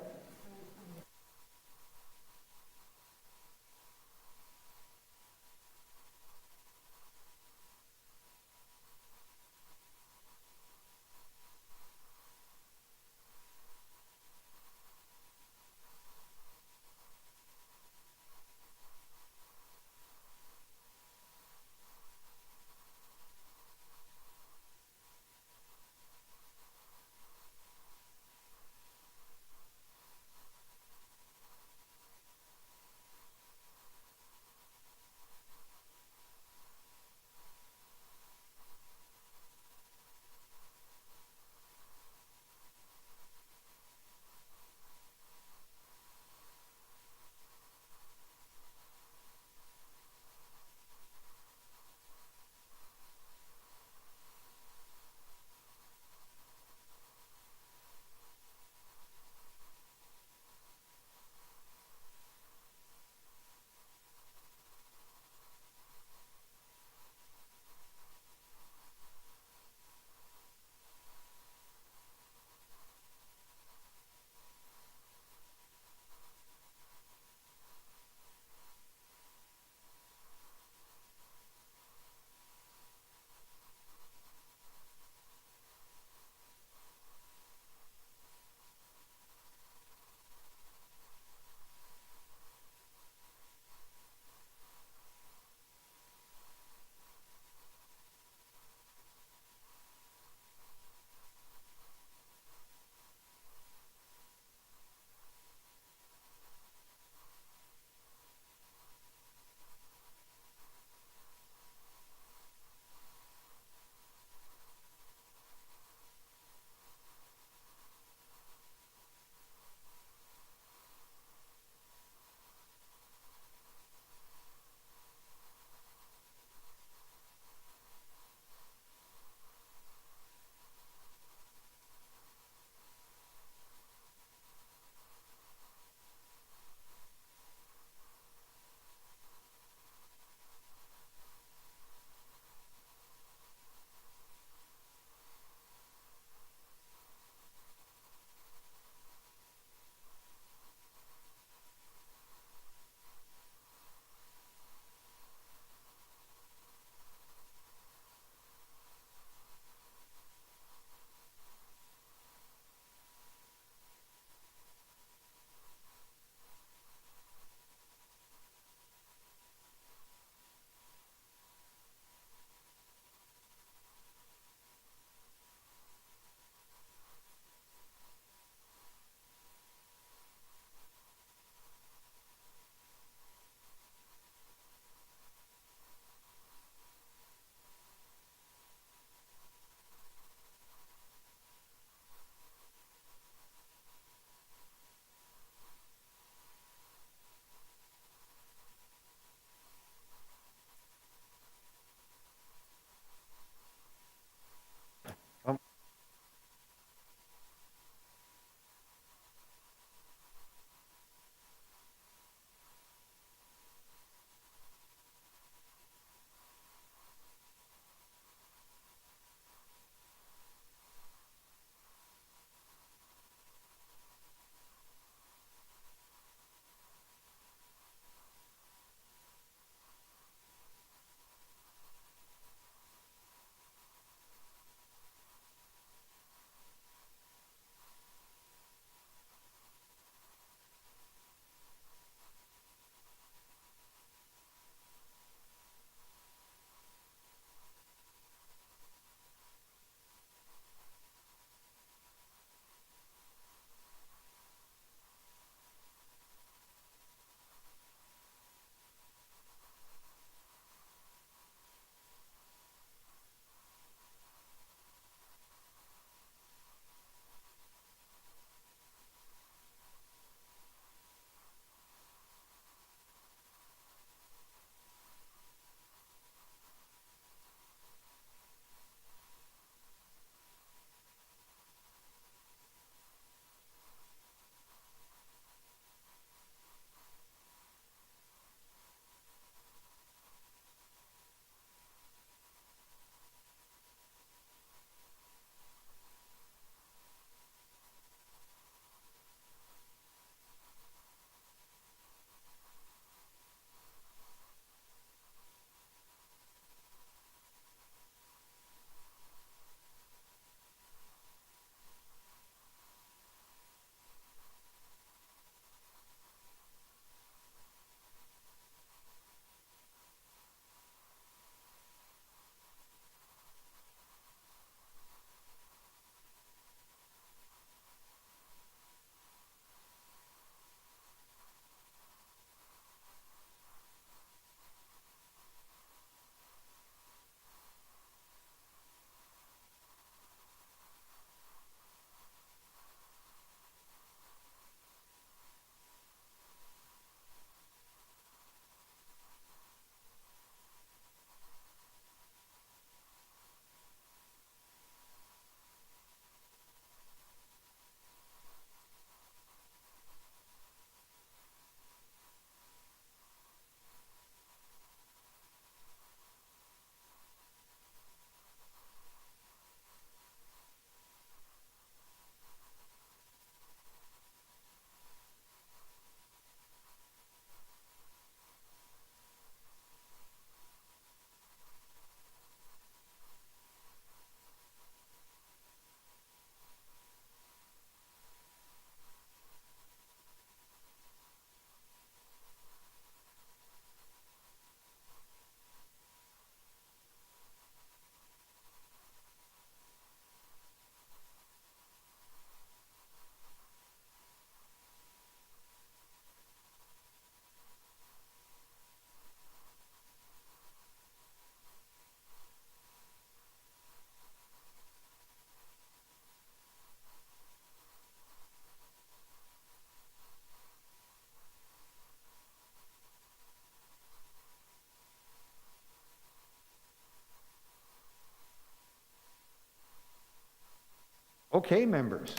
Okay, members.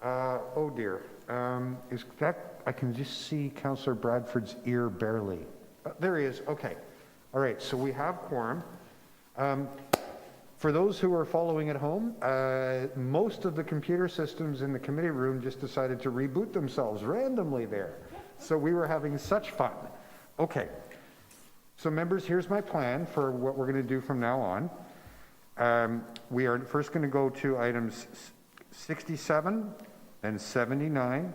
Oh dear. Is that, I can just see Councillor Bradford's ear barely. There he is. Okay. All right. So we have quorum. For those who are following at home, most of the computer systems in the committee room just decided to reboot themselves randomly there. So we were having such fun. Okay. So members, here's my plan for what we're going to do from now on. We are first going to go to items 67 and 79.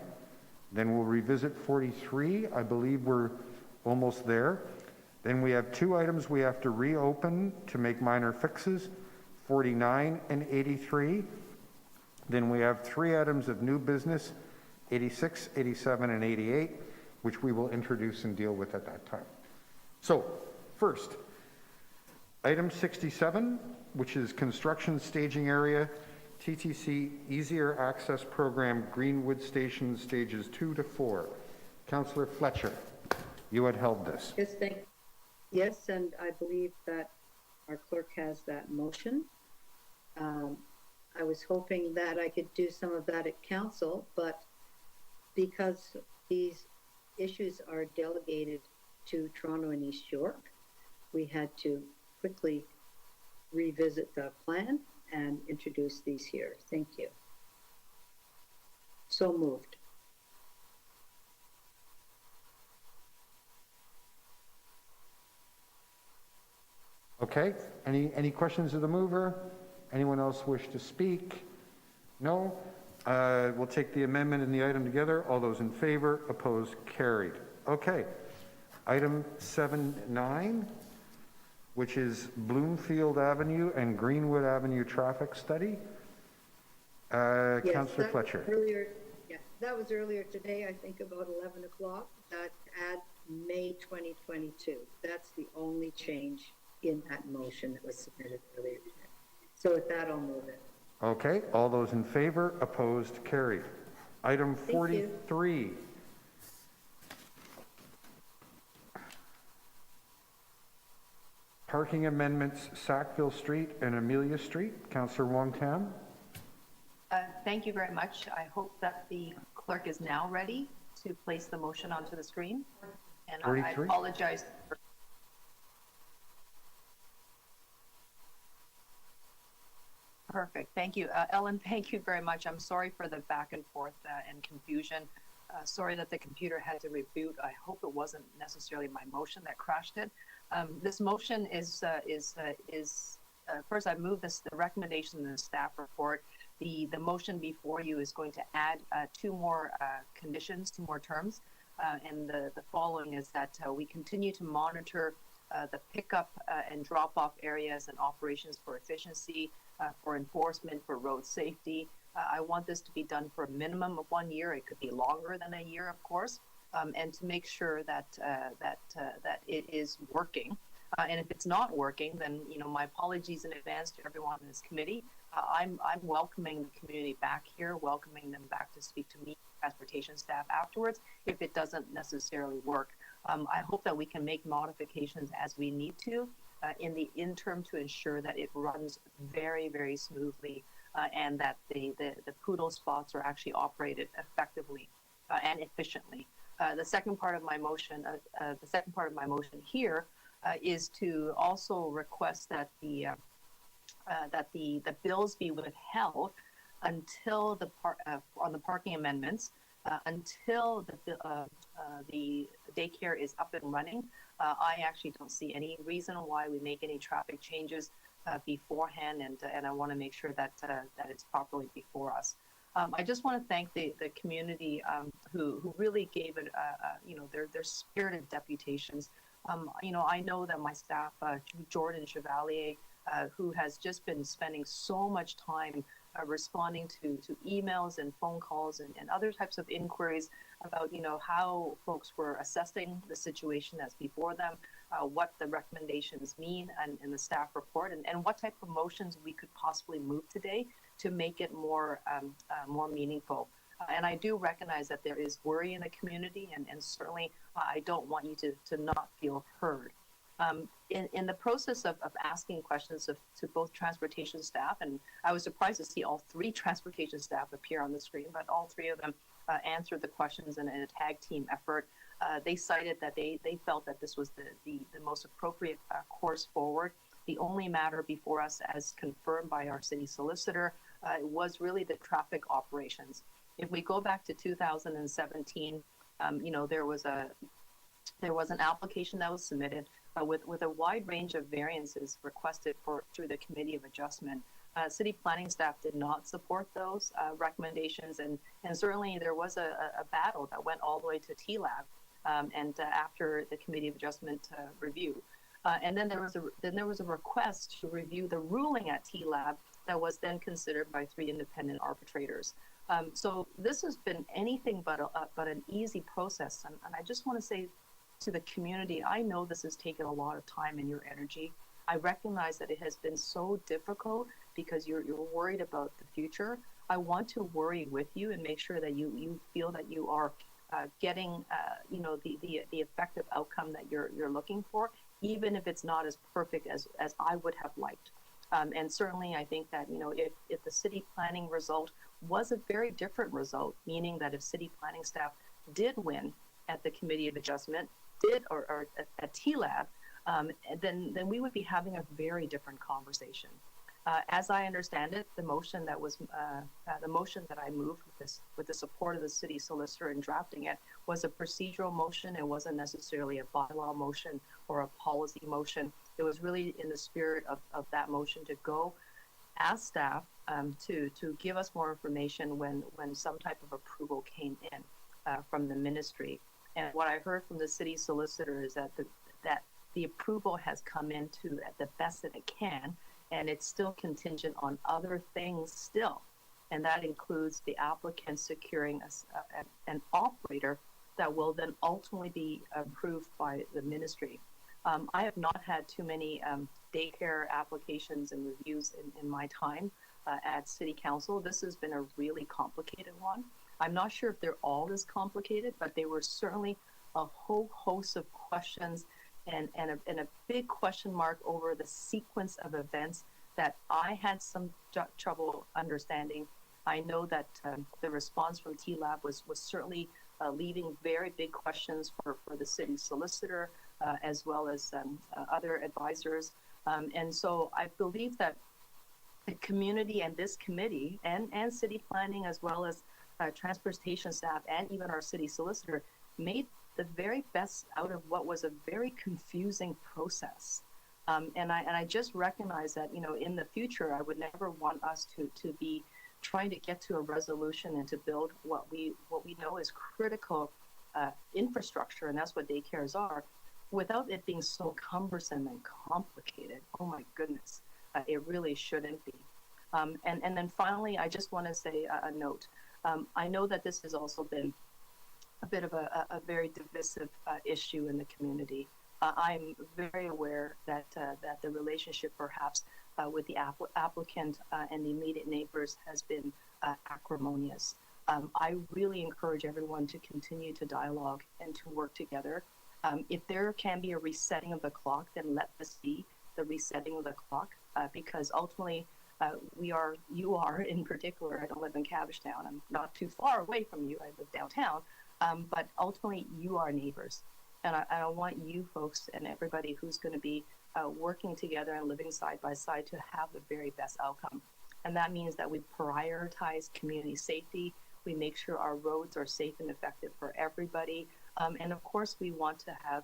Then we'll revisit 43. I believe we're almost there. Then we have 2 items we have to reopen to make minor fixes, 49 and 83. Then we have 3 items of new business, 86, 87, and 88, which we will introduce and deal with at that time. So, first, item 67, which is construction staging area, TTC Easier Access Program, Greenwood Station, stages 2 to 4. Councillor Fletcher, you had held this. Yes, and I believe that our clerk has that motion. I was hoping that I could do some of that at council, but because these issues are delegated to Toronto and East York, we had to quickly revisit the plan and introduce these here. Thank you. So moved. Okay, any questions of the mover? Anyone else wish to speak? No? We'll take the amendment and the item together. All those in favor, opposed, carried. Okay, item 7.9, which is Bloomfield Avenue and Greenwood Avenue traffic study. Yes, Councillor Fletcher. That was earlier today, I think about 11 o'clock. That add May 2022. That's the only change in that motion that was submitted earlier today. So with that, I'll move it. Okay, all those in favor, opposed, carried. Item 43. Parking amendments, Sackville Street and Amelia Street. Councillor Wong-Tam. Thank you very much. I hope that the clerk is now ready to place the motion onto the screen. And I apologize for Perfect. Thank you. Ellen, thank you very much. I'm sorry for the back and forth and confusion. Sorry that the computer had to reboot. I hope it wasn't necessarily my motion that crashed it. This motion is first I move the recommendation in the staff report. The motion before you is going to add 2 more conditions, 2 more terms. And the following is that we continue to monitor the pickup and drop-off areas and operations for efficiency, for enforcement, for road safety. I want this to be done for a minimum of 1 year. It could be longer than a year, of course, and to make sure that that it is working. And if it's not working, then my apologies in advance to everyone in this committee. I'm welcoming the community back here, welcoming them back to speak to me, transportation staff afterwards, if it doesn't necessarily work. I hope that we can make modifications as we need to in the interim to ensure that it runs very, very smoothly and that the poodle spots are actually operated effectively and efficiently. The second part of my motion, here is to also request that the bills be withheld until on the parking amendments until the daycare is up and running. I actually don't see any reason why we make any traffic changes beforehand, and I want to make sure that that it's properly before us. I just want to thank the community who really gave it, their spirited deputations. I know that my staff, Jordan Chevalier, who has just been spending so much time responding to emails and phone calls and other types of inquiries about, how folks were assessing the situation that's before them, what the recommendations mean in the staff report, and what type of motions we could possibly move today to make it more meaningful. And I do recognize that there is worry in the community, and certainly I don't want you to not feel heard. In the process of asking questions to both transportation staff, and I was surprised to see all three transportation staff appear on the screen, but all three of them answered the questions in a tag team effort. They cited that they felt that this was the most appropriate course forward. The only matter before us, as confirmed by our city solicitor, was really the traffic operations. If we go back to 2017, there was an application that was submitted with a wide range of variances requested through the Committee of Adjustment. City planning staff did not support those recommendations, and certainly there was a battle that went all the way to TLAB, and after the Committee of Adjustment review. And then there was a request to review the ruling at TLAB that was then considered by 3 independent arbitrators. So this has been anything but an easy process, and I just want to say to the community, I know this has taken a lot of time and your energy. I recognize that it has been so difficult because you're worried about the future. I want to worry with you and make sure that you feel that you are getting the effective outcome that you're looking for, even if it's not as perfect as I would have liked. And certainly I think that if the city planning result was a very different result, meaning that if city planning staff did win at the Committee of Adjustment, or at TLAB, then we would be having a very different conversation. As I understand it, the motion that I moved with the support of the city solicitor in drafting it was a procedural motion. It wasn't necessarily a bylaw motion or a policy motion. It was really in the spirit of that motion to go ask staff to give us more information when some type of approval came in from the ministry. And what I heard from the city solicitor is that the approval has come into at the best that it can, and it's still contingent on other things still. And that includes the applicant securing an operator that will then ultimately be approved by the ministry. I have not had too many daycare applications and reviews in my time at City Council. This has been a really complicated one. I'm not sure if they're all as complicated, but they were certainly a whole host of questions and a big question mark over the sequence of events that I had some trouble understanding. I know that the response from TLAB was certainly leaving very big questions for the city solicitor as well as other advisors. And so I believe that the community and this committee and city planning as well as transportation staff and even our city solicitor made the very best out of what was a very confusing process. And I just recognize that, in the future, I would never want us to be trying to get to a resolution and to build what we know is critical infrastructure, and that's what daycares are, without it being so cumbersome and complicated. Oh my goodness, it really shouldn't be. And then finally, I just want to say a note. I know that this has also been a bit of a very divisive issue in the community. I'm very aware that the relationship perhaps with the applicant and the immediate neighbors has been acrimonious. I really encourage everyone to continue to dialogue and to work together. If there can be a resetting of the clock, then let this be the resetting of the clock, because ultimately you are in particular, I don't live in Cabbagetown, I'm not too far away from you, I live downtown, but ultimately you are neighbors. And I want you folks and everybody who's going to be working together and living side by side to have the very best outcome. And that means that we prioritize community safety. We make sure our roads are safe and effective for everybody. And of course, we want to have,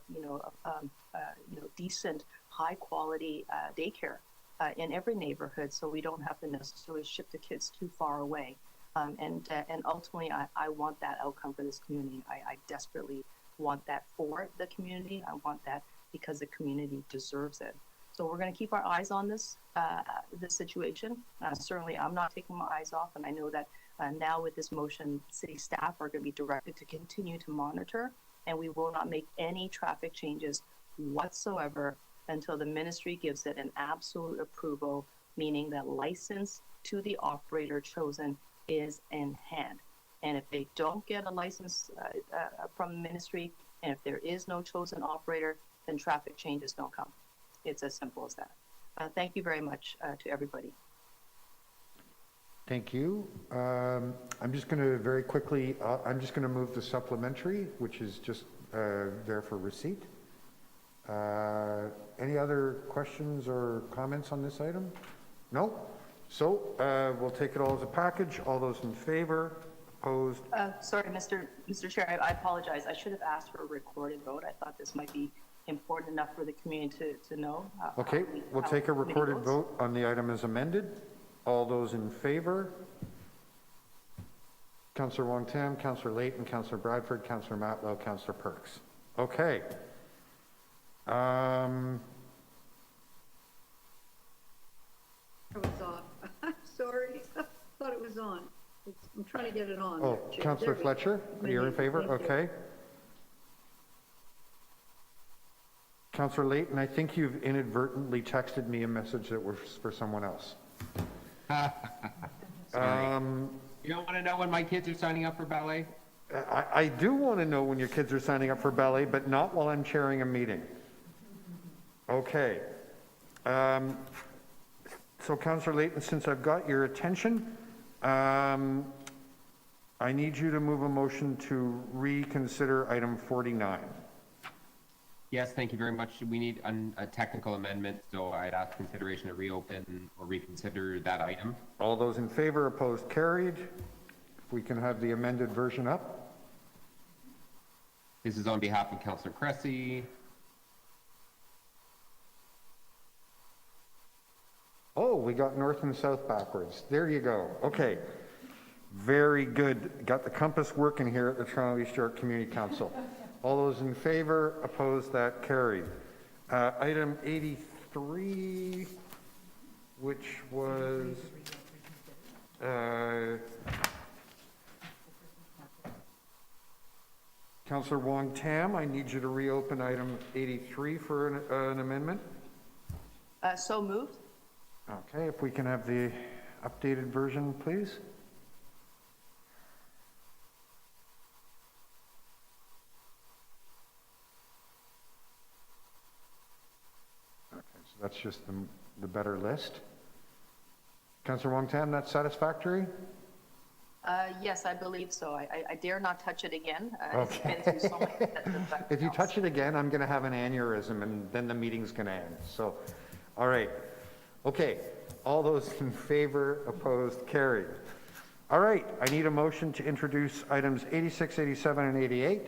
decent, high quality daycare in every neighborhood, so we don't have to necessarily ship the kids too far away. And ultimately, I want that outcome for this community. I desperately want that for the community. I want that because the community deserves it. So we're going to keep our eyes on this situation. Certainly, I'm not taking my eyes off, and I know that now with this motion, city staff are going to be directed to continue to monitor, and we will not make any traffic changes whatsoever until the ministry gives it an absolute approval, meaning that license to the operator chosen is in hand. And if they don't get a license from the ministry, and if there is no chosen operator, then traffic changes don't come. It's as simple as that. Thank you very much to everybody. Thank you. I'm just going to very quickly, I'm just going to move the supplementary, which is just there for receipt. Any other questions or comments on this item? No? So we'll take it all as a package. All those in favor? Opposed? Sorry, Mr. Chair, I apologize. I should have asked for a recorded vote. I thought this might be important enough for the community to know. Okay, we'll take a recorded vote on the item as amended. All those in favor? Councillor Wong-Tam, Councillor Layton, Councillor Bradford, Councillor Matlow, Councillor Perks. Okay. I was off. I'm sorry. I thought it was on. I'm trying to get it on. Oh, Councillor Fletcher, you're in favor? Okay. Councillor Layton, I think you've inadvertently texted me a message that was for someone else. You don't want to know when my kids are signing up for ballet? I do want to know when your kids are signing up for ballet, but not while I'm chairing a meeting. Okay. So Councillor Layton, since I've got your attention, I need you to move a motion to reconsider item 49. Yes, thank you very much. We need a technical amendment, so I'd ask consideration to reopen or reconsider that item. All those in favor, opposed, carried. If we can have the amended version up. This is on behalf of Councillor Cressy. Oh, we got north and south backwards. There you go. Okay. Very good. Got the compass working here at the Toronto East York Community Council. All those in favor, opposed, that carried. Item 83, which was Councillor Wong-Tam, I need you to reopen item 83 for an amendment. So moved. Okay, if we can have the updated version, please. Okay, so that's just the better list. Councillor Wong-Tam, that's satisfactory? Yes, I believe so. I dare not touch it again. Okay. It's been through so many If you touch it again, I'm going to have an aneurysm and then the meeting's going to end. So, all right. Okay. All those in favor, opposed, carried. All right. I need a motion to introduce items 86, 87, and 88.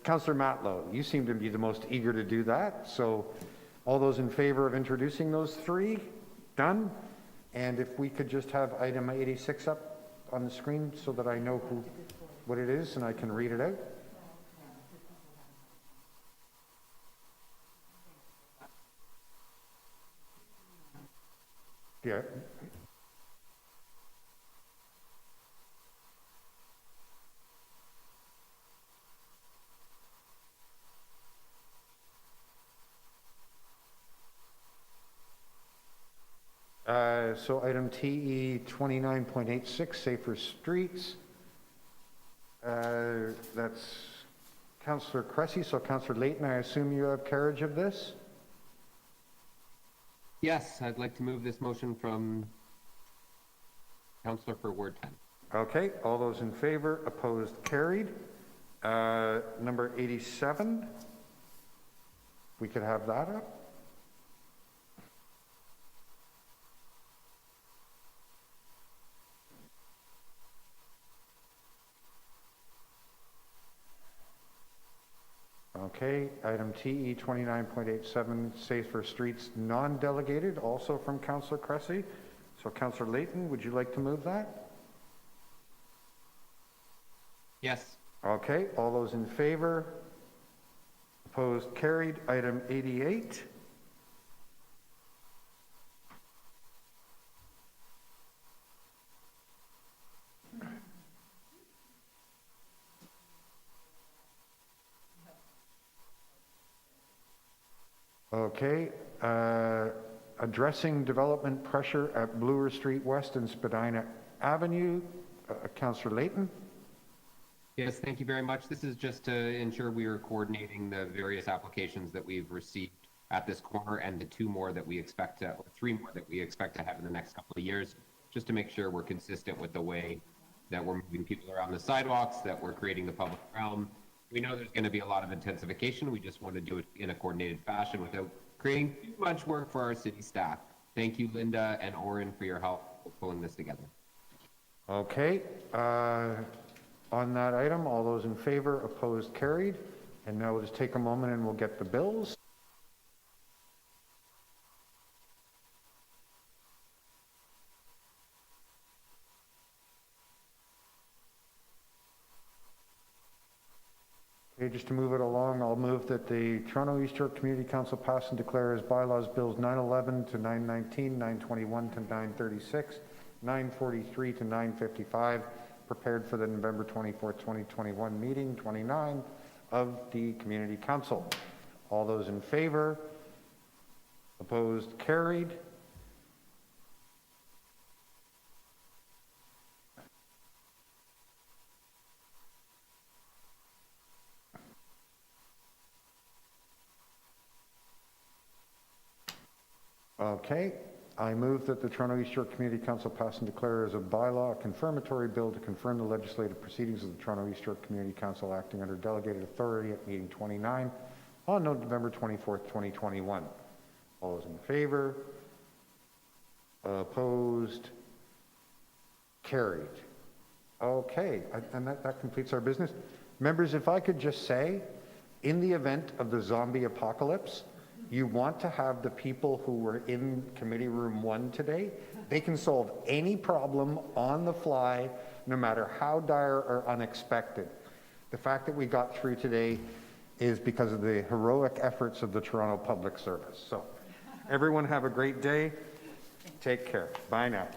Councillor Matlow, you seem to be the most eager to do that. So all those in favor of introducing those three, done. And if we could just have item 86 up on the screen so that I know what it is and I can read it out. Yeah. So item TE 29.86, Safer Streets. That's Councillor Cressy. So Councillor Layton, I assume you have carriage of this? Yes, I'd like to move this motion from Councillor for Ward 10. Okay, all those in favor, opposed, carried. Number 87, if we could have that up. Okay, item TE 29.87, Safer Streets, non-delegated, also from Councillor Cressy. So Councillor Layton, would you like to move that? Yes. Okay, all those in favor? Opposed, carried. Item 88. Okay, addressing development pressure at Bloor Street West and Spadina Avenue. Councillor Layton. Yes, thank you very much. This is just to ensure we are coordinating the various applications that we've received at this corner and the 2 more that we expect to, or 3 more that we expect to have in the next couple of years, just to make sure we're consistent with the way that we're moving people around the sidewalks, that we're creating the public realm. We know there's going to be a lot of intensification. We just want to do it in a coordinated fashion without creating too much work for our city staff. Thank you, Linda and Oren, for your help pulling this together. Okay. On that item, all those in favor, opposed, carried. And now we'll just take a moment and we'll get the bills. Okay, just to move it along, I'll move that the Toronto East York Community Council pass and declare as bylaws bills 911 to 919, 921 to 936, 943 to 955, prepared for the November 24th, 2021 meeting 29 of the Community Council. All those in favor? Opposed? Carried. Okay. I move that the Toronto East York Community Council pass and declare as a bylaw a confirmatory bill to confirm the legislative proceedings of the Toronto East York Community Council acting under delegated authority at meeting 29 on November 24th, 2021. All those in favor? Opposed? Carried. Okay, and that completes our business. Members, if I could just say, in the event of the zombie apocalypse, you want to have the people who were in committee room 1 today, they can solve any problem on the fly, no matter how dire or unexpected. The fact that we got through today is because of the heroic efforts of the Toronto Public Service. So everyone have a great day. Take care. Bye now.